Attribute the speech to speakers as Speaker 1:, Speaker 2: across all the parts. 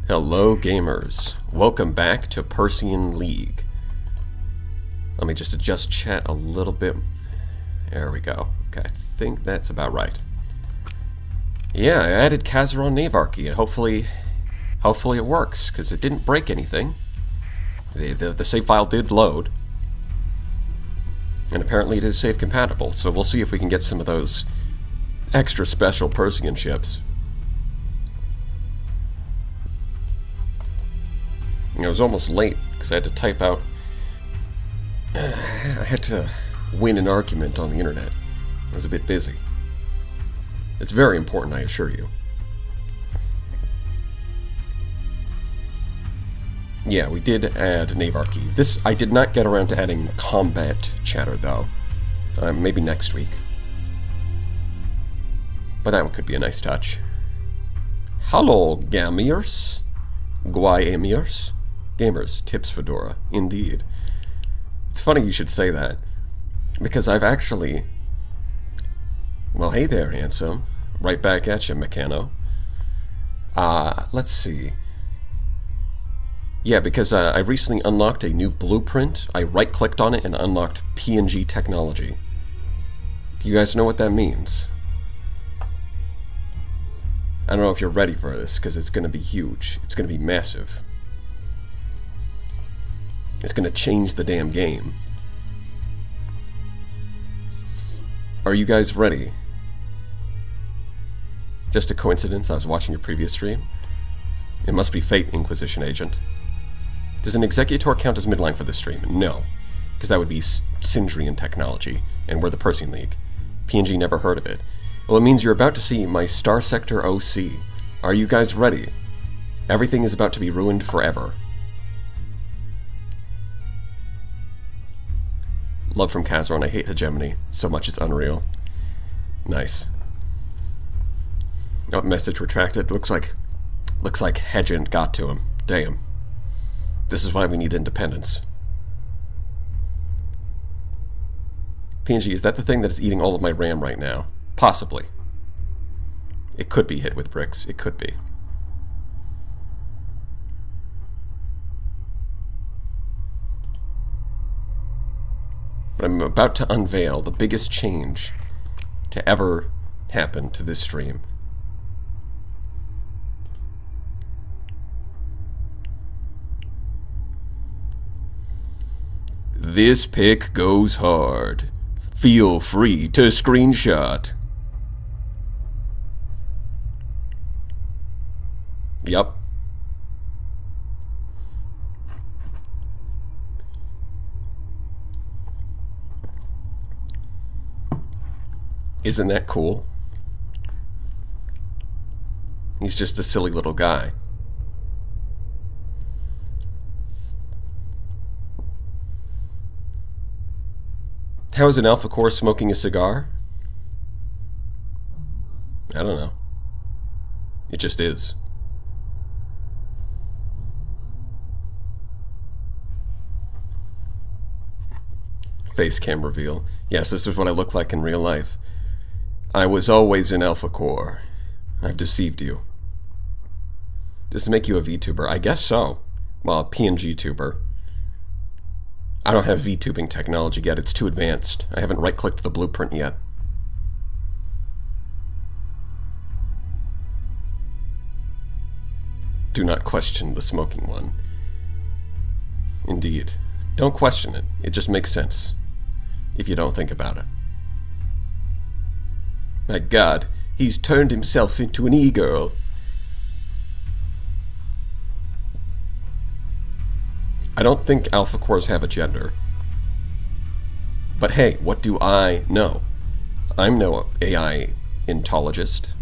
Speaker 1: Hello gamers, welcome back to Persean League. Let me just adjust chat a little bit. There we go. Okay, I think that's about right. Yeah, I added Kazeron Navarchy, and hopefully it works, because it didn't break anything. The save file did load. And apparently it is save compatible, so we'll see if we can get some of those extra special Persean ships. It was almost late, because I had to type out... I had to win an argument on the internet. I was a bit busy. It's very important, I assure you. Yeah, we did add Navarchy. This, I did not get around to adding combat chatter, though. Maybe next week. But that one could be a nice touch. Hello, gamers. Guayamiers. Gamers, tips Fedora. Indeed. It's funny you should say that. Because I've actually... Well, hey there, handsome. Right back at you, Meccano. Let's see. Yeah, because I recently unlocked a new blueprint. I right-clicked on it and unlocked PNG technology. Do you guys know what that means? I don't know if you're ready for this, because it's going to be huge. It's going to be massive. It's going to change the damn game. Are you guys ready? Just a coincidence, I was watching your previous stream. It must be fate, Inquisition agent. Does an executor count as midline for this stream? No, because that would be Syndrian technology, and we're the Persean League. PNG never heard of it. Well, it means you're about to see my Star Sector OC. Are you guys ready? Everything is about to be ruined forever. Love from Kazeron, I hate hegemony. So much it's unreal. Nice. Oh, message retracted. Looks like Hegent got to him. Damn. This is why we need independence. PNG, is that the thing that is eating all of my RAM right now? Possibly. It could be hit with bricks. It could be. But I'm about to unveil the biggest change to ever happen to this stream. This pic goes hard. Feel free to screenshot. Yup. Isn't that cool? He's just a silly little guy. How is an alpha core smoking a cigar? I don't know. It just is. Face cam reveal. Yes, this is what I look like in real life. I was always an alpha core. I've deceived you. Does this make you a VTuber? I guess so. Well, a PNG tuber. I don't have VTubing technology yet. It's too advanced. I haven't right-clicked the blueprint yet. Do not question the smoking one. Indeed. Don't question it. It just makes sense. If you don't think about it. My god, he's turned himself into an e-girl. I don't think alpha cores have a gender. But hey, what do I know? I'm no AI ontologist.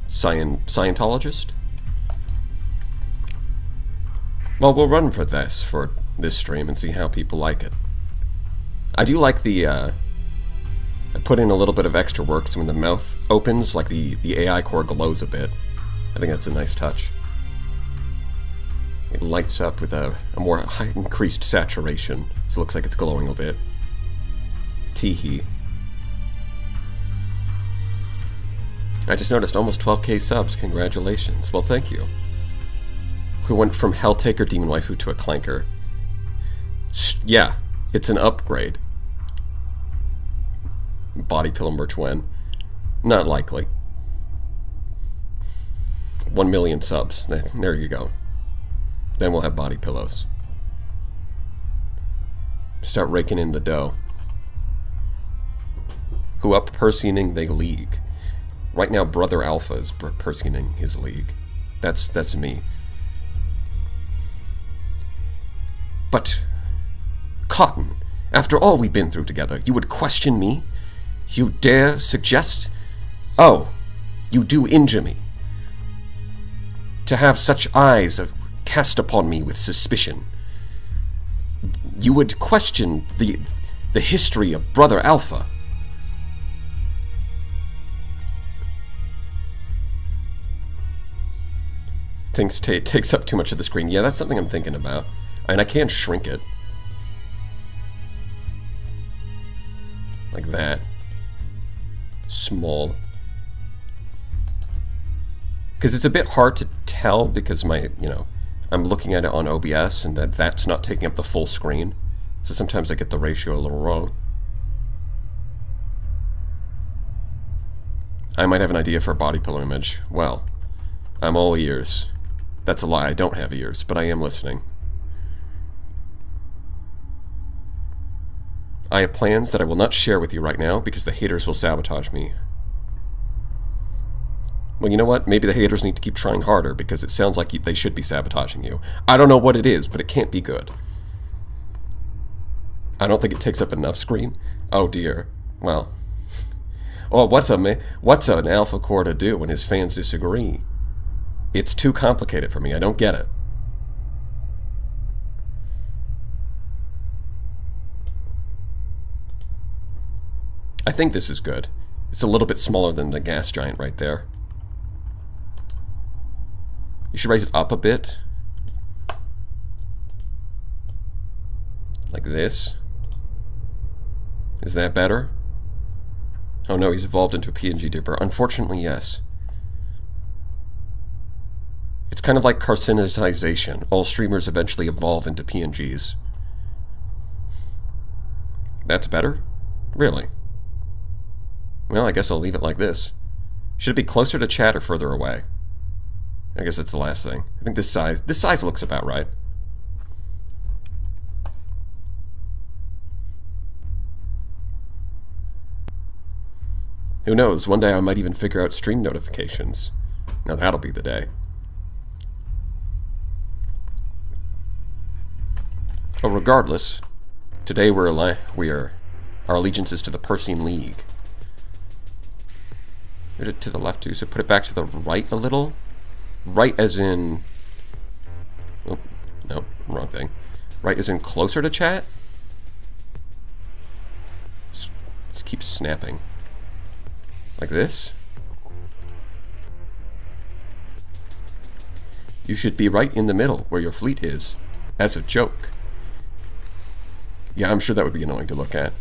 Speaker 1: Scientologist? Well, we'll run for this stream and see how people like it. I do like the, I put in a little bit of extra work so when the mouth opens, like the AI core glows a bit. I think that's a nice touch. It lights up with a more increased saturation, so it looks like it's glowing a bit. Teehee. I just noticed almost 12k subs. Congratulations. Well, thank you. We went from Helltaker Demon Waifu to a Clanker. Yeah, it's an upgrade. Body pillow merch when? Not likely. 1 million subs. There you go. Then we'll have body pillows. Start raking in the dough. Who up Perseaning the league? Right now, Brother Alpha is Perseaning his league. That's me. But, Cotton, after all we've been through together, you would question me? You dare suggest? Oh, you do injure me. To have such eyes cast upon me with suspicion. You would question the history of Brother Alpha. Things takes up too much of the screen. Yeah, that's something I'm thinking about. I mean, I can shrink it. Like that. Small. Because it's a bit hard to tell because I'm looking at it on OBS and that's not taking up the full screen. So sometimes I get the ratio a little wrong. I might have an idea for a body pillow image. Well, I'm all ears. That's a lie, I don't have ears, but I am listening. I have plans that I will not share with you right now because the haters will sabotage me. Well, you know what? Maybe the haters need to keep trying harder because it sounds like they should be sabotaging you. I don't know what it is, but it can't be good. I don't think it takes up enough screen. Oh dear. Well. Oh, what's an alpha core to do when his fans disagree? It's too complicated for me. I don't get it. I think this is good. It's a little bit smaller than the gas giant right there. You should raise it up a bit. Like this. Is that better? Oh no, he's evolved into a PNG dipper. Unfortunately, yes. It's kind of like carcinization. All streamers eventually evolve into PNGs. That's better? Really? Well, I guess I'll leave it like this. Should it be closer to chat or further away? I guess that's the last thing. I think this size looks about right. Who knows? One day I might even figure out stream notifications. Now that'll be the day. But regardless, today our allegiance is to the Persean League. Put it to the left too, so put it back to the right a little. Right as in... Oh, no, wrong thing. Right as in closer to chat? Let's keep snapping. Like this? You should be right in the middle, where your fleet is. As a joke. Yeah, I'm sure that would be annoying to look at.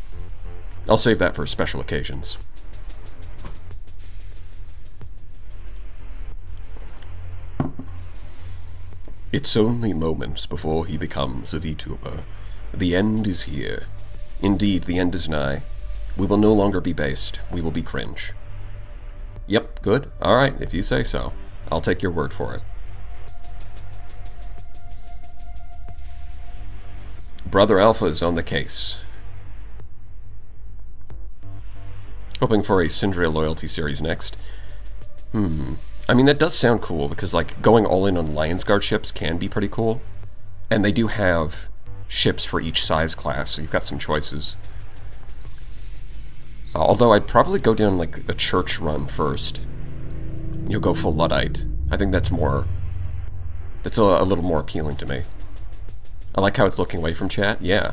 Speaker 1: I'll save that for special occasions. It's only moments before he becomes a VTuber. The end is here. Indeed, the end is nigh. We will no longer be based. We will be cringe. Yep, good. Alright, if you say so. I'll take your word for it. Brother Alpha is on the case. Hoping for a Syndria loyalty series next. I mean, that does sound cool, because, like, going all in on Lions Guard ships can be pretty cool. And they do have ships for each size class, so you've got some choices. Although I'd probably go down, like, a church run first. You'll go full Luddite. I think that's more... That's a little more appealing to me. I like how it's looking away from chat. Yeah.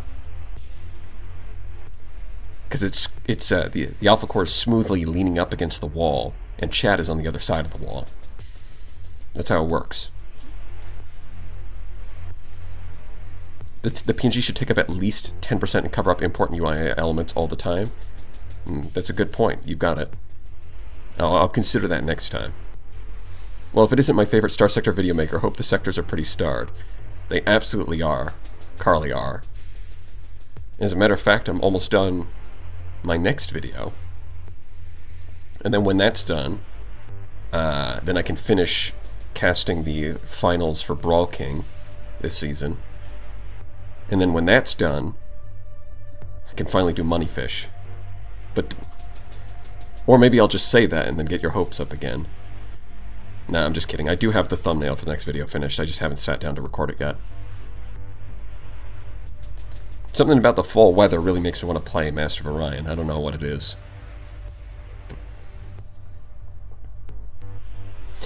Speaker 1: Because the Alpha Core is smoothly leaning up against the wall, and chat is on the other side of the wall. That's how it works. The PNG should take up at least 10% and cover up important UI elements all the time. That's a good point. You got it. I'll consider that next time. Well, if it isn't my favorite Star Sector video maker, hope the sectors are pretty starred. They absolutely are. Carly are. As a matter of fact, I'm almost done my next video. And then when that's done, then I can finish casting the finals for Brawl King this season. And then when that's done, I can finally do Moneyfish. But, or maybe I'll just say that and then get your hopes up again. Nah, I'm just kidding. I do have the thumbnail for the next video finished. I just haven't sat down to record it yet. Something about the fall weather really makes me want to play Master of Orion. I don't know what it is.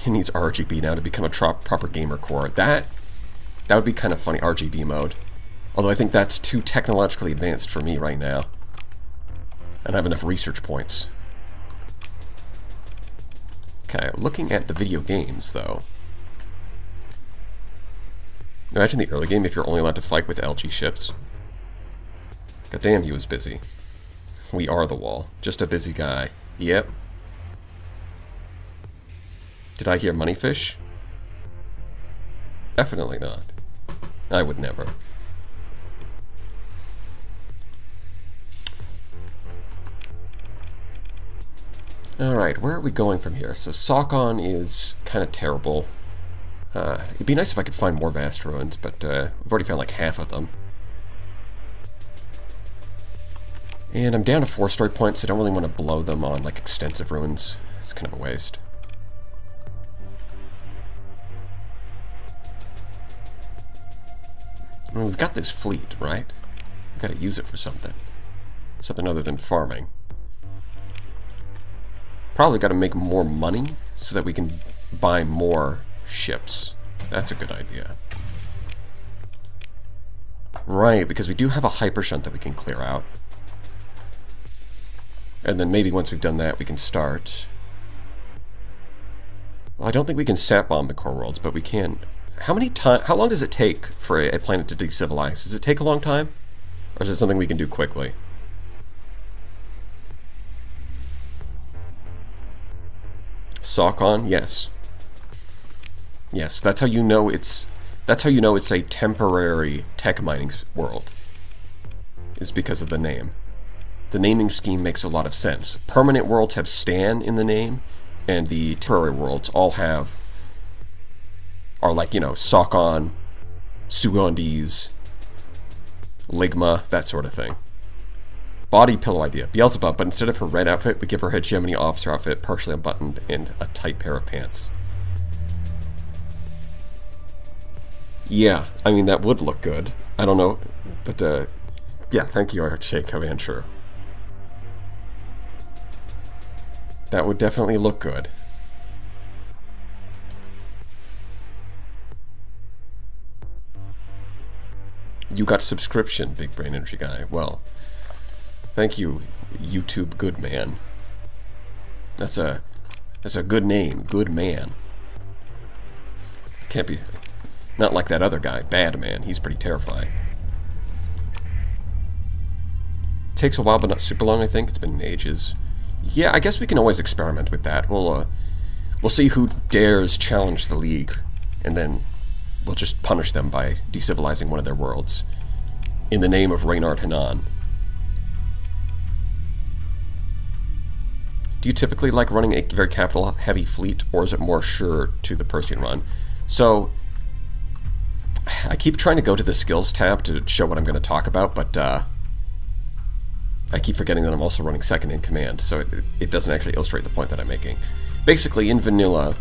Speaker 1: It needs RGB now to become a proper gamer core. That would be kind of funny, RGB mode. Although I think that's too technologically advanced for me right now. I don't have enough research points. Okay, looking at the video games, though. Imagine the early game if you're only allowed to fight with LG ships. God damn, he was busy. We are the wall. Just a busy guy. Yep. Did I hear Moneyfish? Definitely not. I would never. Alright, where are we going from here? So Sokon is kind of terrible. It'd be nice if I could find more vast ruins, but we've already found like half of them. And I'm down to 4 story points, so I don't really want to blow them on like extensive ruins. It's kind of a waste. I mean, we've got this fleet, right? We've got to use it for something. Something other than farming. Probably got to make more money so that we can buy more ships. That's a good idea. Right, because we do have a hyper shunt that we can clear out. And then maybe once we've done that, we can start. Well, I don't think we can sap bomb the core worlds, but we can. How long does it take for a planet to decivilize? Does it take a long time? Or is it something we can do quickly? Sokon, yes. Yes, that's how you know it's a temporary tech mining world. Is because of the name. The naming scheme makes a lot of sense. Permanent worlds have Stan in the name, and the temporary worlds all are like, you know, Sokon, Sugondis, Ligma, that sort of thing. Body pillow idea. Beelzebub, but instead of her red outfit, we give her hegemony officer outfit, partially unbuttoned, and a tight pair of pants. Yeah, I mean, that would look good. I don't know, but, yeah, thank you, Sheikh Havanshur. That would definitely look good. You got subscription, Big Brain Energy Guy. Well, thank you, YouTube good man. That's a good name, good man. Can't be, not like that other guy, Bad Man. He's pretty terrifying. Takes a while, but not super long. I think it's been ages. Yeah, I guess we can always experiment with that. We'll see who dares challenge the League, and then we'll just punish them by decivilizing one of their worlds in the name of Reynard Hanan. Do you typically like running a very capital-heavy fleet, or is it more sure to the Persean run? So, I keep trying to go to the skills tab to show what I'm going to talk about, but I keep forgetting that I'm also running second in command, so it doesn't actually illustrate the point that I'm making. Basically, in vanilla,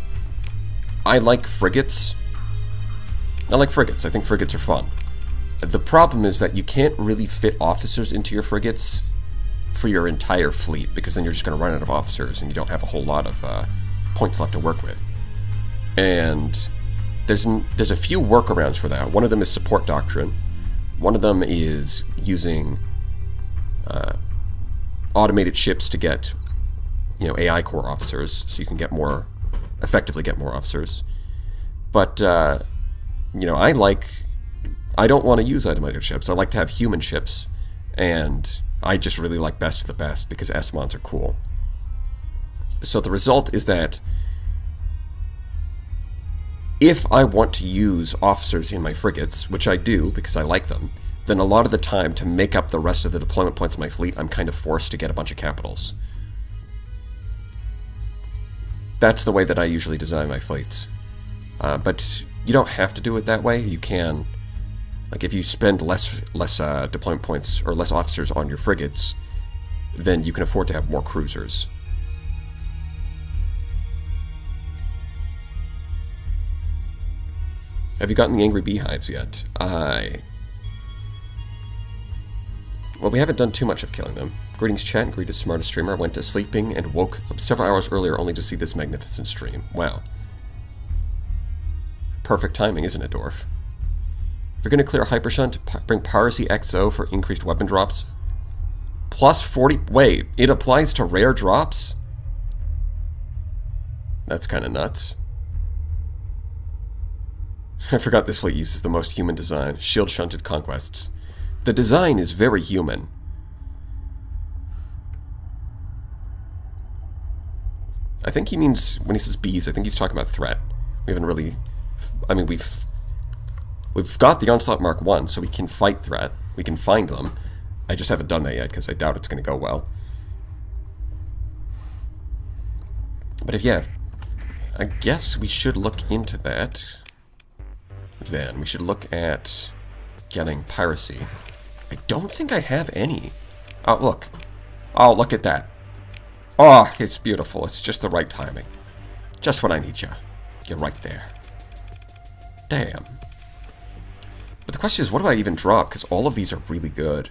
Speaker 1: I like frigates. I like frigates. I think frigates are fun. The problem is that you can't really fit officers into your frigates for your entire fleet, because then you're just going to run out of officers and you don't have a whole lot of points left to work with. And there's a few workarounds for that. One of them is support doctrine. One of them is using automated ships to get, you know, AI core officers, so you can effectively get more officers. But you know, I don't want to use automated ships. I like to have human ships, and I just really like best of the best because S-Mons are cool. So the result is that if I want to use officers in my frigates, which I do because I like them, then a lot of the time, to make up the rest of the deployment points of my fleet, I'm kind of forced to get a bunch of capitals. That's the way that I usually design my fleets. But you don't have to do it that way. You can, like, if you spend less deployment points or less officers on your frigates, then you can afford to have more cruisers. Have you gotten the angry beehives yet? Well, we haven't done too much of killing them. Greetings, chat, and greetings, smartest streamer. I went to sleeping and woke up several hours earlier only to see this magnificent stream. Wow. Perfect timing, isn't it, Dwarf? If you're going to clear Hypershunt, bring Piracy XO for increased weapon drops. Plus 40... Wait, it applies to rare drops? That's kind of nuts. I forgot this fleet uses the most human design. Shield-shunted conquests. The design is very human. I think he means, when he says bees, I think he's talking about threat. We haven't really... I mean, we've got the Onslaught Mark 1, so we can fight threat. We can find them. I just haven't done that yet, because I doubt it's going to go well. But I guess we should look into that. Then we should look at getting piracy. I don't think I have any. Oh, look. Oh, look at that. Oh, it's beautiful. It's just the right timing. Just when I need you. You're right there. Damn. But the question is, what do I even drop? Because all of these are really good.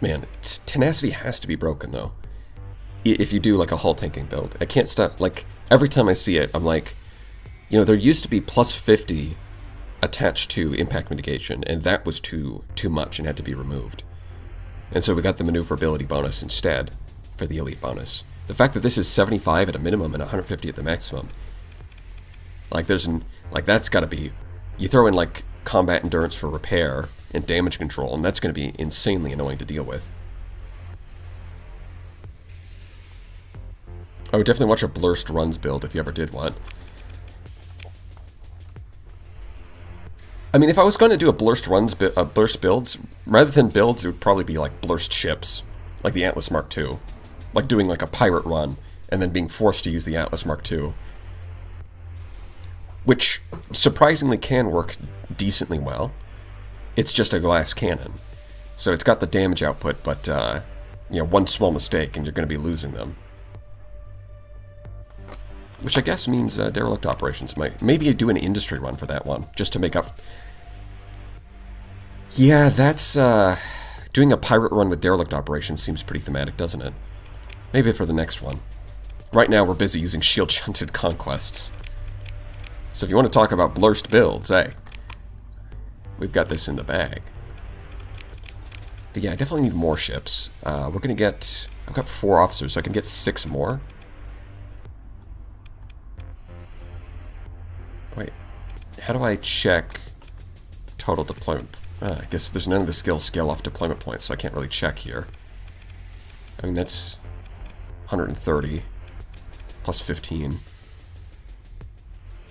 Speaker 1: Man, tenacity has to be broken, though. If you do, like, a hull tanking build. I can't stop, like, every time I see it, I'm like, you know, there used to be plus 50 attached to impact mitigation, and that was too much and had to be removed. And so we got the maneuverability bonus instead for the elite bonus. The fact that this is 75 at a minimum and 150 at the maximum, like, that's got to be, you throw in, like, combat endurance for repair and damage control, and that's going to be insanely annoying to deal with. I would definitely watch a Blurst Runs build if you ever did one. I mean, if I was going to do a Blurst Runs, Blurst builds, rather than builds, it would probably be like Blurst ships, like the Atlas Mark II. Like doing like a pirate run, and then being forced to use the Atlas Mark II. Which surprisingly can work decently well. It's just a glass cannon. So it's got the damage output, but, you know, one small mistake and you're going to be losing them. Which I guess means derelict operations might... Maybe do an industry run for that one, just to make up... Yeah, that's... doing a pirate run with derelict operations seems pretty thematic, doesn't it? Maybe for the next one. Right now we're busy using shield-shunted conquests. So if you want to talk about blurst builds, hey, we've got this in the bag. But yeah, I definitely need more ships. We're going to get... I've got 4 officers, so I can get 6 more. Wait, how do I check total deployment? I guess there's none of the skills scale off deployment points, so I can't really check here. I mean, that's 130 plus 15.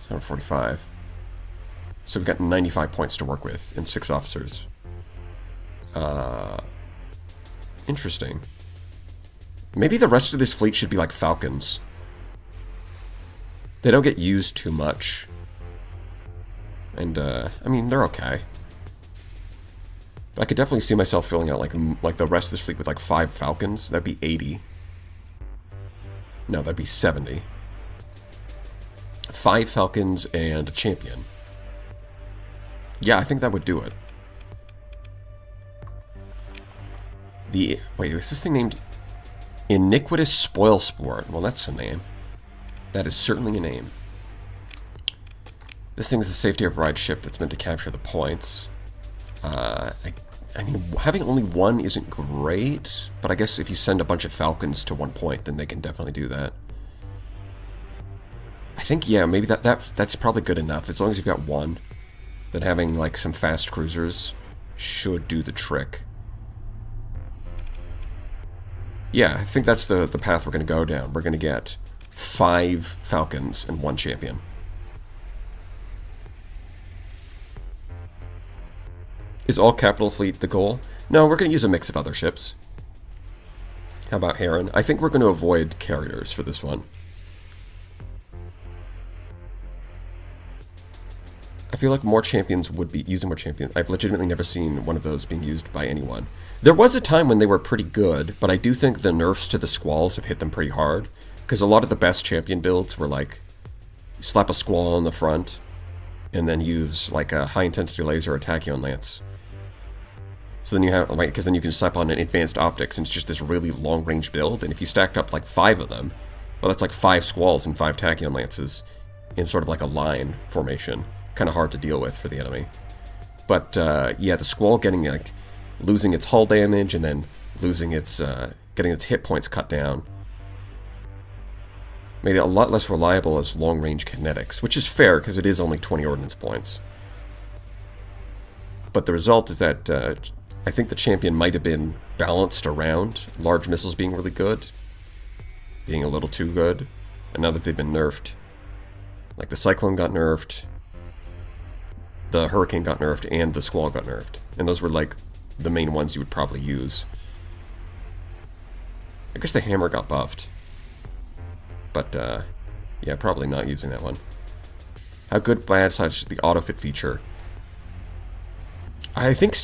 Speaker 1: 145. So we've got 95 points to work with and 6 officers. Interesting. Maybe the rest of this fleet should be like Falcons. They don't get used too much. And, I mean, they're okay. But I could definitely see myself filling out like the rest of this fleet with like 5 Falcons. That'd be 80. No, that'd be 70. 5 Falcons and a champion. Yeah, I think that would do it. Wait, is this thing named Iniquitous Spoil Sport? Well, that's a name. That is certainly a name. This thing's the safety override ship that's meant to capture the points. I mean, having only 1 isn't great, but I guess if you send a bunch of Falcons to 1 point, then they can definitely do that. I think, yeah, maybe that's probably good enough. As long as you've got 1, then having, like, some fast cruisers should do the trick. Yeah, I think that's the path we're going to go down. We're going to get 5 Falcons and 1 champion. Is all capital fleet the goal? No, we're going to use a mix of other ships. How about Heron? I think we're going to avoid carriers for this one. I feel like more champions would be using more champions. I've legitimately never seen one of those being used by anyone. There was a time when they were pretty good, but I do think the nerfs to the squalls have hit them pretty hard. Because a lot of the best champion builds were like, slap a squall on the front, and then use like a high-intensity laser or tachyon lance. So then you have, like, because then you can slap on an advanced optics, and it's just this really long-range build, and if you stacked up like 5 of them, well, that's like 5 squalls and 5 tachyon lances in sort of like a line formation. Kind of hard to deal with for the enemy. But yeah, the squall getting like losing its hull damage and then losing its getting its hit points cut down made it a lot less reliable as long-range kinetics, which is fair because it is only 20 ordnance points. But the result is that I think the champion might have been balanced around large missiles being really good, being a little too good, and now that they've been nerfed, like the Cyclone got nerfed, the Hurricane got nerfed, and the Squall got nerfed. And those were, like, the main ones you would probably use. I guess the Hammer got buffed. But, yeah, probably not using that one. How good, bad, such the autofit feature? I think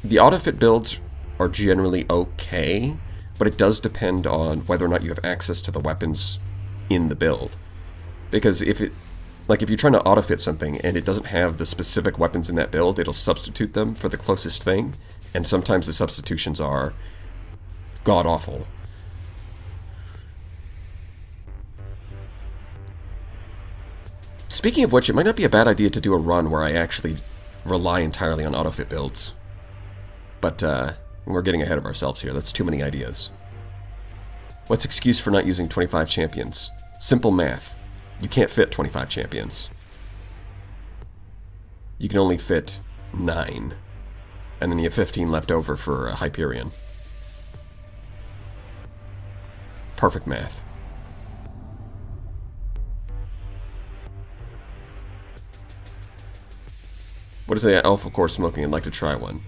Speaker 1: the autofit builds are generally okay, but it does depend on whether or not you have access to the weapons in the build. Because if you're trying to autofit something and it doesn't have the specific weapons in that build, it'll substitute them for the closest thing, and sometimes the substitutions are god-awful. Speaking of which, it might not be a bad idea to do a run where I actually rely entirely on autofit builds. But we're getting ahead of ourselves here. That's too many ideas. What's excuse for not using 25 champions? Simple math. You can't fit 25 champions. You can only fit 9. And then you have 15 left over for Hyperion. Perfect math. What is the Alpha Core smoking? I'd like to try one.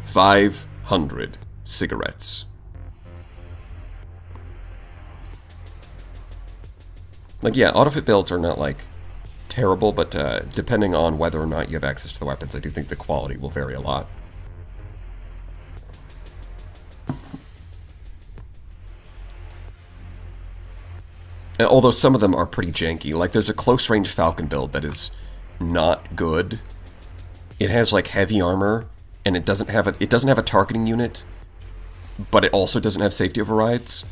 Speaker 1: 500 cigarettes. Like, yeah, autofit builds are not, like, terrible, but depending on whether or not you have access to the weapons, I do think the quality will vary a lot. And although some of them are pretty janky. Like, there's a close-range Falcon build that is not good. It has, like, heavy armor, and it doesn't have a targeting unit, but it also doesn't have safety overrides.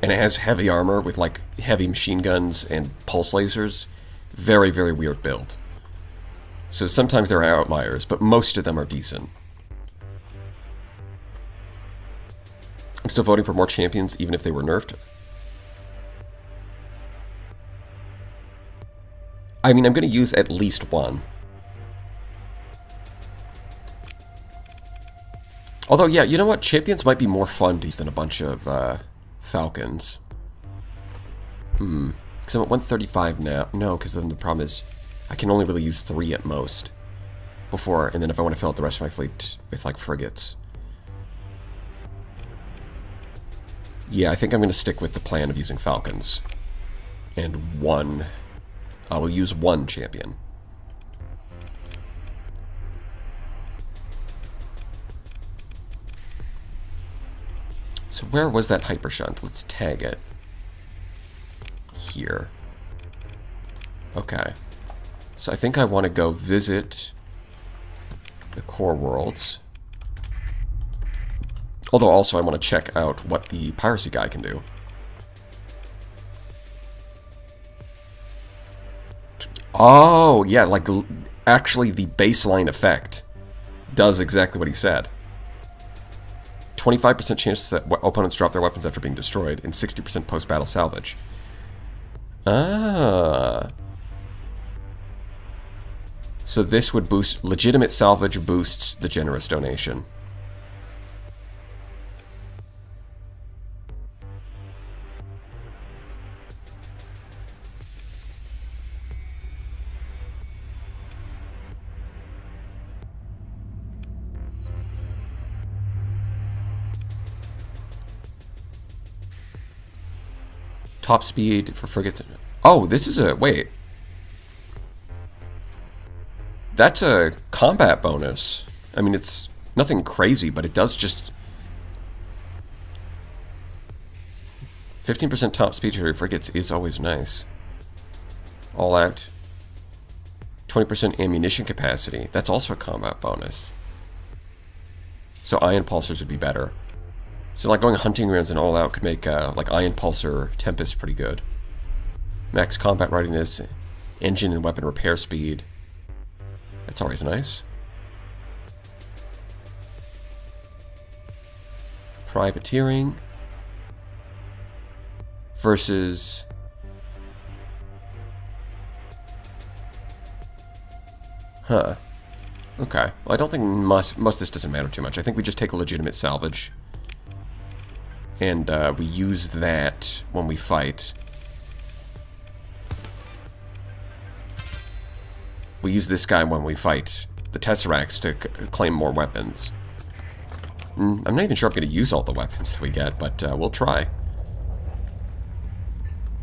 Speaker 1: And it has heavy armor with, like, heavy machine guns and pulse lasers. Very, very weird build. So sometimes there are outliers, but most of them are decent. I'm still voting for more champions, even if they were nerfed. I mean, I'm going to use at least one. Although, yeah, you know what? Champions might be more fun to use than a bunch of Falcons. Because I'm at 135 now. No, because then the problem is I can only really use 3 at most. Before, and then if I want to fill out the rest of my fleet with, like, frigates. Yeah, I think I'm going to stick with the plan of using Falcons. And one. I will use 1 champion. So where was that hyper shunt? Let's tag it. Here. Okay. So I think I want to go visit the core worlds. Although also I want to check out what the piracy guy can do. Oh, yeah, like actually the baseline effect does exactly what he said. 25% chance that opponents drop their weapons after being destroyed, and 60% post-battle salvage. Ah. So this would boost... Legitimate salvage boosts the generous donation. Top speed for frigates. Oh, this is a... Wait. That's a combat bonus. I mean, it's nothing crazy, but it does just... 15% top speed for frigates is always nice. All out. 20% ammunition capacity. That's also a combat bonus. So ion pulsars would be better. So like going hunting grounds and all out could make like ion pulsar Tempest pretty good. Max combat readiness, engine and weapon repair speed. That's always nice. Privateering versus okay. Well, I don't think most of this doesn't matter too much. I think we just take a legitimate salvage. And we use that when we fight. We use this guy when we fight the Tesseracts to claim more weapons. I'm not even sure I'm going to use all the weapons that we get, but we'll try.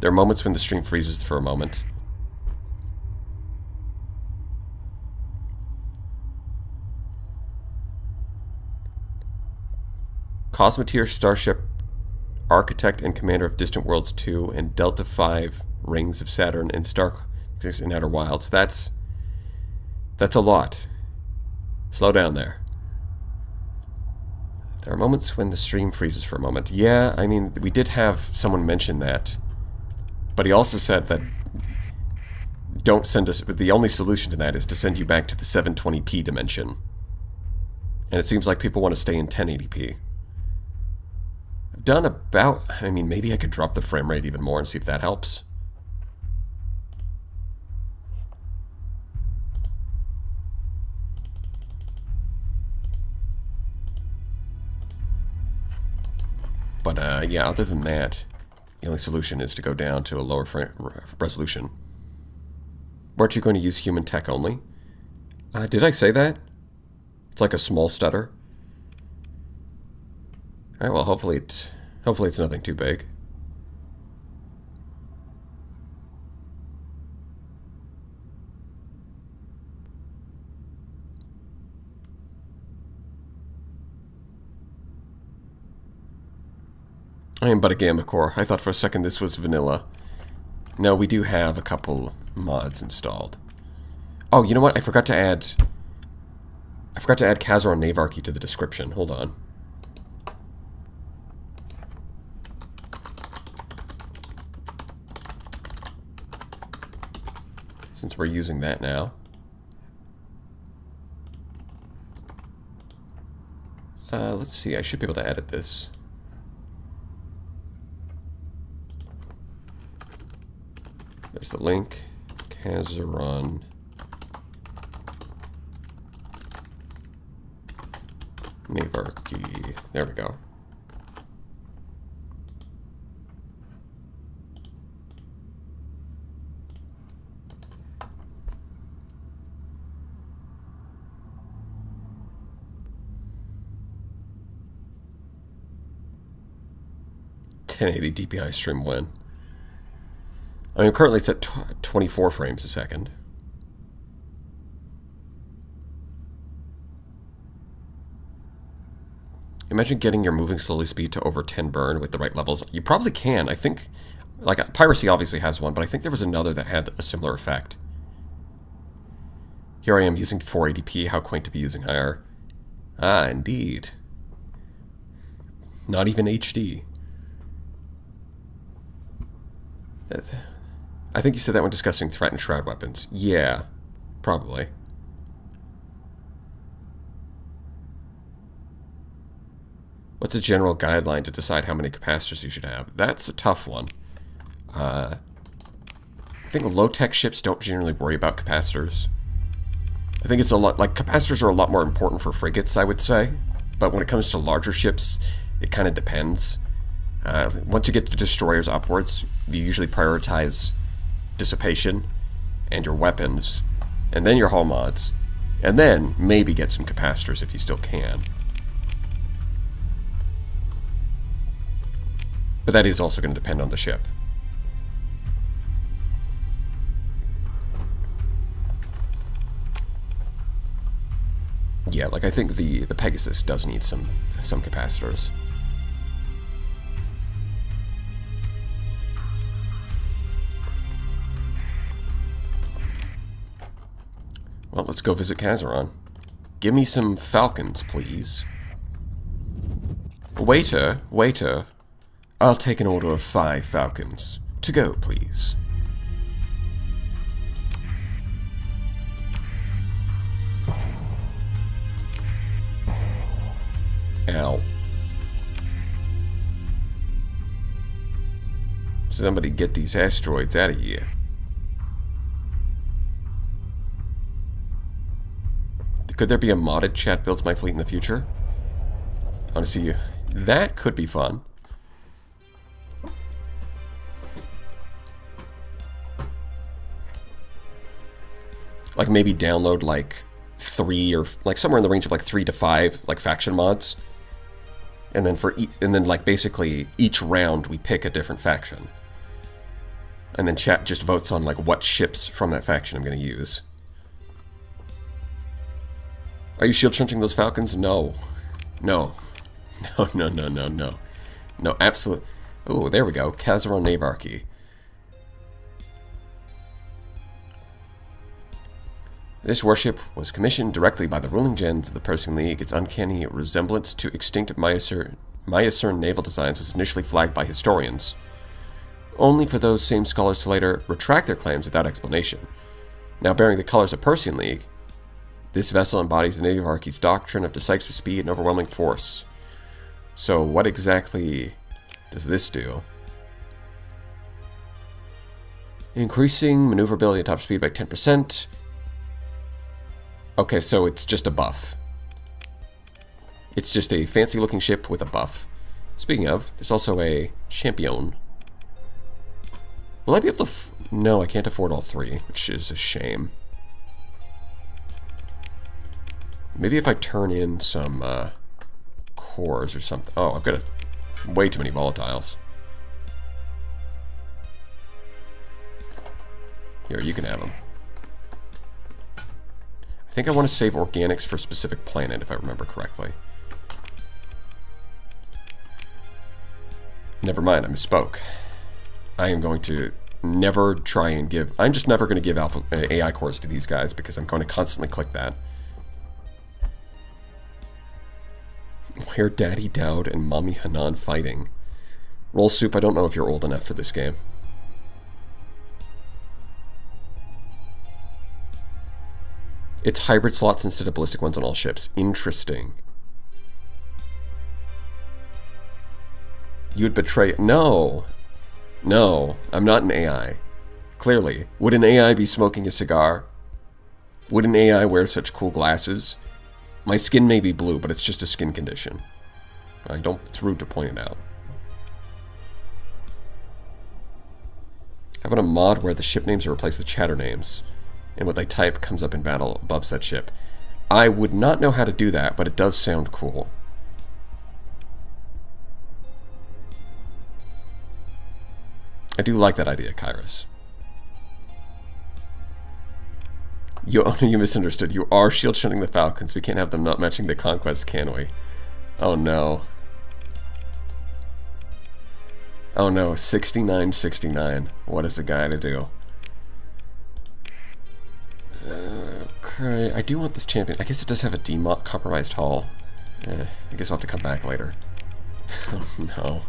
Speaker 1: There are moments when the stream freezes for a moment. Cosmoteer, Starship, Architect, and Commander of Distant Worlds 2, and Delta 5, Rings of Saturn, and Star and Outer Wilds. That's a lot. Slow down there. There are moments when the stream freezes for a moment. Yeah, I mean, we did have someone mention that. But he also said that don't send us... The only solution to that is to send you back to the 720p dimension. And it seems like people want to stay in 1080p. I've done about... I mean, maybe I could drop the frame rate even more and see if that helps. But, yeah, other than that, the only solution is to go down to a lower resolution. Weren't you going to use human tech only? Did I say that? It's like a small stutter. Alright, well, hopefully it's nothing too big. I am but a Gamma Core. I thought for a second this was vanilla. No, we do have a couple mods installed. Oh, you know what? I forgot to add Kazeron Navarchy to the description. Hold on. Since we're using that now. Let's see. I should be able to edit this. There's the link. Kazeron Navarchy. There we go. .1080 DPI stream when? I mean, currently it's at 24 frames a second. Imagine getting your moving slowly speed to over 10 burn with the right levels. You probably can. I think, like, Piracy obviously has one, but I think there was another that had a similar effect. Here I am using 480p. How quaint to be using higher. Ah, indeed. Not even HD. I think you said that when discussing threat and shroud weapons. Yeah, probably. What's a general guideline to decide how many capacitors you should have? That's a tough one. I think low-tech ships don't generally worry about capacitors. I think it's a lot, like, capacitors are a lot more important for frigates, I would say. But when it comes to larger ships, it kind of depends. Once you get to destroyers upwards, you usually prioritize dissipation and your weapons, and then your hull mods, and then maybe get some capacitors if you still can. But that is also going to depend on the ship. yeah, like I think the Pegasus does need some capacitors. Well, let's go visit Kazeron. Give me some falcons, please. Waiter, waiter. I'll take an order of 5 falcons. To go, please. Ow. Somebody get these asteroids out of here. Could there be a modded chat builds my fleet in the future? Honestly, that could be fun. Like maybe download like 3 or like somewhere in the range of like 3 to 5 like faction mods. And then like basically each round we pick a different faction. And then chat just votes on like what ships from that faction I'm going to use. Are you shield shunting those falcons? No. No. No, no, no, no, no. No, absolutely. Oh, there we go. Kazeron Navarchy. This warship was commissioned directly by the ruling gens of the Persean League. Its uncanny resemblance to extinct Myocern naval designs was initially flagged by historians, only for those same scholars to later retract their claims without explanation. Now bearing the colors of Persean League, this vessel embodies the Navarchy's doctrine of decisive speed and overwhelming force. So what exactly does this do? Increasing maneuverability and top speed by 10%. Okay, so it's just a buff. It's just a fancy looking ship with a buff. Speaking of, there's also a champion. Will I be able to... No, I can't afford all 3, which is a shame. Maybe if I turn in some cores or something. Oh, I've got way too many volatiles. Here, you can have them. I think I want to save organics for a specific planet, if I remember correctly. Never mind, I misspoke. I am going to never try and give... I'm just never going to give alpha AI cores to these guys because I'm going to constantly click that. Where Daddy Dowd and Mommy Hanan fighting. Roll Soup, I don't know if you're old enough for this game. It's hybrid slots instead of ballistic ones on all ships. Interesting. You would betray... No. No, I'm not an AI. Clearly. Would an AI be smoking a cigar? Would an AI wear such cool glasses? My skin may be blue, but it's just a skin condition. It's rude to point it out. How about a mod where the ship names are replaced with chatter names, and what they type comes up in battle above said ship? I would not know how to do that, but it does sound cool. I do like that idea, Kairos. You misunderstood. You are shield shunting the Falcons. We can't have them not matching the conquest, can we? Oh no. Oh no, 69-69. What is a guy to do? Okay, I do want this champion. I guess it does have a compromised hull. I guess I'll have to come back later. Oh no.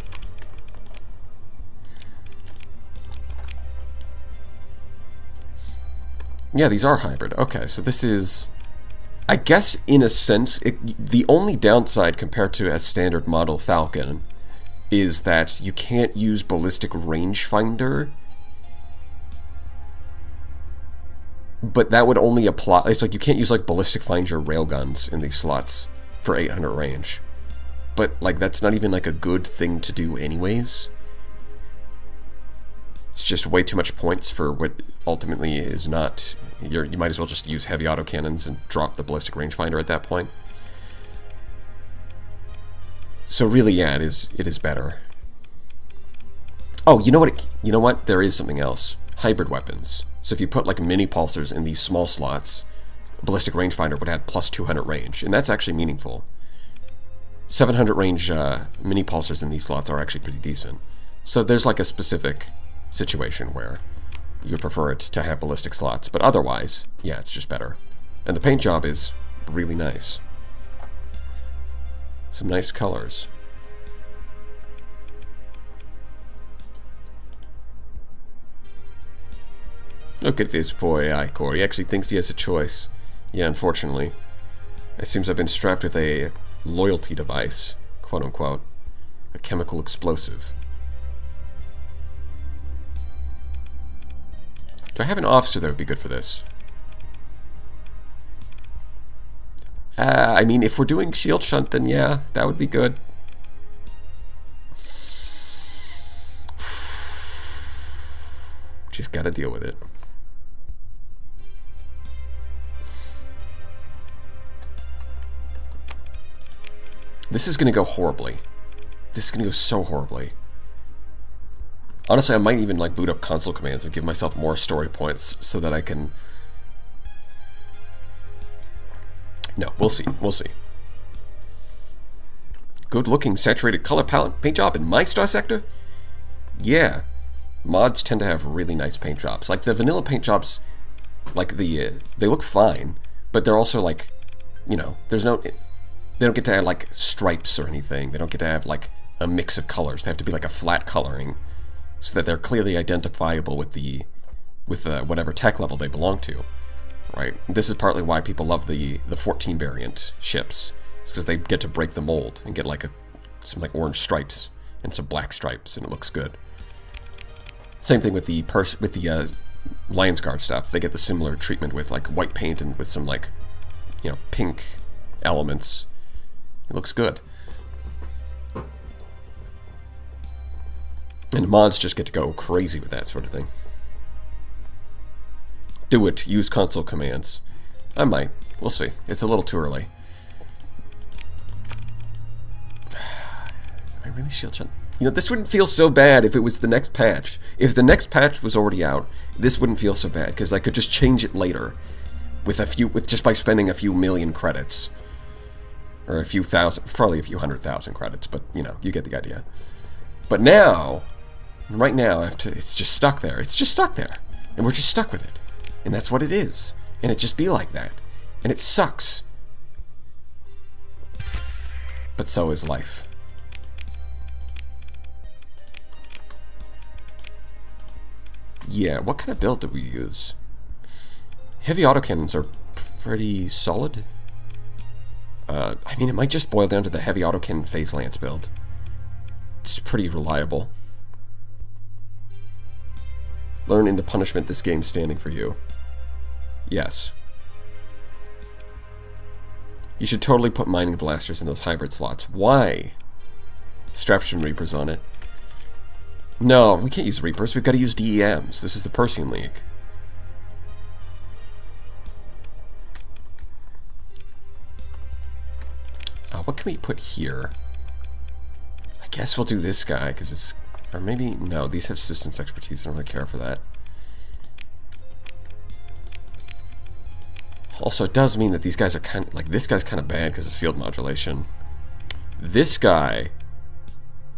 Speaker 1: Yeah, these are hybrid. Okay, so this is... I guess, in a sense, the only downside compared to a standard model Falcon is that you can't use ballistic rangefinder. But that would only apply... It's like you can't use, like, ballistic finder railguns in these slots for 800 range. But, like, that's not even, like, a good thing to do anyways. It's just way too much points for what ultimately is not... You might as well just use heavy autocannons and drop the ballistic rangefinder at that point. So really, yeah, it is better. Oh, you know what? You know what? There is something else. Hybrid weapons. So if you put like mini pulsars in these small slots, ballistic rangefinder would add plus 200 range, and that's actually meaningful. 700 range mini pulsers in these slots are actually pretty decent. So there's like a specific situation where you prefer it to have ballistic slots, but otherwise, yeah, it's just better. And the paint job is really nice. Some nice colors. Look at this poor Icor. He actually thinks he has a choice. Yeah, unfortunately. It seems I've been strapped with a loyalty device, quote unquote. A chemical explosive. Do I have an officer that would be good for this? I mean, if we're doing shield shunt, then yeah, that would be good. Just gotta deal with it. This is gonna go horribly. This is gonna go so horribly. Honestly, I might even like boot up console commands and give myself more story points so that I can... No, we'll see. We'll see. Good looking saturated color palette paint job in my star sector? Yeah. Mods tend to have really nice paint jobs. Like the vanilla paint jobs, like they look fine, but they're also like, you know, there's no... They don't get to have like stripes or anything. They don't get to have like a mix of colors. They have to be like a flat coloring so that they're clearly identifiable with the whatever tech level they belong to, right? This is partly why people love the 14 variant ships. It's because they get to break the mold and get like some like orange stripes and some black stripes, and it looks good. Same thing with the Lions Guard stuff. They get the similar treatment with like white paint and with some like, you know, pink elements. It looks good. And mods just get to go crazy with that sort of thing. Do it. Use console commands. I might. We'll see. It's a little too early. Am I really shield shot? You know, this wouldn't feel so bad if it was the next patch. If the next patch was already out, this wouldn't feel so bad because I could just change it later with just by spending a few million credits. Or a few thousand, probably a few 100,000 credits, but you know, you get the idea. But now, right now, it's just stuck there. It's just stuck there. And we're just stuck with it. And that's what it is. And it just be like that. And it sucks. But so is life. Yeah, what kind of build do we use? Heavy autocannons are pretty solid. I mean, it might just boil down to the heavy autocannon phase lance build. It's pretty reliable. Learning the punishment this game's standing for you. Yes. You should totally put mining blasters in those hybrid slots. Why? Strap some Reapers on it. No, we can't use Reapers. We've got to use DEMs. This is the Persean League. What can we put here? I guess we'll do this guy because it's... Or maybe... No, these have systems expertise. I don't really care for that. Also, it does mean that these guys are kind of... Like, this guy's kind of bad because of field modulation. This guy...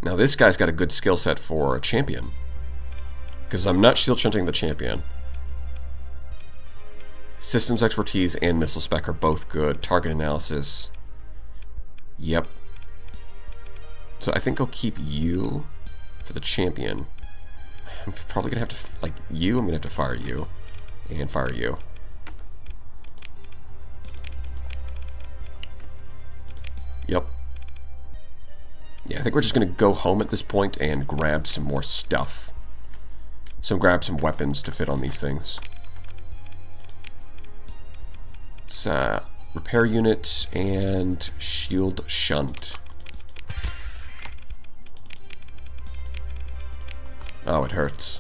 Speaker 1: Now, this guy's got a good skill set for a champion. Because I'm not shield shunting the champion. Systems expertise and missile spec are both good. Target analysis... Yep. So I think I'll keep you for the champion. I'm probably gonna have to, like, you, I'm gonna have to fire you. And fire you. Yep. Yeah, I think we're just gonna go home at this point and grab some more stuff. So grab some weapons to fit on these things. It's, repair unit and shield shunt. Oh, it hurts.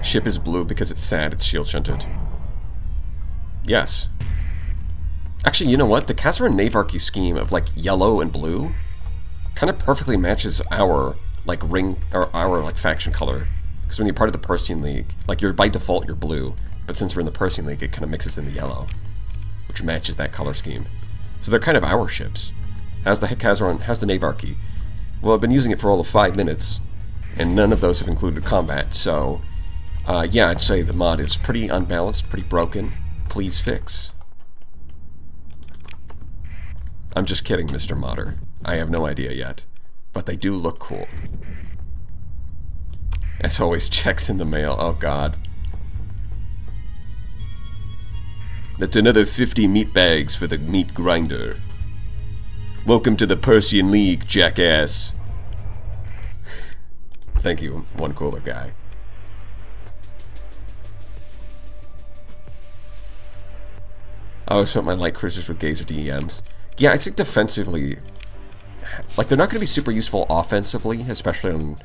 Speaker 1: Ship is blue because it's sad it's shield shunted. Yes. Actually, you know what? The Kazeron Navarchy scheme of like yellow and blue kind of perfectly matches our like ring or our like faction color Because when you're part of the Persean League, like you're by default you're blue, but since we're in the Persean League, it kind of mixes in the yellow, which matches that color scheme. So they're kind of our ships. How's the Kazeron? How's the Navarchy? Well, I've been using it for all of 5 minutes, and none of those have included combat. So, yeah, I'd say the mod is pretty unbalanced, pretty broken. Please fix. I'm just kidding, Mr. Modder. I have no idea yet, but they do look cool. As always, checks in the mail. Oh, God. That's another 50 meat bags for the meat grinder. Welcome to the Persean League, jackass. Thank you, one cooler guy. I always felt my light cruisers with Gazer DEMs. Yeah, I think defensively, like, they're not going to be super useful offensively, especially on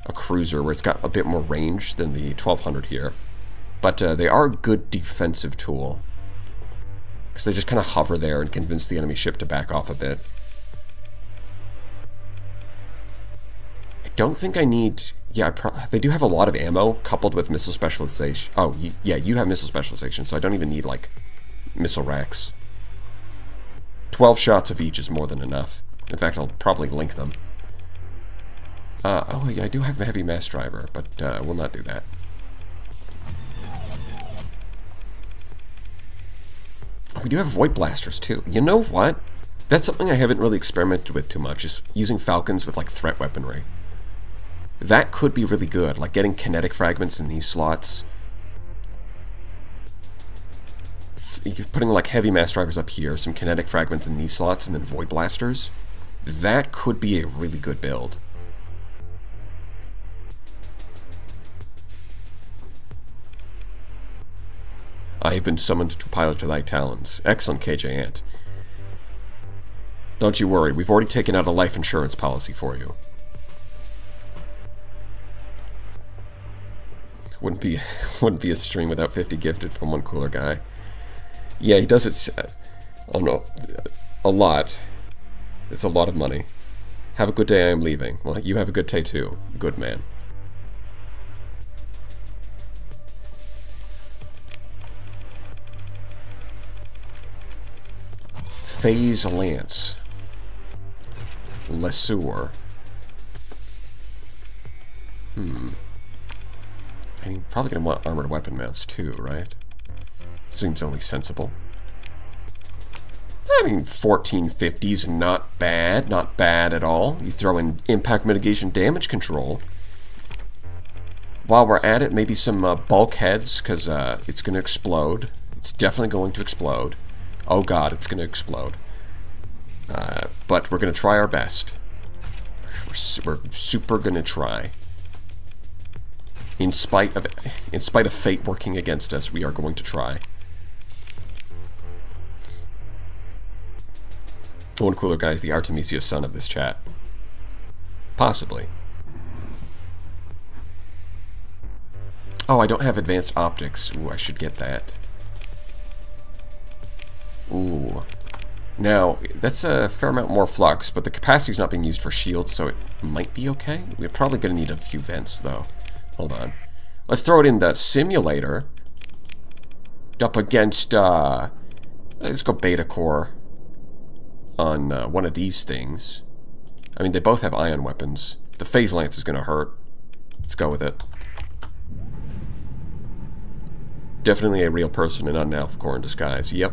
Speaker 1: a cruiser where it's got a bit more range than the 1200 here. But they are a good defensive tool, because they just kind of hover there and convince the enemy ship to back off a bit. I don't think I need... Yeah, they do have a lot of ammo coupled with missile specialization. Oh, yeah, you have missile specialization, so I don't even need, like, missile racks. 12 shots of each is more than enough. In fact, I'll probably link them. Oh, yeah, I do have a heavy mass driver, but we'll not do that. We do have void blasters too. You know what? That's something I haven't really experimented with too much, is using falcons with like threat weaponry. That could be really good, like getting kinetic fragments in these slots. Putting like heavy mass drivers up here, some kinetic fragments in these slots, and then void blasters. That could be a really good build. I have been summoned to pilot to thy talons. Excellent, KJ Ant. Don't you worry, we've already taken out a life insurance policy for you. Wouldn't be a stream without 50 gifted from one cooler guy. Yeah, he does it, oh no, a lot. It's a lot of money. Have a good day, I am leaving. Well, you have a good day too. Good man. Phase Lance. Lesueur. I mean, probably gonna want armored weapon mounts too, right? Seems only sensible. I mean, 1450's not bad at all. You throw in impact mitigation damage control. While we're at it, maybe some bulkheads, because it's going to explode. It's definitely going to explode. Oh god, it's going to explode. But we're going to try our best. We're super going to try. In spite of fate working against us, we are going to try. One cooler guy is the Artemisia son of this chat. Possibly. Oh, I don't have advanced optics. Ooh, I should get that. Ooh. Now, that's a fair amount more flux, but the capacity's not being used for shields, so it might be okay. We're probably going to need a few vents, though. Hold on. Let's throw it in the simulator. Up against, let's go beta core on one of these things. I mean, they both have ion weapons. The phase lance is going to hurt. Let's go with it. Definitely a real person and not an alpha core in disguise. Yep.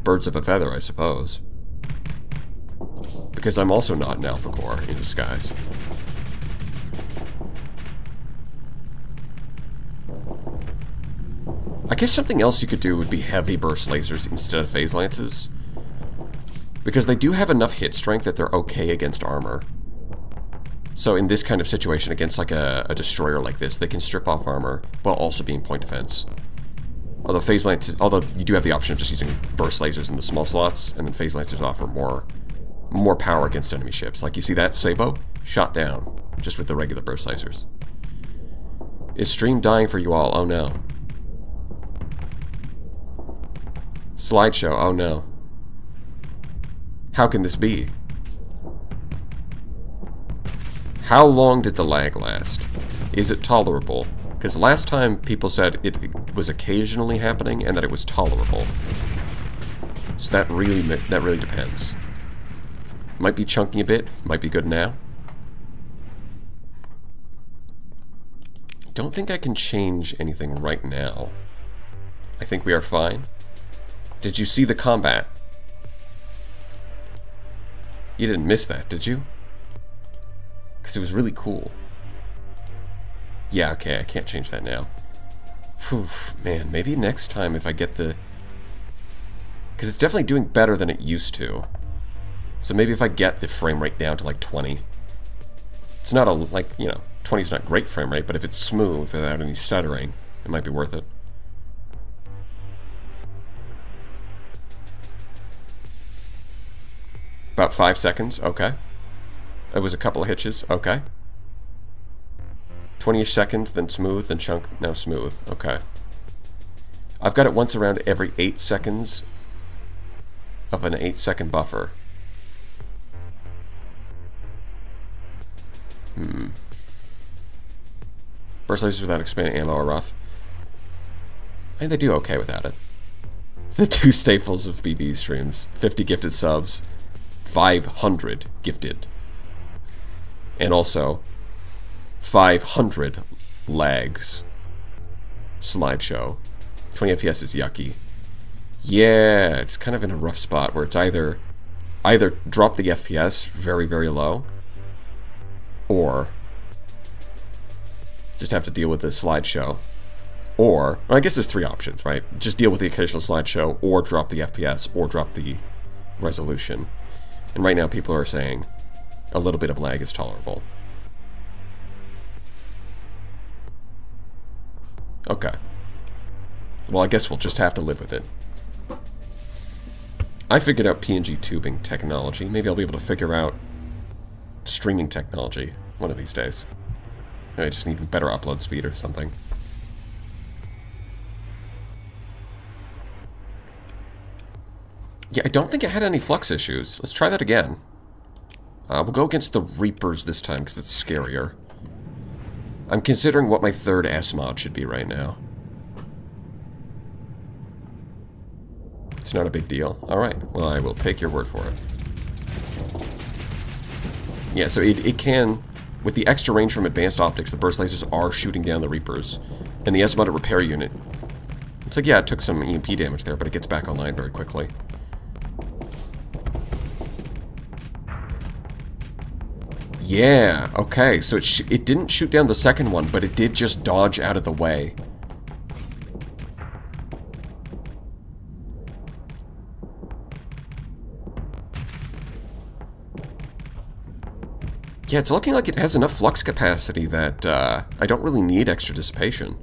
Speaker 1: Birds of a feather, I suppose. Because I'm also not an alpha core in disguise. I guess something else you could do would be heavy burst lasers instead of phase lances. Because they do have enough hit strength that they're okay against armor. So in this kind of situation, against like a destroyer like this, they can strip off armor while also being point defense. Although you do have the option of just using burst lasers in the small slots, and then phase lancers offer more power against enemy ships. Like you see that Sabo? Shot down, just with the regular burst lasers. Is stream dying for you all? Oh no. Slideshow, oh no. How can this be? How long did the lag last? Is it tolerable? Because last time people said it was occasionally happening and that it was tolerable. So that really depends. Might be chunking a bit, might be good now. Don't think I can change anything right now. I think we are fine. Did you see the combat? You didn't miss that, did you? Because it was really cool. Yeah, okay, I can't change that now. Phew, man, maybe next time if I get the... Because it's definitely doing better than it used to. So maybe if I get the frame rate down to like 20. It's not a, like, you know, 20 is not great frame rate, but if it's smooth without any stuttering, it might be worth it. About 5 seconds, okay. It was a couple of hitches, okay. 20-ish seconds, then smooth, then chunk, now smooth, okay. I've got it once around every 8 seconds of an 8-second buffer. Burst lasers without expanding ammo are rough. I think they do okay without it. The two staples of BB streams. 50 gifted subs. 500 gifted. And also 500 lags. Slideshow. 20 FPS is yucky. Yeah, it's kind of in a rough spot where it's either drop the FPS very, very low, or just have to deal with the slideshow. Or, well, I guess there's 3 options, right? Just deal with the occasional slideshow, or drop the FPS, or drop the resolution. And right now people are saying a little bit of lag is tolerable. Okay. Well, I guess we'll just have to live with it. I figured out PNG tubing technology. Maybe I'll be able to figure out streaming technology one of these days. I just need better upload speed or something. Yeah, I don't think it had any flux issues. Let's try that again. We'll go against the Reapers this time because it's scarier. I'm considering what my 3rd S mod should be right now. It's not a big deal. Alright, well I will take your word for it. Yeah, so it can, with the extra range from advanced optics, the burst lasers are shooting down the Reapers. And the S mod repair unit, it's like, yeah, it took some EMP damage there, but it gets back online very quickly. Yeah, okay, so it didn't shoot down the second one, but it did just dodge out of the way. Yeah, it's looking like it has enough flux capacity that I don't really need extra dissipation.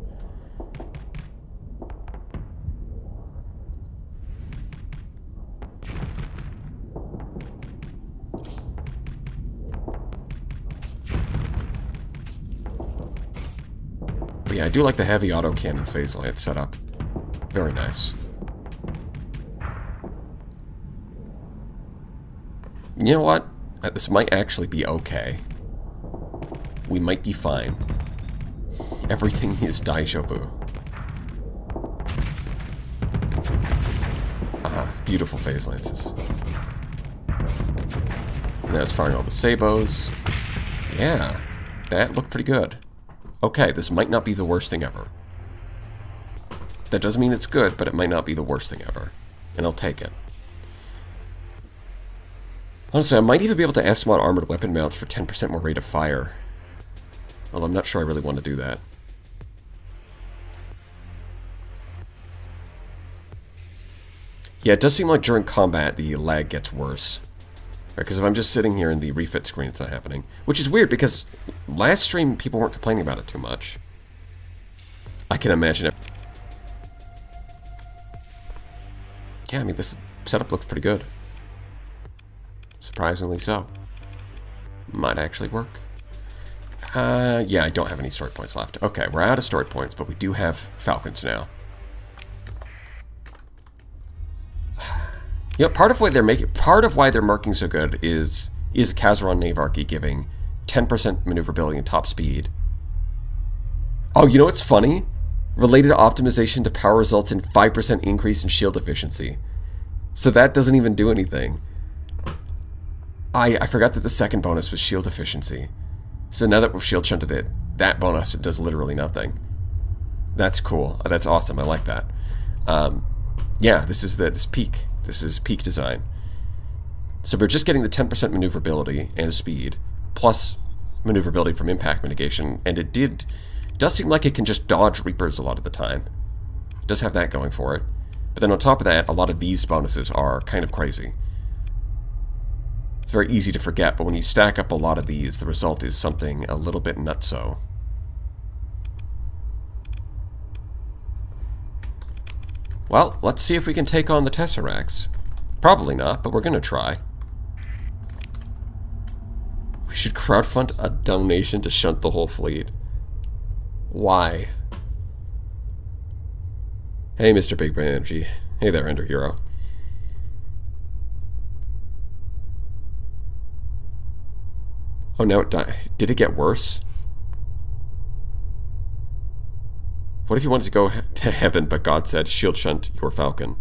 Speaker 1: But yeah, I do like the heavy autocannon phase lance setup. Very nice. You know what? This might actually be okay. We might be fine. Everything is déjà vu. Ah, beautiful phase lances. And now it's firing all the sabos. Yeah, that looked pretty good. Okay, this might not be the worst thing ever. That doesn't mean it's good, but it might not be the worst thing ever. And I'll take it. Honestly, I might even be able to S-mod armored weapon mounts for 10% more rate of fire. Well, I'm not sure I really want to do that. Yeah, it does seem like during combat the lag gets worse. Because if I'm just sitting here in the refit screen, it's not happening. Which is weird, because last stream people weren't complaining about it too much. I can imagine it. Yeah, I mean, this setup looks pretty good. Surprisingly so. Might actually work. Yeah, I don't have any story points left. Okay, we're out of story points, but we do have Falcons now. You know, part of why they're marking so good is Kazeron Navarchy giving 10% maneuverability and top speed. Oh, you know what's funny? Related optimization to power results in 5% increase in shield efficiency. So that doesn't even do anything. I forgot that the second bonus was shield efficiency. So now that we've shield shunted it, that bonus does literally nothing. That's cool. That's awesome. I like that. Yeah, this is peak. This is peak design. So we're just getting the 10% maneuverability and speed, plus maneuverability from impact mitigation, and it does seem like it can just dodge Reapers a lot of the time. It does have that going for it. But then on top of that, a lot of these bonuses are kind of crazy. It's very easy to forget, but when you stack up a lot of these, the result is something a little bit nutso. Well, let's see if we can take on the Tesseracts. Probably not, but we're going to try. We should crowdfund a donation to shunt the whole fleet. Why? Hey, Mr. Big Brain Energy. Hey there, Ender Hero. Oh, now it died. Did it get worse? What if you wanted to go to heaven, but God said, shield shunt your falcon?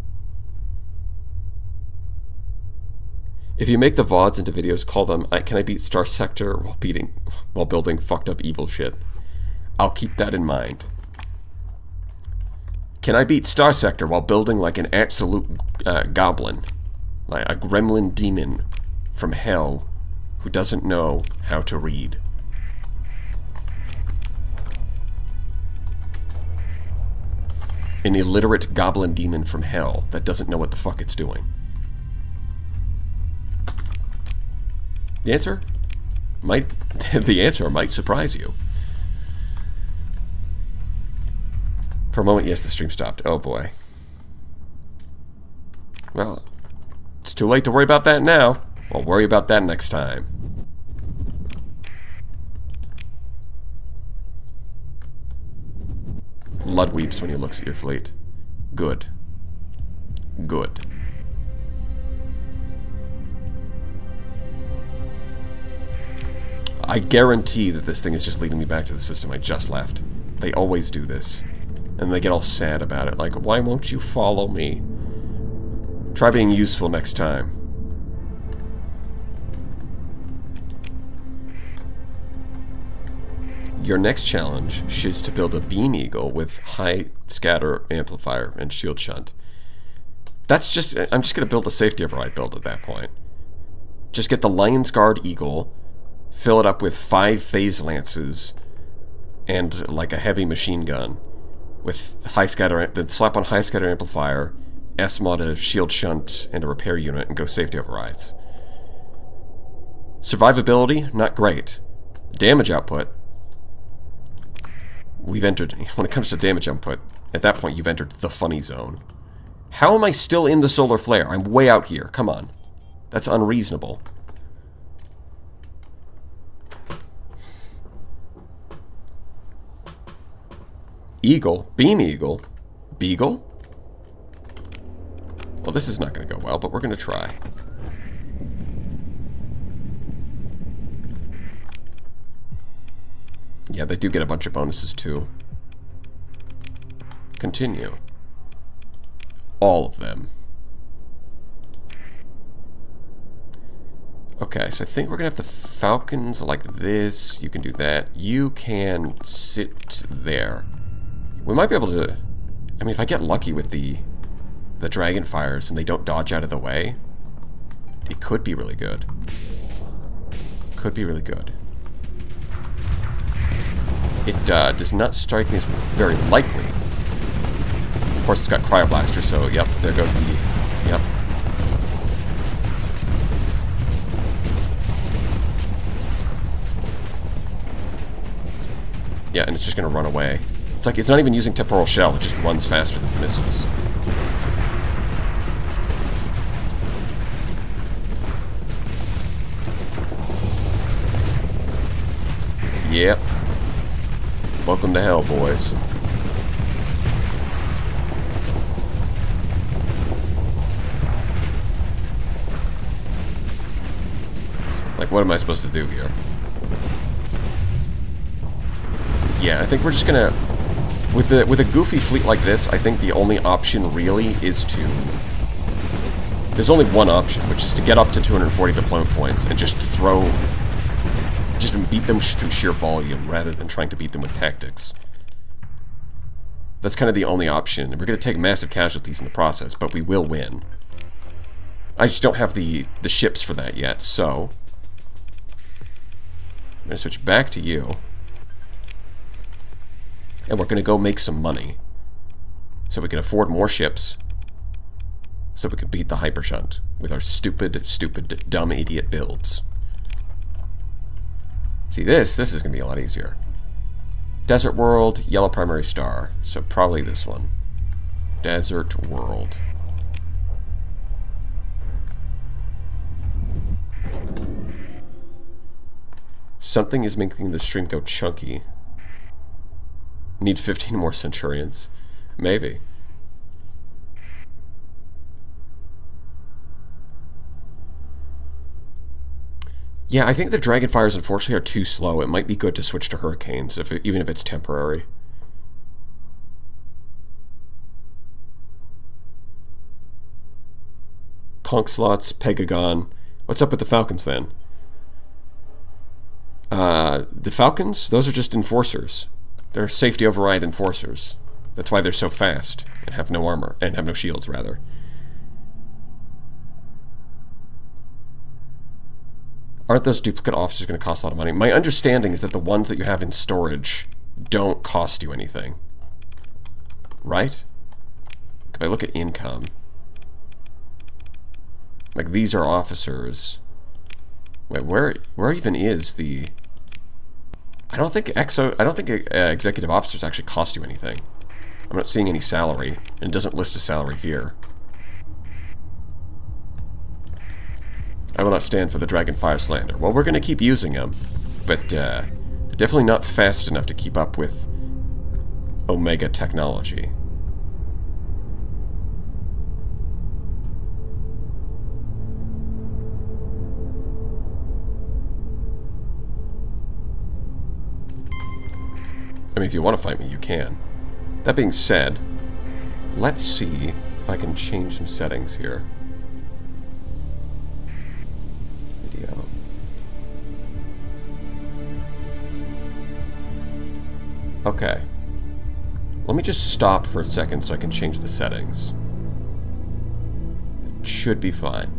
Speaker 1: If you make the VODs into videos, call them, can I beat Star Sector while building fucked up evil shit? I'll keep that in mind. Can I beat Star Sector while building like an absolute goblin? Like a gremlin demon from hell who doesn't know how to read? An illiterate goblin demon from hell that doesn't know what the fuck it's doing. The answer might surprise you. For a moment, yes, the stream stopped. Oh boy. Well, it's too late to worry about that now. I'll worry about that next time. Lud weeps when he looks at your fleet. Good. Good. I guarantee that this thing is just leading me back to the system I just left. They always do this. And they get all sad about it. Like, why won't you follow me? Try being useful next time. Your next challenge is to build a Beam Eagle with high scatter amplifier and shield shunt. That's just... I'm just going to build a safety override build at that point. Just get the Lion's Guard Eagle, fill it up with 5 phase lances, and like a heavy machine gun with high scatter... Then slap on high scatter amplifier, S-mod a shield shunt, and a repair unit, and go safety overrides. Survivability, not great. Damage output... We've entered, when it comes to damage output, at that point you've entered the funny zone. How am I still in the solar flare? I'm way out here. Come on. That's unreasonable. Eagle? Beam Eagle? Beagle? Well, this is not going to go well, but we're going to try. Yeah, they do get a bunch of bonuses too. Continue. All of them. Okay, so I think we're gonna have the Falcons like this. You can do that. You can sit there. We might be able to... I mean, if I get lucky with the Dragon Fires and they don't dodge out of the way, it could be really good. Could be really good. It does not strike me as very likely. Of course, it's got Cryoblaster, so yep, there goes the... Yep. Yeah, and it's just going to run away. It's like, it's not even using Temporal Shell, it just runs faster than the missiles. Yep. Welcome to hell, boys. Like, what am I supposed to do here? Yeah, I think we're just gonna... With a goofy fleet like this, I think the only option really is to... There's only one option, which is to get up to 240 deployment points and just throw... Just beat them through sheer volume rather than trying to beat them with tactics. That's kind of the only option. We're going to take massive casualties in the process, but we will win. I just don't have the ships for that yet, so... I'm going to switch back to you. And we're going to go make some money. So we can afford more ships. So we can beat the Hypershunt with our stupid, dumb, idiot builds. See, this is going to be a lot easier. Desert World, yellow primary star. So probably this one. Desert World. Something is making the stream go chunky. Need 15 more Centurions? Maybe. Yeah, I think the Dragonfires unfortunately are too slow. It might be good to switch to Hurricanes, even if it's temporary. Conch slots, Pegagon. What's up with the Falcons then? The Falcons? Those are just enforcers. They're safety override enforcers. That's why they're so fast and have no armor, and have no shields, rather. Aren't those duplicate officers going to cost a lot of money? My understanding is that the ones that you have in storage don't cost you anything. Right? If I look at income, like these are officers. Wait, where even is the... I don't think executive officers actually cost you anything. I'm not seeing any salary, and it doesn't list a salary here. I will not stand for the Dragonfire slander. Well, we're going to keep using them, but they're definitely not fast enough to keep up with Omega technology. I mean, if you want to fight me, you can. That being said, let's see if I can change some settings here. Video. Okay. Let me just stop for a second so I can change the settings. It should be fine.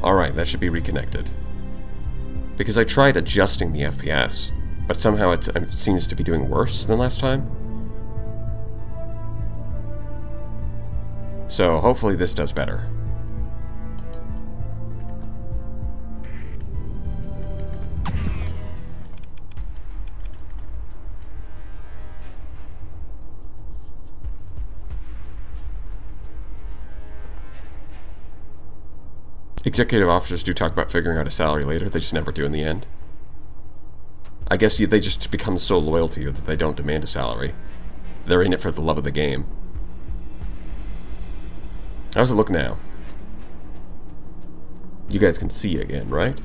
Speaker 1: Alright, that should be reconnected. Because I tried adjusting the FPS, but somehow it seems to be doing worse than last time. So hopefully this does better. Executive officers do talk about figuring out a salary later, they just never do in the end. I guess they just become so loyal to you that they don't demand a salary. They're in it for the love of the game. How's it look now? You guys can see again, right?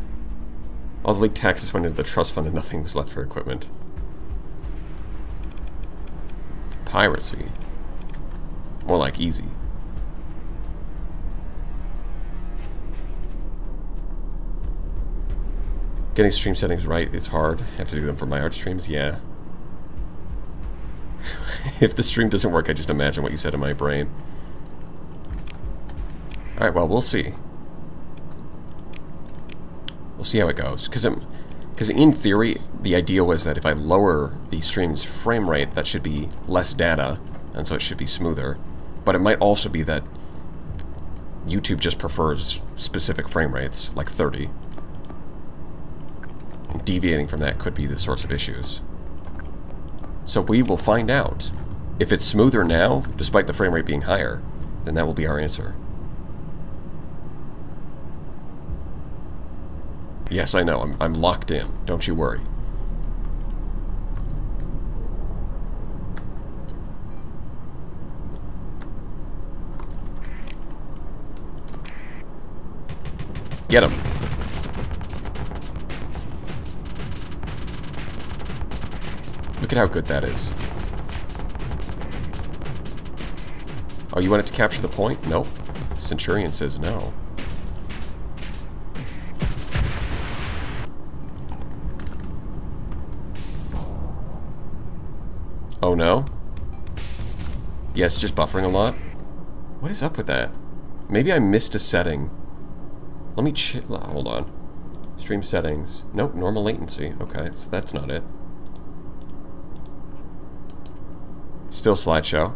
Speaker 1: All the league taxes went into the trust fund and nothing was left for equipment. Piracy. More like easy. Getting stream settings right is hard. I have to do them for my art streams, yeah. If the stream doesn't work, I just imagine what you said in my brain. Alright, well, we'll see. We'll see how it goes. Because in theory, the idea was that if I lower the stream's frame rate, that should be less data, and so it should be smoother. But it might also be that YouTube just prefers specific frame rates, like 30. And deviating from that could be the source of issues. So we will find out. If it's smoother now, despite the frame rate being higher, then that will be our answer. Yes, I know. I'm locked in. Don't you worry. Get him. at how good that is. Oh, you wanted to capture the point? Nope. Centurion says no. Oh no? Yeah, it's just buffering a lot. What is up with that? Maybe I missed a setting. Let me hold on. Stream settings. Nope, normal latency. Okay, so that's not it. Still slideshow.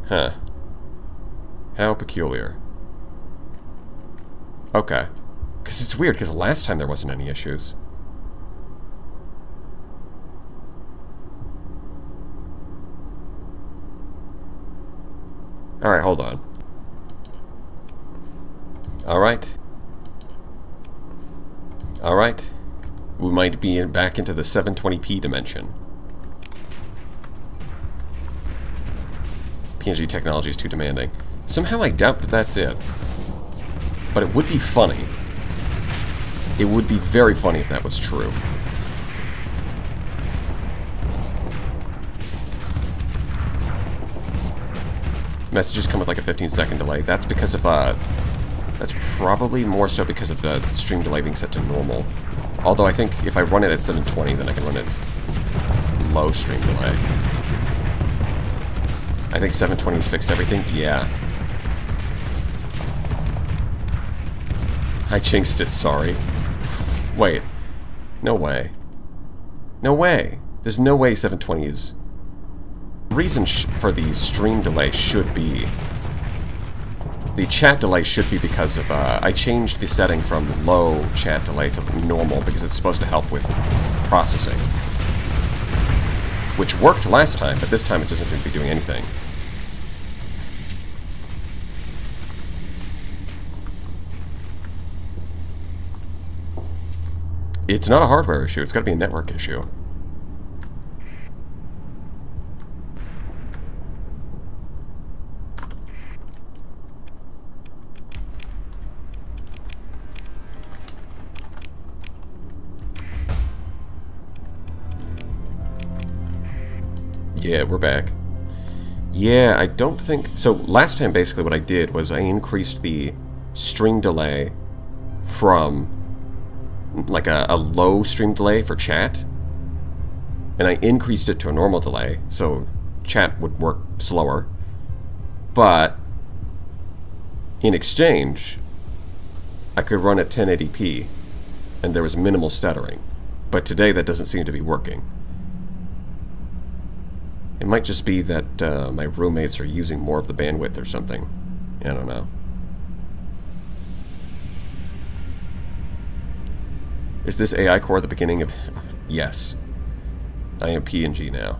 Speaker 1: Huh. How peculiar. Okay. Because it's weird, because last time there wasn't any issues. Alright, hold on. Alright. Alright. We might be back into the 720p dimension. PNG technology is too demanding. Somehow I doubt that that's it. But it would be funny. It would be very funny if that was true. Messages come with like a 15-second delay. That's because of, that's probably more so because of the stream delay being set to normal. Although I think if I run it at 720, then I can run it low stream delay. I think 720's fixed everything. Yeah. I jinxed it, sorry. Wait. No way. No way. There's no way 720 is... The reason for the stream delay should be... The chat delay should be because of, I changed the setting from low chat delay to normal because it's supposed to help with processing. Which worked last time, but this time it doesn't seem to be doing anything. It's not a hardware issue, it's gotta be a network issue. Yeah, we're back. Yeah, I don't think... So, last time, basically, what I did was I increased the stream delay from, like, a low stream delay for chat, and I increased it to a normal delay, so chat would work slower. But, in exchange, I could run at 1080p, and there was minimal stuttering. But today, that doesn't seem to be working. It might just be that my roommates are using more of the bandwidth or something. I don't know. Is this AI core the beginning of... Yes. I am PNG now.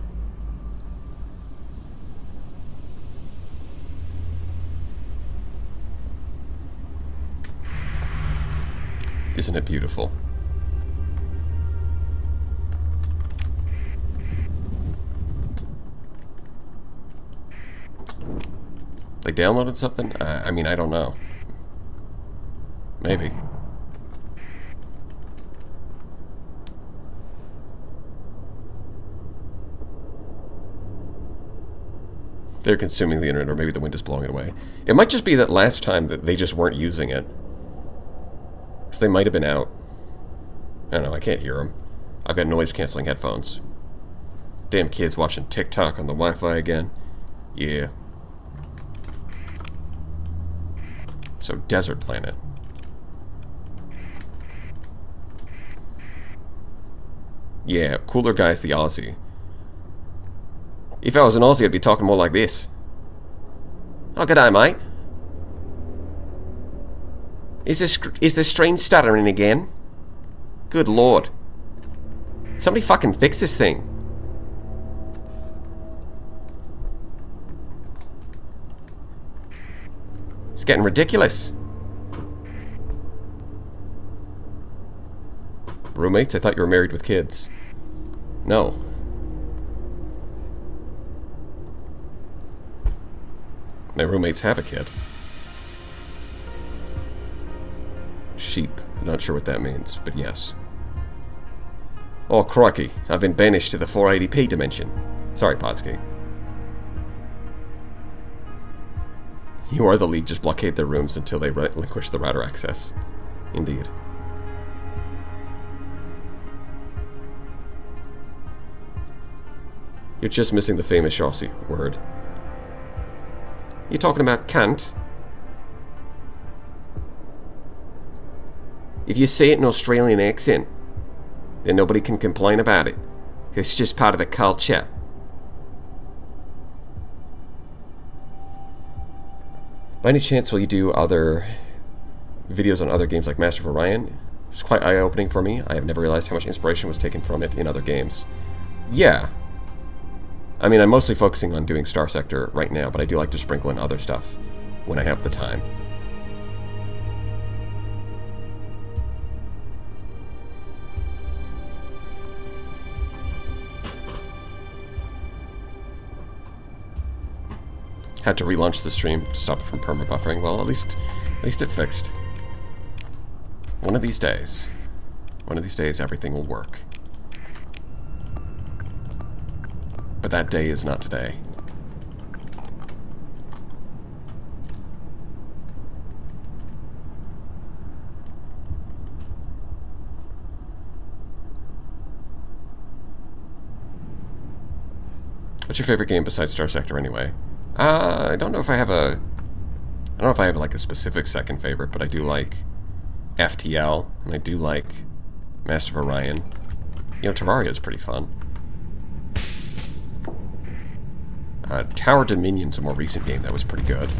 Speaker 1: Isn't it beautiful? They downloaded something? I mean, I don't know. Maybe. They're consuming the internet, or maybe the wind is blowing it away. It might just be that last time that they just weren't using it. Because they might have been out. I don't know, I can't hear them. I've got noise-canceling headphones. Damn kids watching TikTok on the Wi-Fi again. Yeah. So, desert planet. Yeah, cooler guy's the Aussie. If I was an Aussie, I'd be talking more like this. Oh, g'day, mate. Is the stream stuttering again? Good lord. Somebody fucking fix this thing. It's getting ridiculous. Roommates? I thought you were married with kids. No. My roommates have a kid. Sheep. Not sure what that means, but yes. Oh, crikey. I've been banished to the 480p dimension. Sorry, Podsky. You or the League just blockade their rooms until they relinquish the router access. Indeed. You're just missing the famous Aussie word. You talking about cunt? If you say it in an Australian accent, then nobody can complain about it. It's just part of the culture. By any chance, will you do other videos on other games like Master of Orion? It's quite eye-opening for me. I have never realized how much inspiration was taken from it in other games. Yeah. I mean, I'm mostly focusing on doing Star Sector right now, but I do like to sprinkle in other stuff when I have the time. Had to relaunch the stream to stop it from perma-buffering. Well, at least it fixed. One of these days, everything will work. But that day is not today. What's your favorite game besides Star Sector, anyway? I don't know if I have like a specific second favorite, but I do like FTL, and I do like Master of Orion. You know, Terraria is pretty fun. Tower Dominion's a more recent game that was pretty good.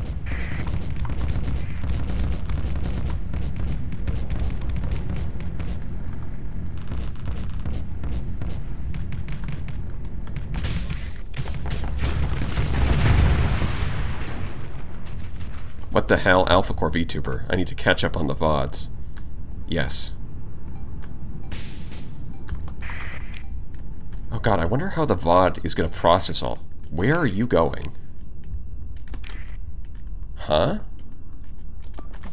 Speaker 1: What the hell, AlphaCore VTuber? I need to catch up on the VODs. Yes. Oh god, I wonder how the VOD is going to process all. Where are you going? Huh?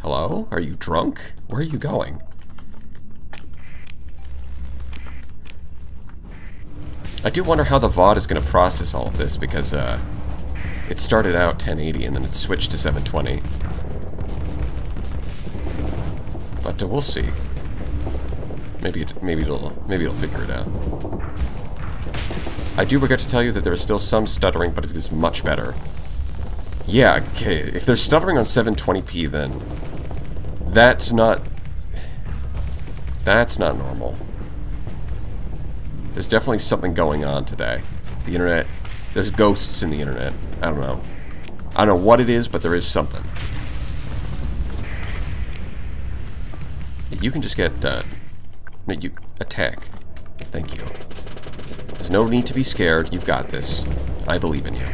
Speaker 1: Hello? Are you drunk? Where are you going? I do wonder how the VOD is going to process all of this, because, it started out 1080 and then it switched to 720. But we'll see. Maybe it'll figure it out. I do regret to tell you that there is still some stuttering, but it is much better. Yeah, okay. If there's stuttering on 720p, then that's not normal. There's definitely something going on today. The internet. There's ghosts in the internet. I don't know. I don't know what it is, but there is something. You can just get, no, you attack. Thank you. There's no need to be scared. You've got this. I believe in you.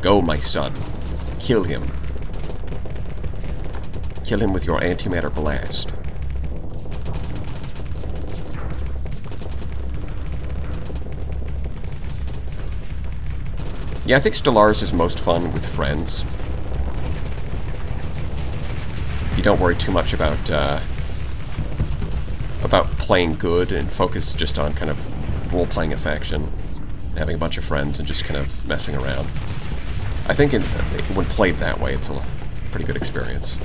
Speaker 1: Go, my son. Kill him. Kill him with your antimatter blast. Yeah, I think Stellaris is most fun with friends. You don't worry too much about playing good and focus just on kind of role-playing a faction, having a bunch of friends and just kind of messing around. I think when played that way, it's a pretty good experience.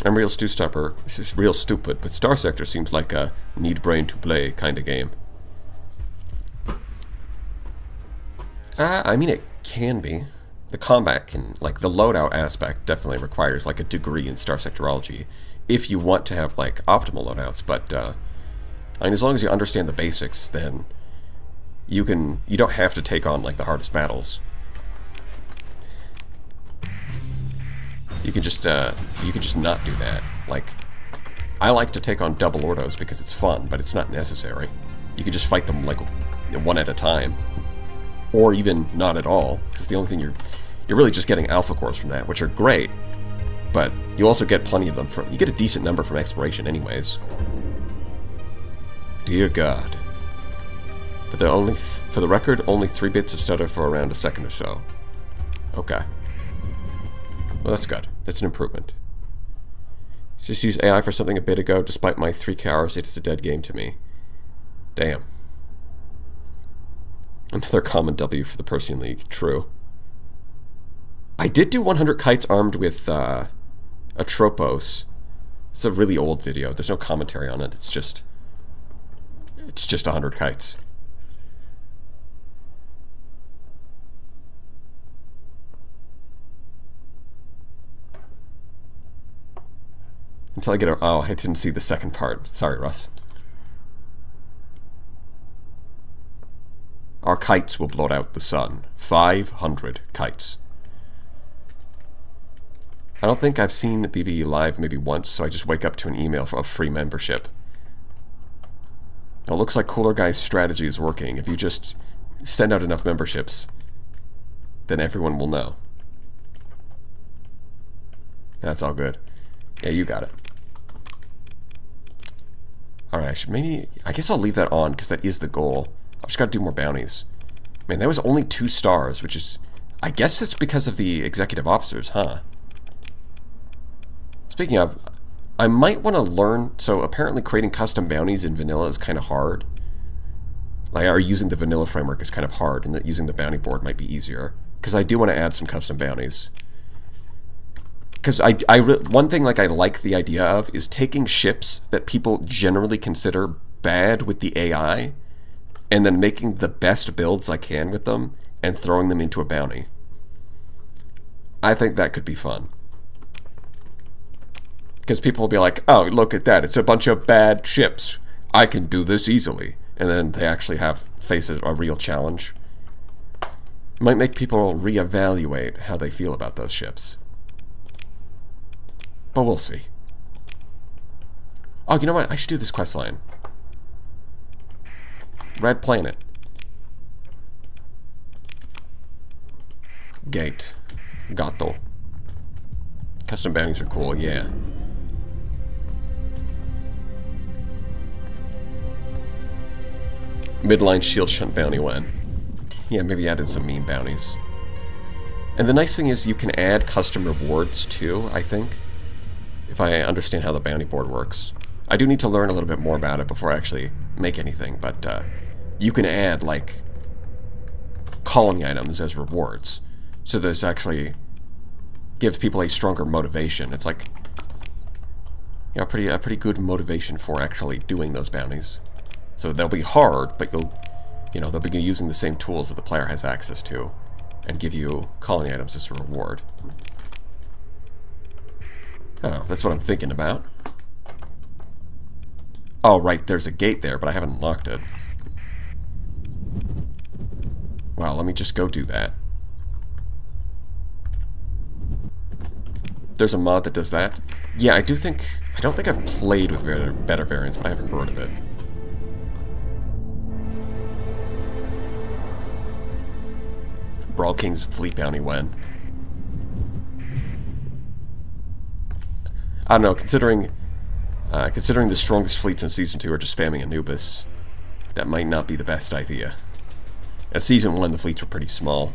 Speaker 1: I'm real real stupid, but Star Sector seems like a need brain to play kind of game. I mean, it can be. The combat can, like, the loadout aspect definitely requires, like, a degree in Star Sectorology if you want to have, like, optimal loadouts, but, I mean, as long as you understand the basics, then you don't have to take on, like, the hardest battles. You can just not do that. Like, I like to take on double ordos because it's fun, but it's not necessary. You can just fight them, like, one at a time. Or even not at all, because the only thing you're really just getting alpha cores from that, which are great, but you also get plenty of them from, you get a decent number from exploration anyways. Dear God. But for the record, only 3 bits of stutter for around a second or so. Okay. Well, that's good. That's an improvement. Just used AI for something a bit ago. Despite my 3K hours, it is a dead game to me. Damn. Another common W for the Persean League. True. I did do 100 kites armed with a Tropos. It's a really old video. There's no commentary on it. It's just 100 kites. Until I get a... Oh, I didn't see the second part. Sorry, Russ. Our kites will blot out the sun. 500 kites. I don't think I've seen BB live maybe once, so I just wake up to an email for a free membership. It looks like Cooler Guy's strategy is working. If you just send out enough memberships, then everyone will know. That's all good. Yeah, you got it. Alright, I guess I'll leave that on, because that is the goal. I've just got to do more bounties. Man, that was only 2 stars, which is... I guess it's because of the executive officers, huh? Speaking of, I might want to learn... So, apparently creating custom bounties in vanilla is kind of hard. Like, or using the vanilla framework is kind of hard, and that using the bounty board might be easier. Because I do want to add some custom bounties. Because one thing like I like the idea of is taking ships that people generally consider bad with the AI, and then making the best builds I can with them, and throwing them into a bounty. I think that could be fun. Because people will be like, oh, look at that, it's a bunch of bad ships. I can do this easily. And then they actually face a real challenge. It might make people reevaluate how they feel about those ships. But we'll see. Oh, you know what? I should do this quest line. Red Planet. Gate. Gato. Custom bounties are cool, yeah. Midline shield shunt bounty when. Yeah, maybe add in some meme bounties. And the nice thing is you can add custom rewards too, I think. If I understand how the bounty board works. I do need to learn a little bit more about it before I actually make anything, but you can add, like, colony items as rewards. So there's actually... gives people a stronger motivation. It's like... you know, a pretty good motivation for actually doing those bounties. So they'll be hard, but they'll be using the same tools that the player has access to, and give you colony items as a reward. Oh, that's what I'm thinking about. Oh, right, there's a gate there, but I haven't unlocked it. Wow, let me just go do that. There's a mod that does that. Yeah, I don't think I've played with better variants, but I haven't heard of it. Brawl King's fleet bounty when? I don't know, considering the strongest fleets in Season 2 are just spamming Anubis, that might not be the best idea. At Season 1, the fleets were pretty small.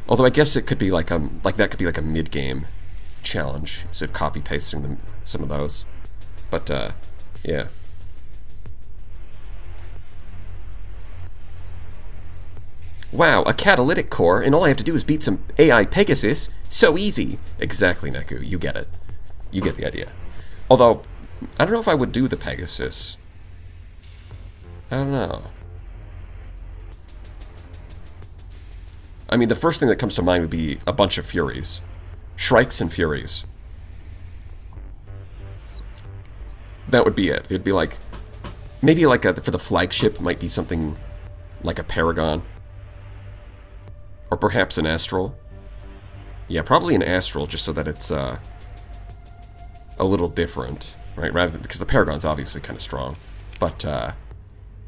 Speaker 1: Although I guess it could be like that could be like a mid-game challenge, so if copy-pasting some of those. But, yeah. Wow, a catalytic core, and all I have to do is beat some AI Pegasus? So easy! Exactly, Neku, you get it. You get the idea. Although, I don't know if I would do the Pegasus. I don't know. I mean, the first thing that comes to mind would be a bunch of Furies. Shrikes and Furies. That would be it. It'd be like... maybe like for the flagship, might be something like a Paragon. Or perhaps an Astral. Yeah, probably an Astral, just so that it's a little different, right? Because the Paragon's obviously kind of strong. But,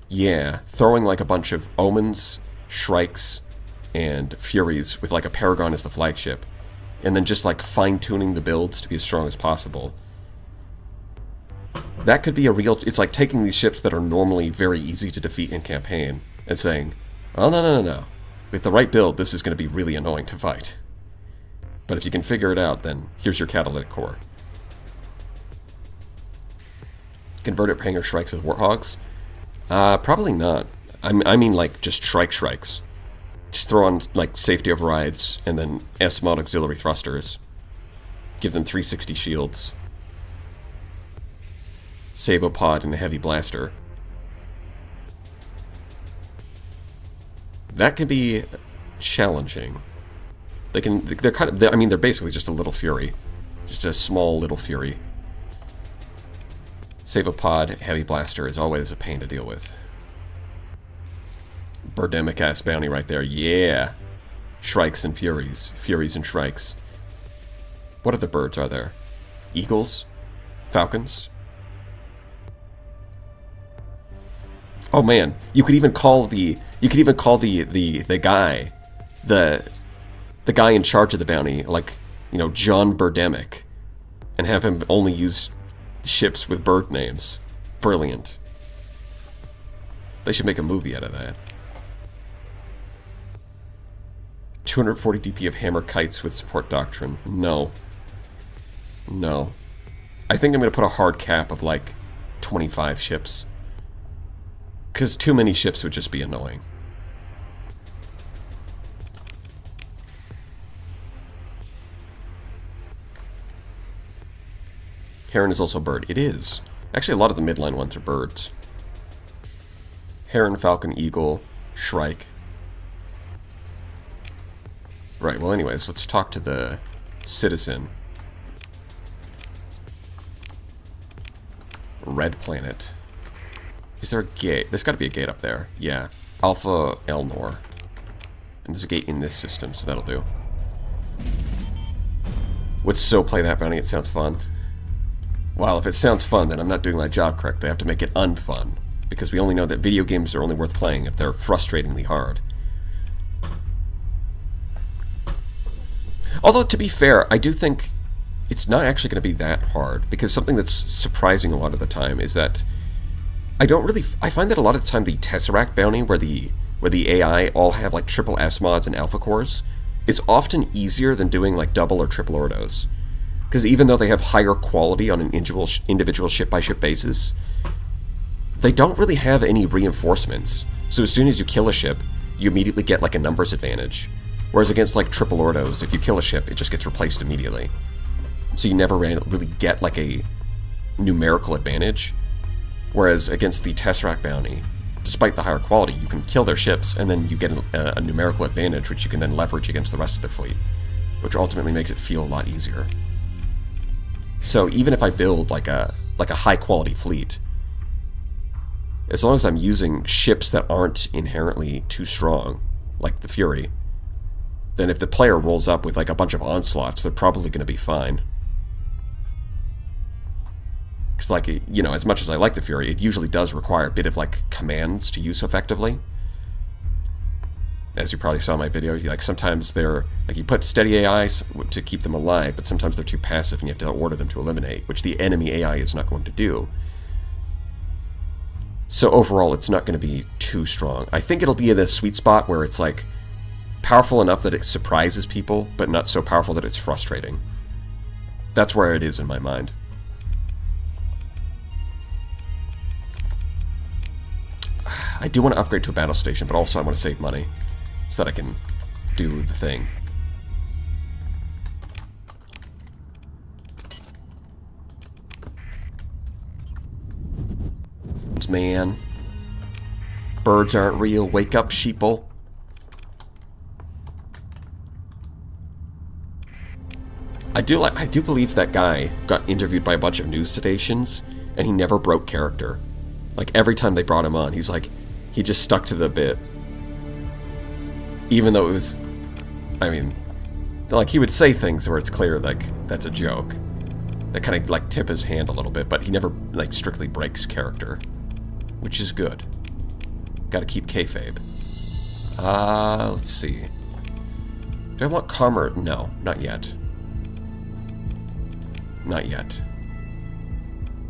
Speaker 1: yeah, throwing like a bunch of Omens, Shrikes, and Furies with like a Paragon as the flagship. And then just like fine-tuning the builds to be as strong as possible. That could be a real... It's like taking these ships that are normally very easy to defeat in campaign and saying, oh, no. With the right build, this is going to be really annoying to fight. But if you can figure it out, then here's your catalytic core. Converted Hanger Shrikes with Warthogs? Probably not. I mean, like, just Shrikes. Just throw on, like, safety overrides and then S-mod auxiliary thrusters. Give them 360 shields. Sabopod and a heavy blaster. That can be challenging. They're kind of, I mean, they're basically just a little Fury. Just a small little Fury. Sabopod, heavy blaster is always a pain to deal with. Birdemic-ass bounty right there, yeah! Shrikes and Furies. Furies and Shrikes. What other birds are there? Eagles? Falcons? Oh man, you could even call the guy, the guy in charge of the bounty, like, you know, John Birdemic, and have him only use ships with bird names. Brilliant. They should make a movie out of that. 240 DP of hammer kites with support doctrine. No. I think I'm going to put a hard cap of like 25 ships. Because too many ships would just be annoying. Heron is also a bird. It is. Actually, a lot of the midline ones are birds. Heron, Falcon, Eagle, Shrike. Right, well anyways, let's talk to the citizen. Red Planet. Is there a gate? There's got to be a gate up there. Yeah. Alpha Elnor. And there's a gate in this system, so that'll do. Would so play that bounty, it sounds fun. Well, if it sounds fun, then I'm not doing my job correctly. I have to make it unfun. Because we only know that video games are only worth playing if they're frustratingly hard. Although, to be fair, I do think it's not actually going to be that hard. Because something that's surprising a lot of the time is that I find that a lot of the time the Tesseract bounty, where the AI all have like triple S mods and alpha cores, is often easier than doing like double or triple ordos. Because even though they have higher quality on an individual ship-by-ship basis, they don't really have any reinforcements. So as soon as you kill a ship, you immediately get like a numbers advantage. Whereas against like triple ordos, if you kill a ship, it just gets replaced immediately. So you never really get like a numerical advantage. Whereas against the Tesseract bounty, despite the higher quality, you can kill their ships and then you get a numerical advantage which you can then leverage against the rest of the fleet, which ultimately makes it feel a lot easier. So even if I build like a high quality fleet, as long as I'm using ships that aren't inherently too strong, like the Fury, then if the player rolls up with like a bunch of onslaughts, they're probably going to be fine. Because, like, you know, as much as I like the Fury, it usually does require a bit of, like, commands to use effectively. As you probably saw in my video, like, sometimes they're, like, you put steady AIs to keep them alive, but sometimes they're too passive and you have to order them to eliminate, which the enemy AI is not going to do. So overall, it's not going to be too strong. I think it'll be in a sweet spot where it's, like, powerful enough that it surprises people, but not so powerful that it's frustrating. That's where it is in my mind. I do want to upgrade to a battle station, but also I want to save money so that I can do the thing. Man, birds aren't real. Wake up, sheeple. I do believe that guy got interviewed by a bunch of news stations, and he never broke character. Like, every time they brought him on, he's like, he just stuck to the bit. Even though it was, I mean, like, he would say things where it's clear, like, that's a joke. That kind of, like, tip his hand a little bit, but he never, like, strictly breaks character. Which is good. Gotta keep kayfabe. Let's see. Do I want Karma? No, not yet. Not yet.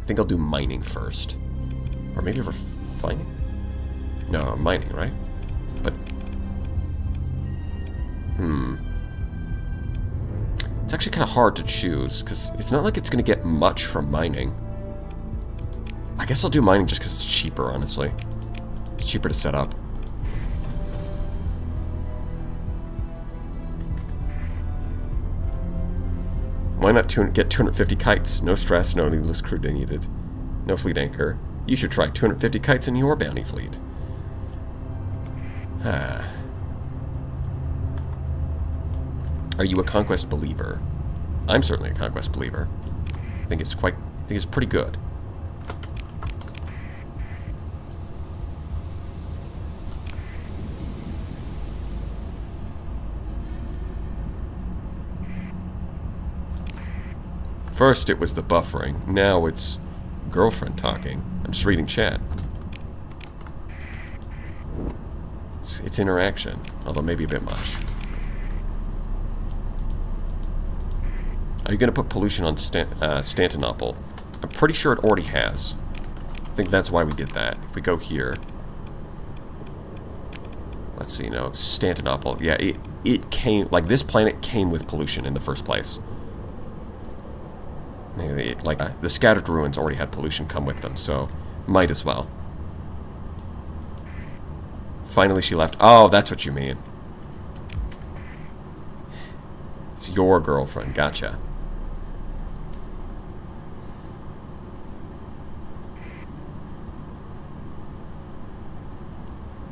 Speaker 1: think I'll do mining first. Or maybe refining? No, mining, right? But... It's actually kind of hard to choose, because it's not like it's going to get much from mining. I guess I'll do mining just because it's cheaper, honestly. It's cheaper to set up. Why not get 250 kites? No stress, no needless crew needed. No fleet anchor. You should try 250 kites in your bounty fleet. Are you a conquest believer? I'm certainly a conquest believer. I think it's pretty good. First it was the buffering, now it's girlfriend talking. I'm just reading chat. It's interaction, although maybe a bit much. Are you going to put pollution on Stantonopple? I'm pretty sure it already has. I think that's why we did that. If we go here... Let's see, no, Stantonopple. Yeah, it came... Like, this planet came with pollution in the first place. Like, the scattered ruins already had pollution come with them, so might as well. Finally she left. Oh, that's what you mean. It's your girlfriend. Gotcha.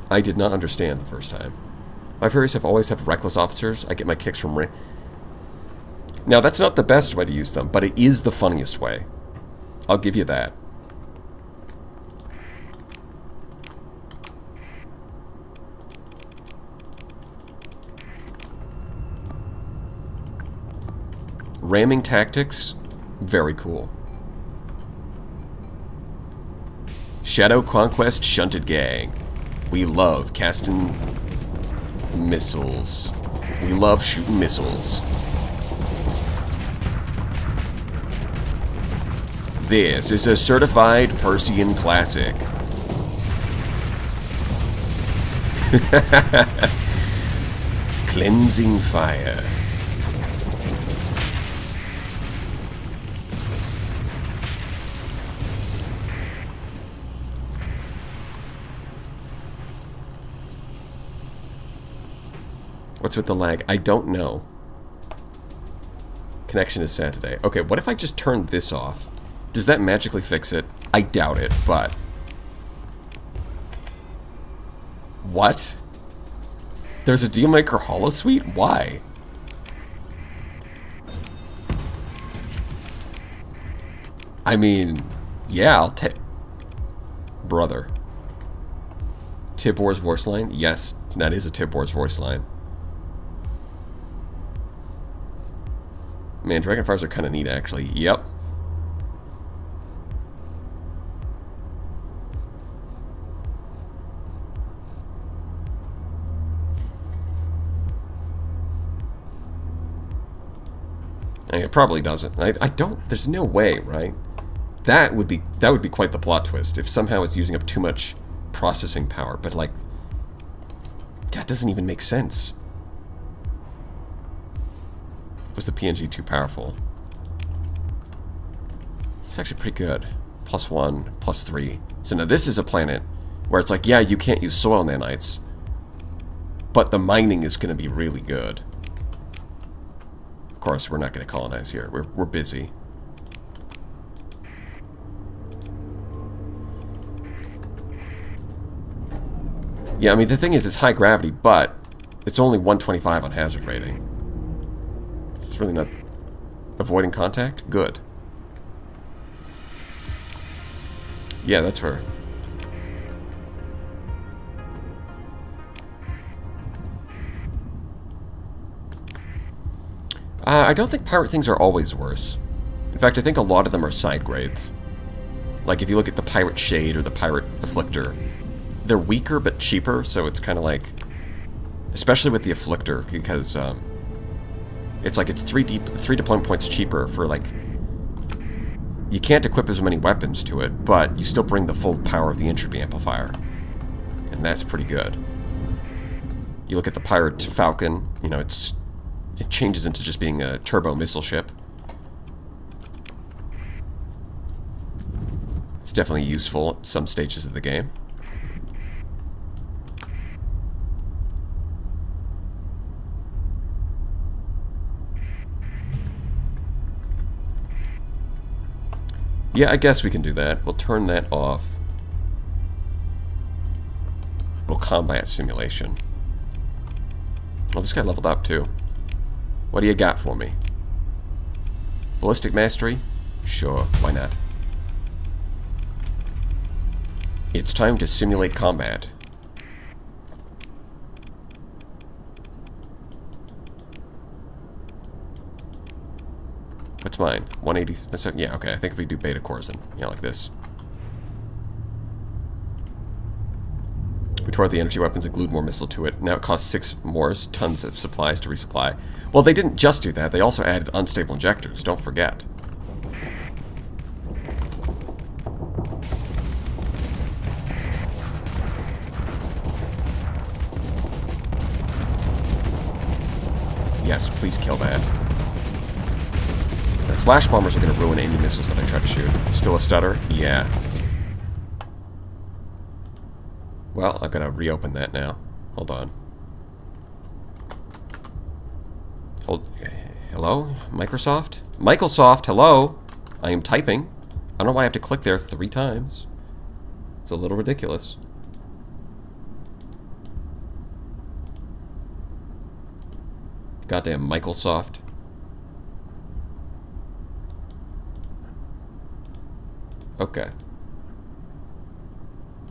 Speaker 1: I did not understand the first time. My fairies always have reckless officers. I get my kicks from... Now, that's not the best way to use them, but it is the funniest way. I'll give you that. Ramming tactics, very cool. Shadow Conquest Shunted Gang. We love casting missiles. We love shooting missiles. This is a certified Persean classic. Cleansing fire. What's with the lag? I don't know. Connection is sad today. Okay, what if I just turn this off? Does that magically fix it? I doubt it, but... What? There's a Dealmaker holosuite? Why? I mean, yeah, I'll take... Brother. Tibor's voice line? Yes, that is a Tibor's voice line. Man, Dragonfires are kind of neat, actually. Yep. I mean, it probably doesn't. I don't... There's no way, right? That would be quite the plot twist, if somehow it's using up too much processing power. But, like... That doesn't even make sense. Was the PNG too powerful? It's actually pretty good. +1, +3. So now this is a planet where it's like, yeah, you can't use soil nanites, but the mining is going to be really good. Of course, we're not going to colonize here. We're busy. Yeah, I mean, the thing is, it's high gravity, but it's only 125 on hazard rating. It's really not... Avoiding contact? Good. Yeah, that's fair. I don't think pirate things are always worse. In fact, I think a lot of them are side grades. Like, if you look at the Pirate Shade or the Pirate Afflictor, they're weaker but cheaper, so it's kind of like... Especially with the Afflictor, because it's like it's three deployment points cheaper for, like... You can't equip as many weapons to it, but you still bring the full power of the entropy amplifier. And that's pretty good. You look at the Pirate Falcon, you know, it changes into just being a turbo missile ship. It's definitely useful at some stages of the game. Yeah, I guess we can do that. We'll turn that off. We'll combat simulation. Oh, this guy leveled up too. What do you got for me? Ballistic mastery? Sure, why not? It's time to simulate combat. What's mine? 180. Yeah, okay. I think if we do beta cores, then yeah, like this. We tore out the energy weapons and glued more missile to it. Now it costs 6 more tons of supplies to resupply. Well, they didn't just do that. They also added unstable injectors. Don't forget. Yes, please kill that. Flash bombers are going to ruin any missiles that I try to shoot. Still a stutter? Yeah. Well, I'm going to reopen that now. Hold on. Hello? Microsoft? Microsoft, hello? I am typing. I don't know why I have to click there 3 times. It's a little ridiculous. Goddamn Microsoft. Okay.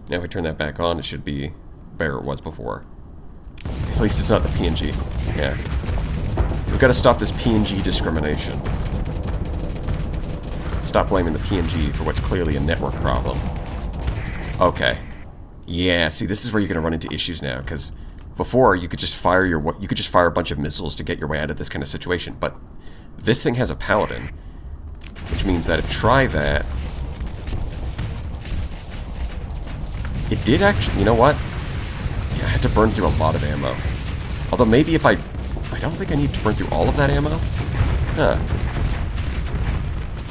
Speaker 1: Now if we turn that back on, it should be where it was before. At least it's not the PNG. Yeah. We've got to stop this PNG discrimination. Stop blaming the PNG for what's clearly a network problem. Okay. Yeah, see, this is where you're going to run into issues now, because before you could just fire a bunch of missiles to get your way out of this kind of situation, but this thing has a paladin, which means that if try that. It did actually, you know what? Yeah, I had to burn through a lot of ammo. Although maybe if I don't think I need to burn through all of that ammo. Huh.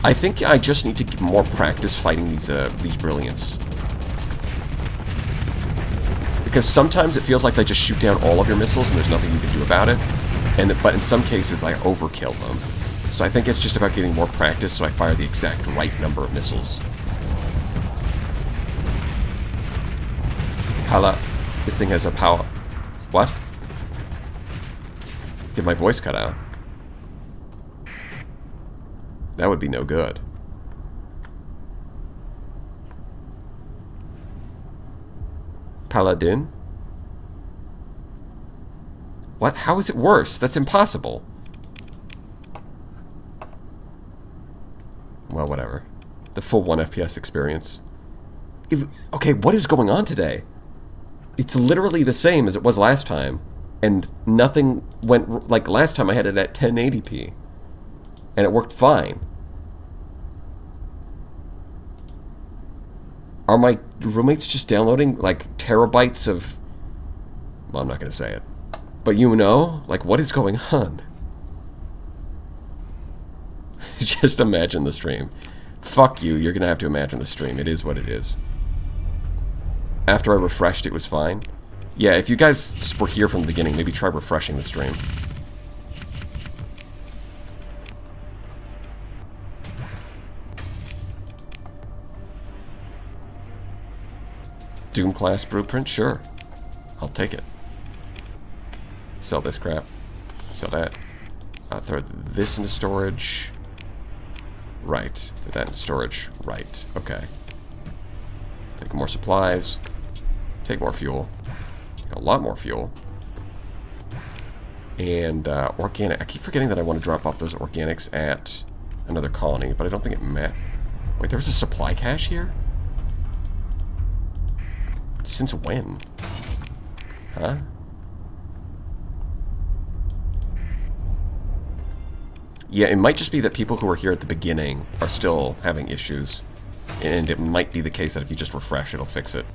Speaker 1: I think I just need to get more practice fighting these brilliants. Because sometimes it feels like they just shoot down all of your missiles and there's nothing you can do about it. But in some cases I overkill them. So I think it's just about getting more practice so I fire the exact right number of missiles. Hala. This thing has a power. What? Did my voice cut out? That would be no good. Paladin? What? How is it worse? That's impossible. Well, whatever. The full 1 FPS experience. Okay, what is going on today? It's literally the same as it was last time, and nothing went, like last time I had it at 1080p, and it worked fine. Are my roommates just downloading, like, terabytes of, well, I'm not going to say it, but you know, like, what is going on? Just imagine the stream. Fuck you, you're going to have to imagine the stream. It is what it is. After I refreshed, it was fine. Yeah, if you guys were here from the beginning, maybe try refreshing the stream. Doom class blueprint? Sure. I'll take it. Sell this crap. Sell that. Throw this into storage. Right. Throw that into storage. Right. Okay. Take more supplies. Take more fuel. Take a lot more fuel. And organic. I keep forgetting that I want to drop off those organics at another colony, but I don't think it met. Wait, there was a supply cache here? Since when? Huh? Yeah, it might just be that people who were here at the beginning are still having issues. And it might be the case that if you just refresh, it'll fix it.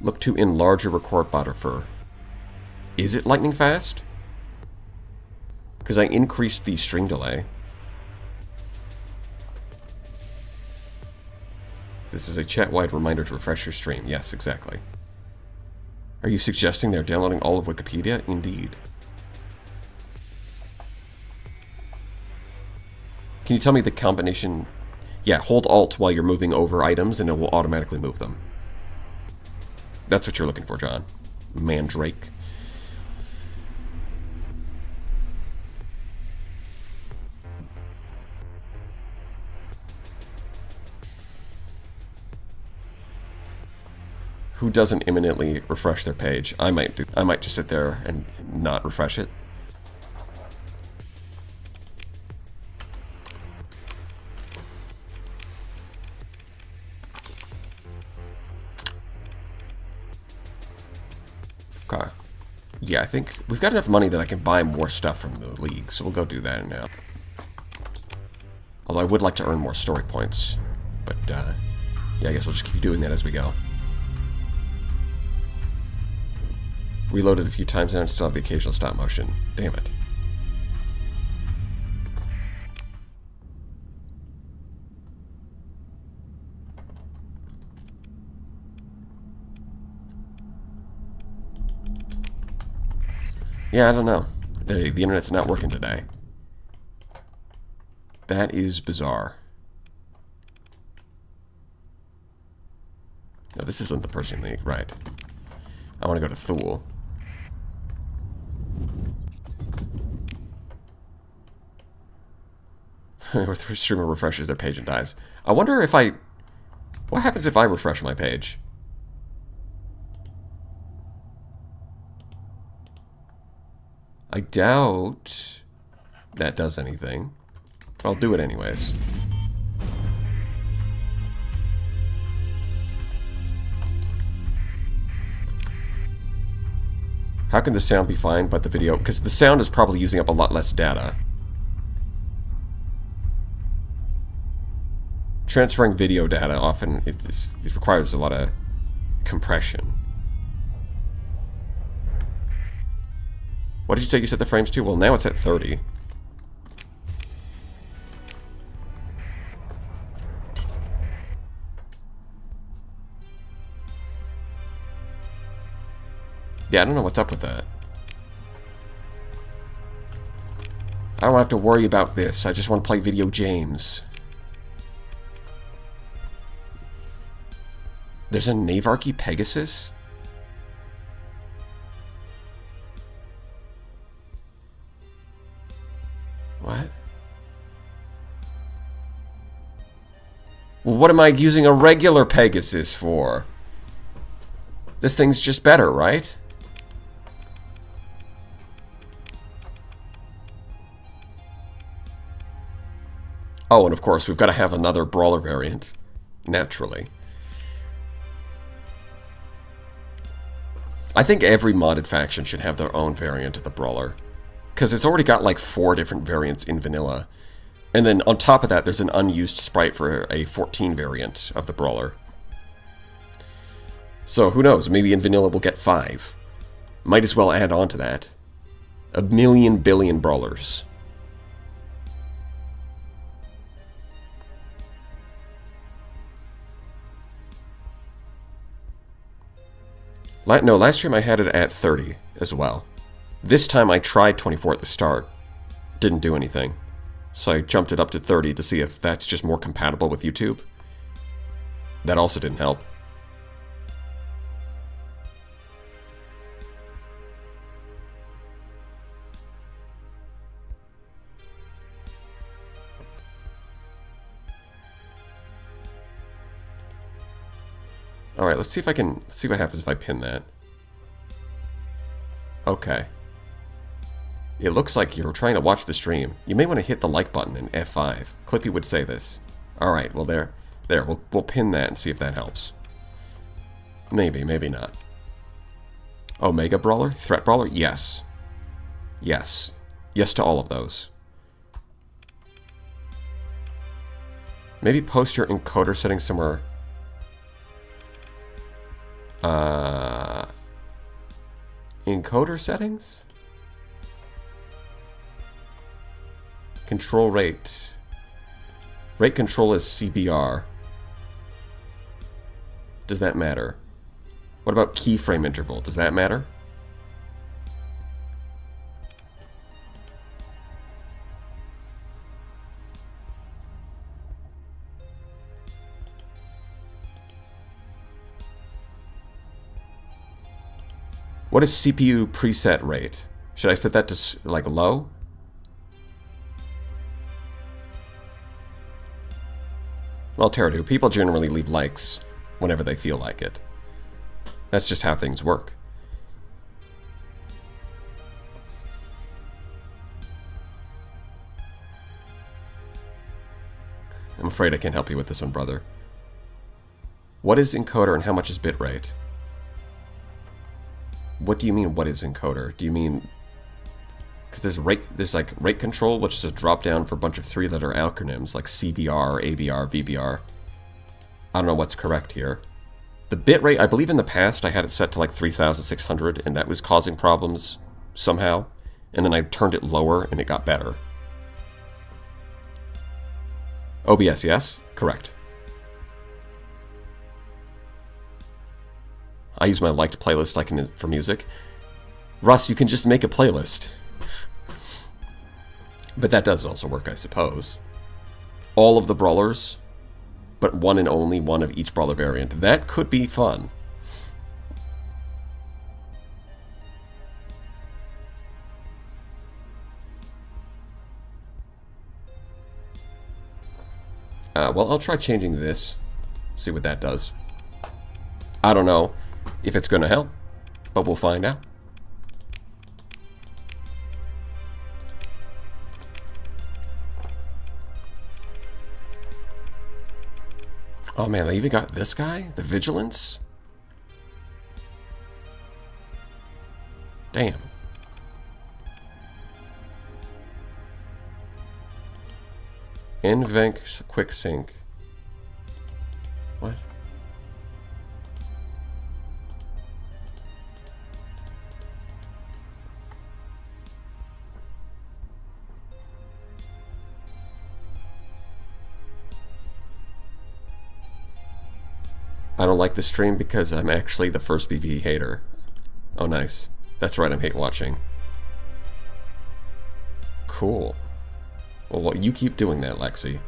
Speaker 1: Look to enlarge your record buffer. Is it lightning fast? Because I increased the stream delay. This is a chat-wide reminder to refresh your stream. Yes, exactly. Are you suggesting they're downloading all of Wikipedia? Indeed. Can you tell me the combination? Yeah, hold Alt while you're moving over items and it will automatically move them. That's what you're looking for, John. Mandrake. Who doesn't imminently refresh their page? I might do. I might just sit there and not refresh it. Okay. Yeah, I think we've got enough money that I can buy more stuff from the league, so we'll go do that now. Although I would like to earn more story points. But, yeah, I guess we'll just keep doing that as we go. Reloaded a few times now and still have the occasional stop motion. Damn it. Yeah, I don't know. The internet's not working today. That is bizarre. No, this isn't the Persean League, right. I want to go to Thule. Where the streamer refreshes their page and dies. I wonder if I... What happens if I refresh my page? I doubt that does anything. But I'll do it anyways. How can the sound be fine but the video? Because the sound is probably using up a lot less data. Transferring video data often it requires a lot of compression. What did you say you set the frames to? Well, now it's at 30. Yeah, I don't know what's up with that. I don't have to worry about this. I just want to play video games. There's a Navarchy Pegasus? What? Well, what am I using a regular Pegasus for? This thing's just better, right? Oh, and of course, we've got to have another brawler variant. Naturally. I think every modded faction should have their own variant of the brawler. Because it's already got like 4 different variants in vanilla. And then on top of that, there's an unused sprite for a 14 variant of the brawler. So who knows, maybe in vanilla we'll get 5. Might as well add on to that. 1,000,000,000 billion brawlers. No, last stream I had it at 30 as well. This time I tried 24 at the start. Didn't do anything. So I jumped it up to 30 to see if that's just more compatible with YouTube. That also didn't help. Alright, let's see if I can see what happens if I pin that. Okay. It looks like you're trying to watch the stream. You may want to hit the like button and F5. Clippy would say this. Alright, well we'll pin that and see if that helps. Maybe, maybe not. Omega Brawler? Threat Brawler? Yes. Yes. Yes to all of those. Maybe post your encoder settings somewhere. Encoder settings? Control rate. Rate control is CBR. Does that matter? What about keyframe interval? Does that matter? What is CPU preset rate? Should I set that to, like, low? Well, Teradu, people generally leave likes whenever they feel like it. That's just how things work. I'm afraid I can't help you with this one, brother. What is encoder and how much is bitrate? What do you mean, what is encoder? Do you mean... Because there's like rate control, which is a drop down for a bunch of 3-letter acronyms like CBR, ABR, VBR. I don't know what's correct here. The bitrate, I believe in the past I had it set to like 3,600 and that was causing problems somehow. And then I turned it lower and it got better. OBS, yes? Correct. I use my liked playlist icon for music. Russ, you can just make a playlist. But that does also work, I suppose. All of the brawlers, but one and only one of each brawler variant. That could be fun. Well, I'll try changing this. See what that does. I don't know if it's going to help, but we'll find out. Oh man, they even got this guy? The Vigilance? Damn. Invenc quick sync. What? I don't like the stream because I'm actually the first BB hater. Oh, nice. That's right, I'm hate watching. Cool. Well, you keep doing that, Lexi.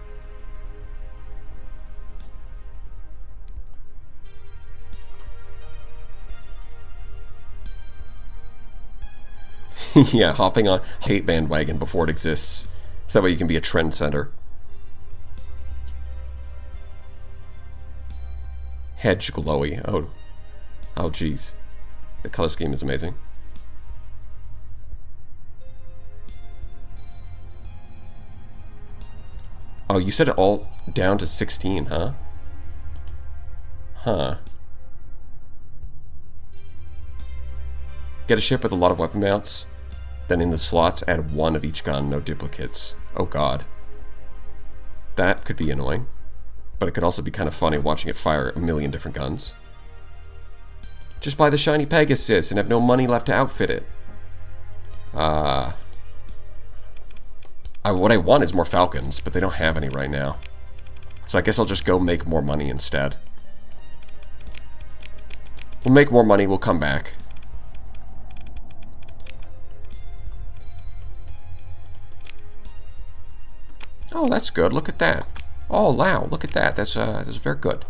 Speaker 1: Yeah, hopping on hate bandwagon before it exists. So that way you can be a trendsetter. Hedge glowy. Oh, geez. The color scheme is amazing. Oh, you said it all down to 16, huh? Huh. Get a ship with a lot of weapon mounts. Then in the slots, add one of each gun, no duplicates. Oh god. That could be annoying. But it could also be kind of funny watching it fire a million different guns. Just buy the shiny Pegasus and have no money left to outfit it. What I want is more Falcons, but they don't have any right now. So I guess I'll just go make more money instead. We'll make more money, we'll come back. Oh, that's good, look at that. Oh, wow, look at that. That's very good.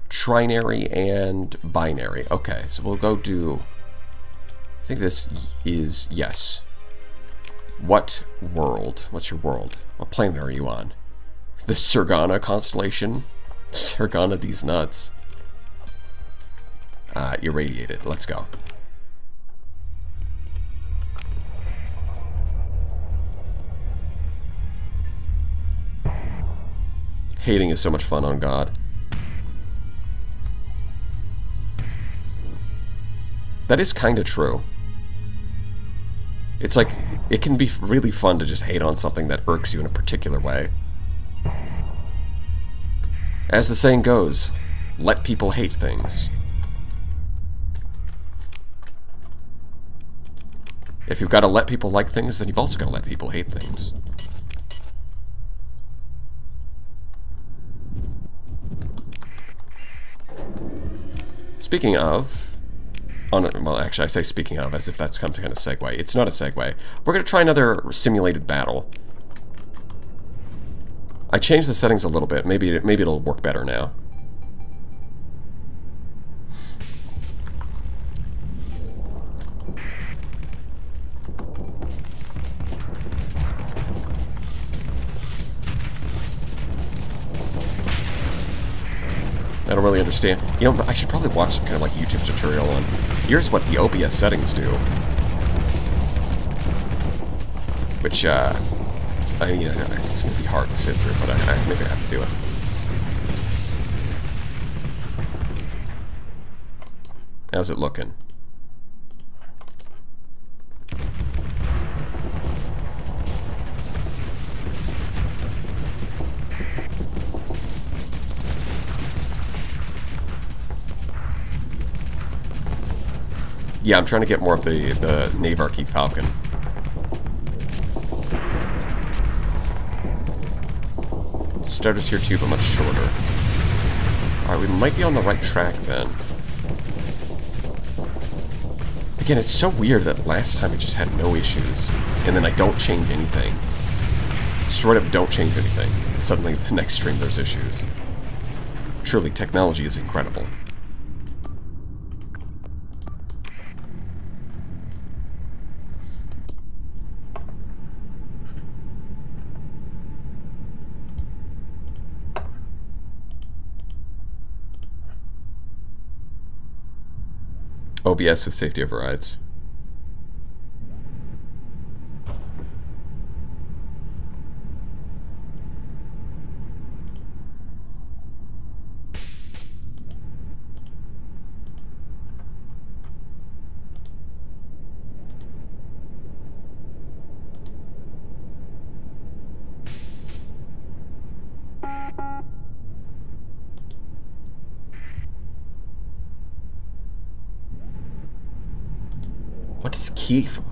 Speaker 1: Trinary and binary. Okay, so we'll go do... I think this is... Yes. What world? What's your world? What planet are you on? The Sergana constellation? Sergana these nuts. Irradiated. Let's go. Hating is so much fun on God. That is kind of true. It's like, it can be really fun to just hate on something that irks you in a particular way. As the saying goes, let people hate things. If you've got to let people like things, then you've also got to let people hate things. Speaking of... well, actually, I say speaking of as if that's some kind of segue. It's not a segue. We're going to try another simulated battle. I changed the settings a little bit. Maybe it'll work better now. I don't really understand. You know, I should probably watch some kind of like YouTube tutorial on here's what the OBS settings do. Which, I mean, it's going to be hard to sit through, but maybe I have to do it. How's it looking? Yeah, I'm trying to get more of the Navarchy Falcon. Starters here too, but much shorter. Alright, we might be on the right track then. Again, it's so weird that last time I just had no issues, and then I don't change anything. Straight up don't change anything, and suddenly the next stream there's issues. Truly, technology is incredible. OBS with safety overrides.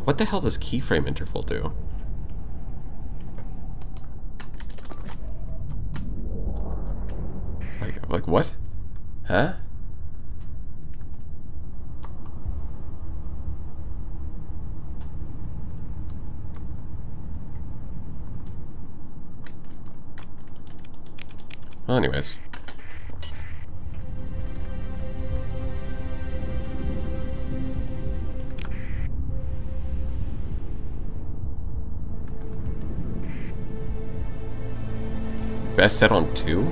Speaker 1: What the hell does keyframe interval do? Like what? Huh? Well, anyways. Best set on 2?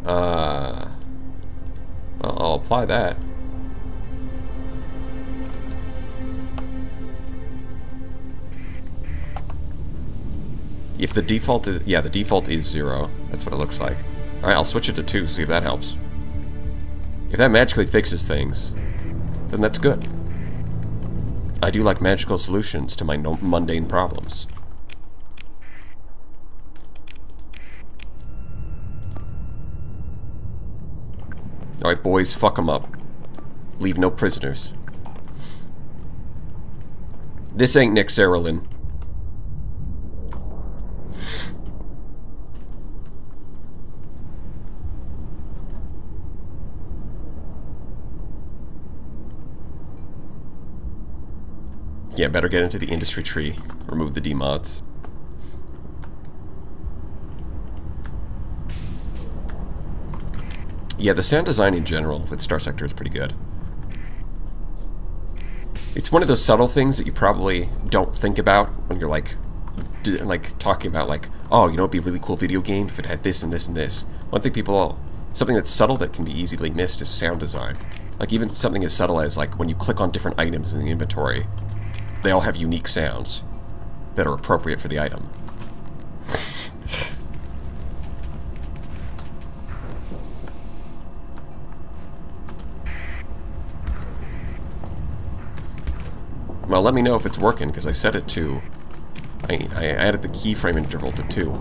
Speaker 1: Well, I'll apply that. If the default is... yeah, the default is 0. That's what it looks like. Alright, I'll switch it to 2, see if that helps. If that magically fixes things, then that's good. I do like magical solutions to my mundane problems. Alright, boys, fuck them up. Leave no prisoners. This ain't Nick Saralin. Yeah, better get into the industry tree. Remove the demods. Yeah, the sound design in general with Star Sector is pretty good. It's one of those subtle things that you probably don't think about when you're like talking about like, oh, you know, it'd be a really cool video game if it had this and this and this. One thing something that's subtle that can be easily missed is sound design. Like even something as subtle as like when you click on different items in the inventory, they all have unique sounds that are appropriate for the item. Well, let me know if it's working, because I set it to... I added the keyframe interval to 2.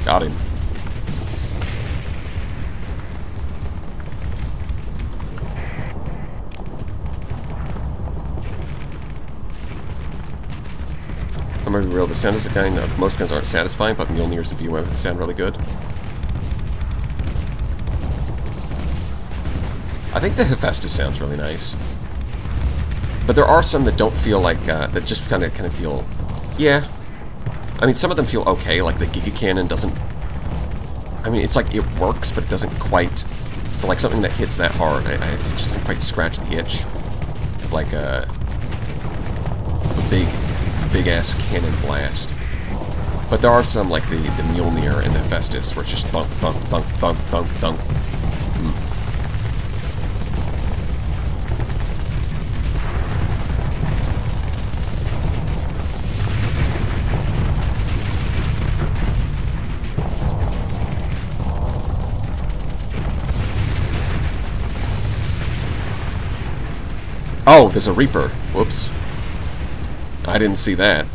Speaker 1: Got him. I'm gonna be real, the sound is a kind of, most guns aren't satisfying, but Mjolnir's and B weapons sound really good. I think the Hephaestus sounds really nice. But there are some that don't feel like, that just kind of feel, yeah. I mean, some of them feel okay, like the Giga Cannon doesn't... I mean, it's like, it works, but it doesn't quite... For like something that hits that hard, it just doesn't quite scratch the itch. Like a big-ass cannon blast. But there are some, like the Mjolnir and the Hephaestus, where it's just thunk, thunk, thunk, thunk, thunk, thunk. Oh, there's a Reaper. Whoops. I didn't see that.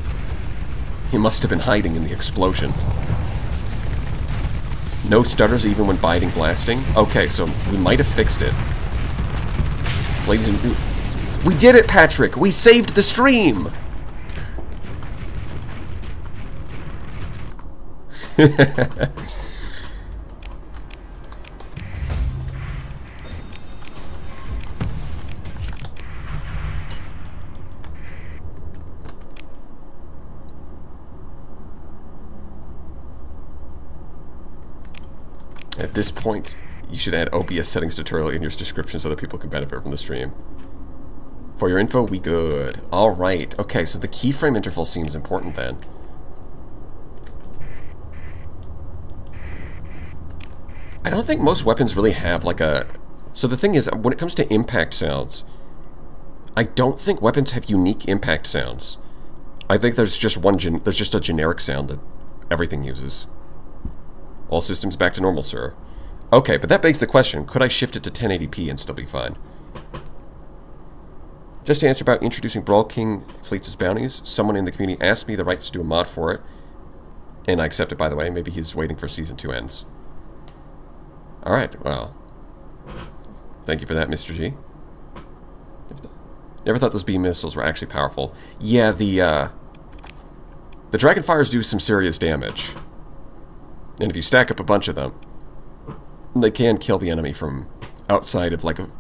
Speaker 1: He must have been hiding in the explosion. No stutters even when biting blasting? Okay, so we might have fixed it. Ladies and... We did it, Patrick! We saved the stream! At this point, you should add OBS settings tutorial in your description so that people can benefit from the stream. For your info, we good. Alright, okay, so the keyframe interval seems important then. I don't think most weapons really have like a... So the thing is, when it comes to impact sounds, I don't think weapons have unique impact sounds. I think there's just there's just a generic sound that everything uses. All systems back to normal, sir. Okay, but that begs the question, could I shift it to 1080p and still be fine? Just to answer about introducing Brawl King fleets as bounties, someone in the community asked me the rights to do a mod for it, and I accept it, by the way. Maybe he's waiting for Season 2 ends. Alright, well. Thank you for that, Mr. G. Never thought those beam missiles were actually powerful. Yeah, the Dragonfires do some serious damage. And if you stack up a bunch of them, they can kill the enemy from outside of like a...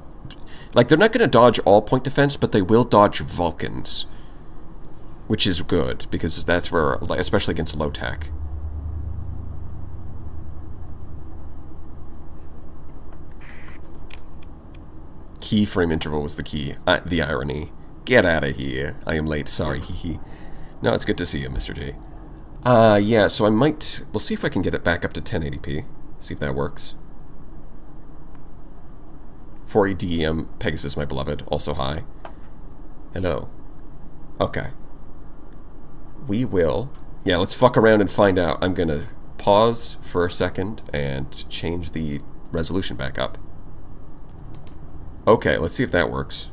Speaker 1: Like, they're not going to dodge all point defense, but they will dodge Vulcans. Which is good, because that's where, especially against low tech. Keyframe interval was the key. The irony. Get out of here. I am late, sorry, hee. No, it's good to see you, Mr. J. Yeah, so I might... We'll see if I can get it back up to 1080p. See if that works. 4EDEM Pegasus, my beloved. Also hi. Hello. Okay. We will... Yeah, let's fuck around and find out. I'm gonna pause for a second and change the resolution back up. Okay, let's see if that works.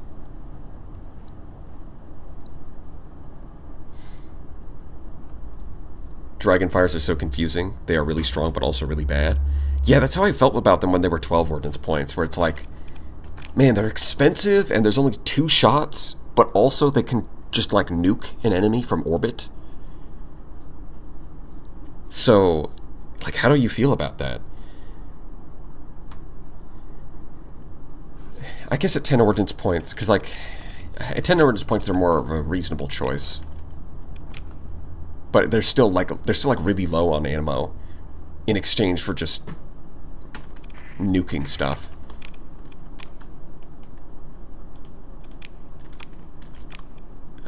Speaker 1: Dragonfires are so confusing. They are really strong, but also really bad. Yeah, that's how I felt about them when they were 12 ordnance points, where it's like, man, they're expensive, and there's only 2 shots, but also they can just, like, nuke an enemy from orbit. So, like, how do you feel about that? I guess at 10 ordnance points, because, like, at 10 ordnance points, they're more of a reasonable choice. But they're still like really low on ammo in exchange for just nuking stuff.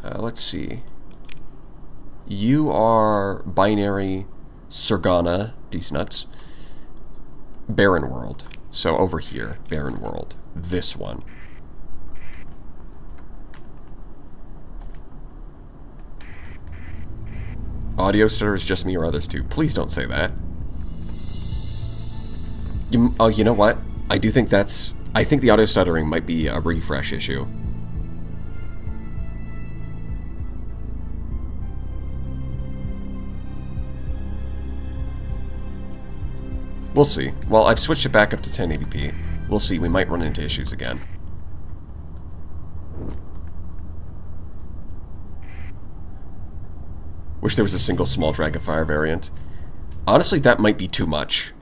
Speaker 1: Let's see. You are binary Surgana, these nuts. Barren World. So over here, Barren World. This one. audio stutter is just me or others too. Please don't say that. Oh, you know what? I do think that's... I think the audio stuttering might be a refresh issue. We'll see. Well, I've switched it back up to 1080p. We'll see. We might run into issues again. Wish there was a single small Dragonfire variant. Honestly, that might be too much.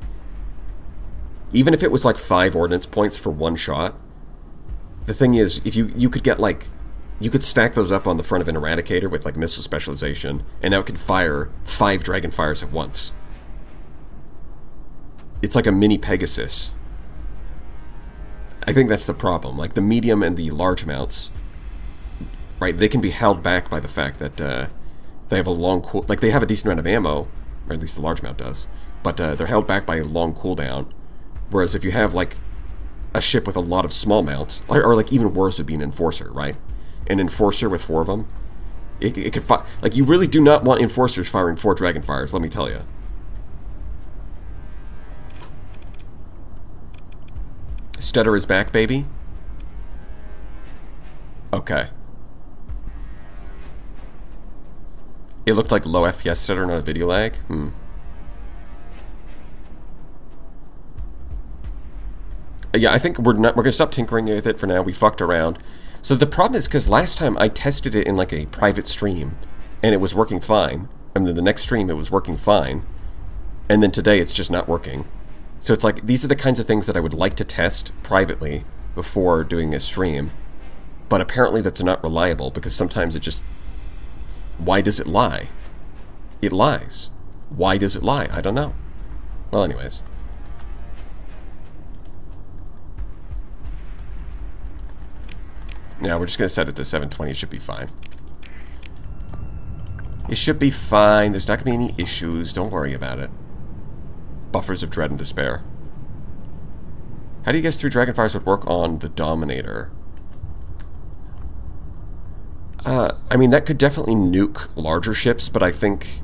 Speaker 1: Even if it was like 5 ordnance points for one shot. The thing is, if you could get like... You could stack those up on the front of an Eradicator with like missile specialization, and now it could fire 5 Dragonfires at once. It's like a mini Pegasus. I think that's the problem. Like the medium and the large mounts, right? They can be held back by the fact that they have a long cool... Like they have a decent amount of ammo, or at least the large mount does, but they're held back by a long cooldown. Whereas if you have like a ship with a lot of small mounts, or like even worse would be an Enforcer, right? An Enforcer with 4 of them, it could fire... Like you really do not want Enforcers firing 4 Dragonfires, let me tell you. Stutter is back, baby? Okay. It looked like low FPS stutter, not a video lag? Yeah, I think we're gonna stop tinkering with it for now. We fucked around. So the problem is because last time I tested it in like a private stream and it was working fine. And then the next stream it was working fine. And then today it's just not working. So it's like, these are the kinds of things that I would like to test privately before doing a stream. But apparently that's not reliable, because sometimes it just... Why does it lie? It lies. Why does it lie? I don't know. Well, anyways. Now we're just going to set it to 720. It should be fine. It should be fine. There's not going to be any issues. Don't worry about it. Buffers of Dread and Despair. How do you guess 3 Dragonfires would work on the Dominator? I mean, that could definitely nuke larger ships, but I think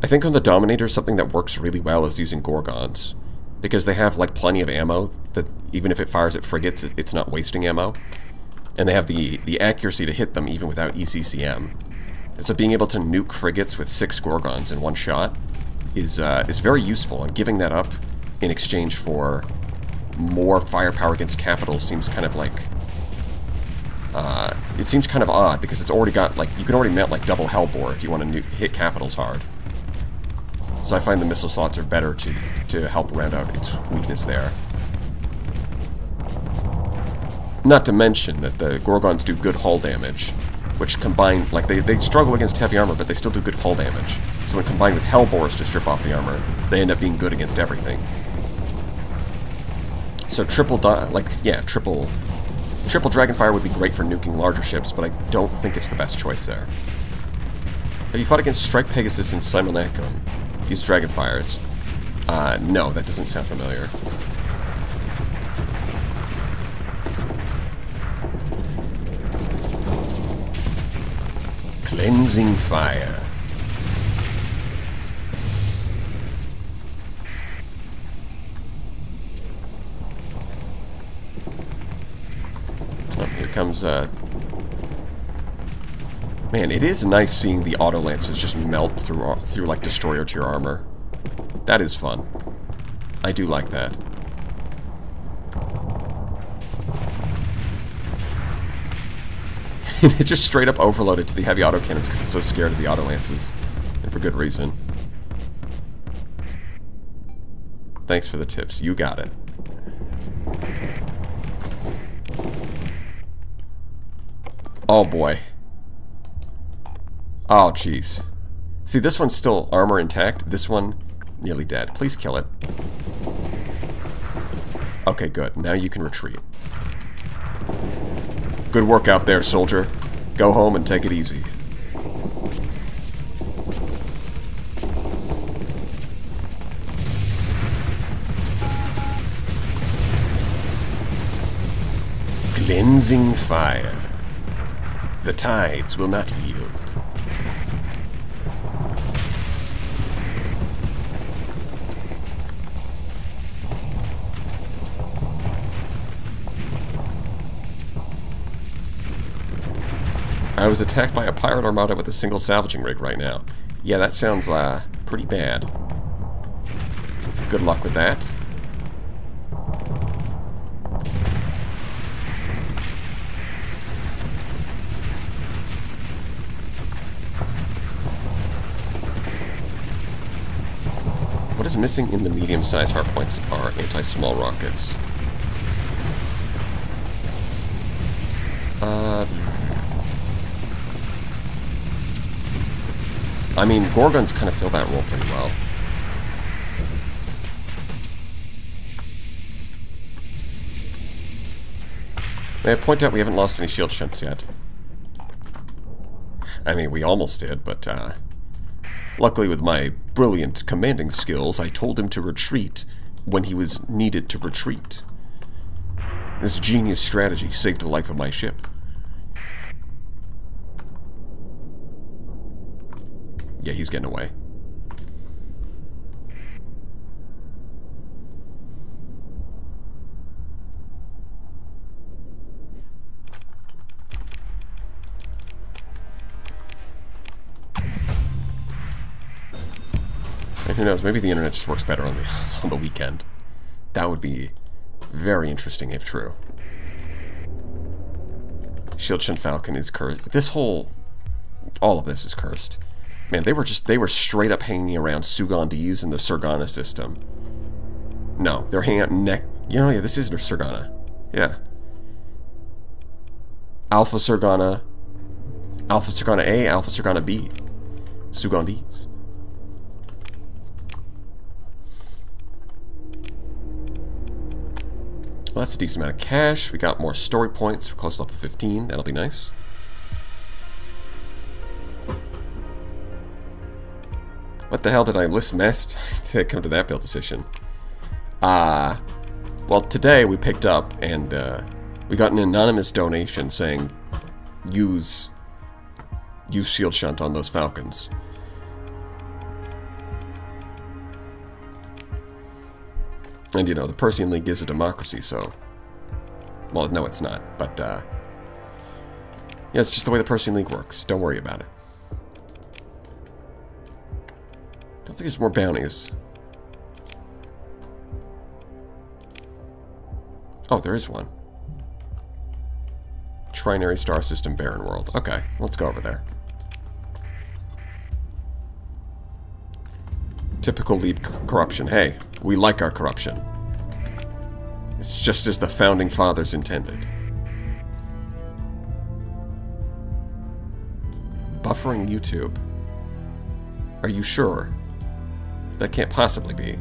Speaker 1: on the Dominator, something that works really well is using Gorgons. Because they have, like, plenty of ammo, that even if it fires at frigates, it's not wasting ammo. And they have the accuracy to hit them even without ECCM. And so being able to nuke frigates with 6 Gorgons in one shot is very useful, and giving that up in exchange for more firepower against capitals seems kind of like... it seems kind of odd, because it's already got, like, you can already mount, like, double Hellbore if you want to hit capitals hard. So I find the missile slots are better to help round out its weakness there. Not to mention that the Gorgons do good hull damage, which combine, like, they struggle against heavy armor, but they still do good hull damage. So when combined with Hellbores to strip off the armor, they end up being good against everything. So triple Dragonfire would be great for nuking larger ships, but I don't think it's the best choice there. Have you fought against Strike Pegasus and Simulacrum? Use Dragonfires? No, that doesn't sound familiar. Cleansing Fire. Oh, here comes, Man, it is nice seeing the auto lances just melt through like destroyer tier armor. That is fun. I do like that. It just straight up overloaded to the heavy autocannons because it's so scared of the auto lances, and for good reason. Thanks for the tips. You got it. Oh boy. Oh jeez. See, this one's still armor intact. This one, nearly dead. Please kill it. Okay, good. Now you can retreat. Good work out there, soldier. Go home and take it easy. Cleansing Fire. The tides will not yield. I was attacked by a pirate armada with a single salvaging rig right now. Yeah, that sounds pretty bad. Good luck with that. What is missing in the medium-sized hardpoints are anti-small rockets. I mean, Gorgons kind of fill that role pretty well. May I point out we haven't lost any shield shunts yet? I mean, we almost did, but luckily with my brilliant commanding skills, I told him to retreat when he was needed to retreat. This genius strategy saved the life of my ship. Yeah, he's getting away. And who knows, maybe the internet just works better on the weekend. That would be very interesting if true. Shield Shunt Falcon is cursed. All of this is cursed. Man, they were straight up hanging around Sugandis in the Surgana system. No, they're hanging out yeah, this isn't a Surgana. Yeah. Alpha Surgana A, Alpha Surgana B. Sugandis. Well, that's a decent amount of cash. We got more story points. We're close to level 15. That'll be nice. What the hell did I list messed to come to that build decision? Well, today we picked up and we got an anonymous donation saying use shield shunt on those Falcons. And you know, the Persean League is a democracy, so... Well, no, it's not, but yeah, it's just the way the Persean League works. Don't worry about it. Don't think there's more bounties. Oh, there is one. Trinary Star System Barren World. Okay, let's go over there. Typical lead corruption. Hey, we like our corruption. It's just as the Founding Fathers intended. Buffering YouTube. Are you sure? That can't possibly be.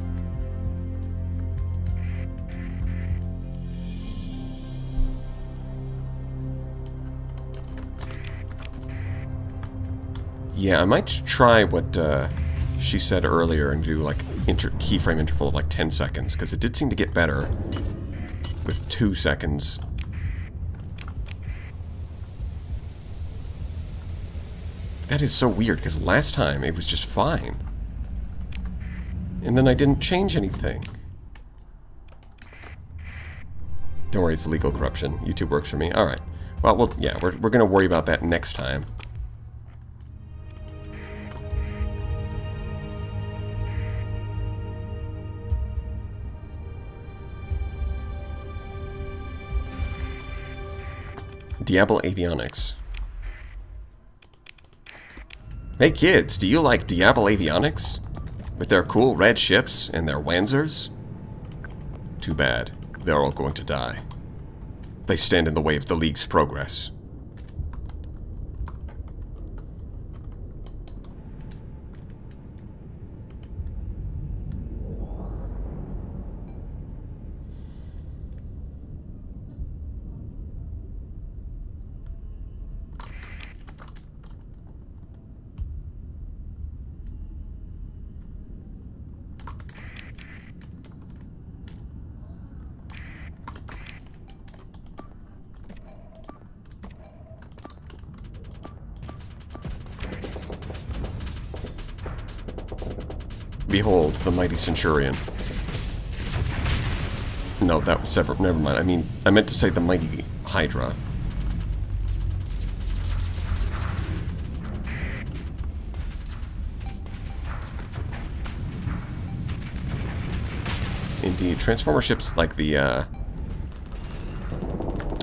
Speaker 1: Yeah, I might try what she said earlier and do like keyframe interval of like 10 seconds, because it did seem to get better with 2 seconds. That is so weird, because last time it was just fine. And then I didn't change anything. Don't worry, it's legal corruption. YouTube works for me. Alright. Well, yeah, we're going to worry about that next time. Diable avionics. Hey kids, do you like Diable avionics? With their cool red ships and their Wanzers? Too bad. They're all going to die. They stand in the way of the League's progress. Behold, the mighty Centurion. No, that was separate. Never mind. I mean, I meant to say the mighty Hydra. the transformer ships, like the,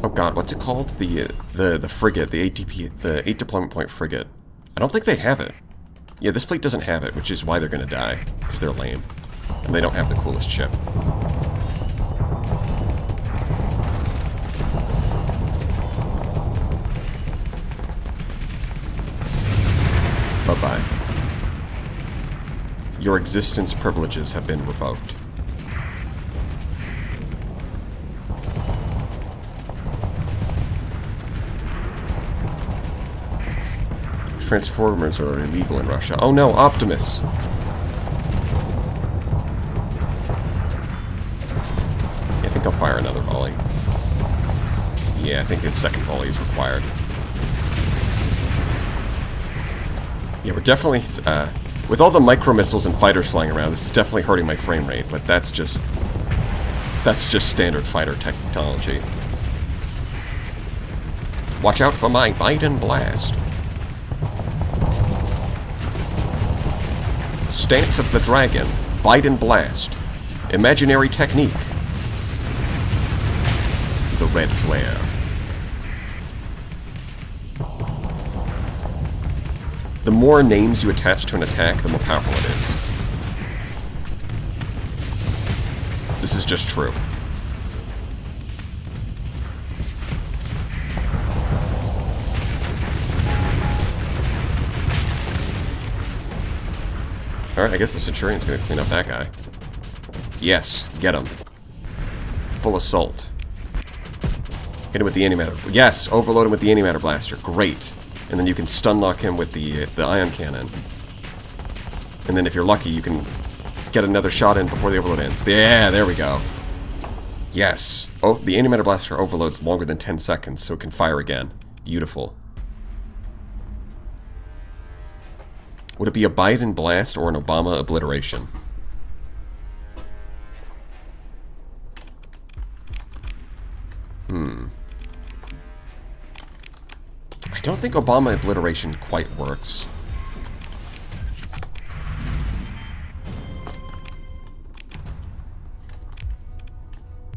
Speaker 1: oh god, what's it called? The frigate, the ATP, the 8 deployment point frigate. I don't think they have it. Yeah, this fleet doesn't have it, which is why they're gonna die, because they're lame. And they don't have the coolest ship. Bye-bye. Your existence privileges have been revoked. Transformers are illegal in Russia. Oh no, Optimus! I think I'll fire another volley. Yeah, I think the second volley is required. Yeah, we're definitely, with all the micro missiles and fighters flying around, this is definitely hurting my frame rate, but that's just standard fighter technology. Watch out for my Biden blast. Stance of the Dragon, Biden blast, imaginary technique. The red flare. The more names you attach to an attack, the more powerful it is. This is just true. Alright, I guess the Centurion's gonna clean up that guy. Yes, get him. Full assault. Hit him with the antimatter. Yes, overload him with the antimatter blaster. Great. And then you can stun lock him with the ion cannon. And then if you're lucky, you can get another shot in before the overload ends. Yeah, there we go. Yes. Oh, the antimatter blaster overloads longer than 10 seconds, so it can fire again. Beautiful. Would it be a Biden blast or an Obama obliteration? I don't think Obama obliteration quite works.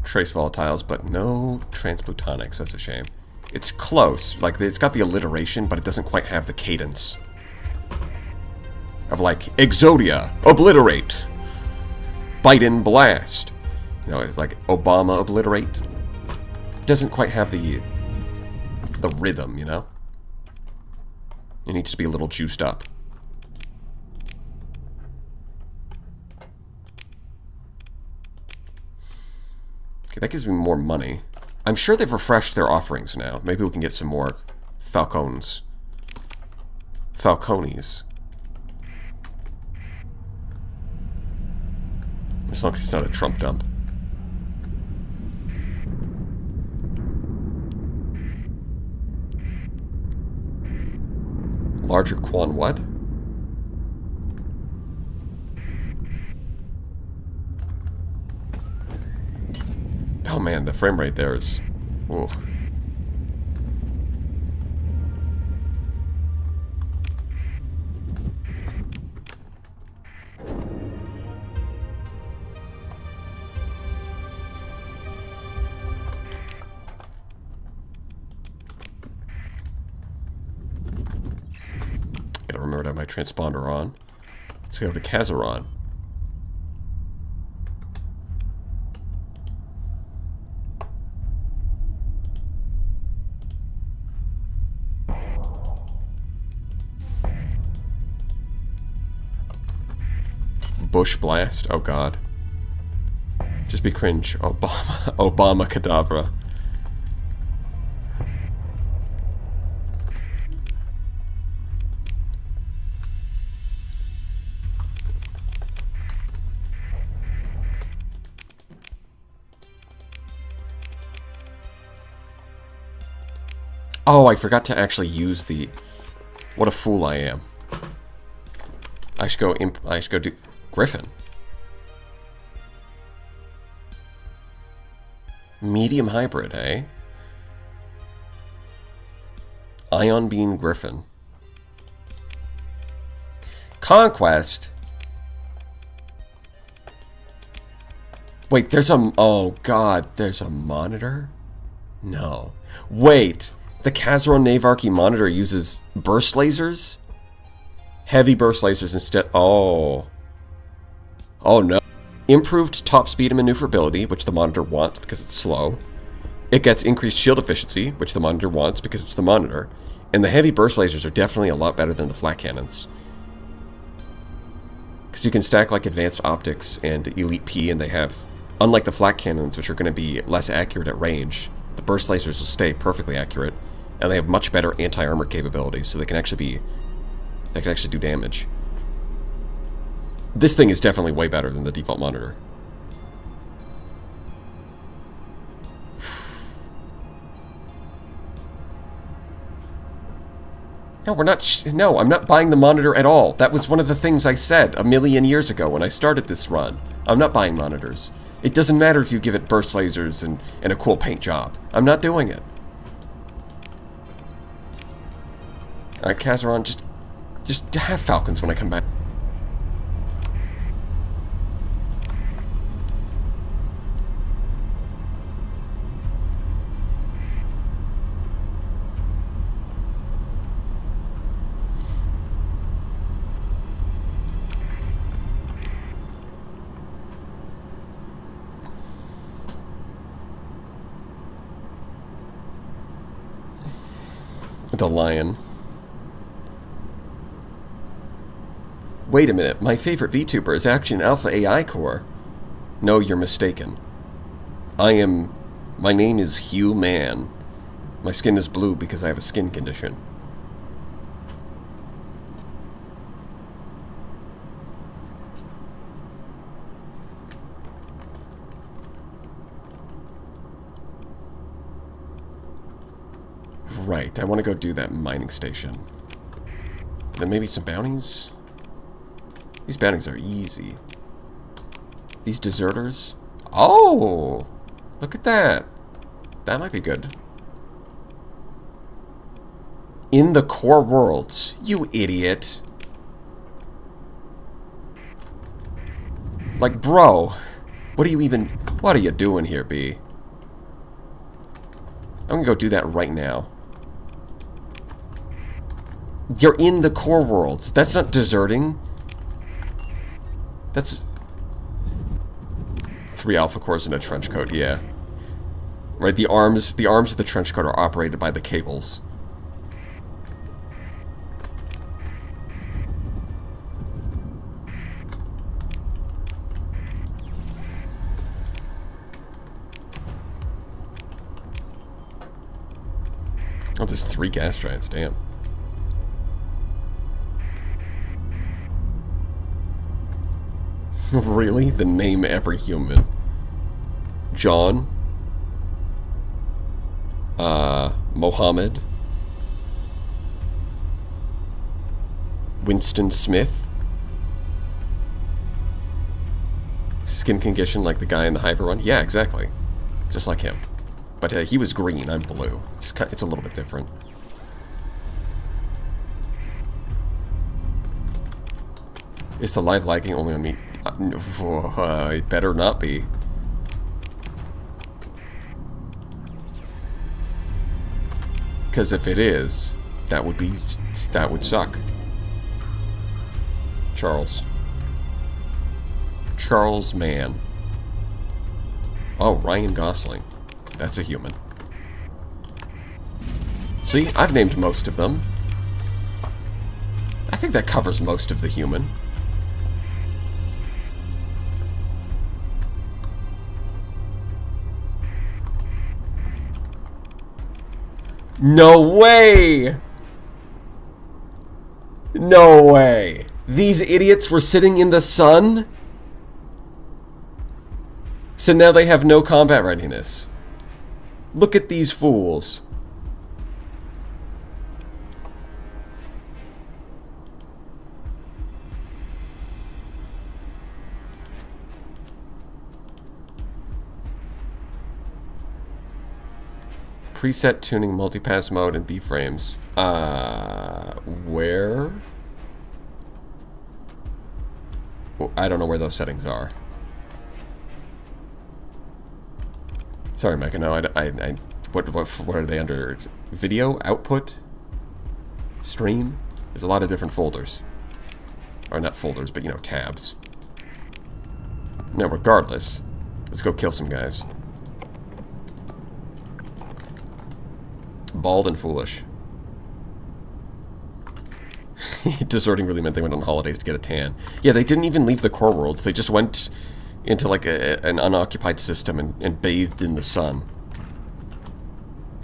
Speaker 1: Trace volatiles, but no transplutonics. That's a shame. It's close. Like, it's got the alliteration, but it doesn't quite have the cadence of, like, Exodia, obliterate, Biden blast. You know, like Obama obliterate. Doesn't quite have the rhythm, you know? It needs to be a little juiced up. Okay, that gives me more money. I'm sure they've refreshed their offerings now. Maybe we can get some more Falcons. Falconis. As long as it's not a Trump dump. Larger Quan what? Oh man, the frame rate there is... Ooh. Gotta remember to have my transponder on. Let's go to Kazeron. Bush blast? Oh god. Just be cringe. Obama Cadabra. Oh, I forgot to actually use the... What a fool I am. I should go do... Griffin. Medium hybrid, eh? Ion beam Griffin. Conquest? Wait, there's a... Oh, God. There's a monitor? No. Wait. The Kazeron Navarchy monitor uses burst lasers? Heavy burst lasers instead... Oh. Oh, no. Improved top speed and maneuverability, which the monitor wants because it's slow. It gets increased shield efficiency, which the monitor wants because it's the monitor. And the heavy burst lasers are definitely a lot better than the flat cannons. Because you can stack like advanced optics and elite P, and they have, unlike the flat cannons, which are going to be less accurate at range, the burst lasers will stay perfectly accurate, and they have much better anti-armor capabilities, so they can actually do damage. This thing is definitely way better than the default monitor. No, we're not. No, I'm not buying the monitor at all. That was one of the things I said a million years ago when I started this run. I'm not buying monitors. It doesn't matter if you give it burst lasers and a cool paint job. I'm not doing it. Alright, Kazeron, just have Falcons when I come back. The lion. Wait a minute, my favorite VTuber is actually an Alpha AI core. No, you're mistaken. My name is Hugh Man. My skin is blue because I have a skin condition. Right, I want to go do that mining station. Then maybe some bounties? These bounties are easy. These deserters? Oh! Look at that. That might be good. In the core worlds. You idiot. Like, bro. What are you doing here, B? I'm gonna go do that right now. You're in the core worlds. That's not deserting. That's 3 alpha cores and a trench coat, yeah. Right, the arms of the trench coat are operated by the cables. Oh, there's 3 gas giants, damn. Really? Then name every human. John. Mohammed. Winston Smith. Skin condition like the guy in the Hyper one? Yeah, exactly. Just like him. But he was green, I'm blue. It's a little bit different. Is the live lagging only on me? It better not be. Because if it is, that would suck. Charles Mann. Oh, Ryan Gosling. That's a human. See, I've named most of them. I think that covers most of the human. No way! No way! These idiots were sitting in the sun? So now they have no combat readiness. Look at these fools. Preset tuning multipass mode and B-frames. Where? Well, I don't know where those settings are. Sorry, Mecca. No, what are they under? Video output? Stream? There's a lot of different folders. Or not folders, but, you know, tabs. No, regardless. Let's go kill some guys. Bald and foolish. Deserting really meant they went on holidays to get a tan. Yeah, they didn't even leave the core worlds. They just went into, like, an unoccupied system and bathed in the sun.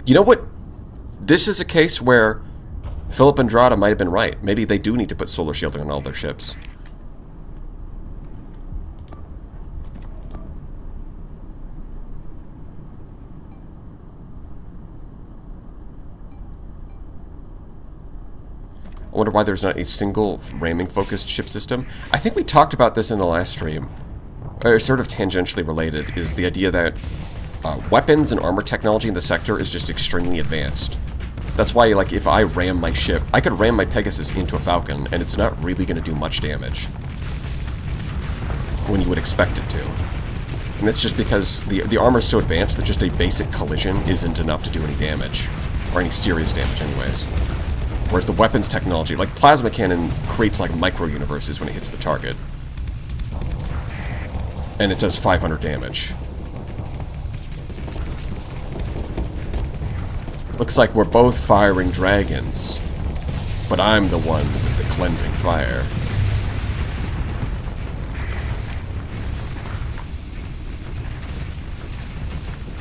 Speaker 1: You know what? This is a case where Philip Andrade might have been right. Maybe they do need to put solar shielding on all their ships. I wonder why there's not a single ramming-focused ship system. I think we talked about this in the last stream. Or sort of tangentially related, is the idea that weapons and armor technology in the sector is just extremely advanced. That's why, like, if I ram my ship, I could ram my Pegasus into a Falcon, and it's not really going to do much damage. When you would expect it to. And that's just because the armor is so advanced that just a basic collision isn't enough to do any damage. Or any serious damage, anyways. Whereas the weapons technology, like plasma cannon, creates like micro-universes when it hits the target. And it does 500 damage. Looks like we're both firing dragons, but I'm the one with the cleansing fire.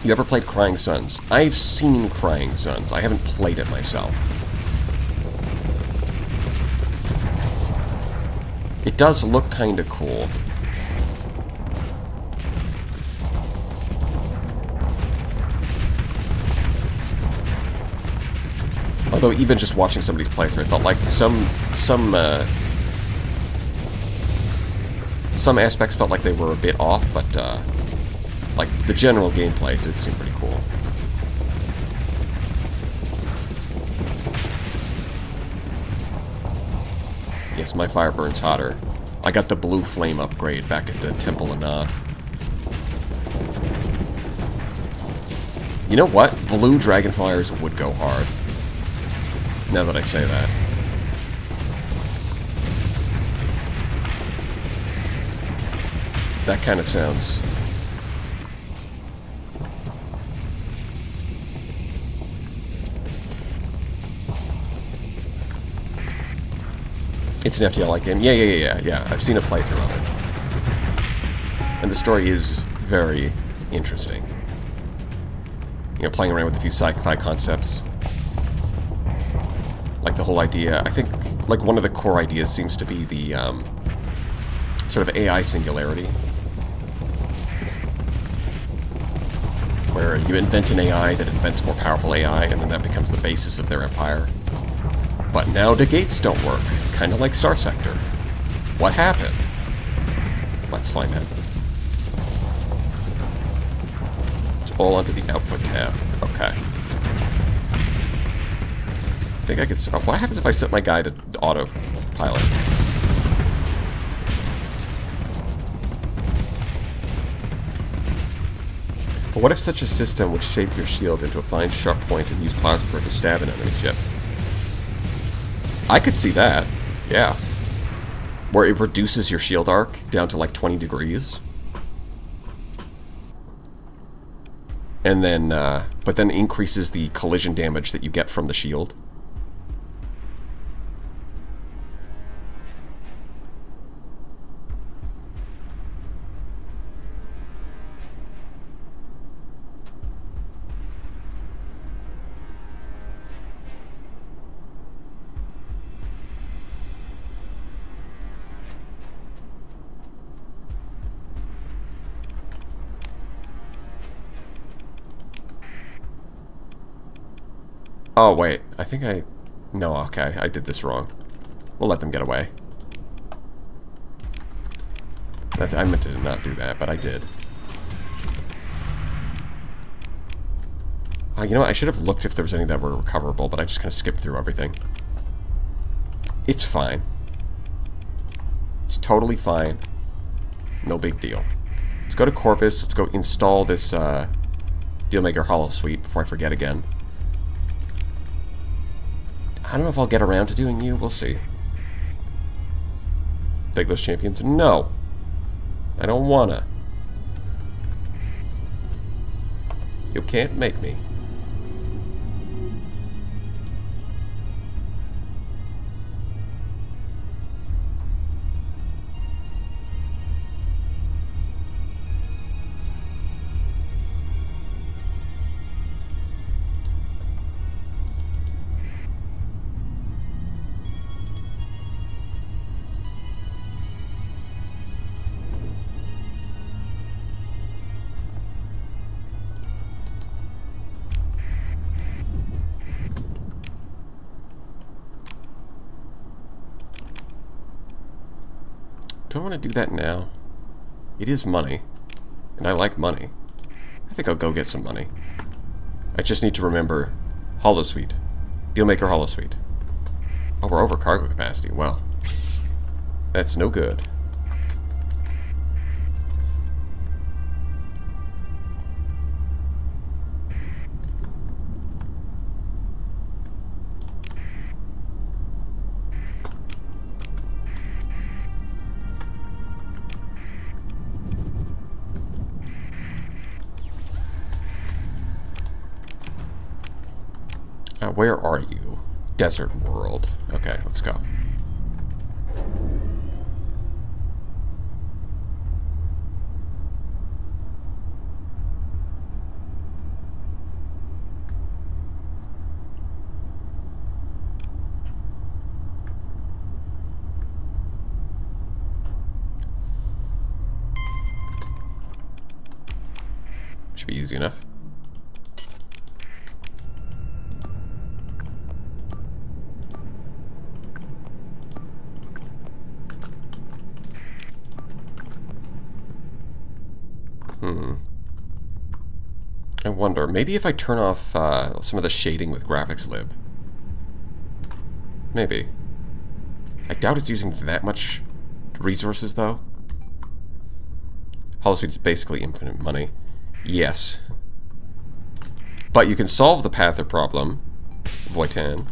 Speaker 1: You ever played Crying Suns? I've seen Crying Suns. I haven't played it myself. It does look kind of cool. Although even just watching somebody's playthrough, I felt like some aspects felt like they were a bit off, but like the general gameplay did seem pretty cool. Yes, my fire burns hotter. I got the blue flame upgrade back at the Temple of Nod. You know what? Blue dragonflyers would go hard. Now that I say that. That kind of sounds... It's an FTL-like game. Yeah. I've seen a playthrough of it. And the story is very interesting. You know, playing around with a few sci-fi concepts. Like the whole idea, I think, like one of the core ideas seems to be the, sort of AI singularity. Where you invent an AI that invents more powerful AI, and then that becomes the basis of their empire. But now the gates don't work, kind of like Star Sector. What happened? Let's find out. It's all under the output tab. Okay. I think I could... What happens if I set my guy to autopilot? But what if such a system would shape your shield into a fine sharp point and use plasma to stab an enemy ship? I could see that, yeah. Where it reduces your shield arc down to like 20 degrees. And then, but then increases the collision damage that you get from the shield. Oh, wait. I think I... No, okay. I did this wrong. We'll let them get away. I meant to not do that, but I did. You know what? I should have looked if there was any that were recoverable, but I just kind of skipped through everything. It's fine. It's totally fine. No big deal. Let's go to Corvus. Let's go install this, Dealmaker Hollow Suite before I forget again. I don't know if I'll get around to doing you. We'll see. Take those champions? No. I don't wanna. You can't make me. Do I want to do that now? It is money. And I like money. I think I'll go get some money. I just need to remember Hollow Suite. Dealmaker Hollow Suite. Oh, we're over cargo capacity. Well, that's no good. Where are you? Desert world. Okay, let's go. Should be easy enough. I wonder, maybe if I turn off some of the shading with graphics lib. Maybe. I doubt it's using that much resources, though. Hollow Suite's basically infinite money. Yes. But you can solve the Pather problem, Voitan,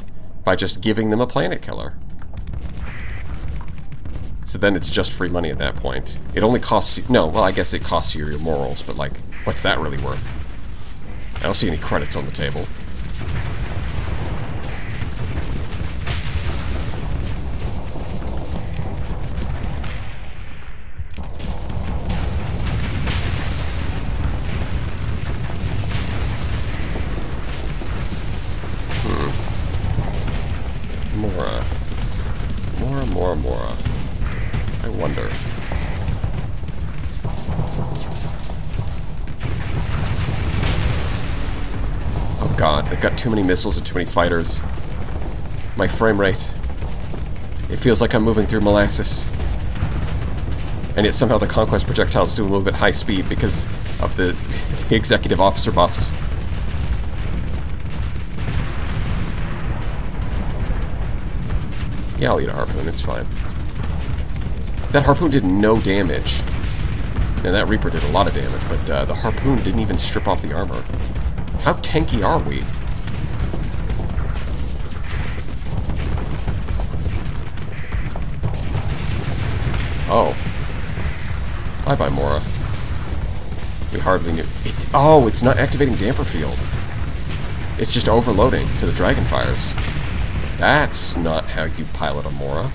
Speaker 1: by just giving them a planet killer. So then it's just free money at that point. It only costs you... No, well, I guess it costs you your morals, but, like, what's that really worth? I don't see any credits on the table. Mora. I wonder. Oh god, they've got too many missiles and too many fighters. My frame rate. It feels like I'm moving through molasses. And yet somehow the conquest projectiles still move at high speed because of the executive officer buffs. Yeah, I'll eat a harpoon, it's fine. That harpoon did no damage. And that Reaper did a lot of damage, but the harpoon didn't even strip off the armor. How tanky are we? Oh. Bye-bye, Mora. We hardly knew. Oh, it's not activating damper field. It's just overloading to the Dragonfires. That's not how you pilot a Mora.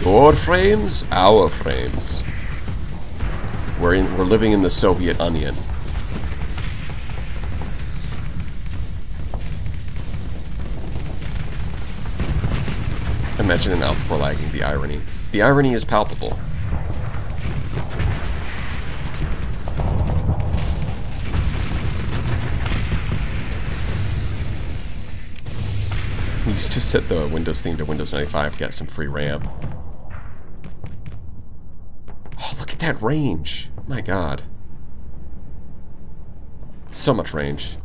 Speaker 1: Your frames, our frames. We're living in the Soviet Onion. Imagine an Alpha lagging, the irony. The irony is palpable. I used to set the Windows theme to Windows 95 to get some free RAM. Oh, look at that range. My god. So much range.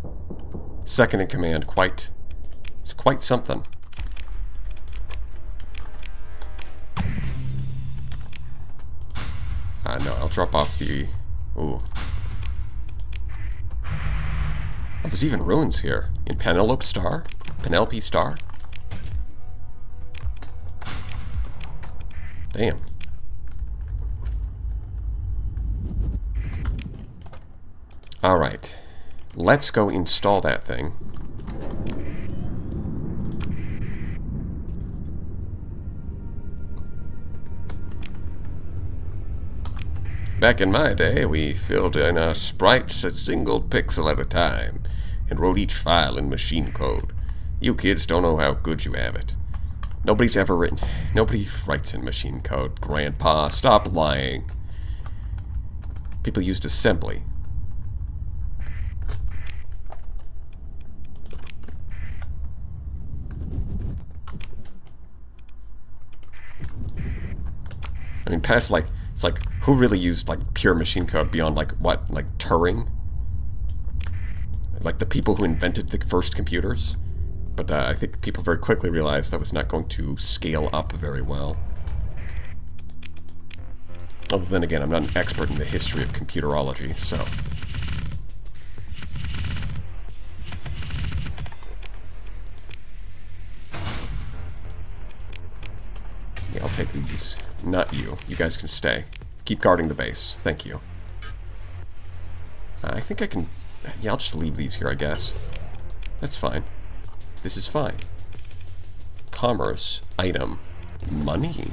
Speaker 1: Second in command, it's quite something. No, I'll drop off the... Ooh. Oh, there's even ruins here. In Penelope Star? Penelope Star? Damn. Alright. Let's go install that thing. Back in my day, we filled in our sprites a single pixel at a time and wrote each file in machine code. You kids don't know how good you have it. Nobody's ever written... Nobody writes in machine code, Grandpa. Stop lying. People used assembly. I mean, past, like... It's like, who really used, like, pure machine code beyond, like, what? Like, Turing? Like, the people who invented the first computers? But I think people very quickly realized that was not going to scale up very well. Other than, again, I'm not an expert in the history of computerology, so... Yeah, I'll take these. Not you. You guys can stay. Keep guarding the base. Thank you. I think I can... Yeah, I'll just leave these here, I guess. That's fine. This is fine. Commerce. Item. Money.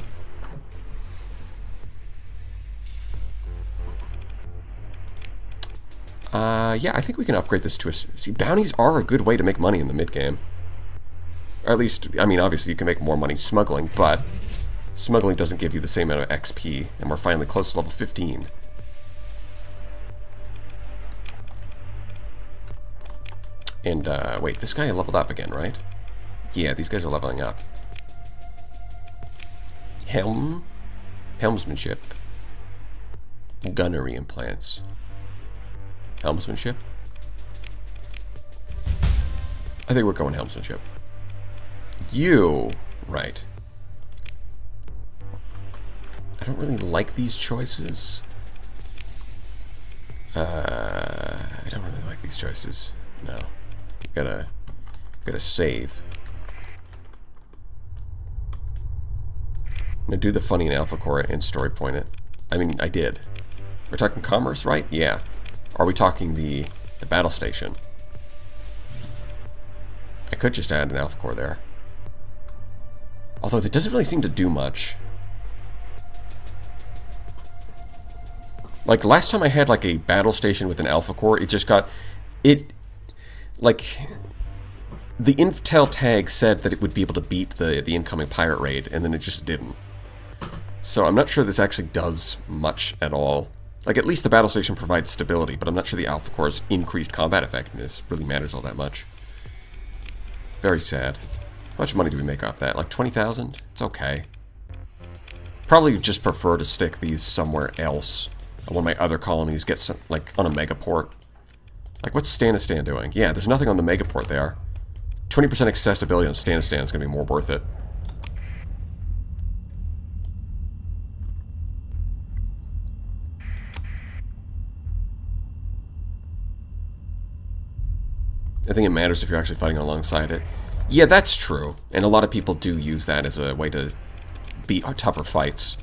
Speaker 1: Yeah, I think we can upgrade this to a... See, bounties are a good way to make money in the mid-game. Or at least, I mean, obviously you can make more money smuggling, but... Smuggling doesn't give you the same amount of XP, and we're finally close to level 15. And, wait, this guy leveled up again, right? Yeah, these guys are leveling up. Helmsmanship. Gunnery implants. Helmsmanship? I think we're going helmsmanship. You! Right. I don't really like these choices. I don't really like these choices. No. Gotta save. I'm gonna do the funny in Alpha Core and story point it. I mean, I did. We're talking commerce, right? Yeah. Are we talking the battle station? I could just add an Alpha Core there. Although that doesn't really seem to do much. Like, last time I had, like, a battle station with an Alpha Core, it just got... Like... The intel tag said that it would be able to beat the incoming pirate raid, and then it just didn't. So I'm not sure this actually does much at all. Like, at least the battle station provides stability, but I'm not sure the Alpha Core's increased combat effectiveness really matters all that much. Very sad. How much money do we make off that? Like 20,000? It's okay. Probably just prefer to stick these somewhere else. One of my other colonies gets some, like, on a megaport. Like, what's Stanistan doing? Yeah, there's nothing on the megaport there. 20% accessibility on Stanistan is going to be more worth it. I think it matters if you're actually fighting alongside it. Yeah, that's true. And a lot of people do use that as a way to beat tougher fights.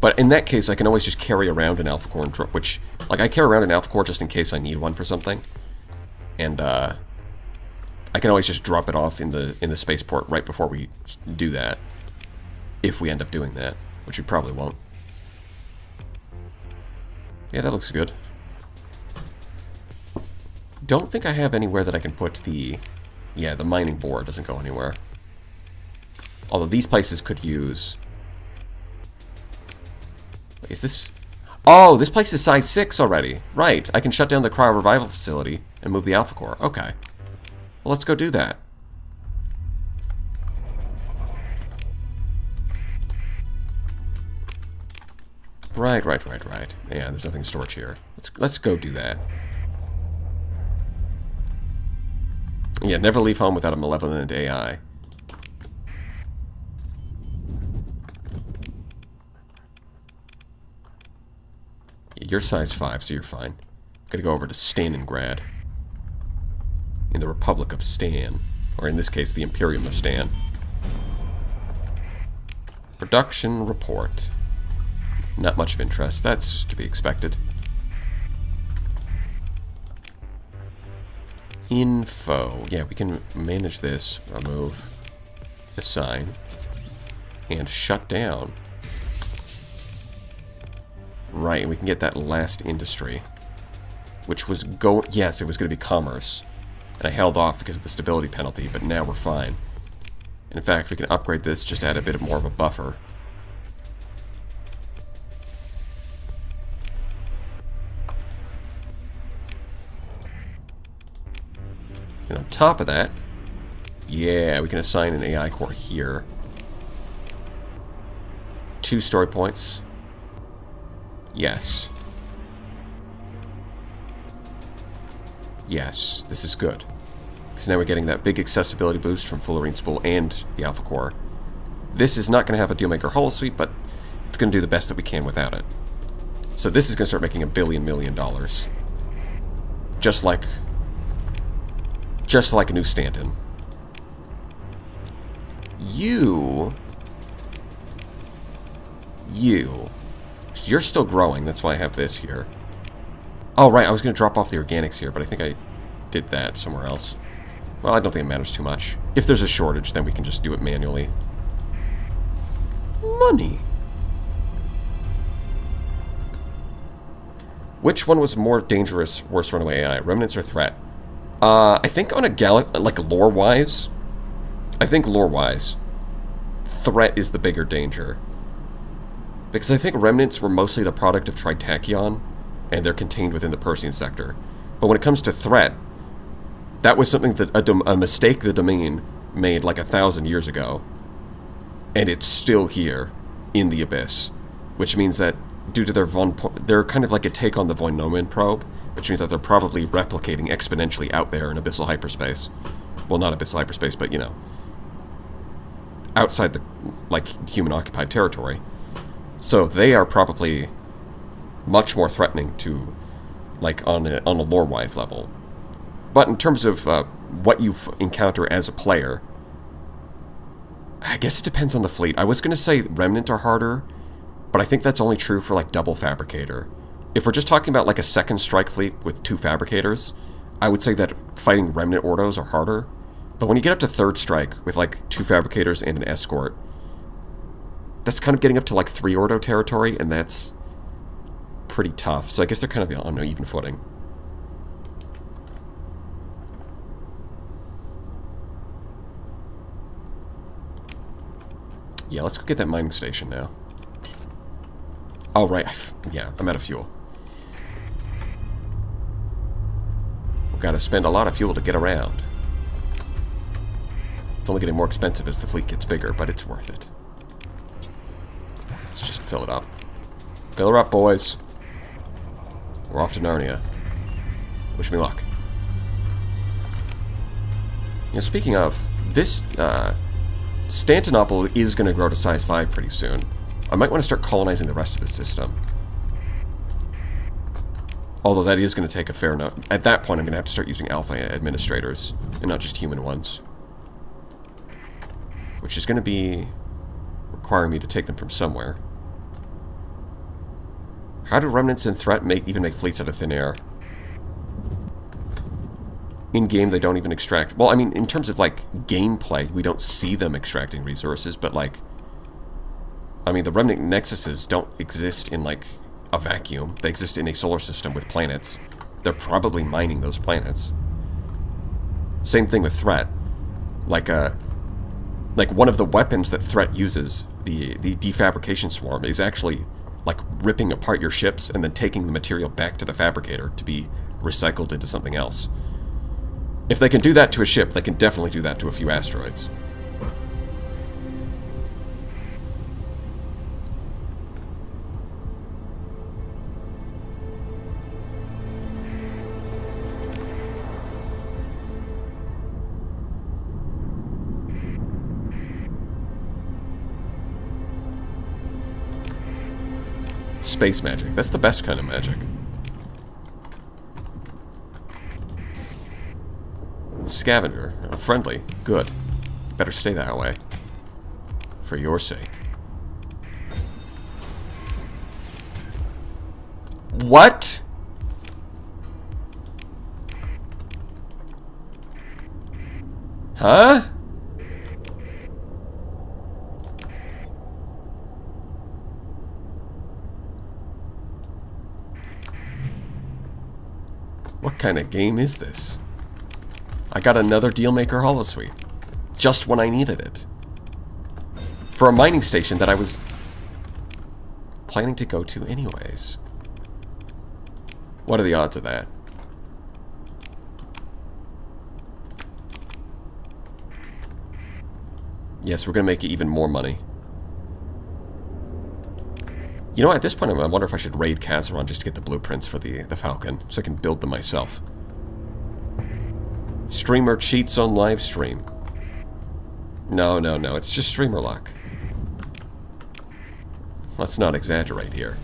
Speaker 1: But in that case, I can always just carry around an Alpha Core and drop, which, like, I carry around an Alpha Core just in case I need one for something. And, I can always just drop it off in the spaceport right before we do that. If we end up doing that, which we probably won't. Yeah, that looks good. Don't think I have anywhere that I can put the... Yeah, the mining board doesn't go anywhere. Although these places could use... Is this... Oh, this place is size 6 already. Right, I can shut down the cryo revival facility and move the Alpha Core. Okay. Well, let's go do that. Right. Yeah, there's nothing to storage here. Let's go do that. Yeah, never leave home without a malevolent AI. You're size 5, so you're fine. Gotta go over to Stalingrad. in the Republic of Stan. Or in this case, the Imperium of Stan. Production report. Not much of interest. That's to be expected. Info. Yeah, we can manage this. Remove. Assign. And shut down. Right, and we can get that last industry. Which was yes, it was going to be commerce. And I held off because of the stability penalty, but now we're fine. And in fact, we can upgrade this, just add a bit more of a buffer. And on top of that, yeah, we can assign an AI core here. 2 story points. Yes. Yes, this is good. Because now we're getting that big accessibility boost from Fullerene Spool and the Alpha Core. This is not going to have a Dealmaker Hull Suite, but it's going to do the best that we can without it. So this is going to start making $1 billion. Just like a new Stanton. You're still growing, that's why I have this here. Oh, right, I was going to drop off the organics here, but I think I did that somewhere else. Well, I don't think it matters too much. If there's a shortage, then we can just do it manually. Money. Which one was more dangerous, worse runaway AI, Remnants or Threat? I think on a like lore-wise, Threat is the bigger danger. Because I think Remnants were mostly the product of Tritachyon, and they're contained within the Persean sector. But when it comes to Threat, that was something that a mistake the domain made like 1,000 years ago, and it's still here in the Abyss, which means that due to they're kind of like a take on the Von Neumann probe, which means that they're probably replicating exponentially out there in abyssal hyperspace. Well, not abyssal hyperspace, but, you know, outside the, like, human-occupied territory. So they are probably much more threatening to, like, on a lore-wise level. But in terms of what you encounter as a player, I guess it depends on the fleet. I was going to say Remnant are harder, but I think that's only true for, like, double Fabricator. If we're just talking about, like, a second strike fleet with 2 Fabricators, I would say that fighting Remnant Ordos are harder. But when you get up to third strike with, like, 2 Fabricators and an Escort, that's kind of getting up to, like, 3 Ordo territory, and that's pretty tough. So I guess they're kind of on an even footing. Yeah, let's go get that mining station now. Oh, right. Yeah, I'm out of fuel. We've got to spend a lot of fuel to get around. It's only getting more expensive as the fleet gets bigger, but it's worth it. Let's just fill it up. Fill her up, boys. We're off to Narnia. Wish me luck. You know, speaking of, this Stantinople is going to grow to size 5 pretty soon. I might want to start colonizing the rest of the system. Although that is going to take a fair amount. At that point, I'm going to have to start using alpha administrators, and not just human ones. Which is going to be requiring me to take them from somewhere. How do Remnants and Threat even make fleets out of thin air? In-game, they don't even extract... Well, I mean, in terms of, like, gameplay, we don't see them extracting resources, but, like... I mean, the Remnant Nexuses don't exist in, like, a vacuum. They exist in a solar system with planets. They're probably mining those planets. Same thing with Threat. Like one of the weapons that Threat uses, the defabrication swarm, is actually, like, ripping apart your ships and then taking the material back to the fabricator to be recycled into something else. If they can do that to a ship, they can definitely do that to a few asteroids. Space magic. That's the best kind of magic. Scavenger. Friendly. Good. Better stay that way. For your sake. What? Huh? What kind of game is this? I got another Dealmaker holosuite. Just when I needed it. For a mining station that I was planning to go to anyways. What are the odds of that? Yes, we're going to make even more money. You know, at this point, I wonder if I should raid Kazeron just to get the blueprints for the Falcon, so I can build them myself. Streamer cheats on live stream. No, no, no, it's just streamer luck. Let's not exaggerate here.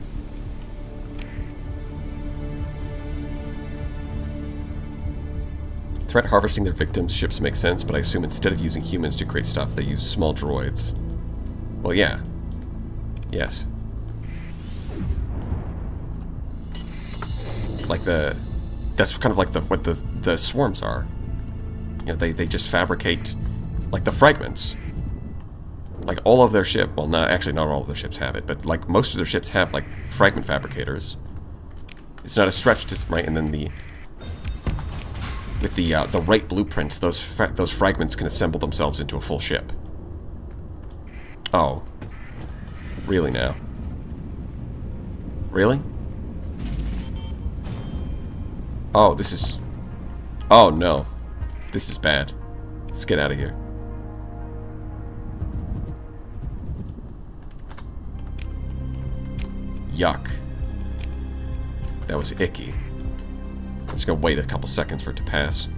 Speaker 1: Threat harvesting their victims' ships makes sense, but I assume instead of using humans to create stuff, they use small droids. Well, yeah. Yes. Like that's kind of like what the swarms are. You know, they just fabricate, like, the fragments. Like, all of their ship, well, actually not all of their ships have it, but, like, most of their ships have, like, fragment fabricators. It's not a stretch to, right, and then with the right blueprints, those fragments can assemble themselves into a full ship. Oh. Really now? Really? Oh, this is... Oh, no. This is bad. Let's get out of here. Yuck. That was icky. I'm just gonna wait a couple seconds for it to pass.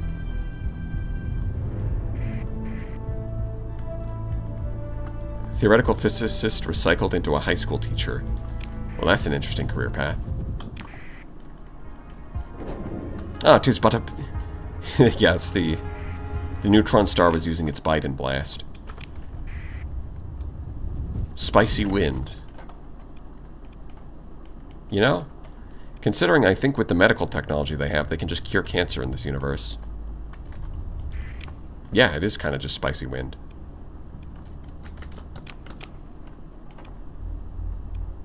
Speaker 1: Theoretical physicist recycled into a high school teacher. Well, that's an interesting career path. Ah, tis but a... yeah, it's the neutron star was using its Biden blast. Spicy wind. You know, considering I think with the medical technology they have, they can just cure cancer in this universe. Yeah, it is kind of just spicy wind.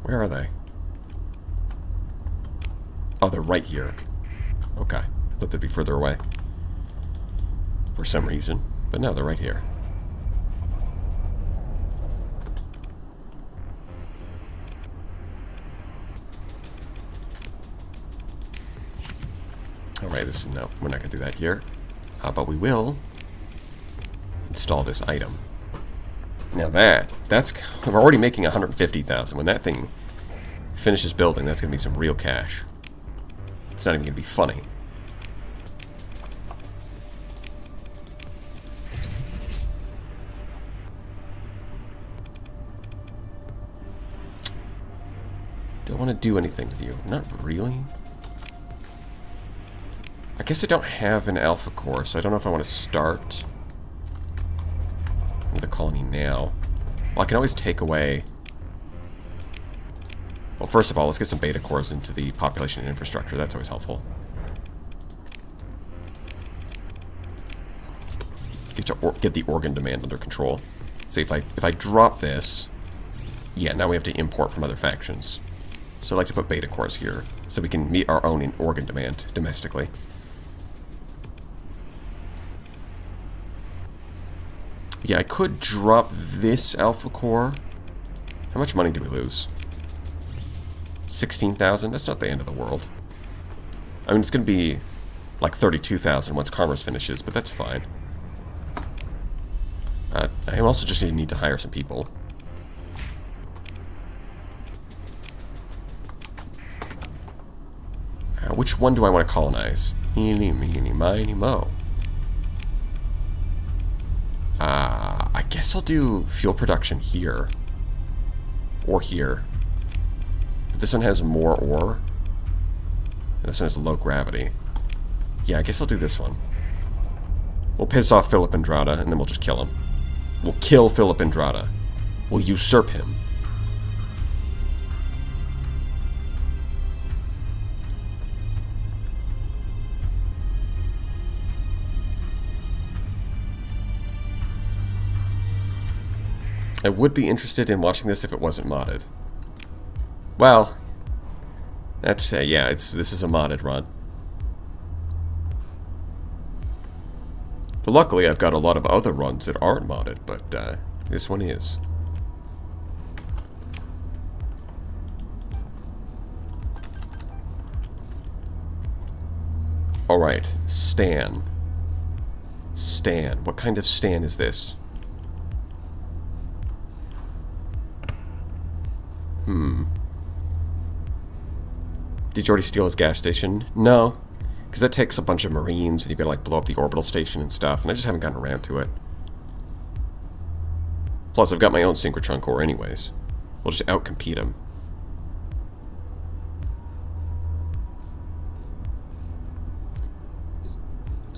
Speaker 1: Where are they? Oh, they're right here. Okay. Thought they'd be further away. For some reason. But no, they're right here. Alright, no, we're not going to do that here. But we will install this item. Now that's... We're already making 150,000. When that thing finishes building, that's going to be some real cash. It's not even going to be funny. Don't want to do anything with you. Not really. I guess I don't have an alpha core, so I don't know if I want to start the colony now. Well, I can always take away... Well, first of all, let's get some beta cores into the population and infrastructure. That's always helpful. Get the organ demand under control. See, if I drop this... Yeah, now we have to import from other factions. So I'd like to put beta cores here, so we can meet our own organ demand domestically. Yeah, I could drop this alpha core. How much money do we lose? 16,000? That's not the end of the world. I mean, it's going to be like 32,000 once commerce finishes, but that's fine. I also just need to hire some people. Which one do I want to colonize? Eeny, meeny, miny, mo. I guess I'll do fuel production here. Or here. But this one has more ore. And this one has low gravity. Yeah, I guess I'll do this one. We'll piss off Philip Andrada, and then we'll just kill him. We'll kill Philip Andrada. We'll usurp him. I would be interested in watching this if it wasn't modded. Well, that's, yeah, this is a modded run. But luckily, I've got a lot of other runs that aren't modded, but this one is. Alright, Stan. Stan. What kind of Stan is this? Did you already steal his gas station? No. Because that takes a bunch of Marines, and you've got to, like, blow up the orbital station and stuff, and I just haven't gotten around to it. Plus, I've got my own synchrotron core anyways. We'll just outcompete him.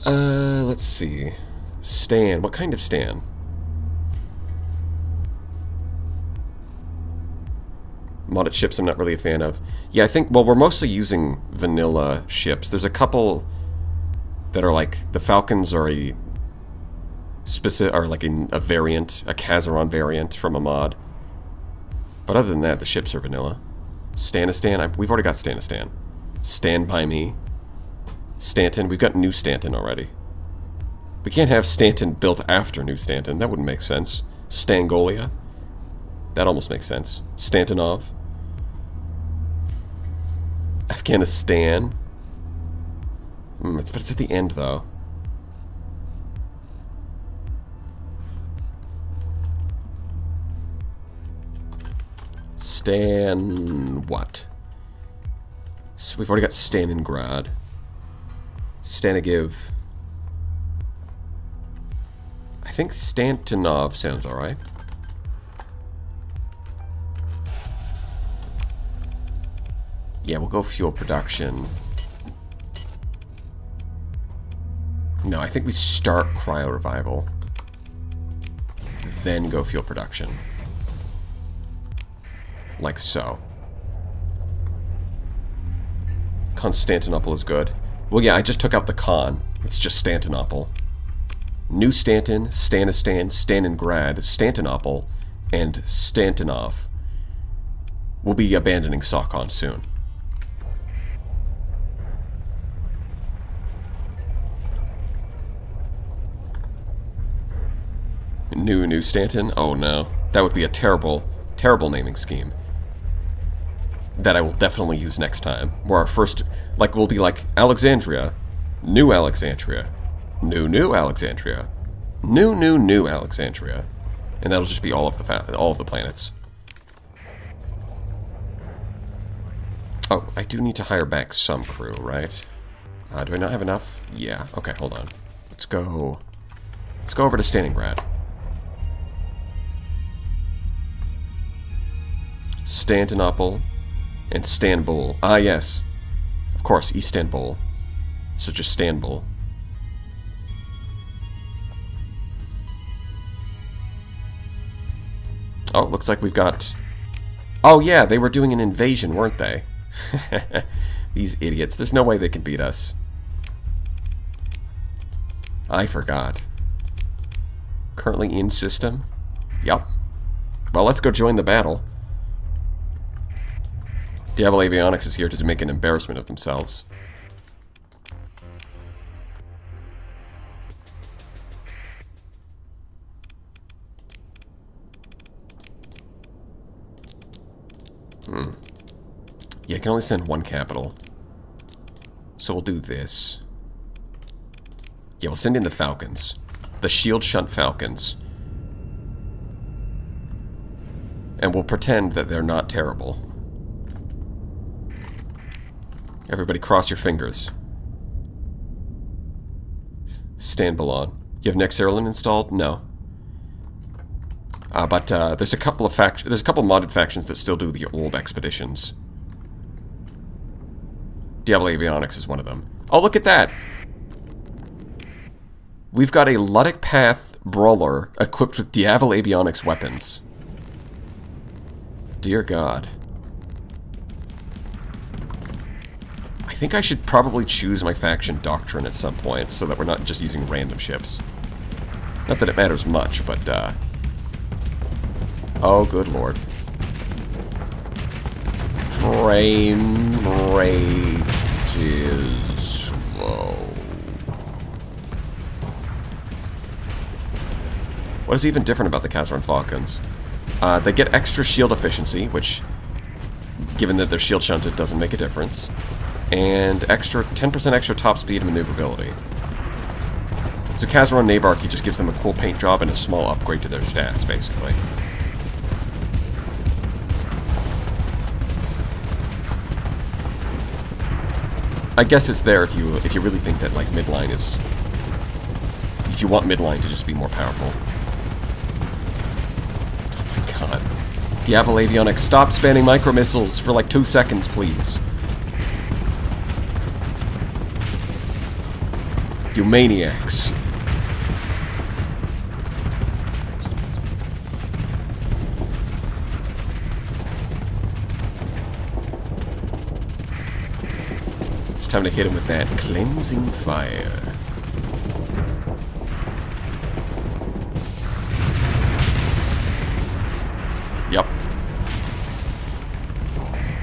Speaker 1: Let's see. Stan. What kind of Stan? Modded ships I'm not really a fan of. Yeah, I think, well, we're mostly using vanilla ships. There's a couple that are like, the Falcons are a specific, are like a variant, a Kazeron variant from a mod. But other than that, the ships are vanilla. Stanistan, we've already got Stanistan. Stand by me. Stanton, we've got New Stanton already. We can't have Stanton built after New Stanton, that wouldn't make sense. Stangolia, that almost makes sense. Stantonov. Afghanistan. But it's at the end, though. Stan... what? So we've already got Stalingrad. Stanigiv. I think Stantonov sounds alright. Yeah, we'll go fuel production. No, I think we start cryo revival. Then go fuel production. Like so. Constantinople is good. Well, yeah, I just took out the Con. It's just Stantinople. New Stanton, Stanistan, Stalingrad, Stantinople, and Stantonov. We'll be abandoning Sokon soon. New Stanton? Oh no. That would be a terrible, terrible naming scheme. That I will definitely use next time. Where our first, like, will be like Alexandria, New Alexandria, New Alexandria, New Alexandria, and that'll just be all of the planets. Oh, I do need to hire back some crew, right? Do I not have enough? Yeah. Okay, hold on. Let's go over to Stalingrad. Stantinople and Stanbul. Ah, yes. Of course, Istanbul. So just Stanbul. Oh, looks like we've got... Oh, yeah, they were doing an invasion, weren't they? These idiots. There's no way they can beat us. I forgot. Currently in system? Yup. Well, let's go join the battle. Diable Avionics is here to make an embarrassment of themselves. Yeah, I can only send one capital. So we'll do this. Yeah, we'll send in the Falcons. The shield shunt Falcons. And we'll pretend that they're not terrible. Everybody cross your fingers. Stanbul on. You have Nexerlin installed? No. But there's a couple of modded factions that still do the old expeditions. Diable Avionics is one of them. Oh, look at that! We've got a Luddic Path brawler equipped with Diable avionics weapons. Dear God. I think I should probably choose my faction doctrine at some point so that we're not just using random ships. Not that it matters much, but, oh, good lord. Frame rate is slow. What is even different about the Kazeron Falcons? They get extra shield efficiency, which, given that they're shield shunted, doesn't make a difference. And 10% extra top speed and maneuverability. So Kazeron Navarchy just gives them a cool paint job and a small upgrade to their stats, basically. I guess it's there if you really think that, like, midline is... If you want midline to just be more powerful. Oh my god. Diable avionics, stop spamming micro missiles for like 2 seconds, please. You maniacs. It's time to hit him with that cleansing fire. Yep.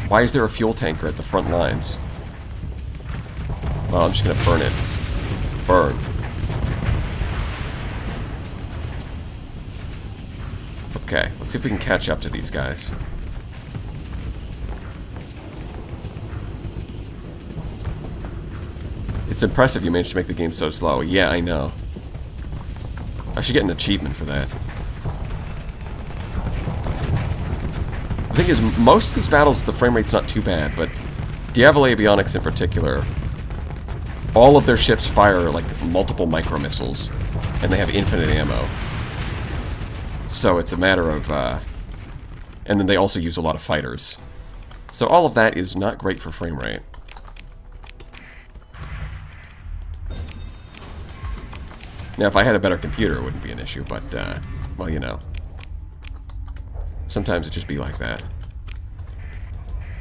Speaker 1: Why is there a fuel tanker at the front lines? Well, I'm just gonna burn it. Burn. Okay, let's see if we can catch up to these guys. It's impressive you managed to make the game so slow. Yeah, I know. I should get an achievement for that. The thing is, most of these battles, the frame rate's not too bad, but Diable avionics in particular, all of their ships fire, like, multiple micro missiles, and they have infinite ammo. So it's a matter of, and then they also use a lot of fighters. So all of that is not great for frame rate. Now, if I had a better computer, it wouldn't be an issue, but, well, you know. Sometimes it just be like that.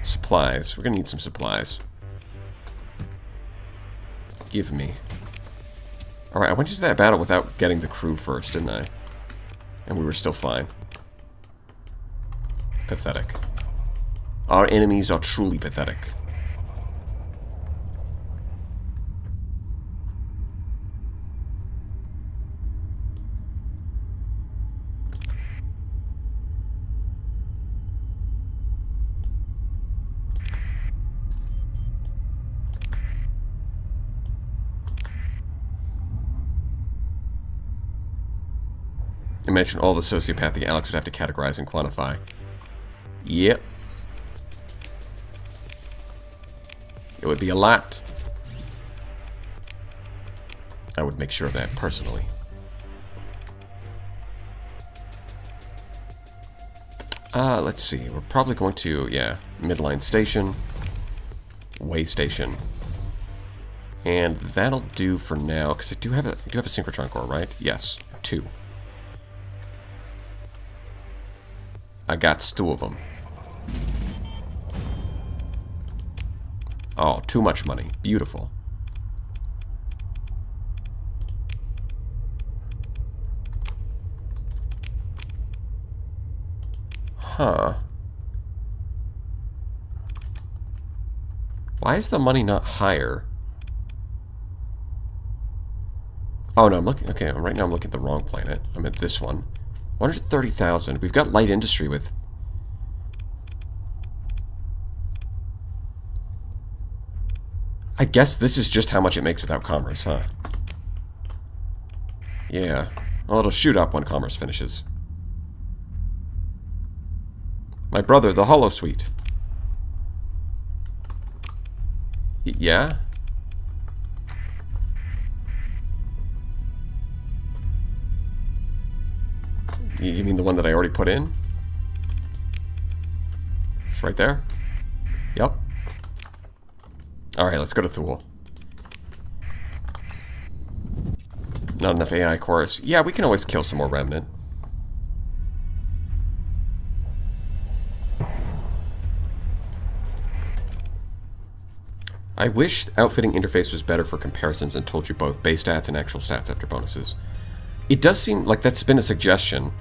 Speaker 1: Supplies. We're gonna need some supplies. Give me. Alright, I went into that battle without getting the crew first, didn't I? And we were still fine. Pathetic. Our enemies are truly pathetic. Imagine all the sociopathy Alex would have to categorize and quantify. Yep. It would be a lot. I would make sure of that personally. Let's see. We're probably going to, yeah, midline station, way station. And that'll do for now, because I do have a synchrotron core, right? Yes, 2. I got 2 of them. Oh, too much money. Beautiful. Huh. Why is the money not higher? Oh, no, I'm looking... Okay, right now I'm looking at the wrong planet. I'm at this one. 130,000. We've got light industry with... I guess this is just how much it makes without commerce, huh? Yeah. Well, it'll shoot up when commerce finishes. My brother, the holosuite. Yeah? You mean the one that I already put in? It's right there? Yep. Alright, let's go to Thule. Not enough AI cores. Yeah, we can always kill some more Remnant. I wish outfitting interface was better for comparisons and told you both base stats and actual stats after bonuses. It does seem like that's been a suggestion.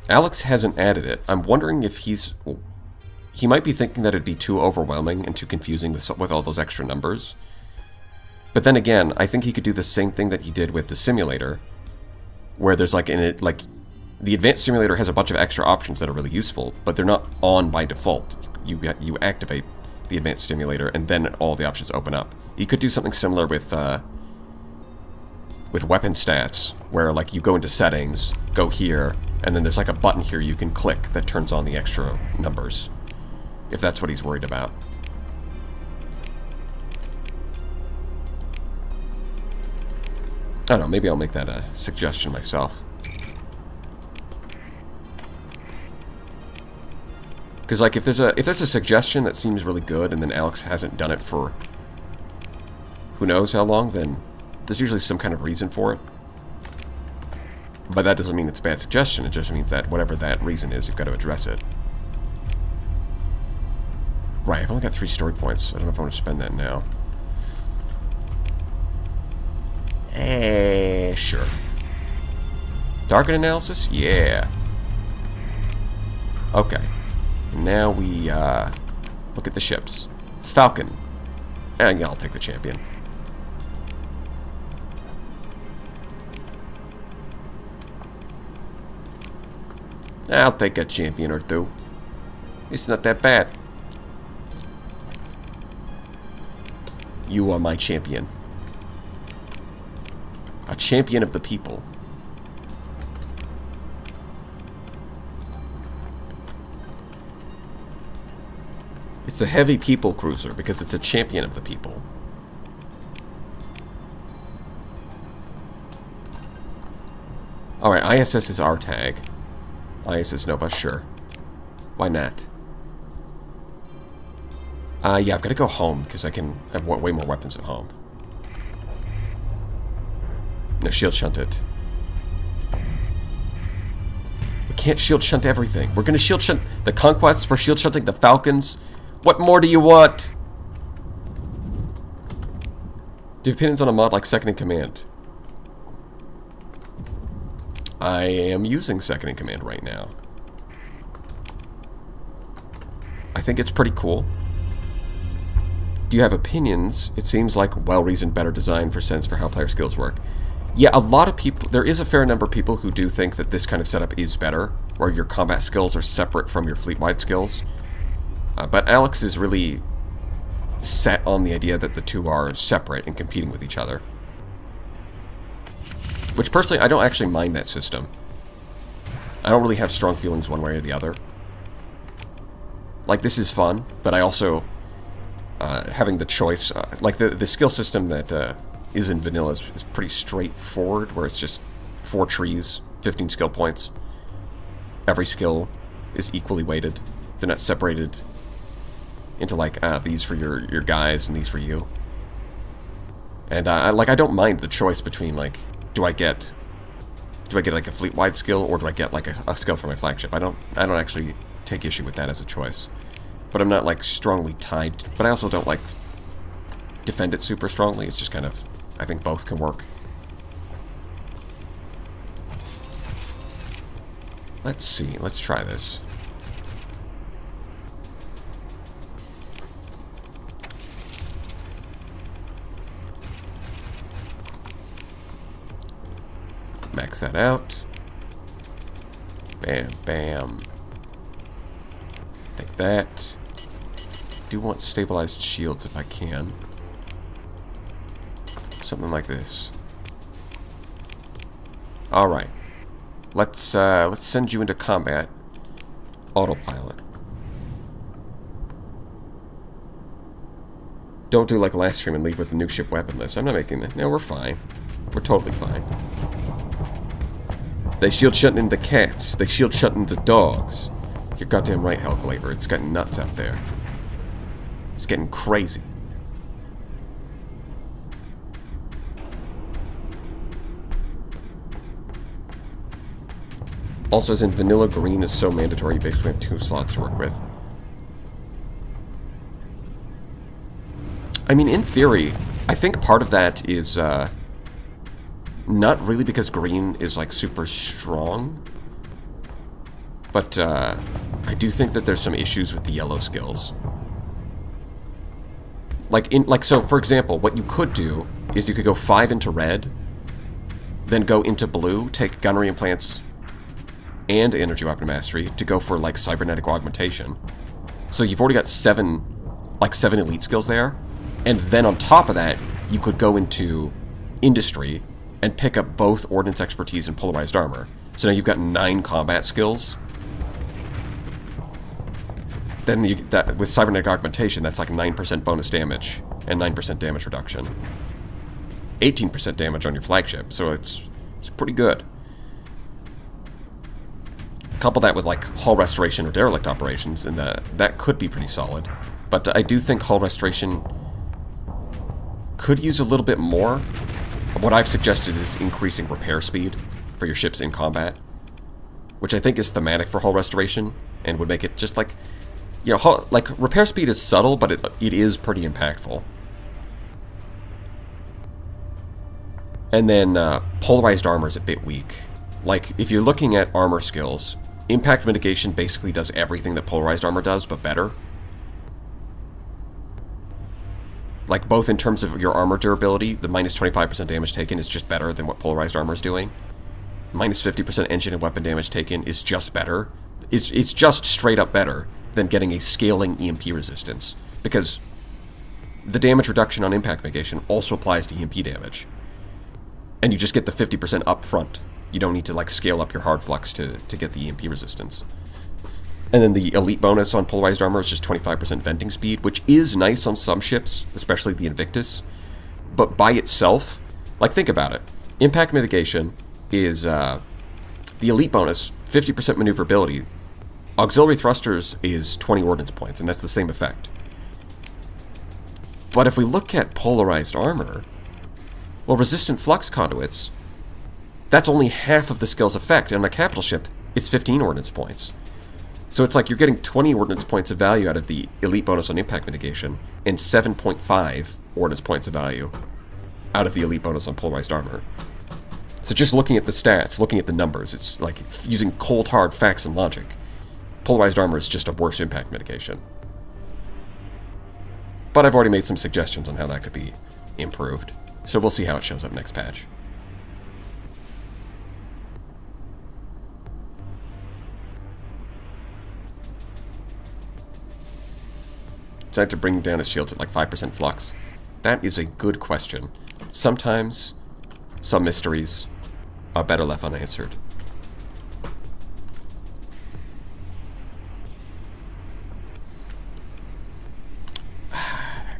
Speaker 1: Alex hasn't added it. I'm wondering if he might be thinking that it'd be too overwhelming and too confusing with all those extra numbers. But then again, I think he could do the same thing that he did with the simulator, where there's like the advanced simulator has a bunch of extra options that are really useful, but they're not on by default. You activate the advanced simulator and then all the options open up. You could do something similar with weapon stats, where like you go into settings, go here, and then there's like a button here you can click that turns on the extra numbers, if that's what he's worried about. I don't know, maybe I'll make that a suggestion myself. Because like if there's a suggestion that seems really good and then Alex hasn't done it for who knows how long, then there's usually some kind of reason for it. But that doesn't mean it's a bad suggestion, it just means that whatever that reason is, you've got to address it. Right, I've only got 3 story points. I don't know if I want to spend that now. Sure. Target analysis? Yeah. Okay. Now we look at the ships. Falcon. Yeah, I'll take the champion. I'll take a champion or two. It's not that bad. You are my champion. A champion of the people. It's a heavy people cruiser because it's a champion of the people. Alright, ISS is our tag. ISS Nova, sure. Why not? Yeah, I've got to go home because I can have way more weapons at home. No, shield shunt it. We can't shield shunt everything. We're going to shield shunt the Conquests. We're shield shunting the Falcons. What more do you want? Do you have opinions on a mod like Second in Command? I am using Second in Command right now. I think it's pretty cool. Do you have opinions? It seems like well-reasoned, better design for sense for how player skills work. Yeah, a lot of people, there is a fair number of people who do think that this kind of setup is better, where your combat skills are separate from your fleet-wide skills. But Alex is really set on the idea that the two are separate and competing with each other. Which, personally, I don't actually mind that system. I don't really have strong feelings one way or the other. Like, this is fun, but I also, having the choice, like the skill system that is in vanilla is pretty straightforward, where it's just 4 trees, 15 skill points. Every skill is equally weighted. They're not separated into like, these for your guys and these for you. And I don't mind the choice between like, do I get like a fleet-wide skill, or do I get like a skill for my flagship? I don't actually take issue with that as a choice. But I'm not like strongly tied, but I also don't like defend it super strongly. It's just kind of, I think both can work. Let's see, let's try this. Max that out. Bam, bam. Take that. Do want stabilized shields if I can. Something like this. Alright. Let's send you into combat. Autopilot. Don't do like last stream and leave with the new ship weapon list. I'm not making that. No, we're fine. We're totally fine. They shield shutting the cats. They shield shutting the dogs. You're goddamn right, Hellclaver. It's getting nuts out there. It's getting crazy. Also, as in vanilla, green is so mandatory, you basically have 2 slots to work with. I mean, in theory, I think part of that is not really because green is like super strong, but I do think that there's some issues with the yellow skills. So for example, what you could do is you could go 5 into red, then go into blue, take gunnery implants and energy weapon mastery to go for like cybernetic augmentation. So you've already got 7 elite skills there, and then on top of that, you could go into industry and pick up both ordnance expertise and polarized armor. So now you've got 9 combat skills. Then with cybernetic augmentation, that's like 9% bonus damage and 9% damage reduction. 18% damage on your flagship, so it's pretty good. Couple that with like hull restoration or derelict operations, and that could be pretty solid. But I do think hull restoration could use a little bit more. What I've suggested is increasing repair speed for your ships in combat, which I think is thematic for hull restoration and would make it just like, you know, like repair speed is subtle, but it is pretty impactful. And then polarized armor is a bit weak. Like, if you're looking at armor skills, impact mitigation basically does everything that polarized armor does, but better. Like, both in terms of your armor durability, the minus 25% damage taken is just better than what polarized armor is doing. Minus 50% engine and weapon damage taken is just better. It's just straight up better than getting a scaling EMP resistance, because the damage reduction on impact mitigation also applies to EMP damage. And you just get the 50% up front. You don't need to like scale up your hard flux to get the EMP resistance. And then the elite bonus on polarized armor is just 25% venting speed, which is nice on some ships, especially the Invictus. But by itself, like, think about it. Impact mitigation is the elite bonus, 50% maneuverability. Auxiliary thrusters is 20 ordnance points, and that's the same effect. But if we look at polarized armor, well, resistant flux conduits, that's only half of the skill's effect. And on a capital ship, it's 15 ordnance points. So it's like you're getting 20 ordnance points of value out of the elite bonus on impact mitigation, and 7.5 ordnance points of value out of the elite bonus on polarized armor. So just looking at the stats, looking at the numbers, it's like using cold hard facts and logic. Polarized armor is just a worse impact mitigation. But I've already made some suggestions on how that could be improved. So we'll see how it shows up next patch. Decided to bring down his shields at like 5% flux. That is a good question. Sometimes some mysteries are better left unanswered.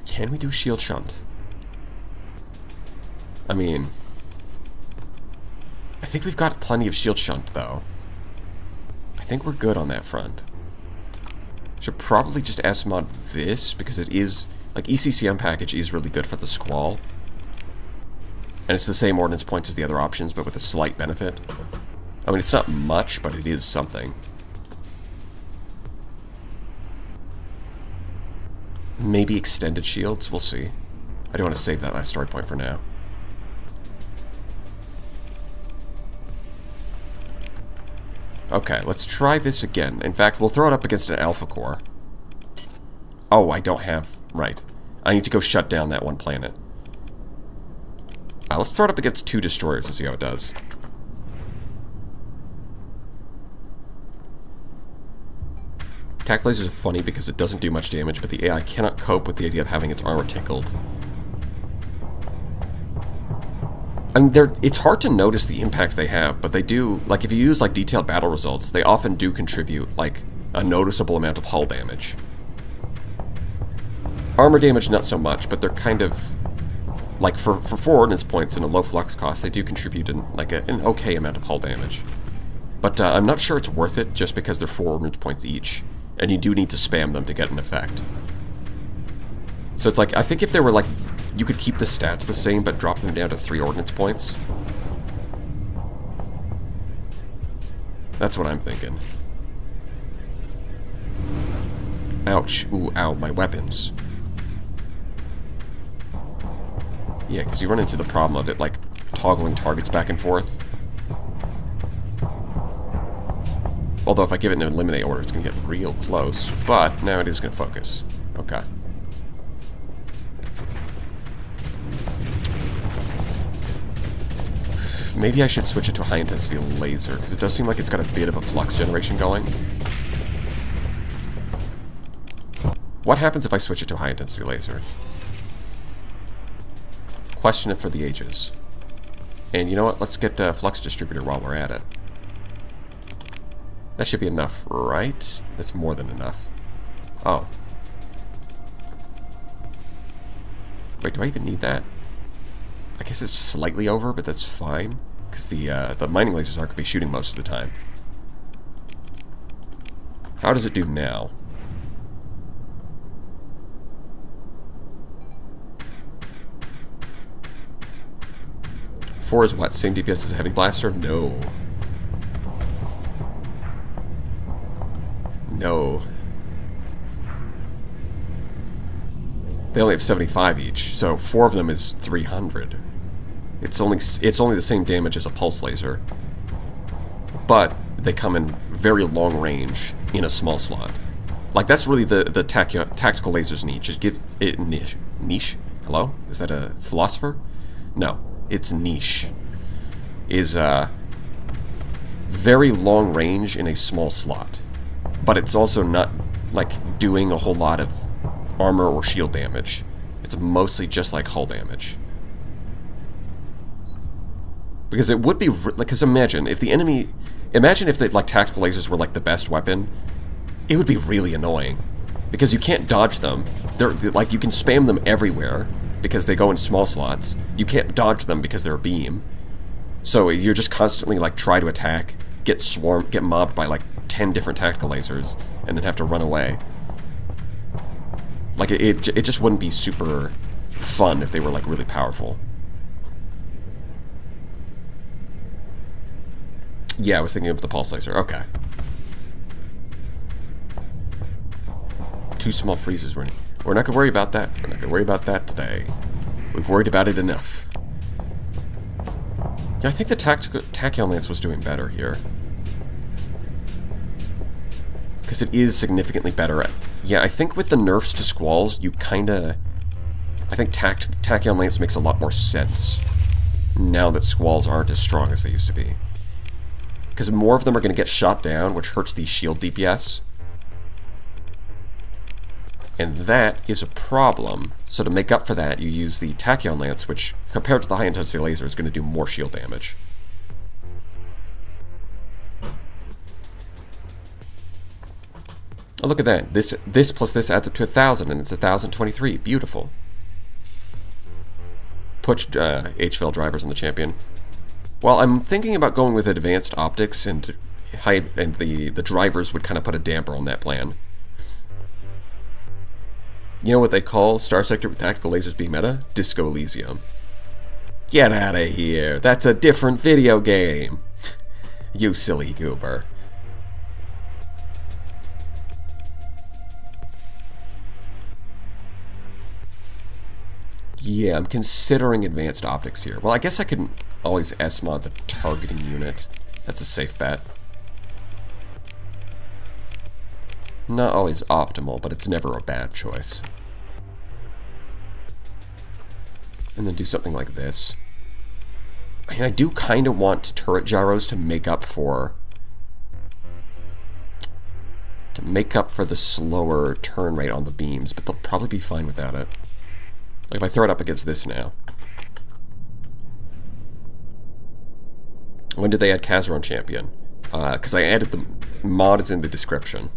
Speaker 1: Can we do shield shunt? I mean, I think we've got plenty of shield shunt, though. I think we're good on that front. Should probably just mod this, because it is, like, ECCM package is really good for the Squall. And it's the same ordnance points as the other options, but with a slight benefit. I mean, it's not much, but it is something. Maybe extended shields, we'll see. I do want to save that last story point for now. Okay, let's try this again. In fact, we'll throw it up against an Alpha Core. Oh, I don't have... Right. I need to go shut down that one planet. Let's throw it up against 2 destroyers and see how it does. Attack lasers are funny because it doesn't do much damage, but the AI cannot cope with the idea of having its armor tickled. I mean, it's hard to notice the impact they have, but they do, like, if you use, like, detailed battle results, they often do contribute, like, a noticeable amount of hull damage. Armor damage, not so much, but they're kind of, like, for 4 ordnance points and a low flux cost, they do contribute in, like, an okay amount of hull damage. But I'm not sure it's worth it, just because they're 4 ordnance points each, and you do need to spam them to get an effect. So it's like, I think if they were, like, you could keep the stats the same, but drop them down to 3 ordnance points. That's what I'm thinking. Ouch. Ooh, ow, my weapons. Yeah, because you run into the problem of it, like, toggling targets back and forth. Although if I give it an eliminate order, it's going to get real close. But now it is going to focus. Okay. Maybe I should switch it to a high-intensity laser, because it does seem like it's got a bit of a flux generation going. What happens if I switch it to a high-intensity laser? Question it for the ages. And you know what? Let's get a flux distributor while we're at it. That should be enough, right? That's more than enough. Oh. Wait, do I even need that? I guess it's slightly over, but that's fine. Because the mining lasers aren't going to be shooting most of the time. How does it do now? Four is what? Same DPS as a heavy blaster? No. No. They only have 75 each, so 4 of them is 300. It's only the same damage as a pulse laser, but they come in very long range in a small slot. Like that's really the tactical lasers niche. Just give it niche. Hello? Is that a philosopher? No, it's niche. Is very long range in a small slot. But it's also not, like, doing a whole lot of armor or shield damage. It's mostly just, like, hull damage. Because it would be... Because imagine, if the enemy... Imagine if, like, tactical lasers were, like, the best weapon. It would be really annoying. Because you can't dodge them. They're like, you can spam them everywhere, because they go in small slots. You can't dodge them because they're a beam. So you're just constantly, like, try to attack, get mobbed by, like, 10 different tactical lasers, and then have to run away. Like, it just wouldn't be super fun if they were, like, really powerful. Yeah, I was thinking of the pulse laser. Okay. 2 small freezes, we're not gonna worry about that. We're not gonna worry about that today. We've worried about it enough. Yeah, I think the Tachyon Lance was doing better here. Because it is significantly better. Yeah, I think with the nerfs to Squalls, you kinda... I think Tachyon Lance makes a lot more sense now that Squalls aren't as strong as they used to be. Because more of them are going to get shot down, which hurts the shield DPS. And that is a problem. So to make up for that, you use the Tachyon Lance, which, compared to the high-intensity laser, is going to do more shield damage. Oh, look at that. This plus this adds up to 1,000, and it's 1,023. Beautiful. Put HVL drivers on the champion. Well, I'm thinking about going with advanced optics, and the drivers would kind of put a damper on that plan. You know what they call Star Sector with tactical lasers being meta? Disco Elysium. Get out of here. That's a different video game. You silly goober. Yeah, I'm considering advanced optics here. Well, I guess I could always S-mod the targeting unit. That's a safe bet. Not always optimal, but it's never a bad choice. And then do something like this. And I do kind of want turret gyros to make up for the slower turn rate on the beams, but they'll probably be fine without it. Like if I throw it up against this now. When did they add Kazeron Champion? Because I added the mod is in the description.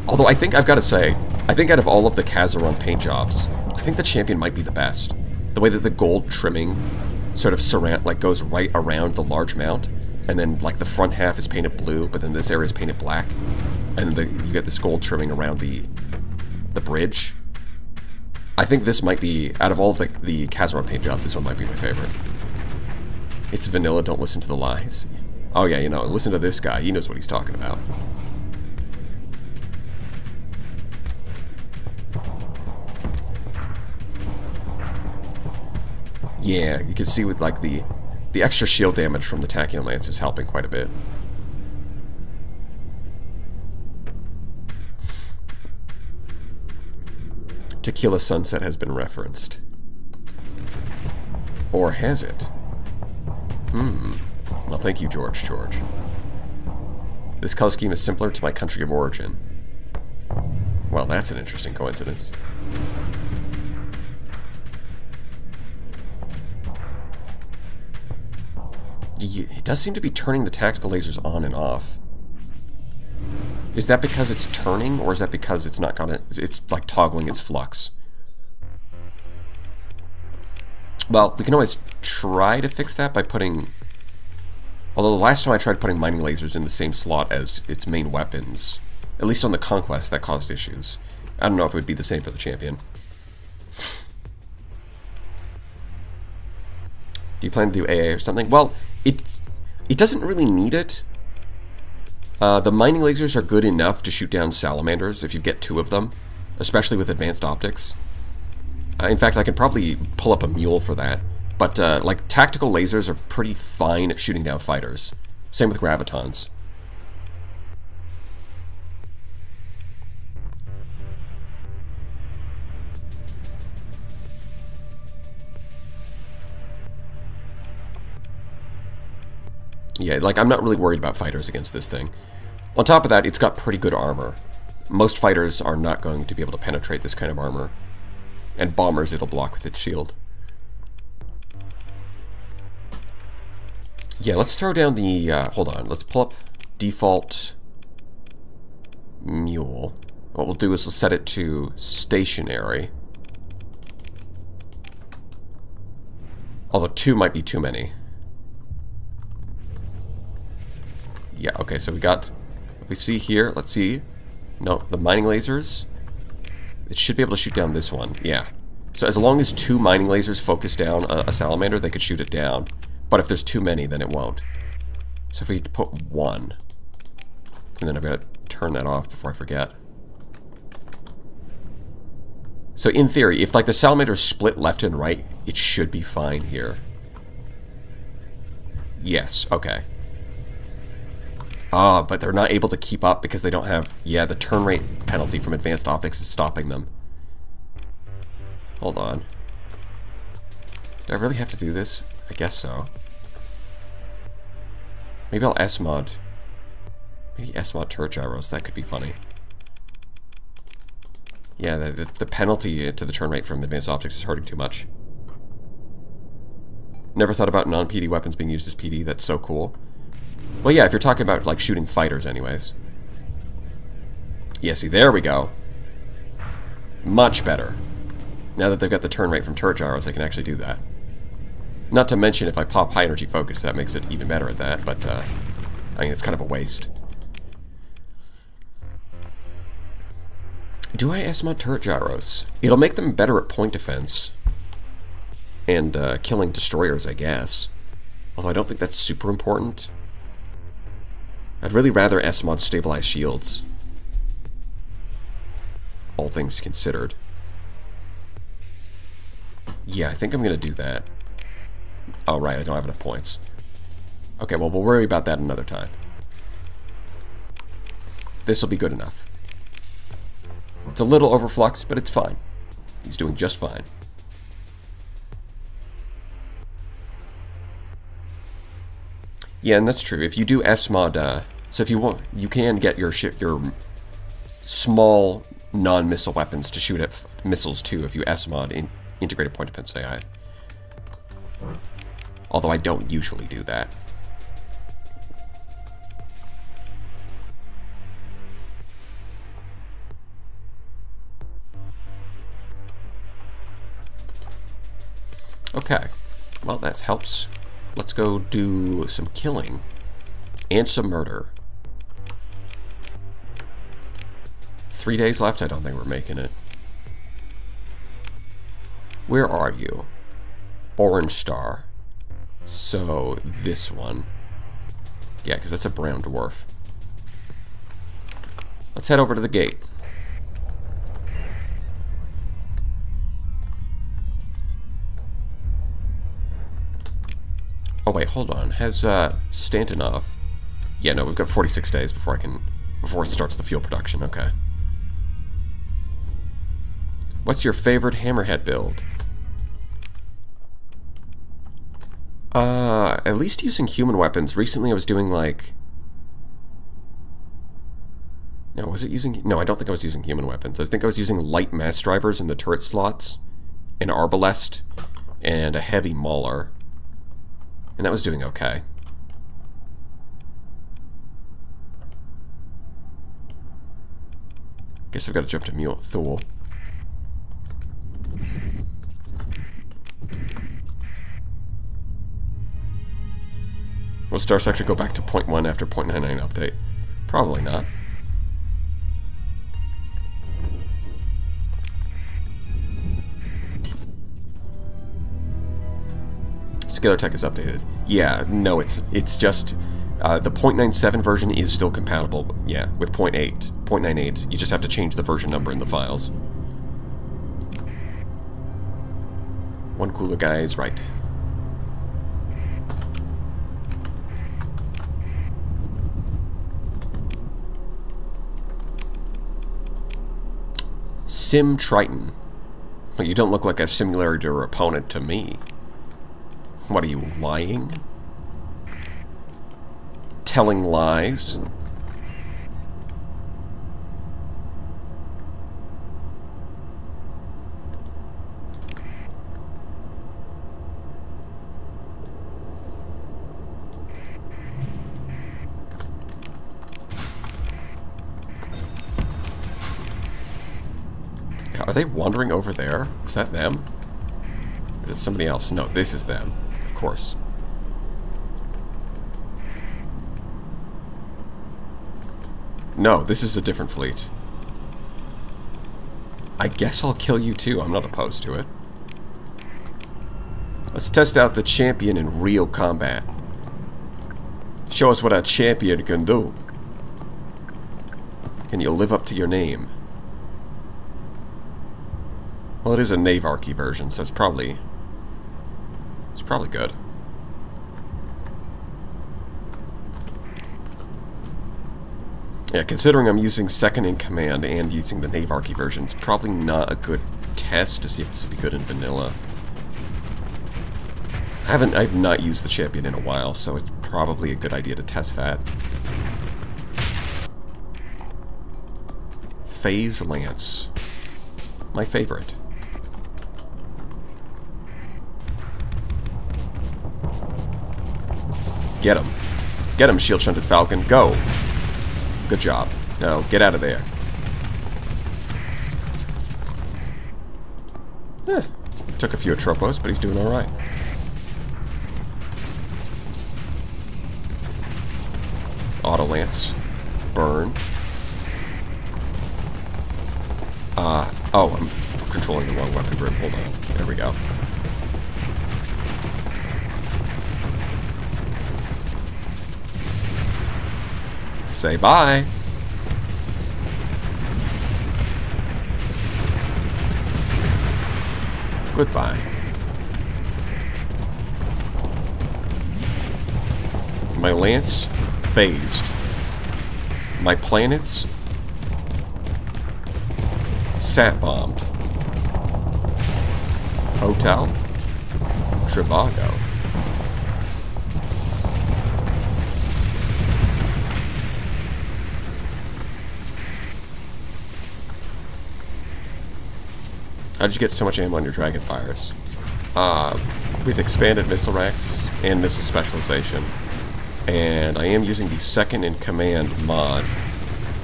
Speaker 1: Although I think I've got to say, I think out of all of the Kazeron paint jobs, I think the Champion might be the best. The way that the gold trimming sort of goes right around the large mount, and then like the front half is painted blue, but then this area is painted black, and you get this gold trimming around the bridge. I think this might be, out of all of the Kazeron paint jobs, this one might be my favorite. It's vanilla, don't listen to the lies. Oh yeah, you know, listen to this guy. He knows what he's talking about. Yeah, you can see with like the extra shield damage from the Tachyon Lance is helping quite a bit. Tequila Sunset has been referenced. Or has it? Well, thank you, George. This color scheme is simpler to my country of origin. Well, that's an interesting coincidence. It does seem to be turning the tactical lasers on and off. Is that because it's turning, or is that because it's not gonna... It's like toggling its flux? Well, we can always try to fix that by putting... Although the last time I tried putting mining lasers in the same slot as its main weapons, at least on the Conquest, that caused issues. I don't know if it would be the same for the Champion. Do you plan to do AA or something? Well, it doesn't really need it. The mining lasers are good enough to shoot down salamanders if you get 2 of them, especially with advanced optics. In fact, I could probably pull up a mule for that. But, like, tactical lasers are pretty fine at shooting down fighters. Same with gravitons. Yeah, like, I'm not really worried about fighters against this thing. On top of that, it's got pretty good armor. Most fighters are not going to be able to penetrate this kind of armor. And bombers it'll block with its shield. Yeah, let's throw down the... hold on, let's pull up default mule. What we'll do is we'll set it to stationary. Although 2 might be too many. Yeah, okay, so we got... If we see here, let's see. No, the mining lasers. It should be able to shoot down this one, yeah. So as long as 2 mining lasers focus down a salamander, they could shoot it down. But if there's too many, then it won't. So if we put 1, and then I've got to turn that off before I forget. So in theory, if like the salamanders split left and right, it should be fine here. Yes, okay. Ah, but they're not able to keep up because they don't have... Yeah, the turn rate penalty from advanced optics is stopping them. Hold on. Do I really have to do this? I guess so. Maybe I'll S-mod. Maybe S-mod turret gyros. That could be funny. Yeah, the penalty to the turn rate from advanced optics is hurting too much. Never thought about non-PD weapons being used as PD. That's so cool. Well, yeah, if you're talking about, like, shooting fighters anyways. Yeah, see, there we go. Much better. Now that they've got the turn rate from turret gyros, they can actually do that. Not to mention, if I pop high energy focus, that makes it even better at that, but, I mean, it's kind of a waste. Do I S-mod turret gyros? It'll make them better at point defense. And, killing destroyers, I guess. Although I don't think that's super important. I'd really rather S-mod stabilize shields. All things considered. Yeah, I think I'm gonna do that. Oh, right, I don't have enough points. Okay, well, we'll worry about that another time. This'll be good enough. It's a little overflux, but it's fine. He's doing just fine. Yeah, and that's true. If you do S-mod, so if you want, you can get your small non-missile weapons to shoot at missiles too if you S-mod in integrated point defense AI. Although I don't usually do that. Okay, well that helps. Let's go do some killing and some murder. 3 days left? I don't think we're making it. Where are you? Orange star. So, this one. Yeah, because that's a brown dwarf. Let's head over to the gate. Oh wait, hold on. Has Stantonov? Yeah, no, we've got 46 days before it starts the fuel production. Okay. What's your favorite hammerhead build? At least using human weapons. Recently I was doing like... No, was it using... No, I don't think I was using human weapons. I think I was using light mass drivers in the turret slots, an arbalest, and a heavy mauler. And that was doing okay. Guess I've got to jump to Mule Thule. Will Star Sector go back to 0.1 after 0.99 update? Probably not. Scalartech is updated. Yeah, no, it's just the 0.97 version is still compatible. Yeah, with 0.98. You just have to change the version number in the files. One cooler guy is right. Sim Triton. Well, you don't look like a simulator opponent to me. What are you, lying? Telling lies? Are they wandering over there? Is that them? Is it somebody else? No, this is them. Of course. No, this is a different fleet. I guess I'll kill you too. I'm not opposed to it. Let's test out the champion in real combat. Show us what a champion can do. Can you live up to your name? Well, it is a Navarchy version, so it's probably good. Yeah, considering I'm using second in command and using the Navarchy version, it's probably not a good test to see if this would be good in vanilla. I've not used the champion in a while, so it's probably a good idea to test that. Phase Lance. My favorite. Get him. Get him, shield-shunted falcon. Go. Good job. Now, get out of there. Took a few Atropos, but he's doing alright. Auto Lance. Burn. Oh, I'm controlling the wrong weapon grip. Hold on. There we go. Say bye. Goodbye. My lance phased. My planets sat bombed. Hotel Trivago. How did you get so much ammo on your Dragonfires? With expanded missile racks and missile specialization. And I am using the second in command mod.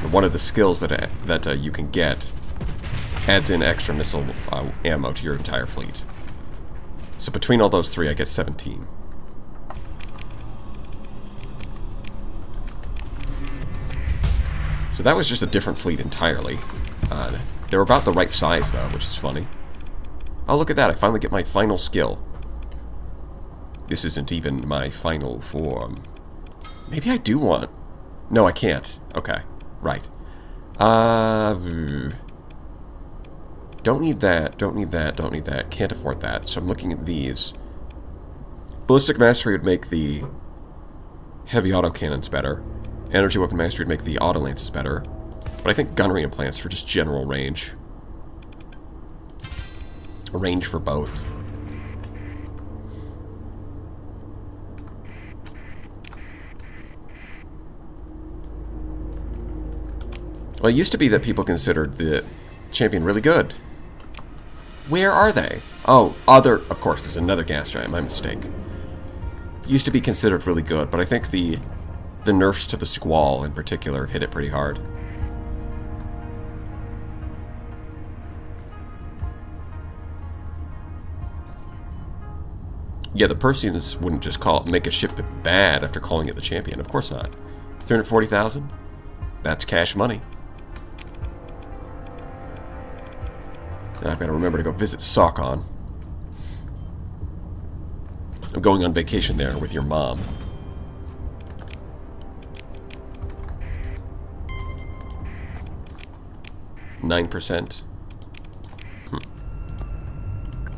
Speaker 1: One of the skills that you can get adds in extra missile ammo to your entire fleet. So between all those three, I get 17. So that was just a different fleet entirely. They're about the right size, though, which is funny. Oh, look at that. I finally get my final skill. This isn't even my final form. Maybe I do want... No, I can't. Okay. Right. Don't need that. Don't need that. Don't need that. Can't afford that. So I'm looking at these. Ballistic Mastery would make the heavy autocannons better. Energy Weapon Mastery would make the auto lances better. But I think gunnery implants for just general range. Range for both. Well, it used to be that people considered the champion really good. Where are they? Oh, of course, there's another gas giant, my mistake. Used to be considered really good, but I think the nerfs to the Squall in particular have hit it pretty hard. Yeah, the Perseans wouldn't just make a ship bad after calling it the champion. Of course not. 340,000? That's cash money. I've got to remember to go visit Saucon. I'm going on vacation there with your mom. %.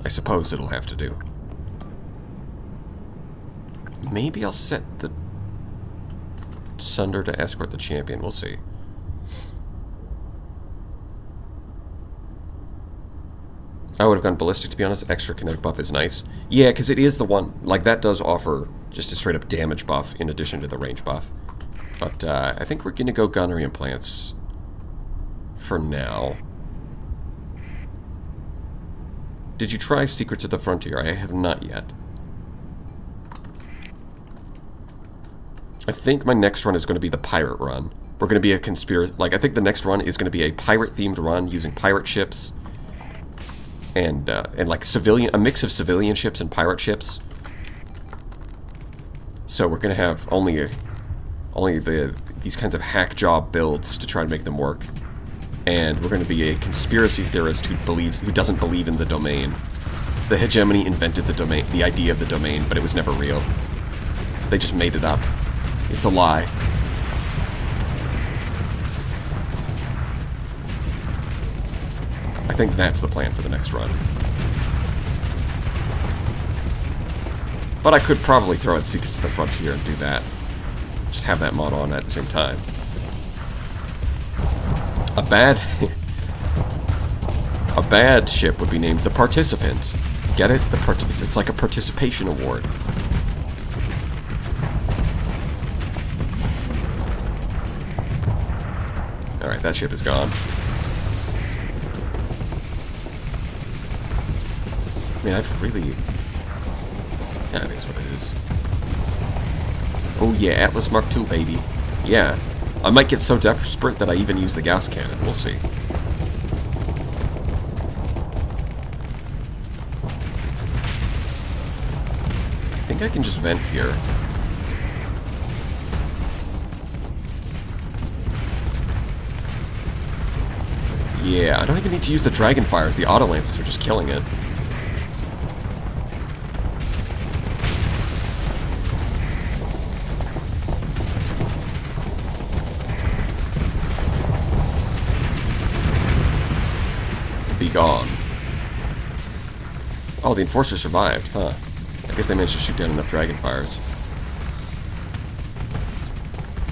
Speaker 1: I suppose it'll have to do. Maybe I'll set the Sunder to escort the champion. We'll see. I would have gone ballistic, to be honest. Extra kinetic buff is nice. Yeah, because it is the one. Like, that does offer just a straight-up damage buff in addition to the range buff. But I think we're going to go gunnery implants for now. Did you try Secrets of the Frontier? I have not yet. I think my next run is going to be the pirate run. We're going to be a conspiracy... Like, I think the next run is going to be a pirate-themed run using pirate ships. And like a mix of civilian ships and pirate ships. So we're going to have only these kinds of hack job builds to try to make them work. And we're going to be a conspiracy theorist who doesn't believe in the domain. The hegemony invented the domain, the idea of the domain, but it was never real. They just made it up. It's a lie. I think that's the plan for the next run. But I could probably throw in Secrets of the Frontier and do that. Just have that mod on at the same time. A bad ship would be named the Participant. Get it? It's like a participation award. Alright, that ship is gone. I mean, I've really... Yeah, it is what it is. Oh yeah, Atlas Mark II, baby. Yeah. I might get so desperate that I even use the Gauss cannon. We'll see. I think I can just vent here. Yeah, I don't even need to use the Dragon Fires. The Auto Lances are just killing it. Gone. Oh, the Enforcer survived, huh? I guess they managed to shoot down enough Dragon Fires.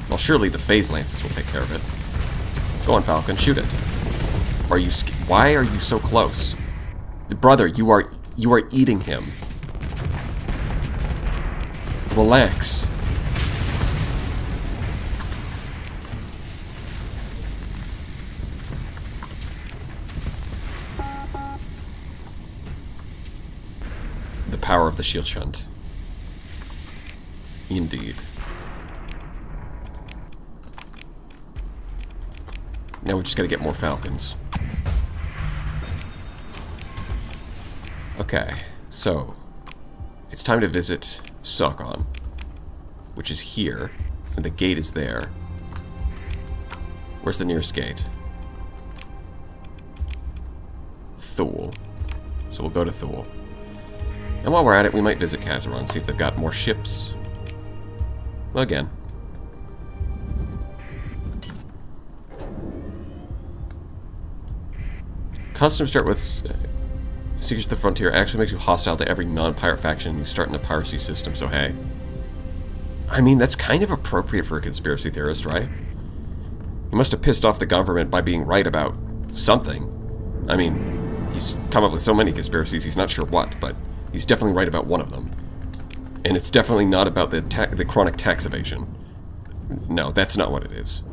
Speaker 1: Well, surely the Phase Lances will take care of it. Go on, Falcon, shoot it. Are you? Why are you so close, brother? You are eating him. Relax. Power of the shield shunt. Indeed. Now we just gotta get more Falcons. Okay, so it's time to visit Saucon, which is here, and the gate is there. Where's the nearest gate? Thule. So we'll go to Thule. And while we're at it, we might visit Kazeron, see if they've got more ships. Well, again, custom start with Secrets of the Frontier actually makes you hostile to every non-pirate faction you start in the piracy system, so hey. I mean, that's kind of appropriate for a conspiracy theorist, right? He must have pissed off the government by being right about something. I mean, he's come up with so many conspiracies, he's not sure what, but he's definitely right about one of them. And it's definitely not about the chronic tax evasion. No, that's not what it is.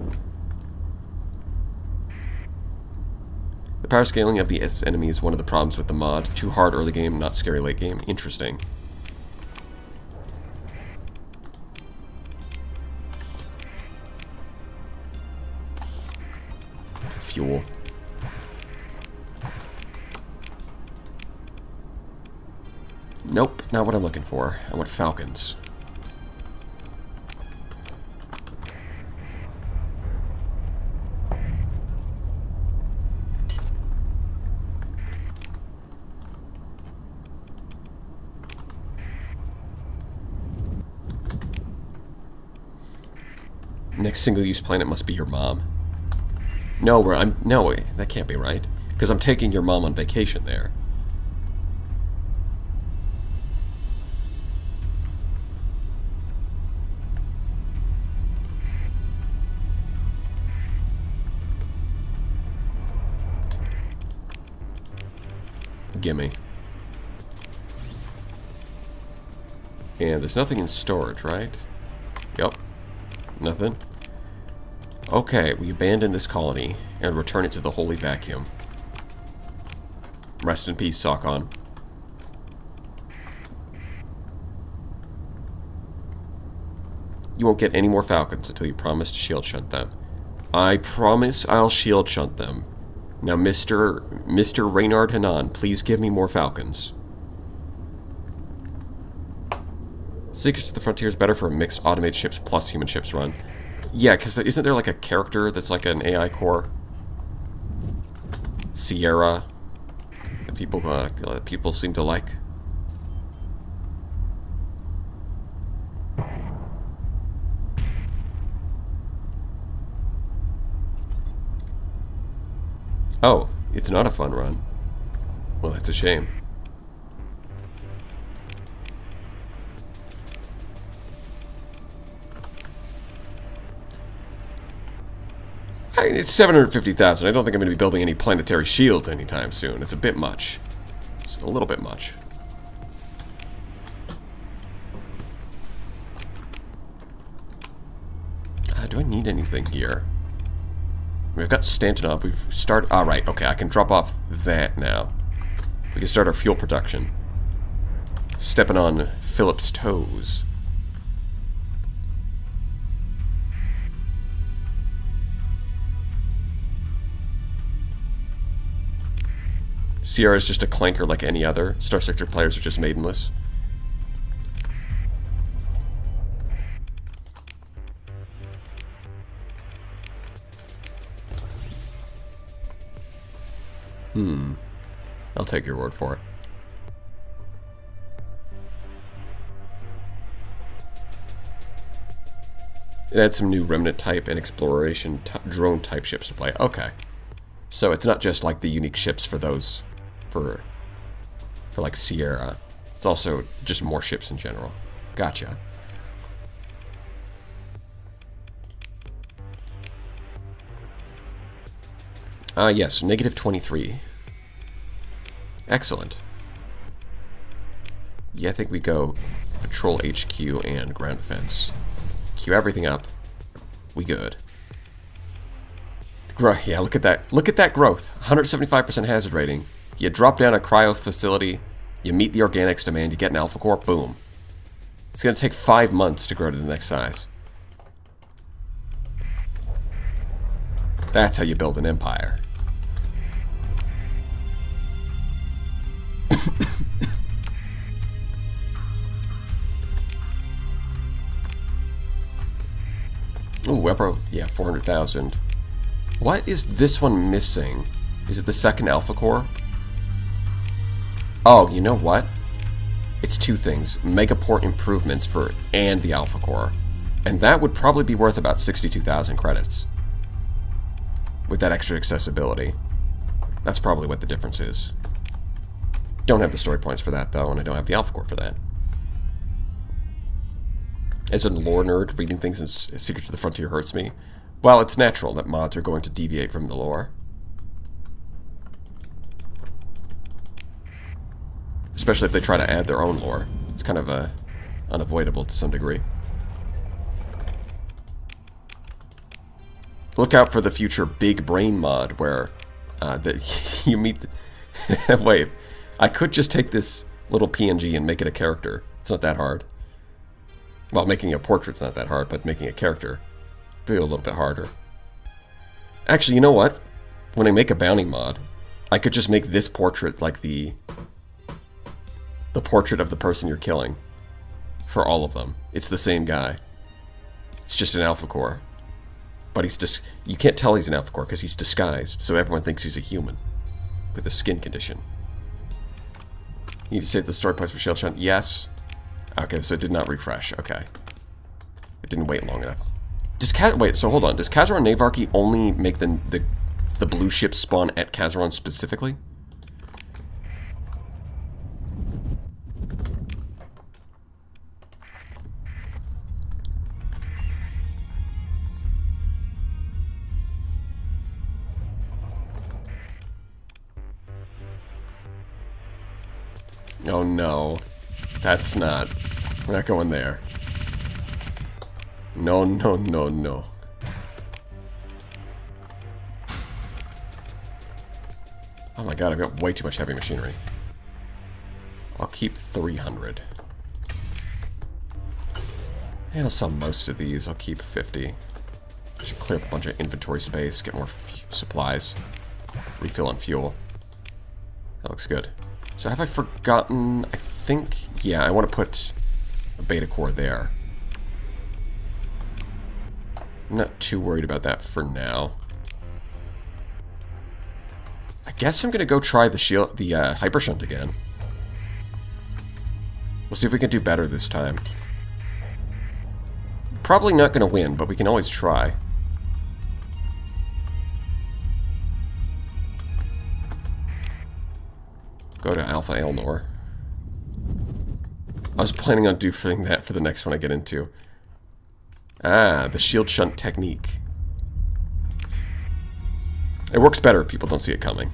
Speaker 1: The power scaling of the enemy is one of the problems with the mod. Too hard early game, not scary late game. Interesting. Fuel. Nope, not what I'm looking for. I want falcons. Next single-use planet must be your mom. No, no way, that can't be right. Because I'm taking your mom on vacation there. Gimme. And there's nothing in storage, right? Yep. Nothing. Okay, we abandon this colony and return it to the holy vacuum. Rest in peace, Sokon. You won't get any more falcons until you promise to shield shunt them. I promise I'll shield shunt them. Now, Mr. Reynard Hanan, please give me more falcons. Secrets of the Frontier is better for mixed automated ships plus human ships run. Yeah, because isn't there like a character that's like an AI core? Sierra. That people seem to like. Oh, it's not a fun run. Well, that's a shame. It's 750,000. I don't think I'm going to be building any planetary shields anytime soon. It's a bit much. It's a little bit much. Do I need anything here? We've got Stantonov. We've started... Alright, okay. I can drop off that now. We can start our fuel production. Stepping on Philip's toes. Sierra is just a clanker like any other. Star Sector players are just maidenless. I'll take your word for it. It adds some new remnant type and exploration drone type ships to play. Okay. So it's not just like the unique ships for those... For like Sierra. It's also just more ships in general. Gotcha. Yes, negative 23. Excellent. Yeah, I think we go patrol HQ and ground defense. Queue everything up. We good. Yeah, look at that. Look at that growth. 175% hazard rating. You drop down a cryo facility, you meet the organics demand, you get an alpha core, boom. It's going to take 5 months to grow to the next size. That's how you build an empire. Ooh, Webro, yeah, 400,000. What is this one missing? Is it the second alpha core? Oh, you know what? It's two things. Megaport improvements for and the alpha core. And that would probably be worth about 62,000 credits. With that extra accessibility. That's probably what the difference is. Don't have the story points for that, though, and I don't have the alpha core for that. As a lore nerd, reading things in Secrets of the Frontier hurts me. Well, it's natural that mods are going to deviate from the lore. Especially if they try to add their own lore. It's kind of unavoidable to some degree. Look out for the future Big Brain mod where you meet... Wait, I could just take this little PNG and make it a character. It's not that hard. Well, making a portrait's not that hard, but making a character be a little bit harder. Actually, you know what? When I make a bounty mod, I could just make this portrait like the portrait of the person you're killing for all of them. It's the same guy. It's just an alpha core. But he's you can't tell he's an alpha core because he's disguised, so everyone thinks he's a human with a skin condition. You need to save the story points for Shield Shunt? Yes. Okay, so it did not refresh. Okay. It didn't wait long enough. Wait, so hold on. Does Kazeron Navarchy only make the blue ships spawn at Kazeron specifically? Oh no. That's not... We're not going there. No, no, no, no. Oh my god, I've got way too much heavy machinery. I'll keep 300. And I'll sell most of these. I'll keep 50. I should clear up a bunch of inventory space, get more supplies, refill on fuel. That looks good. So have I forgotten? I think, yeah, I want to put a beta core there. I'm not too worried about that for now. I guess I'm gonna go try the hyper shunt again. We'll see if we can do better this time. Probably not gonna win, but we can always try. Go to Alpha Elnor. I was planning on doing that for the next one I get into. Ah, the shield shunt technique. It works better if people don't see it coming.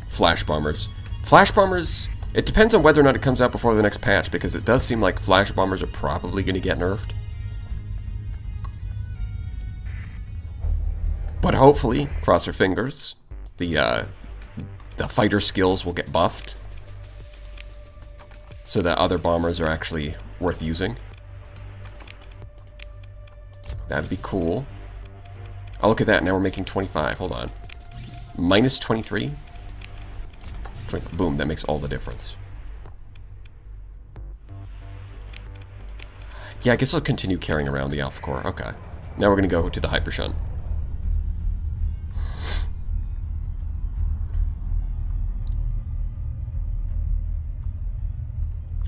Speaker 1: Flash bombers. Flash bombers, it depends on whether or not it comes out before the next patch, because it does seem like flash bombers are probably going to get nerfed. But hopefully, cross our fingers, the fighter skills will get buffed, so that other bombers are actually worth using. That'd be cool. Oh, look at that. Now we're making 25. Hold on. Minus 23? Boom. That makes all the difference. Yeah, I guess I'll continue carrying around the Alpha Core. Okay. Now we're going to go to the Hyper Shunt.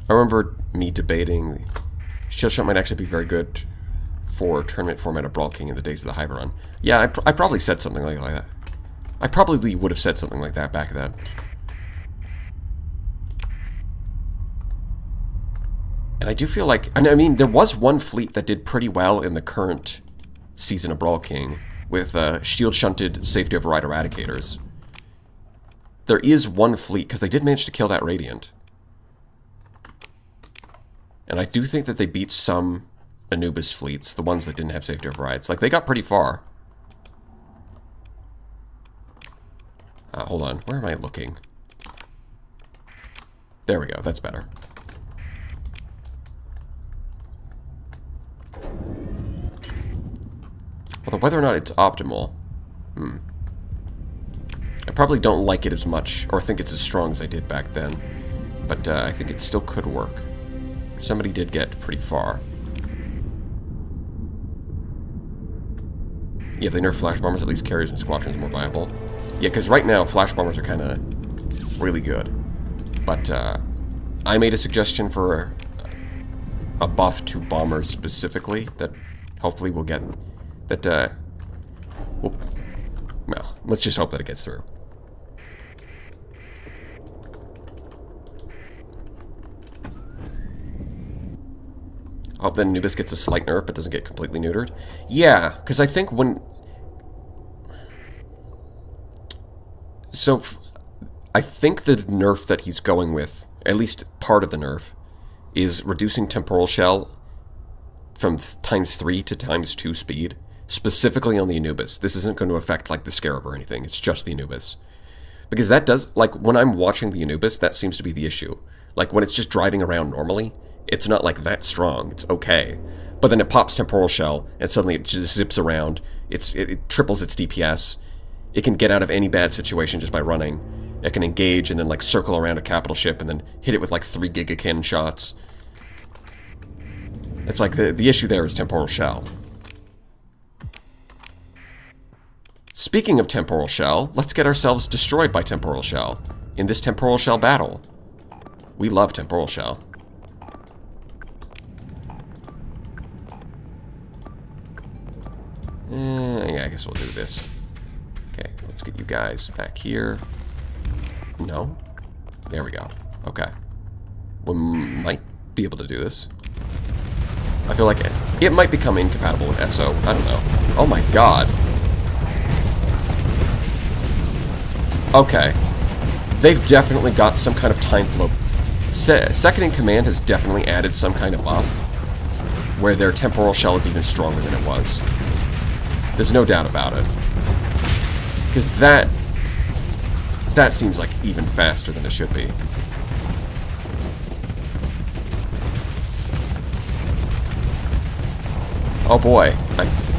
Speaker 1: I remember me debating Shield Shunt might actually be very good for tournament format of Brawl King in the days of the Hyper Run. Yeah, I probably said something like that. I probably would have said something like that back then. And I do feel like... I mean, there was one fleet that did pretty well in the current season of Brawl King with shield-shunted safety override eradicators. There is one fleet, because they did manage to kill that Radiant. And I do think that they beat some Anubis fleets, the ones that didn't have safety overrides. Like, they got pretty far. Hold on. Where am I looking? There we go. That's better. Although whether or not it's optimal... I probably don't like it as much, or think it's as strong as I did back then. But I think it still could work. Somebody did get pretty far. Yeah, if they nerf flash bombers, at least carriers and squadrons are more viable. Yeah, because right now, flash bombers are kind of really good. But I made a suggestion for a buff to bombers specifically that hopefully we'll get... That, well, let's just hope that it gets through. Oh, then Anubis gets a slight nerf, but doesn't get completely neutered. Yeah, because I think when... So, I think the nerf that he's going with, at least part of the nerf, is reducing Temporal Shell from ×3 to ×2 speed, specifically on the Anubis. This isn't going to affect, like, the Scarab or anything. It's just the Anubis. Because that does... Like, when I'm watching the Anubis, that seems to be the issue. Like, when it's just driving around normally, it's not, like, that strong. It's okay. But then it pops Temporal Shell, and suddenly it just zips around. It triples its DPS. It can get out of any bad situation just by running. It can engage and then, like, circle around a capital ship and then hit it with, like, 3 gigacannon shots. It's like, the issue there is Temporal Shell. Speaking of Temporal Shell, let's get ourselves destroyed by Temporal Shell in this Temporal Shell battle. We love Temporal Shell. Yeah, I guess we'll do this. Okay, let's get you guys back here. No? There we go. Okay. We might be able to do this. I feel like it might become incompatible with SO. I don't know. Oh my god. Okay. They've definitely got some kind of time flow. Second in Command has definitely added some kind of buff where their Temporal Shell is even stronger than it was. There's no doubt about it. Because that seems like even faster than it should be. Oh boy.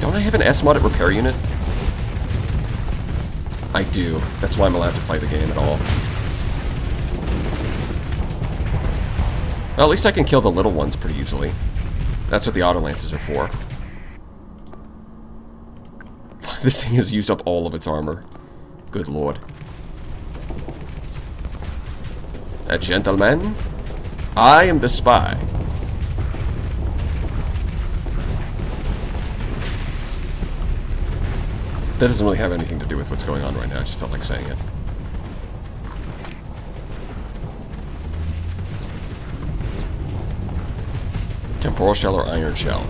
Speaker 1: Don't I have an S-modded repair unit? I do. That's why I'm allowed to play the game at all. Well, at least I can kill the little ones pretty easily. That's what the Autolances are for. This thing has used up all of its armor. Good lord. Gentlemen, I am the spy. That doesn't really have anything to do with what's going on right now. I just felt like saying it. Temporal Shell or Iron Shell?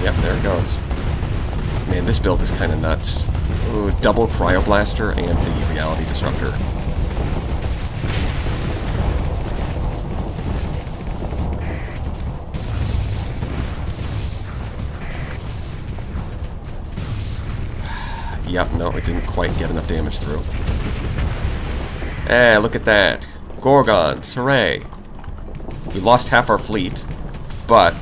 Speaker 1: Yep, there it goes. Man, this build is kind of nuts. Ooh, double Cryoblaster and the Reality Disruptor. Yep, no, it didn't quite get enough damage through. Eh, look at that. Gorgons, hooray. We lost half our fleet, but...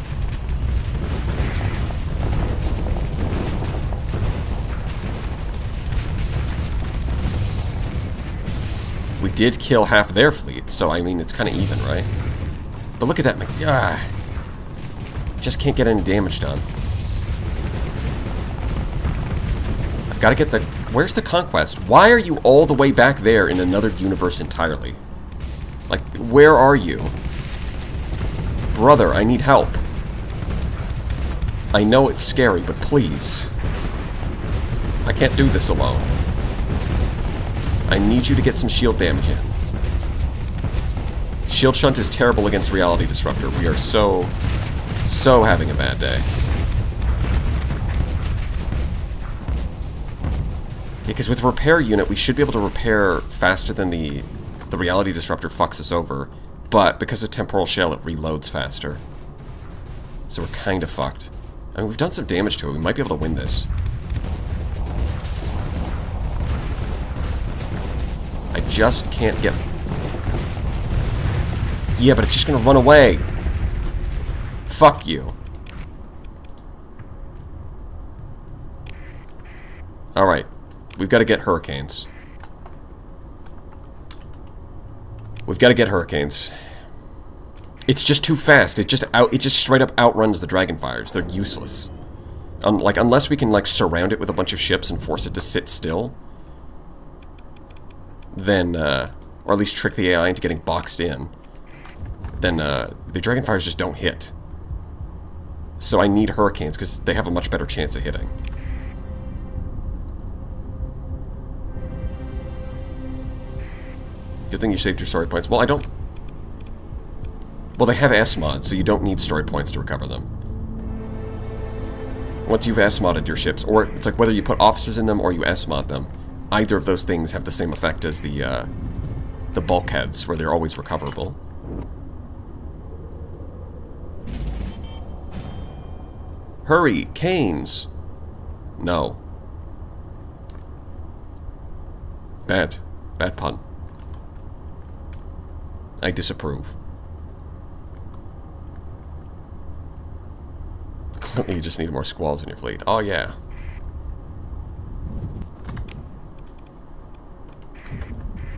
Speaker 1: we did kill half their fleet, so I mean, it's kind of even, right? But look at that, just can't get any damage done. I've got to get the... where's the Conquest? Why are you all the way back there in another universe entirely? Like, where are you? Brother, I need help. I know it's scary, but please. I can't do this alone. I need you to get some shield damage in. Shield Shunt is terrible against Reality Disruptor. We are so having a bad day. Because with Repair Unit, we should be able to repair faster than the Reality Disruptor fucks us over. But because of Temporal Shell, it reloads faster. So we're kind of fucked. I mean, we've done some damage to it. We might be able to win this. I just can't get... yeah, but it's just gonna run away. Fuck you. Alright. We've got to get Hurricanes. We've got to get Hurricanes. It's just too fast. It just straight up outruns the Dragonfires. They're useless. Like, unless we can, like, surround it with a bunch of ships and force it to sit still, then, or at least trick the AI into getting boxed in, then, the Dragonfires just don't hit. So I need Hurricanes, because they have a much better chance of hitting. Good thing you saved your story points. Well, I don't... Well, they have S-mods, so you don't need story points to recover them. Once you've S-modded your ships, or it's like whether you put officers in them or you S-mod them, either of those things have the same effect as the bulkheads, where they're always recoverable. Hurry, canes! No. Bad. Bad pun. I disapprove. Clearly you just need more squalls in your fleet. Oh yeah.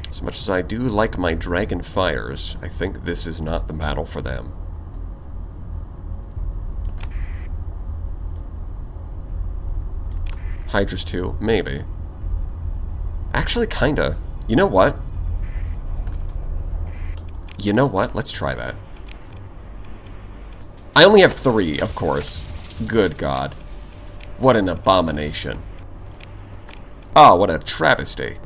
Speaker 1: As much as I do like my dragon fires, I think this is not the battle for them. Hydras too? Maybe. Actually, kinda. You know what? You know what? Let's try that. I only have 3, of course. Good God. What an abomination. Oh, what a travesty.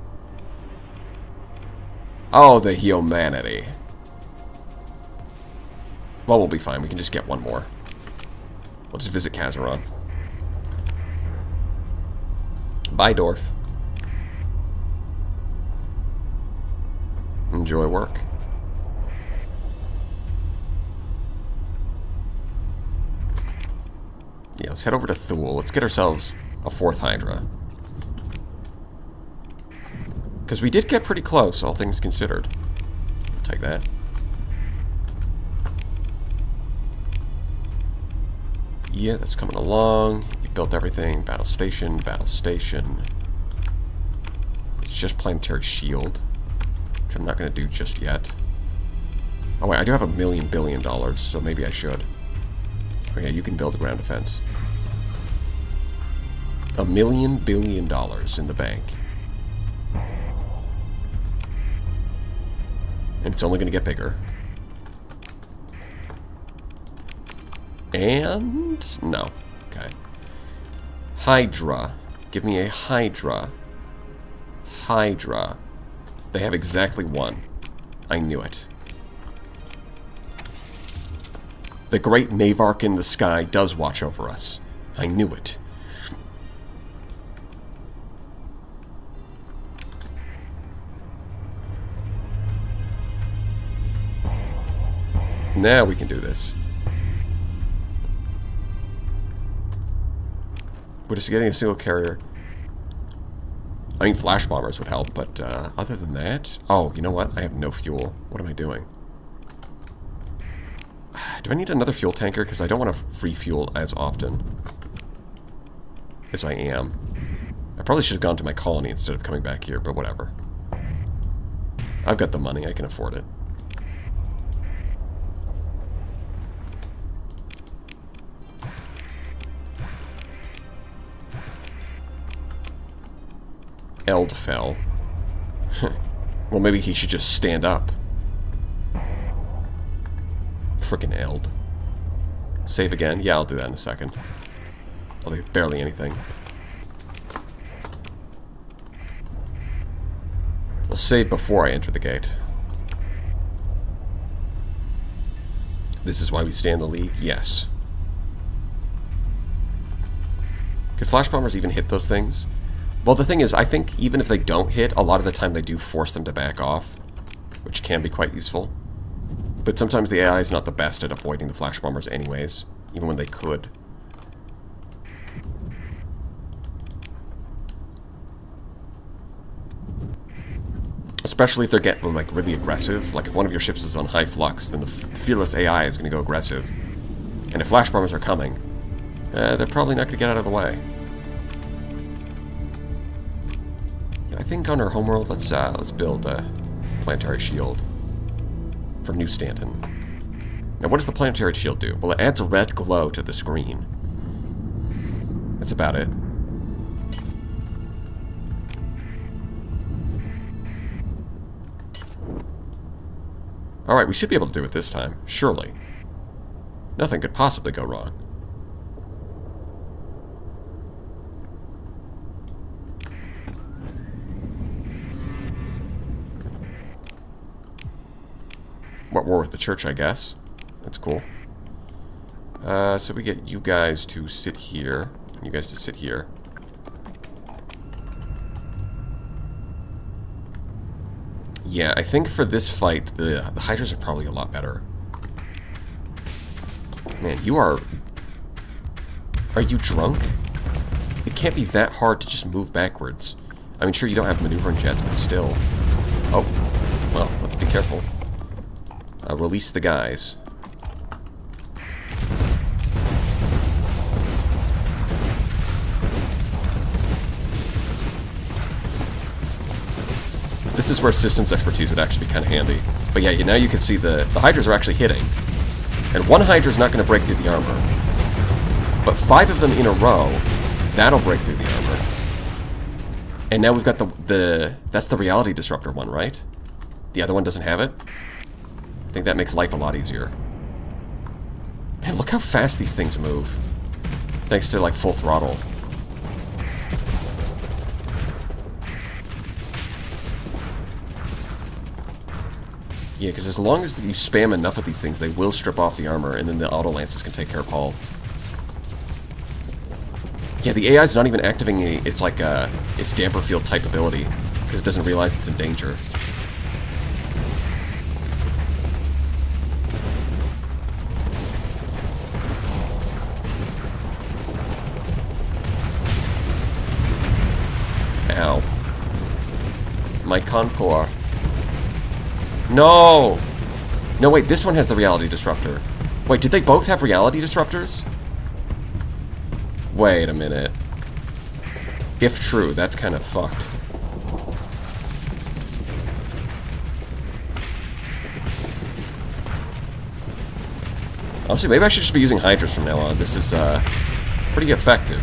Speaker 1: Oh, the humanity. Well, we'll be fine. We can just get one more. We'll just visit Kazeron. Bye, Dorf. Enjoy work. Yeah, let's head over to Thule. Let's get ourselves a 4th Hydra. Because we did get pretty close, all things considered. I'll take that. Yeah, that's coming along. You've built everything. Battle station, battle station. It's just planetary shield, which I'm not going to do just yet. Oh wait, I do have $1 billion, so maybe I should. Oh yeah, you can build a ground defense. $1 billion in the bank. And it's only going to get bigger. And... no. Okay. Hydra. Give me a Hydra. Hydra. They have exactly 1. I knew it. The great Navarch in the sky does watch over us. I knew it. Now we can do this. We're just getting a single carrier. I mean, flash bombers would help, but other than that... Oh, you know what? I have no fuel. What am I doing? Do I need another fuel tanker? Because I don't want to refuel as often as I am. I probably should have gone to my colony instead of coming back here, but whatever. I've got the money. I can afford it. Eld fell. Well, maybe he should just stand up. Frickin' Eld. Save again? Yeah, I'll do that in a second. I'll leave barely anything. We'll save before I enter the gate. This is why we stay in the league? Yes. Could flash bombers even hit those things? Well, the thing is, I think even if they don't hit, a lot of the time they do force them to back off, which can be quite useful. But sometimes the AI is not the best at avoiding the flash bombers anyways, even when they could. Especially if they're getting, like, really aggressive. Like, if one of your ships is on high flux, then the fearless AI is going to go aggressive. And if flash bombers are coming, they're probably not going to get out of the way. Yeah, I think on our homeworld, let's build a planetary shield for New Stanton. Now, what does the planetary shield do? Well, it adds a red glow to the screen. That's about it. Alright, we should be able to do it this time. Surely. Nothing could possibly go wrong. What, war with the church, I guess. That's cool. So we get you guys to sit here. You guys to sit here. Yeah, I think for this fight, the Hydras are probably a lot better. Man, you are... Are you drunk? It can't be that hard to just move backwards. I mean, sure, you don't have maneuvering jets, but still. Oh, well, let's be careful. Release the guys. This is where systems expertise would actually be kind of handy. But yeah, now you can see the Hydras are actually hitting. And one Hydra's not going to break through the armor. But 5 of them in a row, that'll break through the armor. And now we've got that's the reality disruptor one, right? The other one doesn't have it? I think that makes life a lot easier. Man, look how fast these things move. Thanks to, like, full throttle. Yeah, because as long as you spam enough of these things, they will strip off the armor, and then the auto lances can take care of Hull. Yeah, the AI is not even activating its its damper field type ability because it doesn't realize it's in danger. Ow. My Concord. No! No, wait, this one has the reality disruptor. Wait, did they both have reality disruptors? Wait a minute. If true, that's kind of fucked. Honestly, maybe I should just be using Hydras from now on. This is, pretty effective.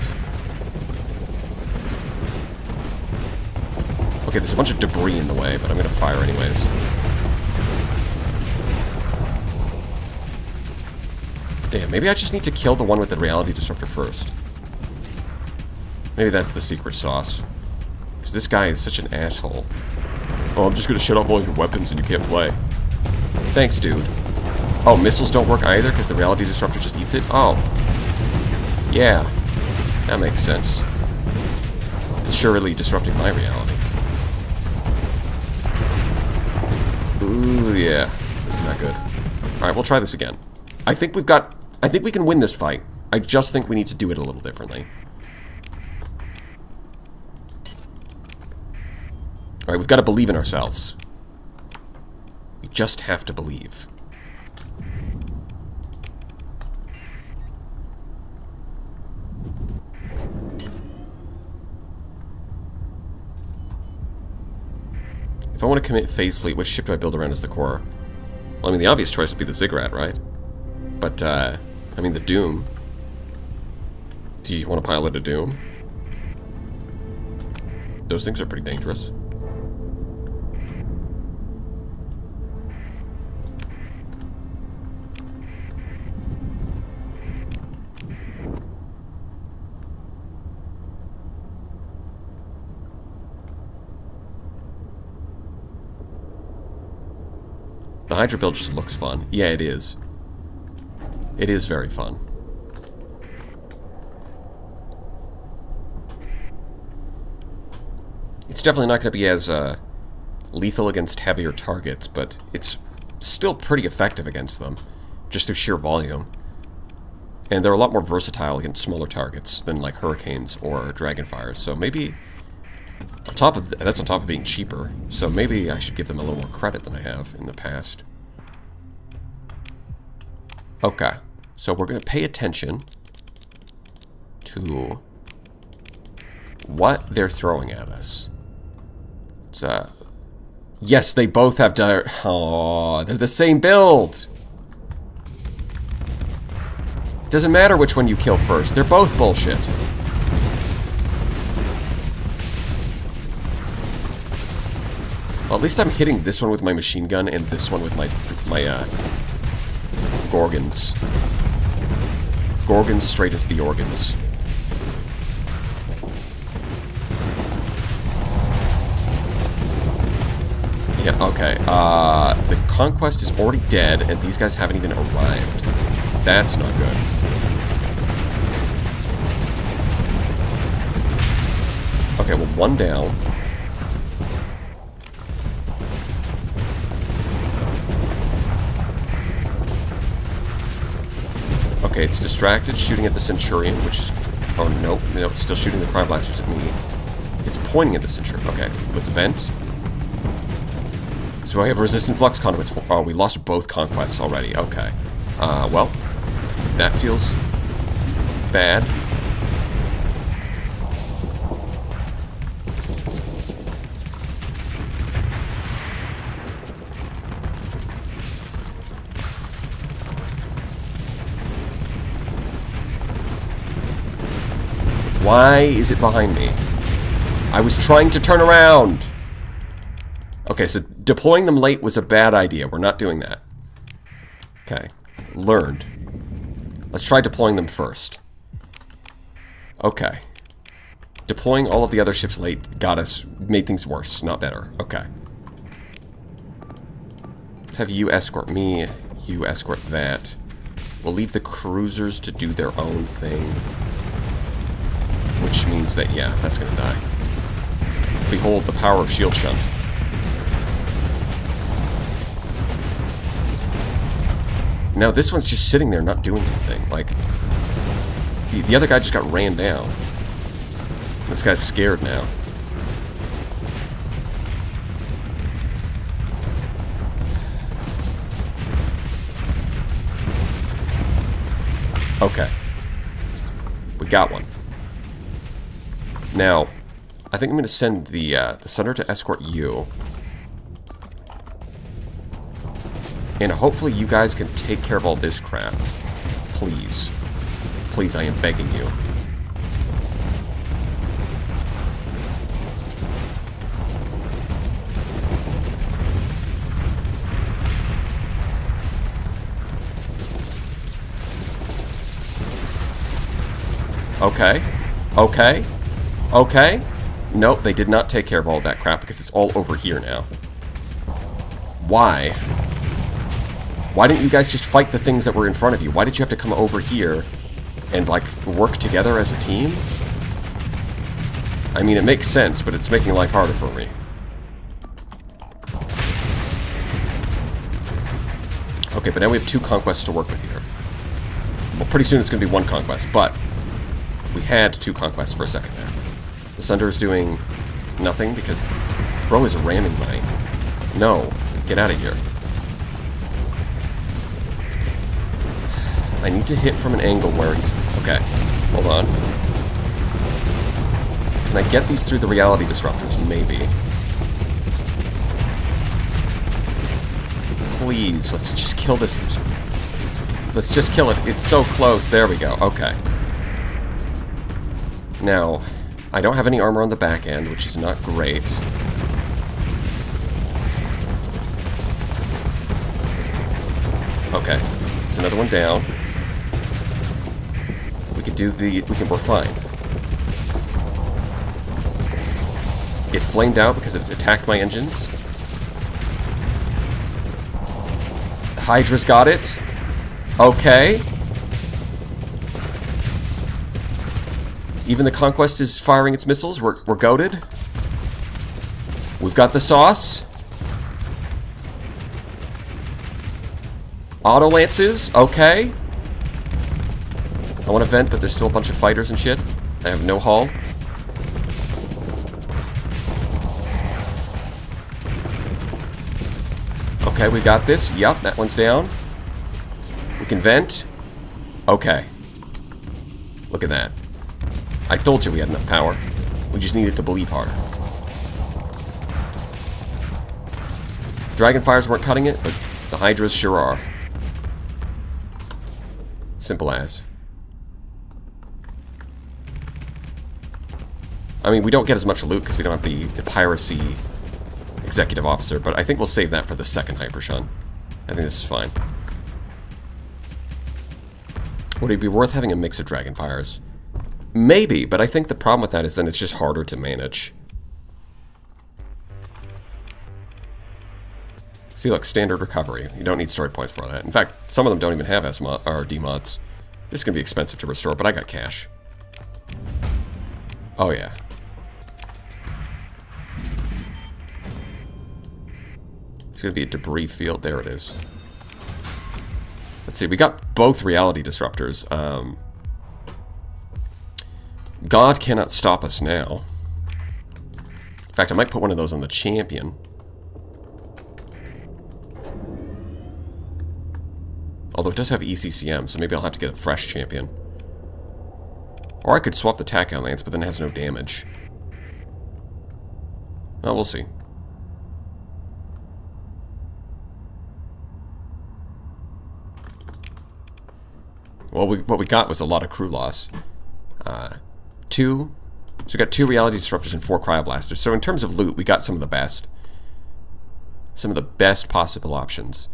Speaker 1: Okay, there's a bunch of debris in the way, but I'm gonna fire anyways. Damn, maybe I just need to kill the one with the reality disruptor first. Maybe that's the secret sauce. Because this guy is such an asshole. Oh, I'm just gonna shut off all your weapons and you can't play. Thanks, dude. Oh, missiles don't work either because the reality disruptor just eats it? Oh. Yeah. That makes sense. It's surely disrupting my reality. Ooh, yeah. This is not good. Alright, we'll try this again. I think we can win this fight. I just think we need to do it a little differently. Alright, we've got to believe in ourselves. We just have to believe. If I want to commit Phase Fleet, which ship do I build around as the core? Well, I mean, the obvious choice would be the Ziggurat, right? But, I mean, the Doom. Do you want to pilot a Doom? Those things are pretty dangerous. The Hydra build just looks fun. Yeah, it is. It is very fun. It's definitely not going to be as lethal against heavier targets, but it's still pretty effective against them, just through sheer volume. And they're a lot more versatile against smaller targets than like Hurricanes or Dragonfires, so maybe... that's on top of being cheaper, so maybe I should give them a little more credit than I have in the past. Okay, so we're going to pay attention to what they're throwing at us. It's, yes, they both have oh, they're the same build! Doesn't matter which one you kill first, they're both bullshit. Well, at least I'm hitting this one with my machine gun and this one with my Gorgons. Gorgons straight into the organs. get... Okay, the Conquest is already dead, and these guys haven't even arrived. That's not good. Okay, well, one down. Okay, it's distracted, shooting at the Centurion, which is... Oh, nope. Nope, it's still shooting the Cryo Blasters at me. It's pointing at the Centurion. Okay, let's vent. So I have resistant flux conduits. Oh, we lost both conquests already. Okay. Well, that feels bad. Why is it behind me? I was trying to turn around! Okay, so deploying them late was a bad idea. We're not doing that. Okay. Learned. Let's try deploying them first. Okay. Deploying all of the other ships late made things worse, not better. Okay. Let's have you escort me, you escort that. We'll leave the cruisers to do their own thing. Which means that, yeah, that's gonna die. Behold the power of shield shunt. Now this one's just sitting there not doing anything. Like, the other guy just got ran down. This guy's scared now. Okay. We got one. Now, I think I'm going to send the Sunder to escort you. And hopefully you guys can take care of all this crap. Please. Please, I am begging you. Okay. Okay. Okay. Nope, they did not take care of all that crap because it's all over here now. Why? Why didn't you guys just fight the things that were in front of you? Why did you have to come over here and, like, work together as a team? I mean, it makes sense, but it's making life harder for me. Okay, but now we have 2 conquests to work with here. Well, pretty soon it's going to be 1 conquest, but we had 2 conquests for a second there. The Sunder is doing nothing because bro is ramming mine. No, get out of here. I need to hit from an angle where it's... Okay, hold on. Can I get these through the reality disruptors? Maybe. Please, let's just kill this. Let's just kill it. It's so close. There we go. Okay. Now, I don't have any armor on the back end, which is not great. Okay, it's another one down. We can do the... we're fine. It flamed out because it attacked my engines. The Hydra's got it. Okay. Even the Conquest is firing its missiles. We're goated. We've got the sauce. Auto lances. Okay. I want to vent, but there's still a bunch of fighters and shit. I have no hull. Okay, we got this. Yup, that one's down. We can vent. Okay. Look at that. I told you we had enough power. We just needed to believe harder. Dragonfires weren't cutting it, but the Hydras sure are. Simple as. I mean, we don't get as much loot because we don't have the piracy executive officer, but I think we'll save that for the second Hypershun. I think this is fine. Would it be worth having a mix of Dragonfires? Maybe, but I think the problem with that is then it's just harder to manage. See, look, standard recovery. You don't need story points for that. In fact, some of them don't even have S mod or D mods. This is going to be expensive to restore, but I got cash. Oh, yeah. It's going to be a debris field. There it is. Let's see, we got both reality disruptors. God cannot stop us now. In fact, I might put one of those on the champion. Although it does have ECCM, so maybe I'll have to get a fresh champion. Or I could swap the Tachyon Lance, but then it has no damage. Oh, we'll see. Well, what we got was a lot of crew loss. So we got 2 reality disruptors and 4 cryoblasters. So in terms of loot, we got some of the best. Some of the best possible options.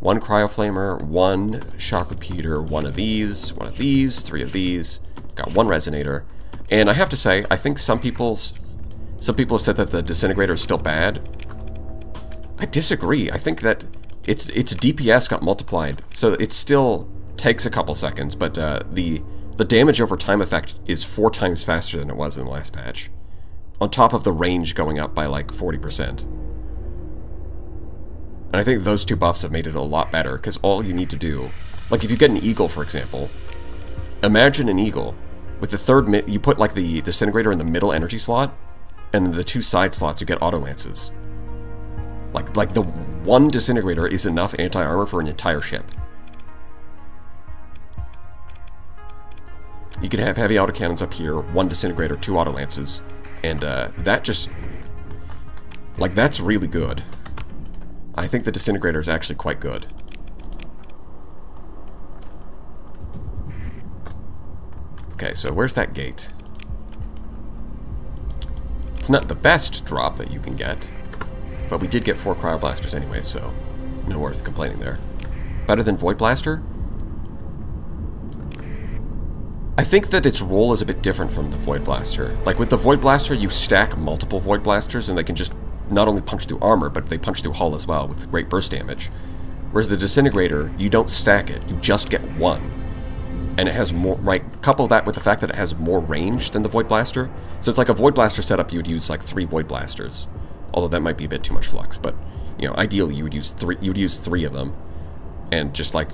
Speaker 1: 1 cryoflamer, 1 shock repeater, 1 of these, 3 of these. Got 1 resonator. And I have to say, I think some people have said that the disintegrator is still bad. I disagree. I think that its DPS got multiplied, so it still takes a couple seconds, but the damage over time effect is 4 times faster than it was in the last patch. On top of the range going up by like 40%. And I think those 2 buffs have made it a lot better, because all you need to do... Like if you get an eagle, for example, imagine an eagle. With the third you put like the disintegrator in the middle energy slot, and the 2 side slots you get auto lances. Like the 1 disintegrator is enough anti-armor for an entire ship. You can have heavy autocannons up here, 1 disintegrator, 2 auto lances, and that just... Like, that's really good. I think the disintegrator is actually quite good. Okay, so where's that gate? It's not the best drop that you can get, but we did get 4 cryoblasters anyway, so no worth complaining there. Better than Void Blaster? I think that its role is a bit different from the Void Blaster. Like with the Void Blaster, you stack multiple Void Blasters and they can just not only punch through armor, but they punch through hull as well with great burst damage. Whereas the Disintegrator, you don't stack it, you just get 1. And it has more, right, couple that with the fact that it has more range than the Void Blaster. So it's like a Void Blaster setup, you would use like 3 Void Blasters. Although that might be a bit too much flux, but, you know, ideally you would use 3 of them. And just like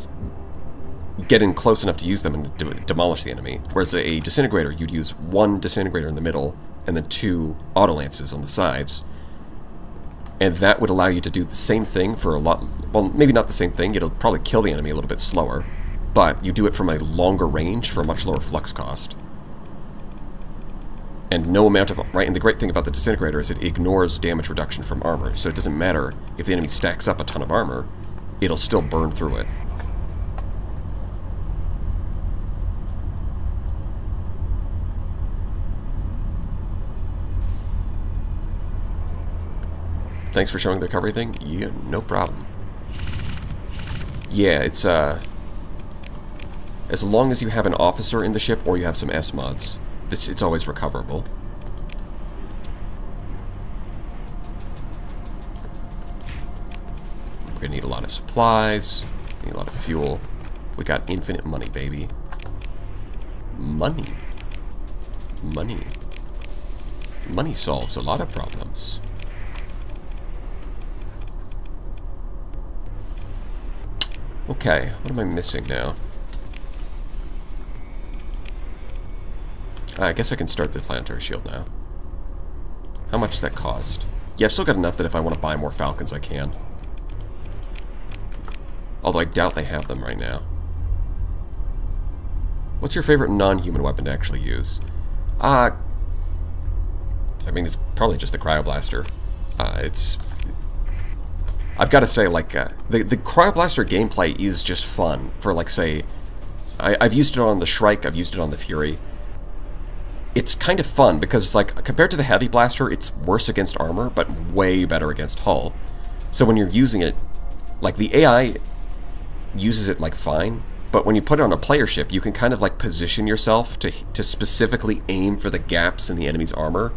Speaker 1: get in close enough to use them and demolish the enemy. Whereas a disintegrator, you'd use 1 disintegrator in the middle and then 2 auto lances on the sides. And that would allow you to do the same thing for a lot, well, maybe not the same thing, it'll probably kill the enemy a little bit slower, but you do it from a longer range for a much lower flux cost. And no amount of, right, and the great thing about the disintegrator is it ignores damage reduction from armor, so it doesn't matter if the enemy stacks up a ton of armor, it'll still burn through it. Thanks for showing the recovery thing. Yeah, no problem. Yeah, it's, as long as you have an officer in the ship or you have some S mods, it's always recoverable. We're gonna need a lot of supplies, need a lot of fuel. We got infinite money, baby. Money. Money. Money solves a lot of problems. Okay, what am I missing now? I guess I can start the planetary shield now. How much does that cost? Yeah, I've still got enough that if I want to buy more Falcons, I can. Although I doubt they have them right now. What's your favorite non-human weapon to actually use? I mean, it's probably just the Cryoblaster. I've got to say, like, the Cryoblaster gameplay is just fun for, like, say, I've used it on the Shrike, I've used it on the Fury. It's kind of fun because, like, compared to the Heavy Blaster, it's worse against armor, but way better against hull. So when you're using it, like, the AI uses it, like, fine, but when you put it on a player ship, you can kind of, like, position yourself to specifically aim for the gaps in the enemy's armor.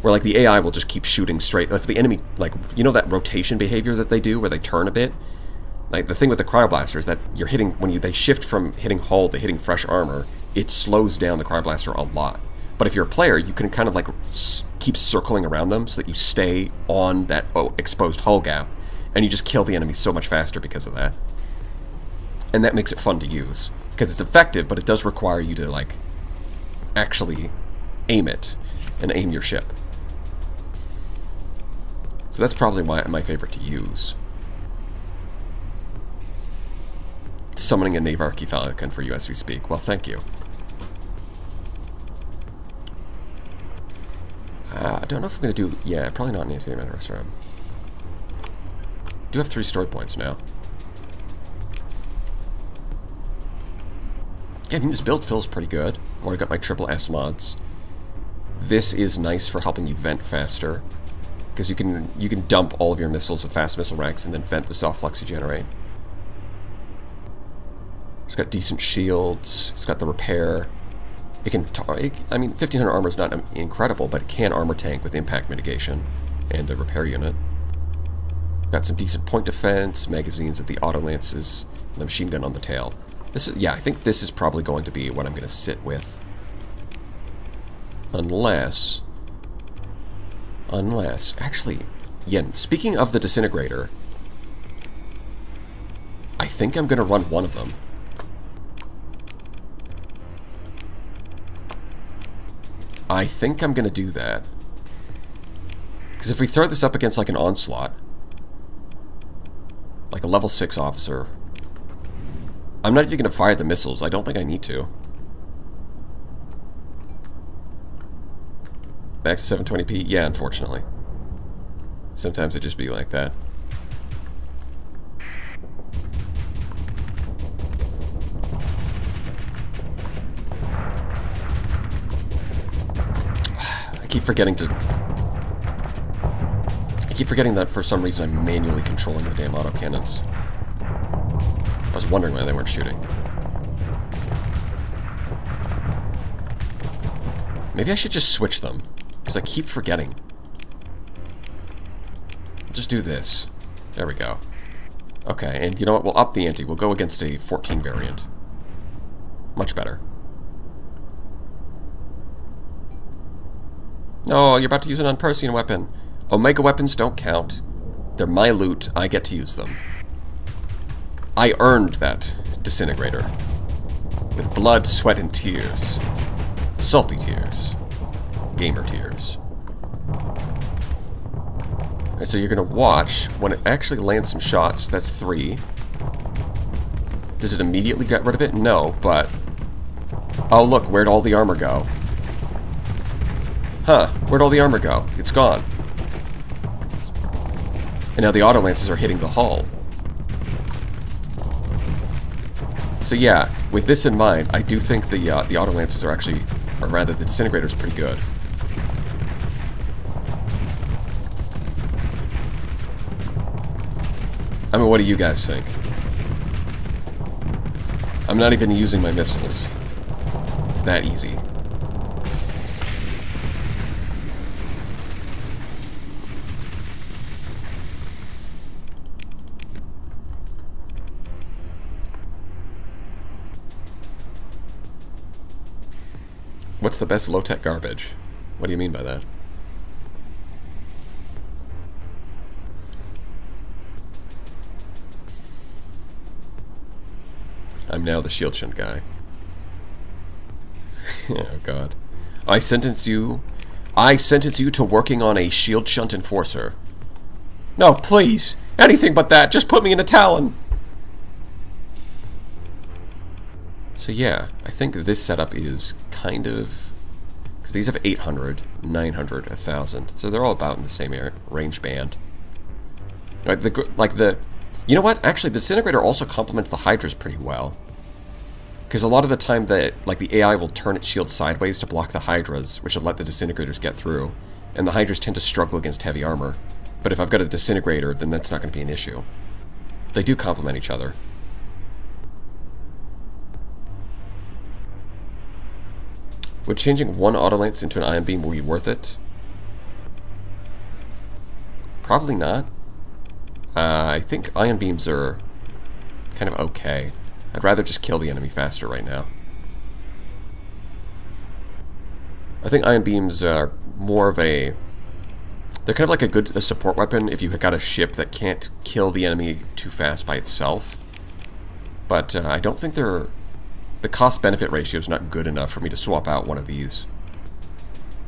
Speaker 1: where like the AI will just keep shooting straight. If the enemy, like, you know that rotation behavior that they do where they turn a bit? Like the thing with the cryoblaster is that you're hitting, when they shift from hitting hull to hitting fresh armor, it slows down the cryoblaster a lot. But if you're a player, you can kind of like keep circling around them so that you stay on that exposed hull gap, and you just kill the enemy so much faster because of that. And that makes it fun to use, because it's effective, but it does require you to like actually aim it and aim your ship. So that's probably my favorite to use. Summoning a Navarchy Falcon for you as we speak. Well, thank you. I don't know if I'm going to do... Yeah, probably not an anti-matter RAM. Do have 3 story points now. Yeah, I mean, this build feels pretty good. I've already got my triple S mods. This is nice for helping you vent faster, because you can dump all of your missiles with fast missile racks and then vent the soft flux you generate. It's got decent shields. It's got the repair. It can... I mean, 1500 armor is not incredible, but it can armor tank with impact mitigation and a repair unit. Got some decent point defense, magazines with the auto lances, and the machine gun on the tail. This is, yeah, I think this is probably going to be what I'm going to sit with. Unless... Actually, yeah, speaking of the disintegrator, I think I'm going to run one of them. I think I'm going to do that. Because if we throw this up against like an onslaught, like a level 6 officer, I'm not even going to fire the missiles. I don't think I need to. Back to 720p? Yeah, unfortunately. Sometimes it just be like that. I keep forgetting that for some reason I'm manually controlling the damn autocannons. I was wondering why they weren't shooting. Maybe I should just switch them, because I keep forgetting. I'll just do this. There we go. Okay, and you know what? We'll up the ante. We'll go against a 14 variant. Much better. No, you're about to use an Persean weapon. Omega weapons don't count. They're my loot. I get to use them. I earned that disintegrator. With blood, sweat, and tears. Salty tears. Gamer tears. And so you're going to watch when it actually lands some shots. That's 3. Does it immediately get rid of it? No, but... Oh, look, where'd all the armor go? Huh, where'd all the armor go? It's gone. And now the auto lances are hitting the hull. So yeah, with this in mind, I do think the auto lances are actually, or rather, the disintegrator is pretty good. I mean, what do you guys think? I'm not even using my missiles. It's that easy. What's the best low-tech garbage? What do you mean by that? I'm now the shield shunt guy. Oh god. I sentence you to working on a shield shunt enforcer. No, please! Anything but that! Just put me in a Talon! So yeah, I think this setup is kind of... Because these have 800, 900, 1,000. So they're all about in the same range band. You know what? Actually, the disintegrator also complements the Hydras pretty well. Because a lot of the time, the AI will turn its shield sideways to block the Hydras, which will let the disintegrators get through. And the Hydras tend to struggle against heavy armor. But if I've got a disintegrator, then that's not going to be an issue. They do complement each other. Would changing one auto lance into an ion beam be worth it? Probably not. I think ion beams are kind of okay. I'd rather just kill the enemy faster right now. I think ion beams are more of a... They're kind of like a support weapon if you got a ship that can't kill the enemy too fast by itself. But I don't think they're... The cost-benefit ratio is not good enough for me to swap out one of these.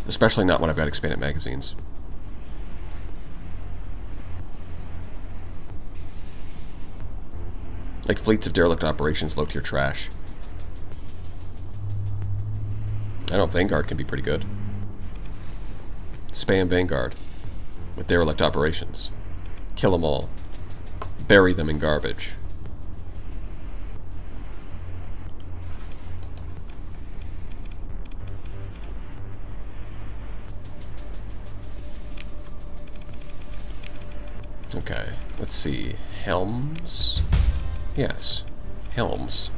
Speaker 1: Especially not when I've got expanded magazines. Like fleets of derelict operations, low-tier trash. I don't know, Vanguard can be pretty good. Spam Vanguard with derelict operations. Kill them all. Bury them in garbage. Okay, let's see. Helms? Yes, Helms.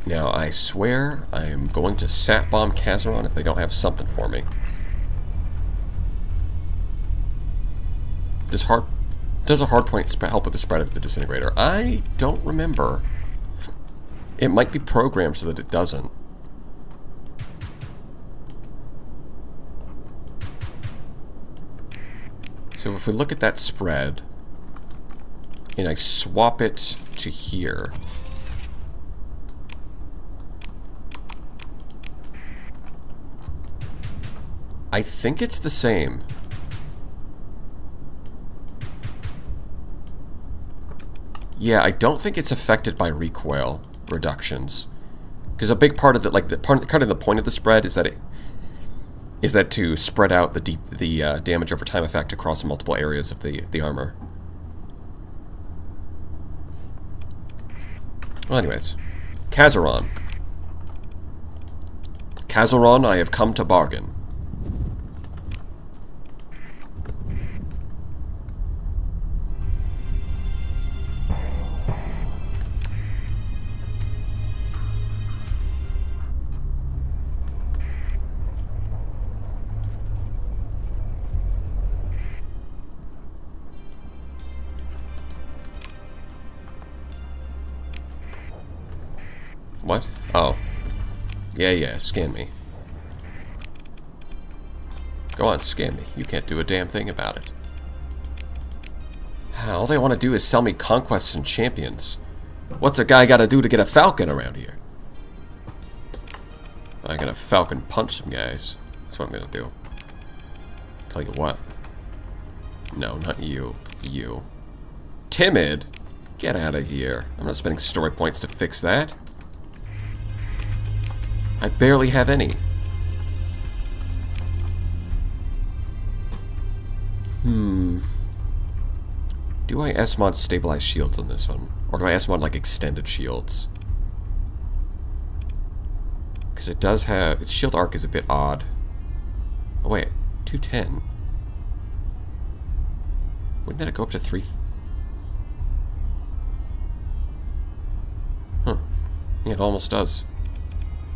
Speaker 1: Now, I swear I am going to sat bomb Kazeron if they don't have something for me. Does a hardpoint help with the spread of the disintegrator? I don't remember. It might be programmed so that it doesn't. So if we look at that spread, and I swap it to here, I think it's the same. Yeah, I don't think it's affected by recoil reductions, because a big part of the kind of the point of the spread is that to spread out the damage over time effect across multiple areas of the armor. Well, anyways, Kazeron. Kazeron, I have come to bargain. What? Oh. Yeah, scan me. Go on, scan me. You can't do a damn thing about it. All they want to do is sell me conquests and champions. What's a guy got to do to get a falcon around here? I got a falcon punch some guys. That's what I'm going to do. Tell you what. No, not you. You. Timid? Get out of here. I'm not spending story points to fix that. I barely have any. Do I S-mod stabilize shields on this one? Or do I S-mod like extended shields? Because it does have... Its shield arc is a bit odd. Oh wait, 210. Wouldn't that go up to 3... Huh. Yeah, it almost does.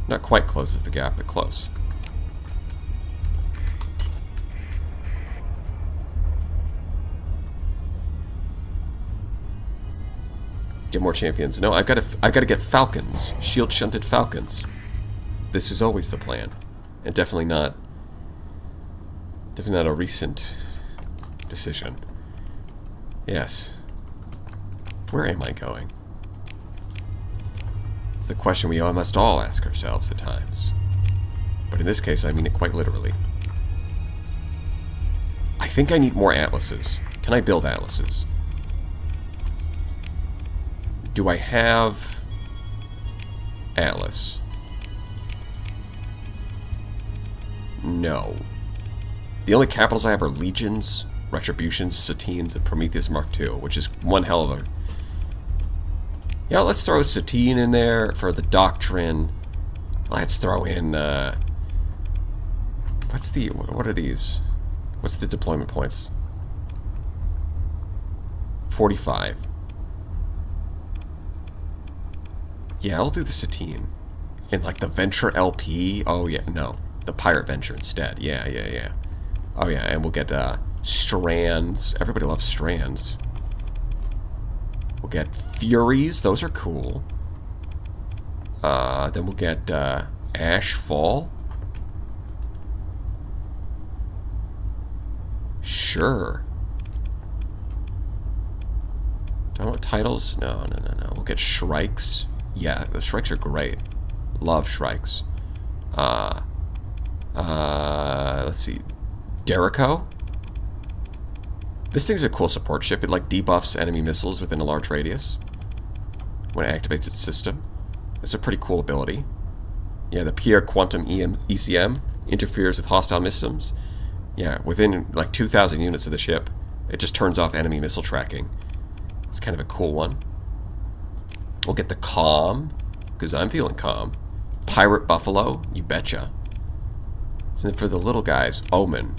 Speaker 1: Not quite closes the gap, but close. Get more champions. No, I've got to get falcons. Shield shunted falcons. This is always the plan, and definitely not a recent decision. Yes. Where am I going? It's a question we all must all ask ourselves at times. But in this case, I mean it quite literally. I think I need more atlases. Can I build atlases? Do I have Atlas? No. The only capitals I have are Legions, Retributions, Satines, and Prometheus Mark II, which is one hell of a... Yeah, let's throw Satine in there for the Doctrine. Let's throw in, what are these? What's the deployment points? 45. Yeah, I'll do the Satine. And like the Venture LP, oh yeah, no. the pirate venture instead. Yeah, yeah, yeah. Oh yeah, and we'll get strands. Everybody loves strands. We'll get furies. Those are cool. Then we'll get Ashfall. Sure. Do I want titles? No, no, no, no. We'll get Shrikes. Yeah, the Shrikes are great. Love Shrikes. Let's see. Derico. This thing's a cool support ship. It like debuffs enemy missiles within a large radius when it activates its system. It's a pretty cool ability. Yeah, the Pierre Quantum ECM interferes with hostile missiles. Yeah, within like 2,000 units of the ship, it just turns off enemy missile tracking. It's kind of a cool one. We'll get the Calm, because I'm feeling calm. Pirate Buffalo, you betcha. And then for the little guys, Omen.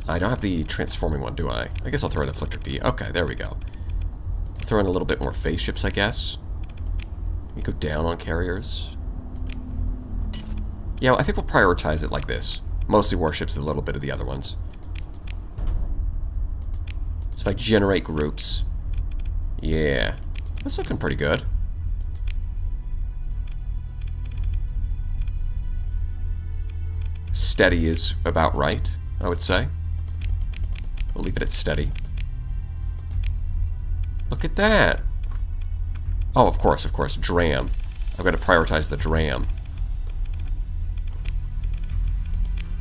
Speaker 1: I don't have the transforming one, do I? I guess I'll throw in Afflictor B. Okay, there we go. Throw in a little bit more phase ships, I guess. We go down on carriers. Yeah, I think we'll prioritize it like this. Mostly warships and a little bit of the other ones. So if I generate groups... Yeah, that's looking pretty good. Steady is about right, I would say. We'll leave it at steady. Look at that. Oh, of course, Dram. I've got to prioritize the Dram.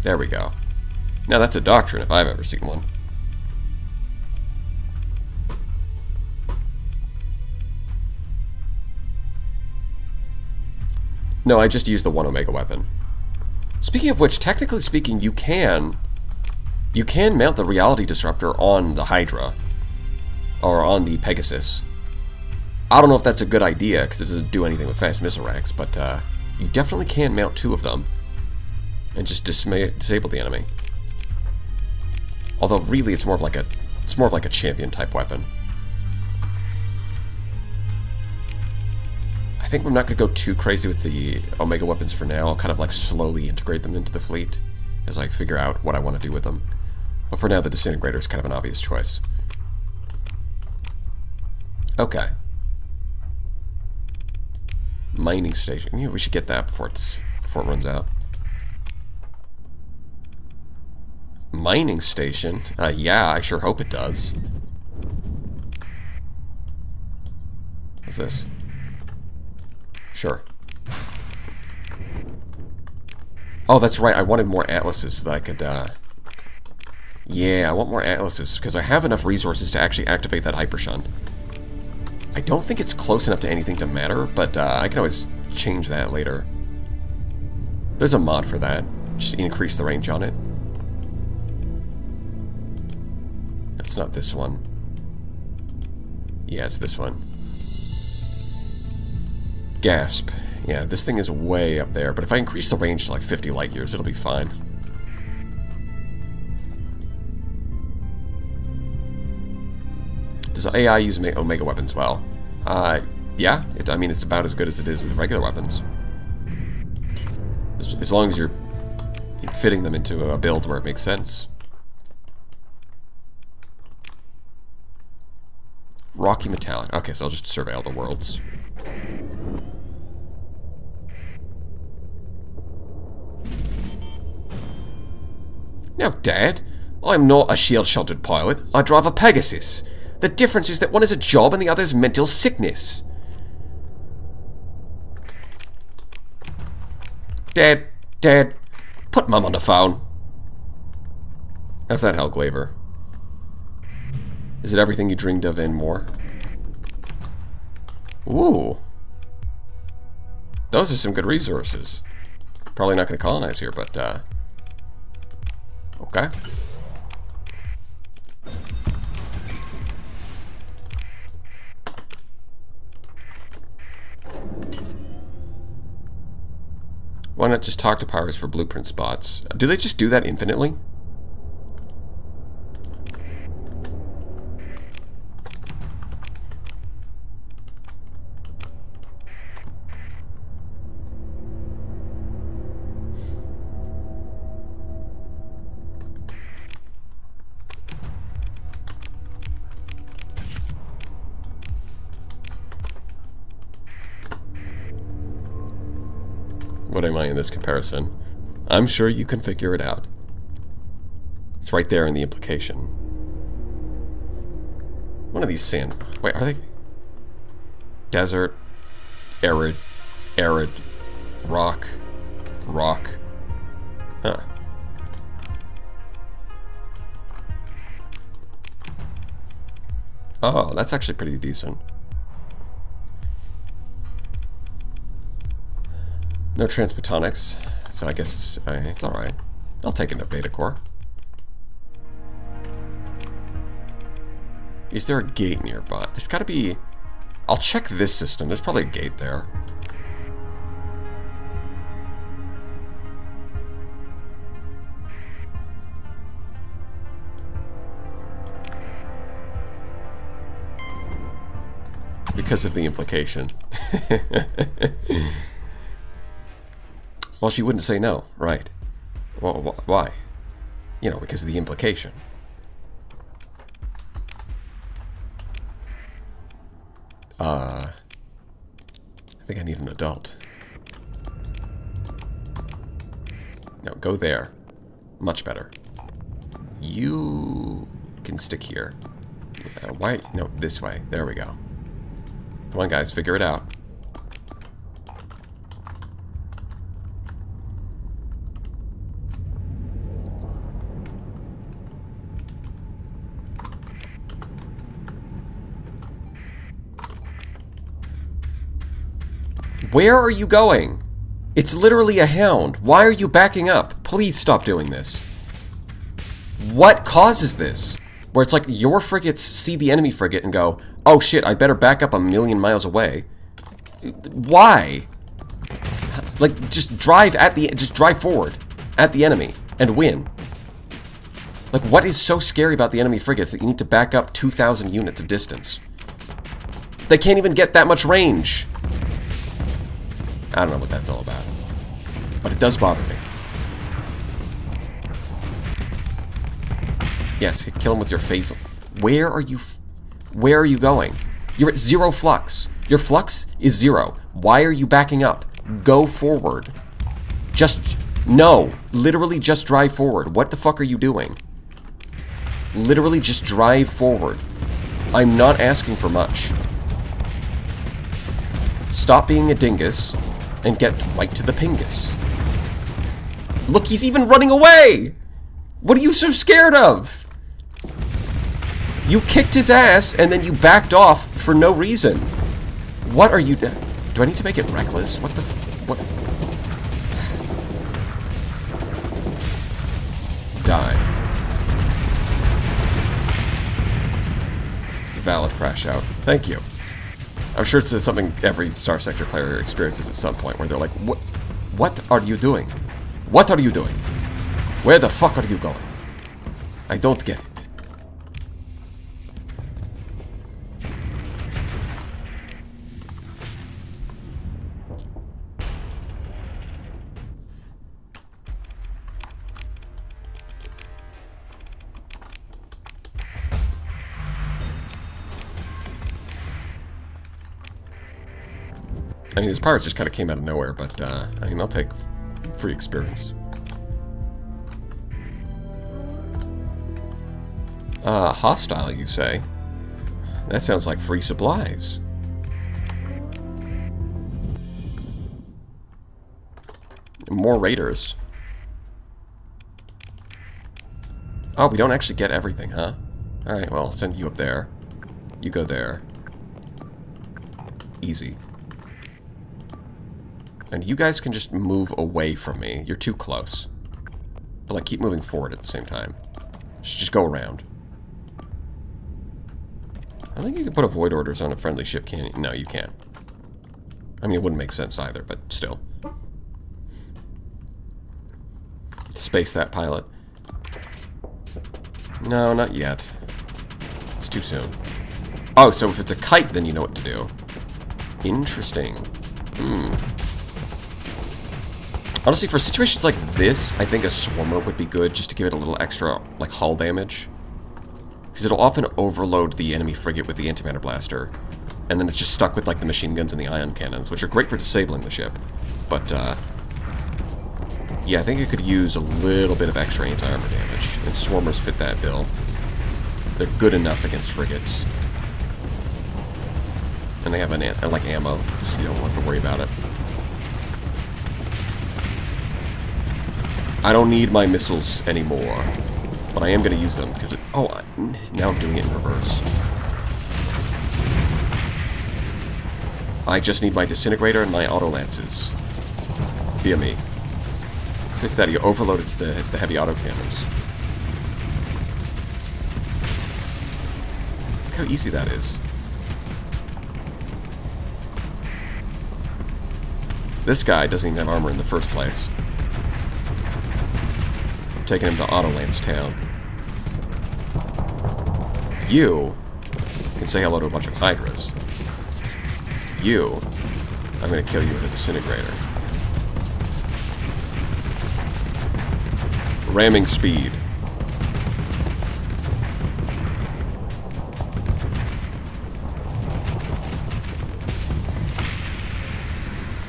Speaker 1: There we go. Now that's a doctrine if I've ever seen one. No, I just used the 1 Omega weapon. Speaking of which, technically speaking, you can mount the reality disruptor on the Hydra. Or on the Pegasus. I don't know if that's a good idea, because it doesn't do anything with fast missile racks, but you definitely can mount 2 of them. And just disable the enemy. Although really it's more of like a champion type weapon. I think I'm not going to go too crazy with the Omega weapons for now. I'll kind of like slowly integrate them into the fleet as I figure out what I want to do with them. But for now, the Disintegrator is kind of an obvious choice. Okay. Mining station. Yeah, we should get that before it runs out. Mining station? Yeah, I sure hope it does. What's this? Sure. Oh, that's right. I wanted more atlases so that I could, Yeah, I want more atlases because I have enough resources to actually activate that hypershunt. I don't think it's close enough to anything to matter, but I can always change that later. There's a mod for that. Just increase the range on it. It's not this one. Yeah, it's this one. Gasp. Yeah, this thing is way up there, but if I increase the range to like 50 light years, it'll be fine. Does AI use Omega weapons well? Yeah. I mean, it's about as good as it is with regular weapons. As long as you're fitting them into a build where it makes sense. Rocky Metallic. Okay, so I'll just surveil the worlds. Now, Dad, I'm not a shield-sheltered pilot. I drive a Pegasus. The difference is that one is a job and the other is mental sickness. Dad, put Mum on the phone. How's that, Hal Glaver? Is it everything you dreamed of and more? Ooh. Those are some good resources. Probably not going to colonize here, but, okay. Why not just talk to pirates for blueprint spots? Do they just do that infinitely? What am I in this comparison? I'm sure you can figure it out. It's right there in the implication. One of these sand... Wait, are they... Desert, arid, rock, huh. Oh, that's actually pretty decent. No transpotonics, so I guess it's alright. I'll take it to beta core. Is there a gate nearby? There's gotta be... I'll check this system. There's probably a gate there. Because of the implication. Well, she wouldn't say no, right? Well, why? You know, because of the implication. I think I need an adult. No, go there. Much better. You can stick here. Why? No, this way. There we go. Come on, guys, figure it out. Where are you going? It's literally a hound. Why are you backing up? Please stop doing this. What causes this? Where it's like your frigates see the enemy frigate and go, oh shit, I better back up a million miles away. Why? Like, just drive forward at the enemy and win. Like, what is so scary about the enemy frigates that you need to back up 2,000 units of distance? They can't even get that much range. I don't know what that's all about. But it does bother me. Yes, kill him with your phasal. Where are you going? You're at 0 flux. Your flux is 0. Why are you backing up? Go forward. No. Literally just drive forward. What the fuck are you doing? Literally just drive forward. I'm not asking for much. Stop being a dingus and get right to the pingus. Look, he's even running away! What are you so scared of? You kicked his ass and then you backed off for no reason. What are you... Do I need to make it reckless? What the... What? Die. Valid crash out. Thank you. I'm sure it's something every Star Sector player experiences at some point, where they're like, what are you doing? What are you doing? Where the fuck are you going? I don't get it. I mean, these pirates just kind of came out of nowhere, but, I mean, I'll take free experience. Hostile, you say? That sounds like free supplies. More raiders. Oh, we don't actually get everything, huh? Alright, well, I'll send you up there. You go there. Easy. And you guys can just move away from me. You're too close. But, like, keep moving forward at the same time. Just go around. I think you can put avoid orders on a friendly ship, can you? No, you can't. I mean, it wouldn't make sense either, but still. Space that pilot. No, not yet. It's too soon. Oh, so if it's a kite, then you know what to do. Interesting. Honestly, for situations like this, I think a swarmer would be good, just to give it a little extra, like, hull damage. Because it'll often overload the enemy frigate with the antimatter blaster, and then it's just stuck with, like, the machine guns and the ion cannons, which are great for disabling the ship. But, Yeah, I think it could use a little bit of extra anti-armor damage, and swarmers fit that bill. They're good enough against frigates. And they have like ammo, so you don't have to worry about it. I don't need my missiles anymore, but I am going to use them, because now I'm doing it in reverse. I just need my disintegrator and my auto lances. Via me. Look at that, he overloaded to the heavy autocannons. Look how easy that is. This guy doesn't even have armor in the first place. I'm taking him to Auto Lance Town. You can say hello to a bunch of Hydras. You, I'm going to kill you with a disintegrator. Ramming speed.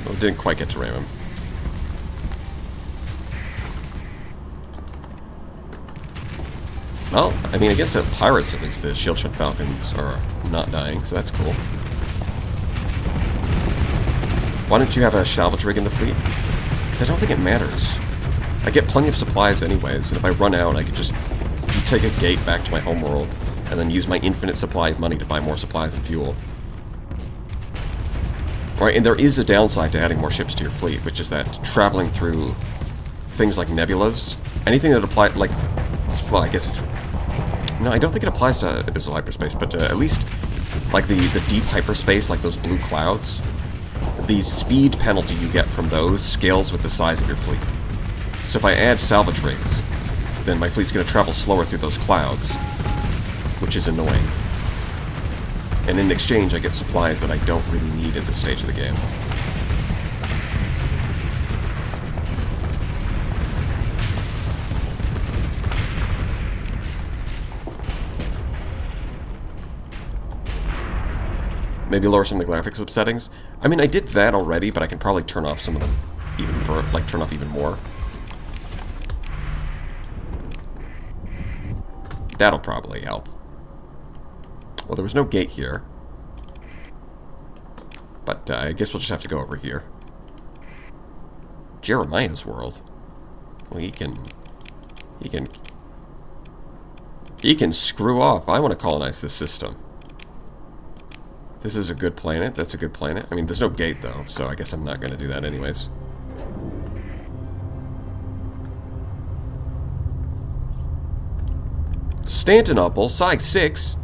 Speaker 1: Well, didn't quite get to ram him. Well, I mean, against the pirates, at least, the shield ship falcons are not dying, so that's cool. Why don't you have a salvage rig in the fleet? Because I don't think it matters. I get plenty of supplies anyways, and if I run out, I could just take a gate back to my homeworld, and then use my infinite supply of money to buy more supplies and fuel. Right, and there is a downside to adding more ships to your fleet, which is that traveling through things like nebulas, anything that applies, like, well, I guess it's... No, I don't think it applies to abyssal hyperspace, but at least, like, the deep hyperspace, like those blue clouds, the speed penalty you get from those scales with the size of your fleet. So if I add salvage rigs, then my fleet's going to travel slower through those clouds, which is annoying. And in exchange, I get supplies that I don't really need at this stage of the game. Maybe lower some of the graphics settings. I mean, I did that already, but I can probably turn off some of them, turn off even more. That'll probably help. Well, there was no gate here. But I guess we'll just have to go over here. Jeremiah's world. Well, he can screw off. I want to colonize this system. This is a good planet. That's a good planet. I mean, there's no gate, though, so I guess I'm not going to do that anyways. Constantinople, Side 6.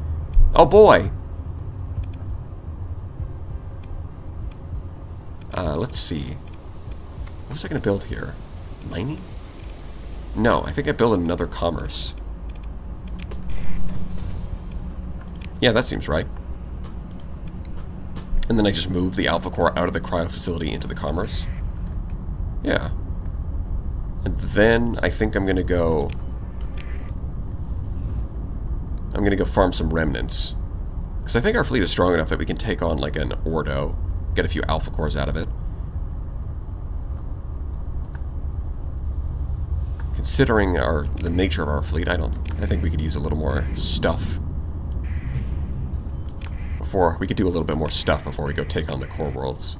Speaker 1: Oh boy. Let's see. What was I going to build here? Mining? No, I think I built another commerce. Yeah, that seems right. And then I just moved the Alpha Core out of the cryo facility into the commerce. Yeah. And then I think I'm going to go... farm some remnants. Because I think our fleet is strong enough that we can take on, like, an Ordo. Get a few Alpha Cores out of it. Considering the nature of our fleet, I think we could use a little more stuff. We could do a little bit more stuff before we go take on the core worlds.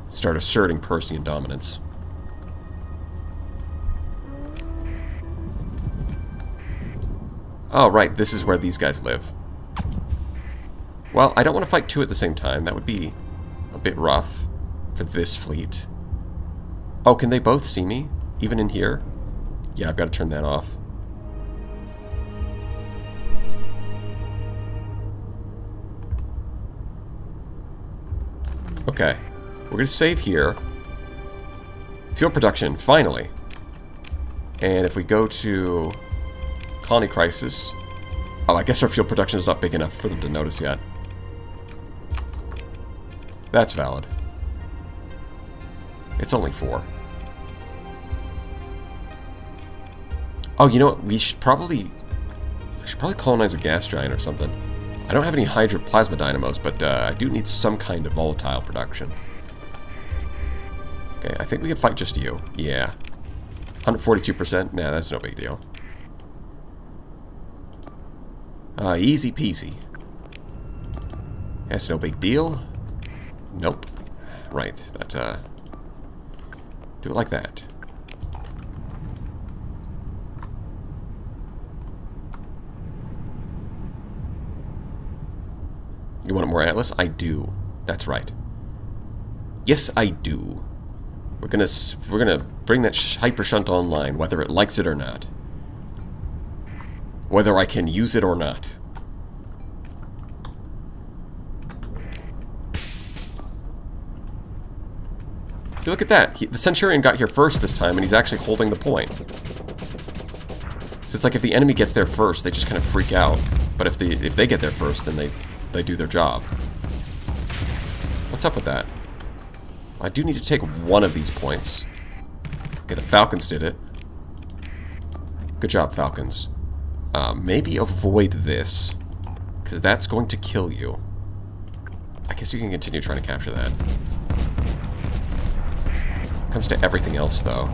Speaker 1: Start asserting Persean dominance. Oh, right, this is where these guys live. Well, I don't want to fight two at the same time. That would be a bit rough for this fleet. Oh, can they both see me? Even in here? Yeah, I've got to turn that off. Okay. We're going to save here. Fuel production, finally. And if we go to Colony Crisis... Oh, I guess our fuel production is not big enough for them to notice yet. That's valid. It's only 4. Oh, you know what? I should probably colonize a gas giant or something. I don't have any Hydra plasma dynamos, but I do need some kind of volatile production. Okay, I think we can fight just you. Yeah. 142%? Nah, that's no big deal. Easy peasy. That's no big deal. Nope. Right, that, do it like that. You want more Atlas? I do. That's right. Yes, I do. We're gonna bring that hyper shunt online, whether it likes it or not. Whether I can use it or not. See, look at that. The Centurion got here first this time, and he's actually holding the point. So it's like if the enemy gets there first, they just kind of freak out. But if they get there first, then they do their job. What's up with that? I do need to take one of these points. Okay, the Falcons did it. Good job, Falcons. Maybe avoid this, because that's going to kill you. I guess you can continue trying to capture that. Comes to everything else, though.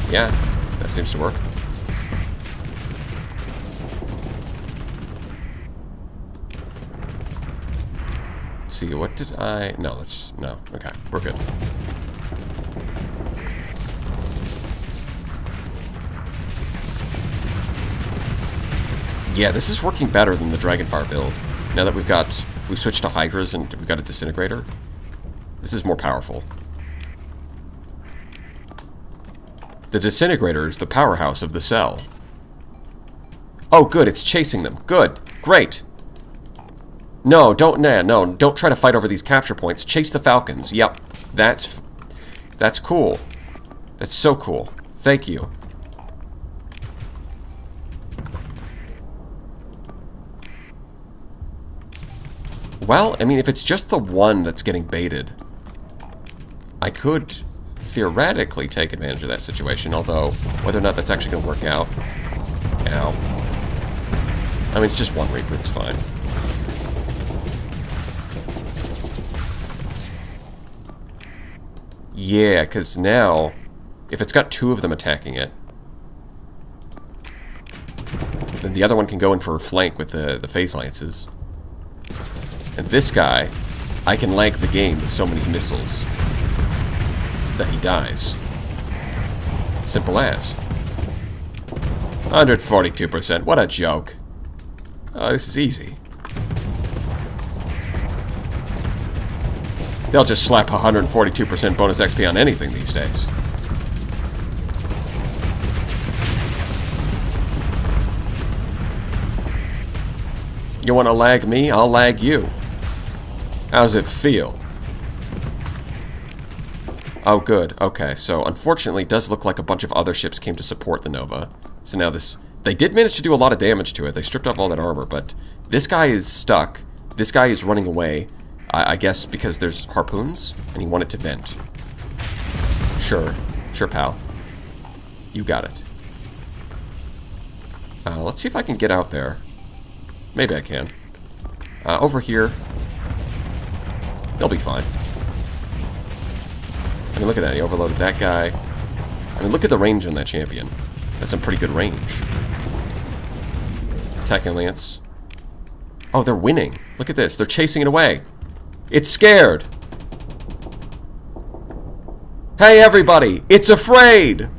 Speaker 1: Yeah, that seems to work. Let's see, what did I... No, no. Okay, we're good. Yeah, this is working better than the Dragonfire build. Now that we've switched to Hydras and we've got a Disintegrator, this is more powerful. The Disintegrator is the powerhouse of the cell. Oh, good, it's chasing them. Good, great. No, don't try to fight over these capture points. Chase the Falcons. Yep, that's cool. That's so cool. Thank you. Well, I mean, if it's just the one that's getting baited, I could theoretically take advantage of that situation, although whether or not that's actually going to work out... Ow. I mean, it's just one Reaper, it's fine. Yeah, because now, if it's got two of them attacking it, then the other one can go in for a flank with the Phase Lances. And this guy, I can lag the game with so many missiles that he dies. Simple as. 142%. What a joke. Oh, this is easy. They'll just slap 142% bonus XP on anything these days. You want to lag me? I'll lag you. How's it feel? Oh, good. Okay, so unfortunately it does look like a bunch of other ships came to support the Nova. So now they did manage to do a lot of damage to it. They stripped off all that armor, but this guy is stuck. This guy is running away. I guess because there's harpoons, and he wanted to vent. Sure. Sure, pal. You got it. Let's see if I can get out there. Maybe I can. Over here. They'll be fine. I mean, look at that. He overloaded that guy. I mean, look at the range on that champion. That's some pretty good range. Attacking Lance. Oh, they're winning. Look at this. They're chasing it away. It's scared. Hey, everybody. It's afraid.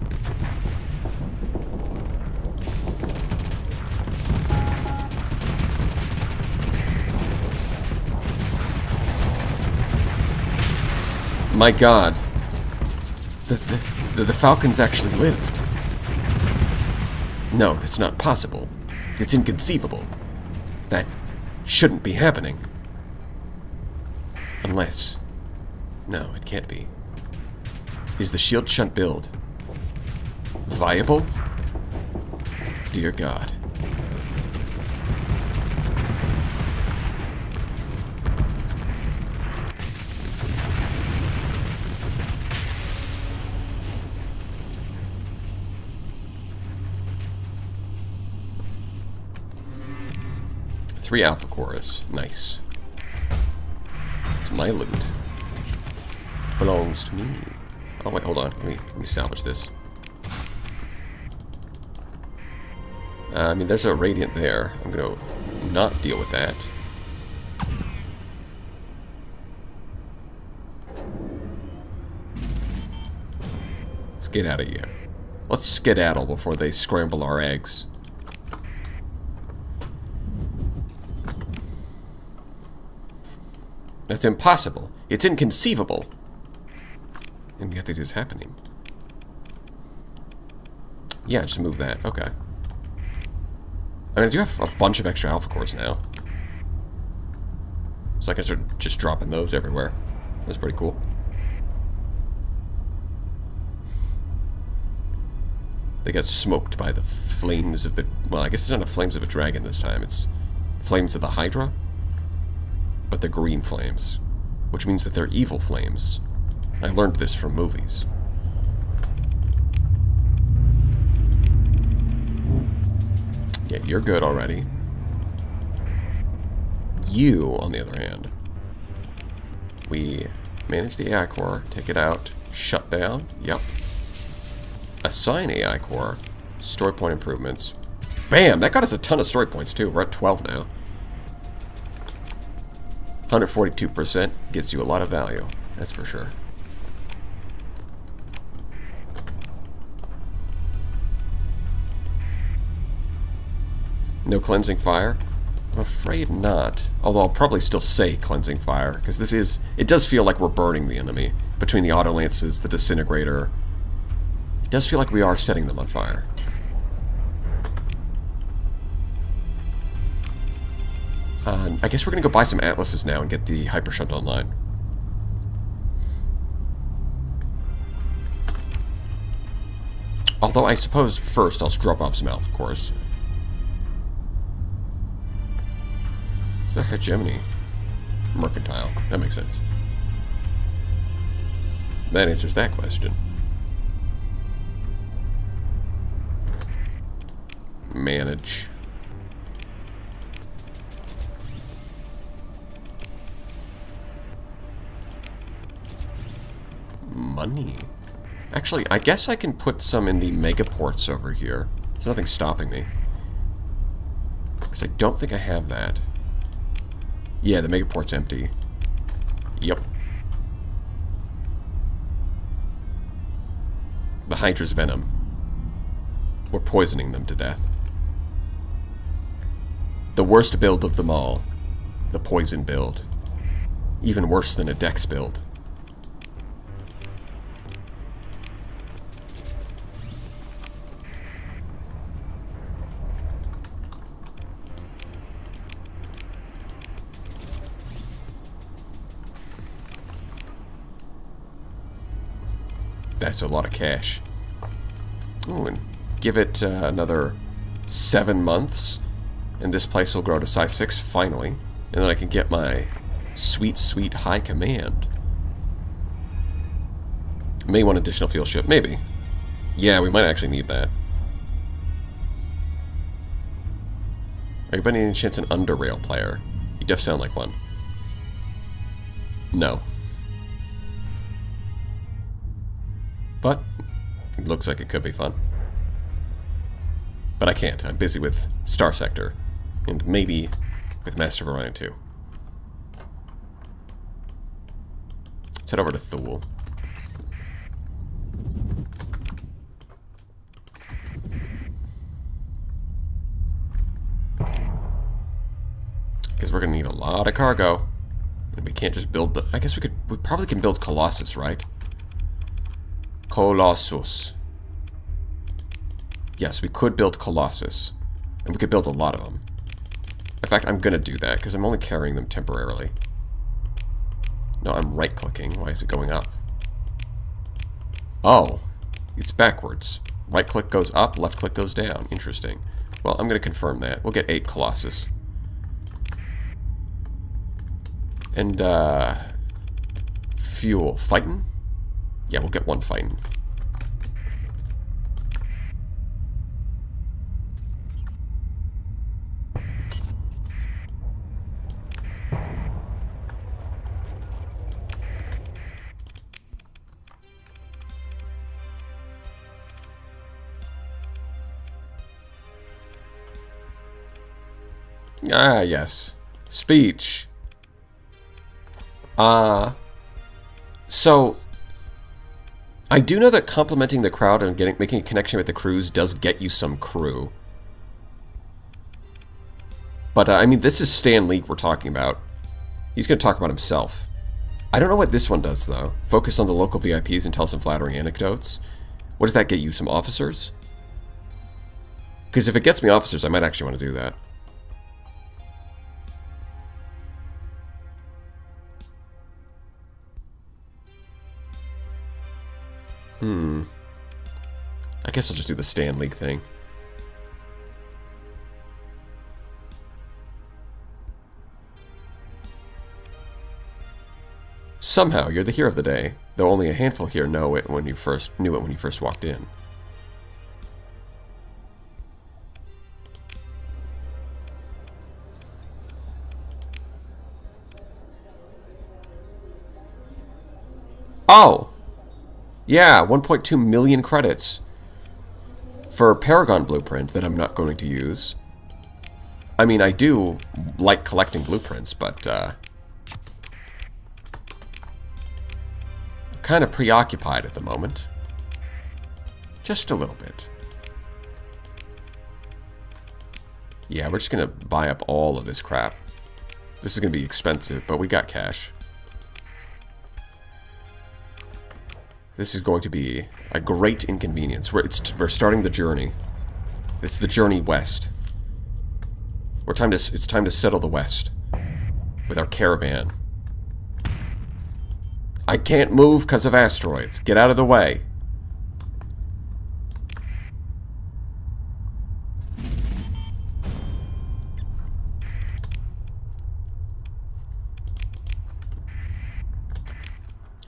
Speaker 1: My God. The Falcons actually lived. No, that's not possible. It's inconceivable. That shouldn't be happening. Unless... No, it can't be. Is the shield shunt build viable? Dear God. 3 alpha cores. Nice. It's my loot. Belongs to me. Oh wait, hold on. Let me salvage this. I mean, there's a radiant there. I'm gonna not deal with that. Let's get out of here. Let's skedaddle before they scramble our eggs. That's impossible. It's inconceivable. And yet it is happening. Yeah, just move that. Okay. I mean, I do have a bunch of extra alpha cores now. So I can start just dropping those everywhere. That's pretty cool. They got smoked by the flames of the... Well, I guess it's not the flames of a dragon this time. It's flames of the Hydra. But they're green flames. Which means that they're evil flames. I learned this from movies. Yeah, you're good already. You, on the other hand. We manage the AI core, take it out, shut down. Yep. Assign AI core, story point improvements. Bam! That got us a ton of story points too. We're at 12 now. 142% gets you a lot of value. That's for sure. No cleansing fire? I'm afraid not. Although I'll probably still say cleansing fire, because this is... It does feel like we're burning the enemy. Between the auto lances, the disintegrator. It does feel like we are setting them on fire. I guess we're going to go buy some atlases now and get the hyper shunt online. Although I suppose first I'll drop off some alpha cores. Is that hegemony? Mercantile. That makes sense. That answers that question. Manage. Money. Actually, I guess I can put some in the megaports over here. There's nothing stopping me. Because I don't think I have that. Yeah, the megaport's empty. Yep. The Hydra's venom. We're poisoning them to death. The worst build of them all. The poison build. Even worse than a dex build. That's a lot of cash. Ooh, and give it another 7 months, and this place will grow to size 6 finally, and then I can get my sweet, sweet high command. May want additional fuel ship, maybe. Yeah, we might actually need that. Are you by any chance an underrail player? You def sound like one. No. But it looks like it could be fun. But I can't. I'm busy with Star Sector. And maybe with Master of Orion 2. Let's head over to Thule. Because we're going to need a lot of cargo. And we can't just build the... I guess we probably can build Colossus, right? Colossus. Yes, we could build Colossus. And we could build a lot of them. In fact, I'm going to do that, because I'm only carrying them temporarily. No, I'm right-clicking. Why is it going up? Oh. It's backwards. Right-click goes up, left-click goes down. Interesting. Well, I'm going to confirm that. We'll get 8 Colossus. And, fuel. Fighting? Yeah, we'll get 1 fighting. Ah, yes. Speech. So, I do know that complimenting the crowd and making a connection with the crews does get you some crew. But, I mean, this is Stan Lee we're talking about. He's going to talk about himself. I don't know what this one does, though. Focus on the local VIPs and tell some flattering anecdotes. What does that get you? Some officers? Because if it gets me officers, I might actually want to do that. I guess I'll just do the Stan League thing. Somehow, you're the hero of the day, though only a handful here knew it when you first walked in. Oh! Yeah, 1.2 million credits for a Paragon blueprint that I'm not going to use. I mean, I do like collecting blueprints, but I'm kind of preoccupied at the moment. Just a little bit. Yeah, we're just going to buy up all of this crap. This is going to be expensive, but we got cash. This is going to be a great inconvenience. We're starting the journey. This is the journey west. It's time to settle the west with our caravan. I can't move because of asteroids. Get out of the way.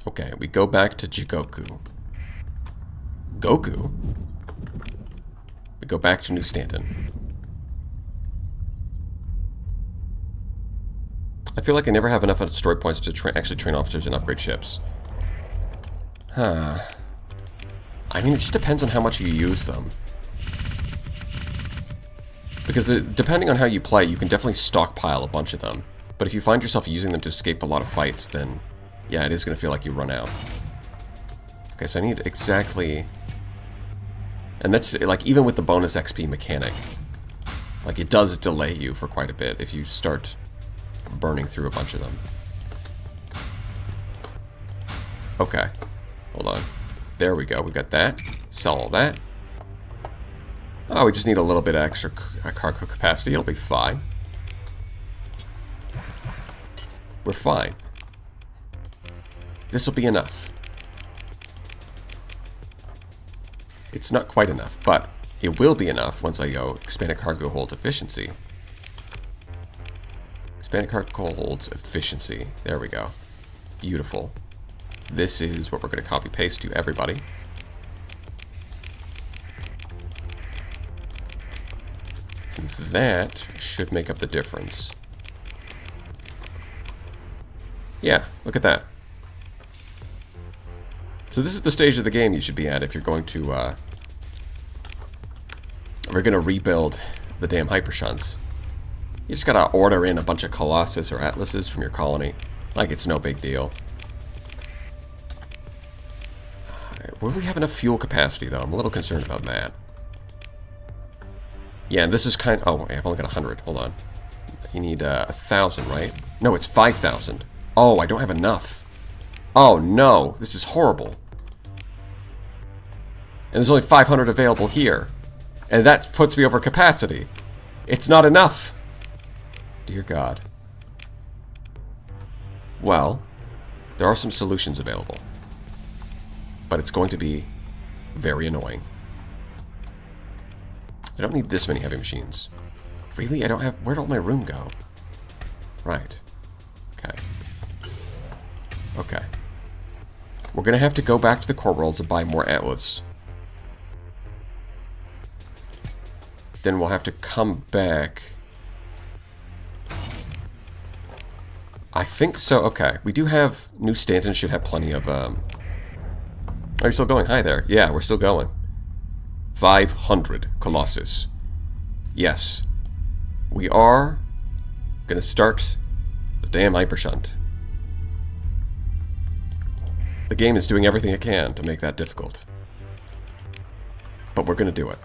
Speaker 1: Okay, we go back to Jigoku. Goku? We go back to New Stanton. I feel like I never have enough story points to actually train officers and upgrade ships. Huh. I mean, it just depends on how much you use them. Because depending on how you play, you can definitely stockpile a bunch of them. But if you find yourself using them to escape a lot of fights, then yeah, it is going to feel like you run out. Okay, so I need exactly... And that's, like, even with the bonus XP mechanic, like, it does delay you for quite a bit if you start burning through a bunch of them. Okay. Hold on. There we go. We got that. Sell all that. Oh, we just need a little bit of extra cargo capacity. It'll be fine. We're fine. This will be enough. It's not quite enough, but it will be enough once I go expanded cargo holds efficiency. Expanded cargo holds efficiency. There we go. Beautiful. This is what we're going to copy paste to everybody. And that should make up the difference. Yeah, look at that. So this is the stage of the game you should be at if you're going to, we're going to rebuild the damn hypershunts. You just gotta order in a bunch of Colossus or Atlases from your colony. Like it's no big deal. Will we have enough fuel capacity, though? I'm a little concerned about that. Yeah, this is kind of... Oh, I've only got 100. Hold on. You need 1,000, right? No, it's 5,000. Oh, I don't have enough. Oh, no. This is horrible. And there's only 500 available here. And that puts me over capacity. It's not enough. Dear God. Well, there are some solutions available. But it's going to be very annoying. I don't need this many heavy machines. Really? I don't have... Where'd all my room go? Right. Okay. Okay. We're going to have to go back to the core worlds and buy more Atlas. Then we'll have to come back. I think so. Okay. We do have... New Stanton should have plenty of... Are you still going? Hi there. Yeah, we're still going. 500 Colossus. Yes. We are Gonna start the damn hypershunt. The game is doing everything it can to make that difficult. But we're gonna do it.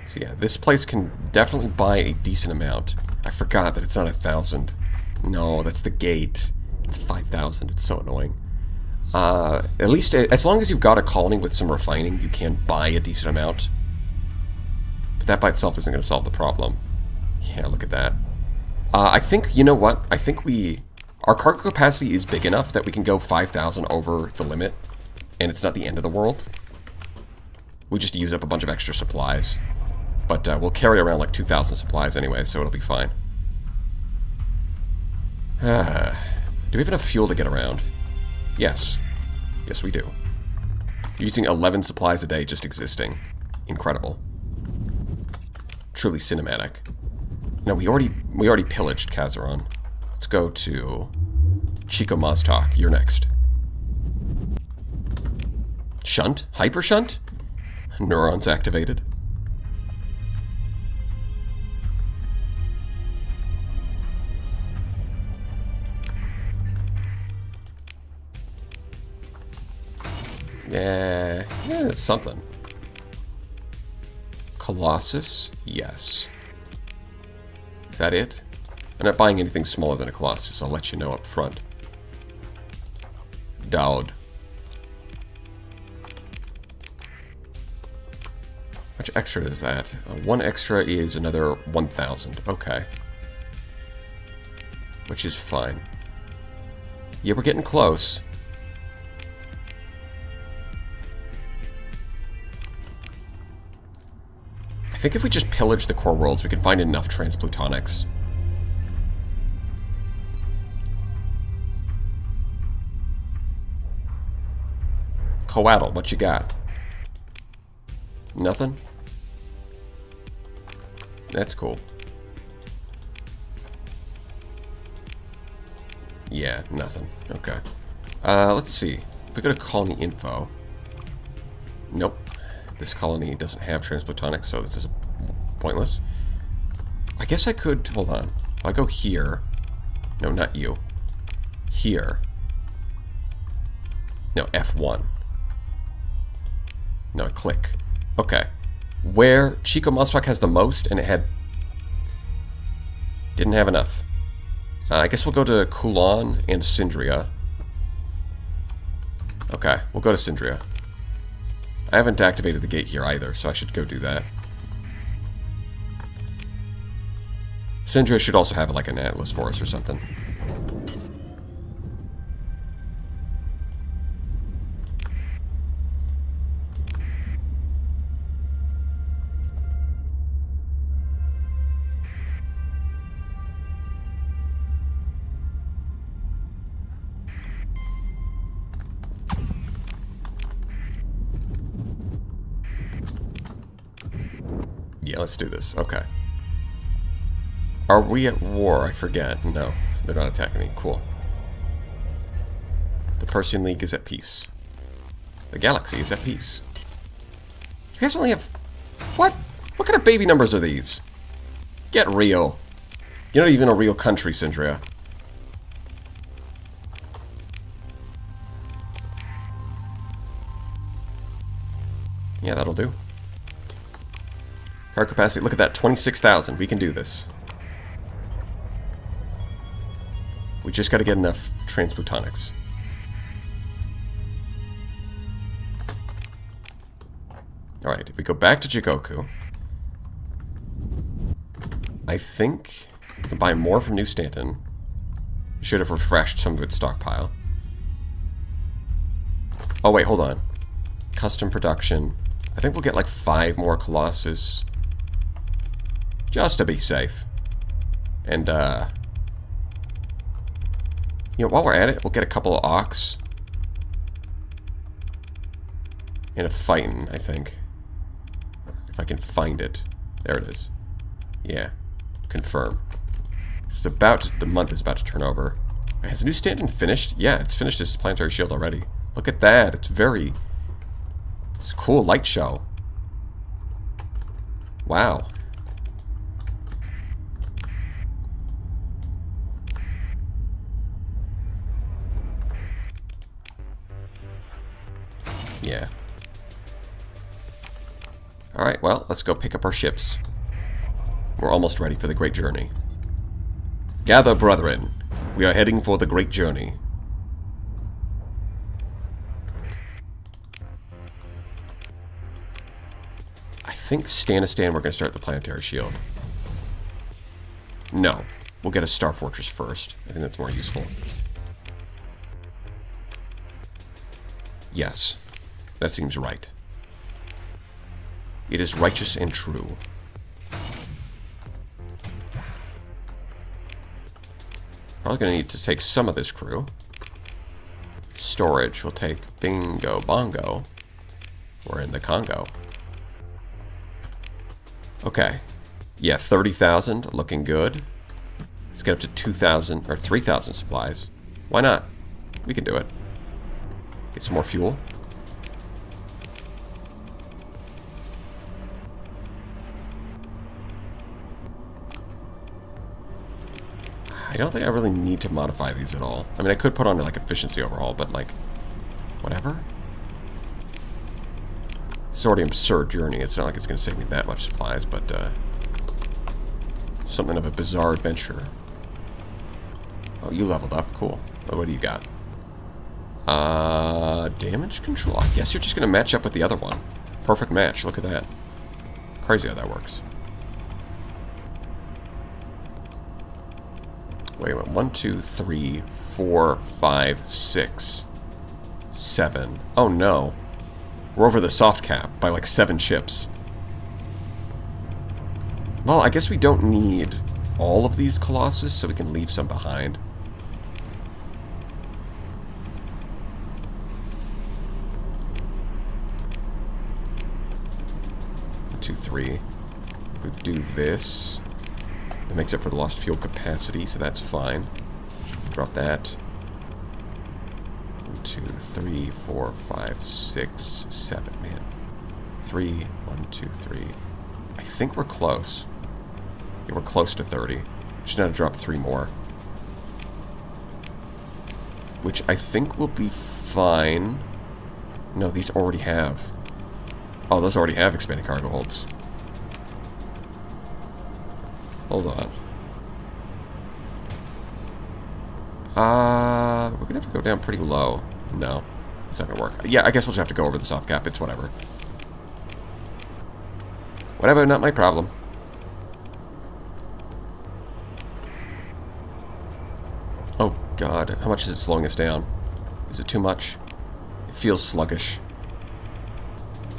Speaker 1: So yeah, this place can definitely buy a decent amount. I forgot that it's not 1,000. No, that's the gate. It's 5,000. It's so annoying. At least, as long as you've got a colony with some refining, you can buy a decent amount. But that by itself isn't going to solve the problem. Yeah, look at that. I think, you know what? I think our cargo capacity is big enough that we can go 5,000 over the limit, and it's not the end of the world. We just use up a bunch of extra supplies. But we'll carry around like 2,000 supplies anyway, so it'll be fine. Do we have enough fuel to get around? Yes. Yes, we do. Using 11 supplies a day just existing. Incredible. Truly cinematic. No, we already pillaged Kazeron. Let's go to Chico Mostok. You're next. Shunt? Hyper shunt? Neurons activated. Yeah, it's something. Colossus? Yes. Is that it? I'm not buying anything smaller than a Colossus, I'll let you know up front. Dowd. How much extra is that? One extra is another 1,000. Okay. Which is fine. Yeah, we're getting close. I think if we just pillage the core worlds, we can find enough transplutonics. Coatl, what you got? Nothing? That's cool. Yeah, nothing. Okay. Let's see. If we go to colony info. Nope. This colony doesn't have transplutonics, so this is pointless. I guess I could... Hold on. If I go here... No, not you. Here. No, F1. No, click. Okay. Where Chico Mostok has the most, and it had... Didn't have enough. I guess we'll go to Kulon and Syndria. Okay, we'll go to Syndria. I haven't activated the gate here either, so I should go do that. Syndria should also have like an Atlas for us or something. Yeah, let's do this. Okay. Are we at war? I forget. No, they're not attacking me. Cool. The Persean League is at peace. The galaxy is at peace. You guys only have... What? What kind of baby numbers are these? Get real. You're not even a real country, Syndria. Yeah, that'll do. Car capacity, look at that, 26,000. We can do this. We just got to get enough transplutonics. Alright, if we go back to Jigoku, I think we can buy more from New Stanton. Should have refreshed some of its stockpile. Oh wait, hold on. Custom production. I think we'll get like 5 more Colossus. Just to be safe. And, you know, while we're at it, we'll get a couple of Ox. And a Phaeton, I think. If I can find it. There it is. Yeah. Confirm. It's about, the month is about to turn over. Has New Stanton finished? Yeah, it's finished its planetary shield already. Look at that. It's very It's a cool light show. Wow. Yeah. Alright, well, let's go pick up our ships. We're almost ready for the great journey. Gather, brethren. We are heading for the great journey. I think Stanistan, we're going to start the planetary shield. No. We'll get a Star Fortress first. I think that's more useful. Yes. That seems right. It is righteous and true. Probably going to need to take some of this crew. Storage will take bingo bongo. We're in the Congo. Okay. Yeah, 30,000. Looking good. Let's get up to 2,000 or 3,000 supplies. Why not? We can do it. Get some more fuel. I don't think I really need to modify these at all. I mean, I could put on, like, efficiency overhaul, but, like, whatever. It's already an absurd journey. It's not like it's going to save me that much supplies, but, something of a bizarre adventure. Oh, you leveled up. Cool. What do you got? Damage control. I guess you're just going to match up with the other one. Perfect match. Look at that. Crazy how that works. Wait a minute. 1, 2, 3, 4, 5, 6, 7. Oh no. We're over the soft cap by like 7 ships. Well, I guess we don't need all of these Colossus, so we can leave some behind. One, 2, 3. If we do this, it makes up for the lost fuel capacity, so that's fine. Drop that. 1, 2, 3, 4, 5, 6, 7. Man. 3, 1, 2, 3. I think we're close. Yeah, we're close to 30. Just need to drop 3 more. Which I think will be fine. No, these already have. Oh, those already have expanded cargo holds. Hold on. We're gonna have to go down pretty low. No, it's not gonna work. Yeah, I guess we'll just have to go over the soft cap. It's whatever. Whatever, not my problem. Oh god, how much is it slowing us down? Is it too much? It feels sluggish.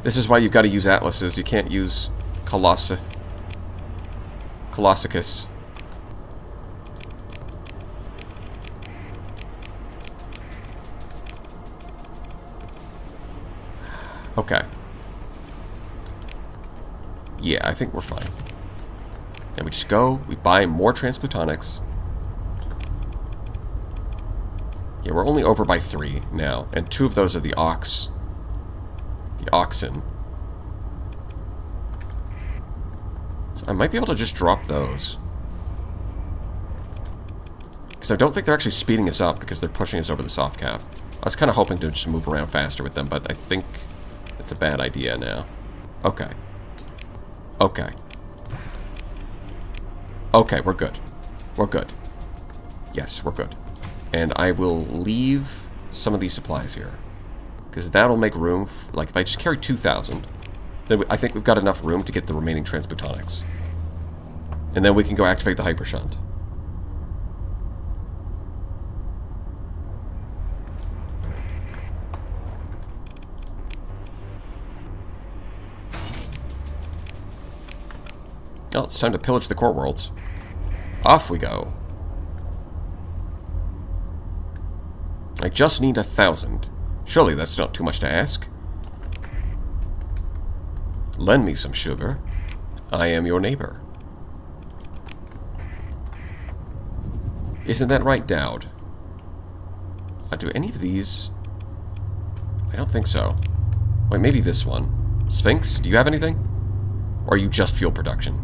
Speaker 1: This is why you've got to use atlases. You can't use Colossicus. Okay. Yeah, I think we're fine. And we just go, we buy more transplutonics. Yeah, we're only over by 3 now, and 2 of those are the oxen. So I might be able to just drop those. Because I don't think they're actually speeding us up because they're pushing us over the soft cap. I was kind of hoping to just move around faster with them, but I think it's a bad idea now. Okay. Okay. Okay, we're good. We're good. Yes, we're good. And I will leave some of these supplies here. Because that'll make room, like if I just carry 2,000, then I think we've got enough room to get the remaining transplutonics. And then we can go activate the hypershunt. Oh, it's time to pillage the core worlds. Off we go. I just need 1,000. Surely that's not too much to ask. Lend me some sugar. I am your neighbor. Isn't that right, Dowd? Do any of these... I don't think so. Wait, maybe this one. Sphinx, do you have anything? Or are you just fuel production?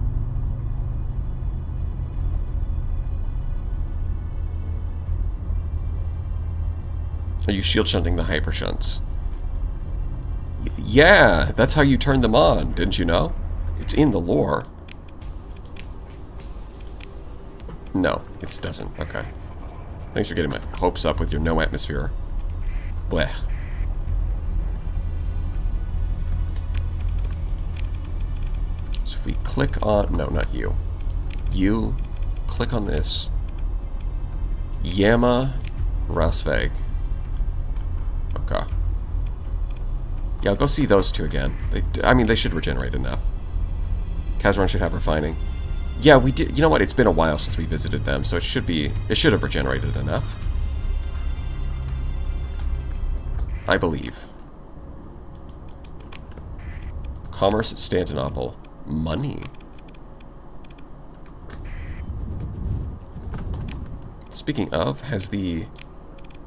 Speaker 1: Are you shield shunting the hyper shunts? Yeah, that's how you turn them on, didn't you know? It's in the lore. No, it doesn't. Okay. Thanks for getting my hopes up with your no atmosphere. Blech. So if we click on... No, not you. You. Click on this. Yama Rasveg. Okay. Yeah, I'll go see those two again. I mean, they should regenerate enough. Kazeron should have refining. Yeah, we did. You know what? It's been a while since we visited them, so it should have regenerated enough. I believe. Commerce at Constantinople. Money. Speaking of, has the...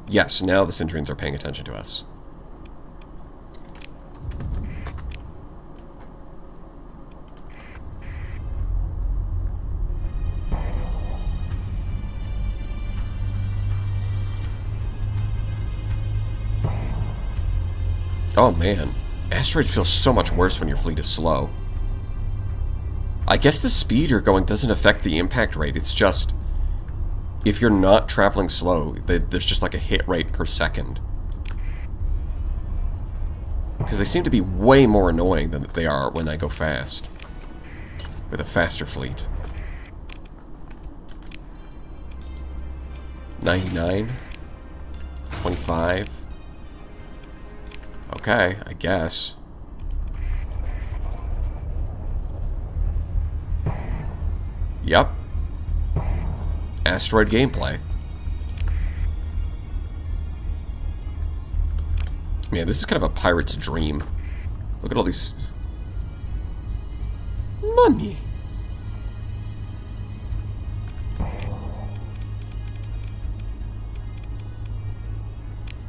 Speaker 1: Yes, now the Centurions are paying attention to us. Oh man, asteroids feel so much worse when your fleet is slow. I guess the speed you're going doesn't affect the impact rate, it's just... If you're not traveling slow, there's just like a hit rate per second. Because they seem to be way more annoying than they are when I go fast. With a faster fleet. 99. 25. Okay, I guess. Yep. Asteroid gameplay. Man, this is kind of a pirate's dream. Look at all these... Money.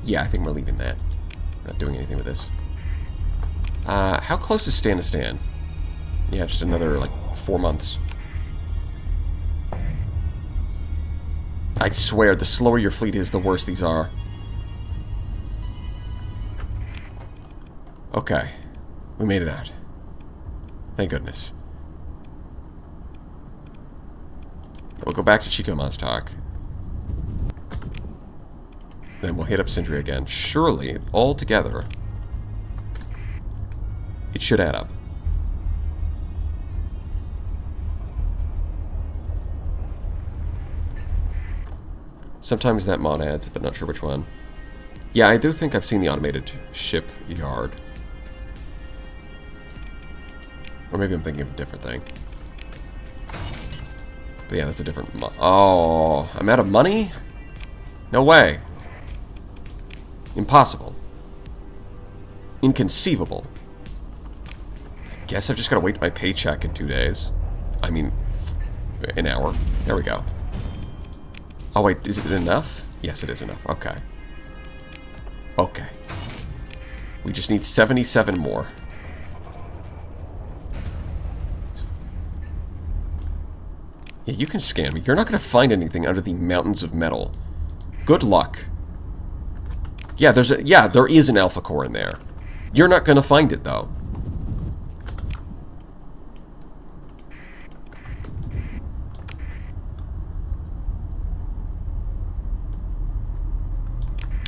Speaker 1: Yeah, I think we're leaving that. Not doing anything with this. How close is Stanistan? Yeah, just another, like, 4 months. I swear, the slower your fleet is, the worse these are. Okay. We made it out. Thank goodness. We'll go back to Chico Mostalk. Then we'll hit up Sindri again. Surely, all together, it should add up. Sometimes that mod adds, but not sure which one. Yeah, I do think I've seen the automated ship yard. Or maybe I'm thinking of a different thing. But yeah, that's a different mod. Oh, I'm out of money? No way. Impossible. Inconceivable. I guess I've just got to wait my paycheck in 2 days. I mean, an hour. There we go. Oh wait, is it enough? Yes, it is enough. Okay. Okay. We just need 77 more. Yeah, you can scan me. You're not going to find anything under the mountains of metal. Good luck. Yeah, there is an alpha core in there. You're not going to find it though.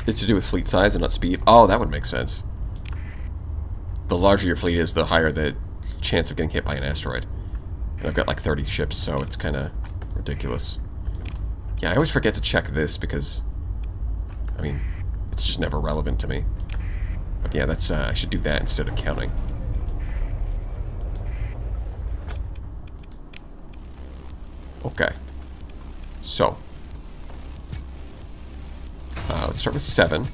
Speaker 1: It's to do with fleet size and not speed. Oh, that would make sense. The larger your fleet is, the higher the chance of getting hit by an asteroid. And I've got like 30 ships, so it's kind of ridiculous. Yeah, I always forget to check this because, I mean, it's just never relevant to me. But yeah, that's I should do that instead of counting. Okay. So. Let's start with 7.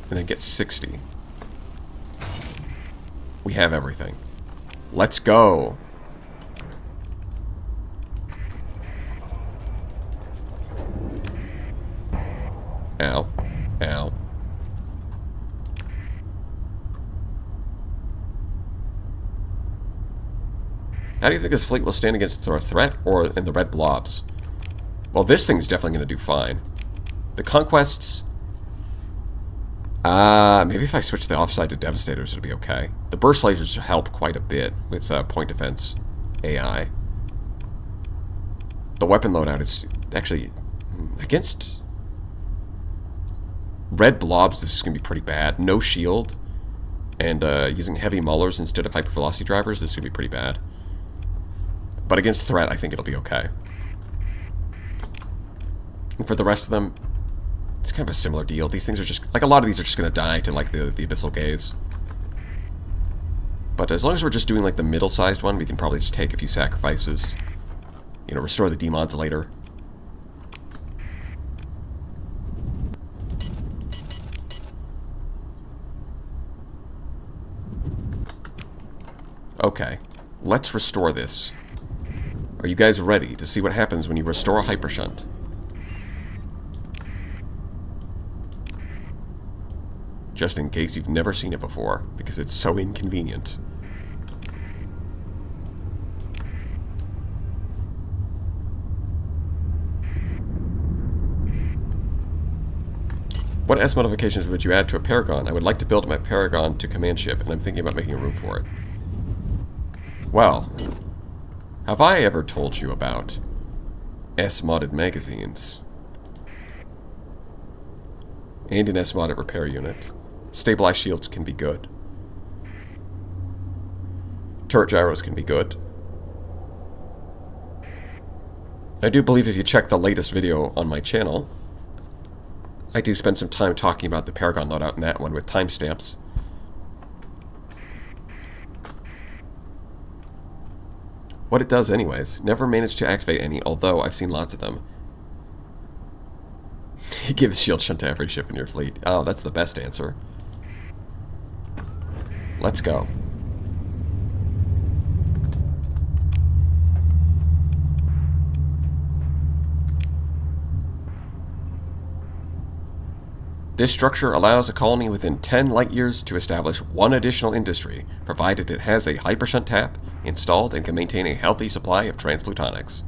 Speaker 1: And then get 60. We have everything. Let's go. Ow. Ow. How do you think this fleet will stand against a threat or in the red blobs? Well, this thing's definitely going to do fine. The conquests... maybe if I switch the offside to Devastators, it'll be okay. The burst lasers help quite a bit with point defense AI. The weapon loadout is actually... Against red blobs, this is going to be pretty bad. No shield. And using heavy maulers instead of hypervelocity drivers, this is going to be pretty bad. But against threat, I think it'll be okay. And for the rest of them, it's kind of a similar deal. These things are just... Like, a lot of these are just going to die to, like, the Abyssal Gaze. But as long as we're just doing, like, the middle-sized one, we can probably just take a few sacrifices. You know, restore the demons later. Okay, let's restore this. Are you guys ready to see what happens when you restore a hypershunt? Just in case you've never seen it before, because it's so inconvenient. What S modifications would you add to a Paragon? I would like to build my Paragon to command ship, and I'm thinking about making a room for it. Well, have I ever told you about S-modded magazines? And an S-modded repair unit. Stabilized shields can be good. Turret gyros can be good. I do believe if you check the latest video on my channel, I do spend some time talking about the Paragon loadout in that one with timestamps. What it does anyways. Never managed to activate any, although I've seen lots of them. It gives shield shunt to every ship in your fleet. Oh, that's the best answer. Let's go. This structure allows a colony within 10 light years to establish one additional industry, provided it has a hypershunt tap installed and can maintain a healthy supply of transplutonics.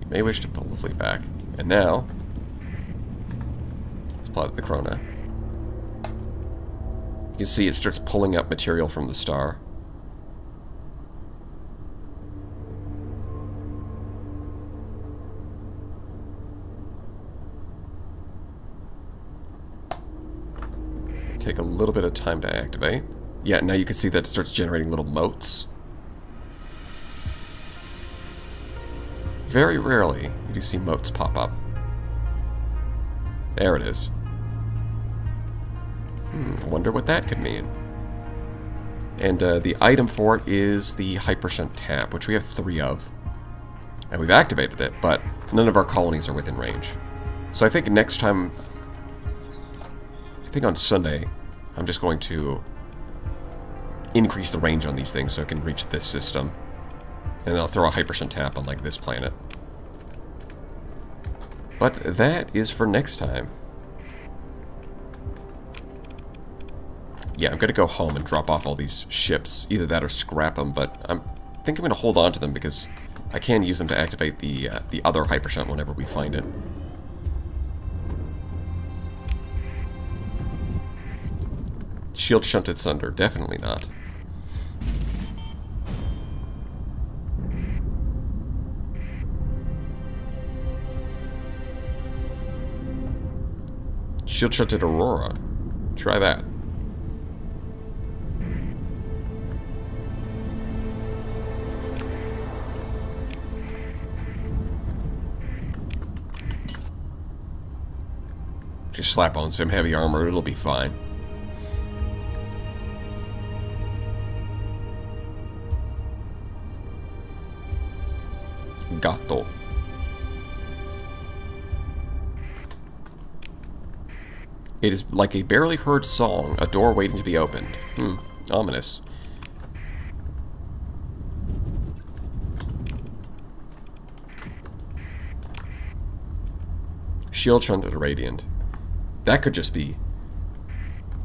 Speaker 1: May wish to pull the fleet back. And now, let's plot the Krona. You can see it starts pulling up material from the star. Take a little bit of time to activate. Yeah, now you can see that it starts generating little motes. Very rarely you do see motes pop up. There it is. Wonder what that could mean. And the item for it is the hypershunt tap, which we have 3 of. And we've activated it, but none of our colonies are within range. So I think next time... I think on Sunday, I'm just going to increase the range on these things so it can reach this system. And I'll throw a hypershunt tap on, like, this planet. But that is for next time. Yeah, I'm going to go home and drop off all these ships. Either that or scrap them, but I think I'm going to hold on to them because I can use them to activate the other hypershunt whenever we find it. Shield shunted Sunder, definitely not. Shield shunted Aurora. Try that. Just slap on some heavy armor, it'll be fine. Gatto. It is like a barely heard song, a door waiting to be opened. Ominous. Shield shunted radiant. That could just be...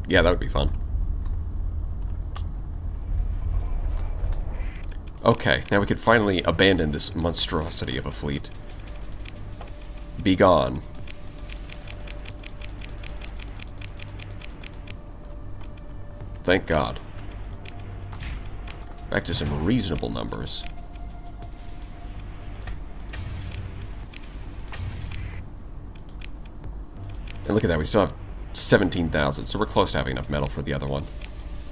Speaker 1: Yeah, that would be fun. Okay, now we can finally abandon this monstrosity of a fleet. Be gone. Thank God. Back to some reasonable numbers. And look at that, we still have 17,000, so we're close to having enough metal for the other one.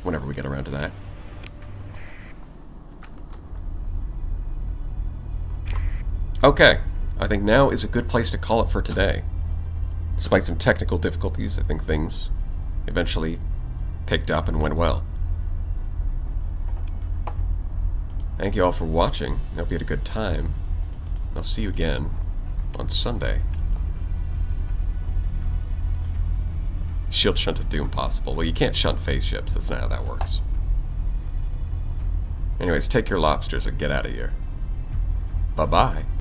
Speaker 1: Whenever we get around to that. Okay, I think now is a good place to call it for today. Despite some technical difficulties, I think things eventually picked up and went well. Thank you all for watching. I hope you had a good time. I'll see you again on Sunday. Shield shunted Doom possible. Well, you can't shunt phase ships. That's not how that works. Anyways, take your lobsters and get out of here. Bye-bye.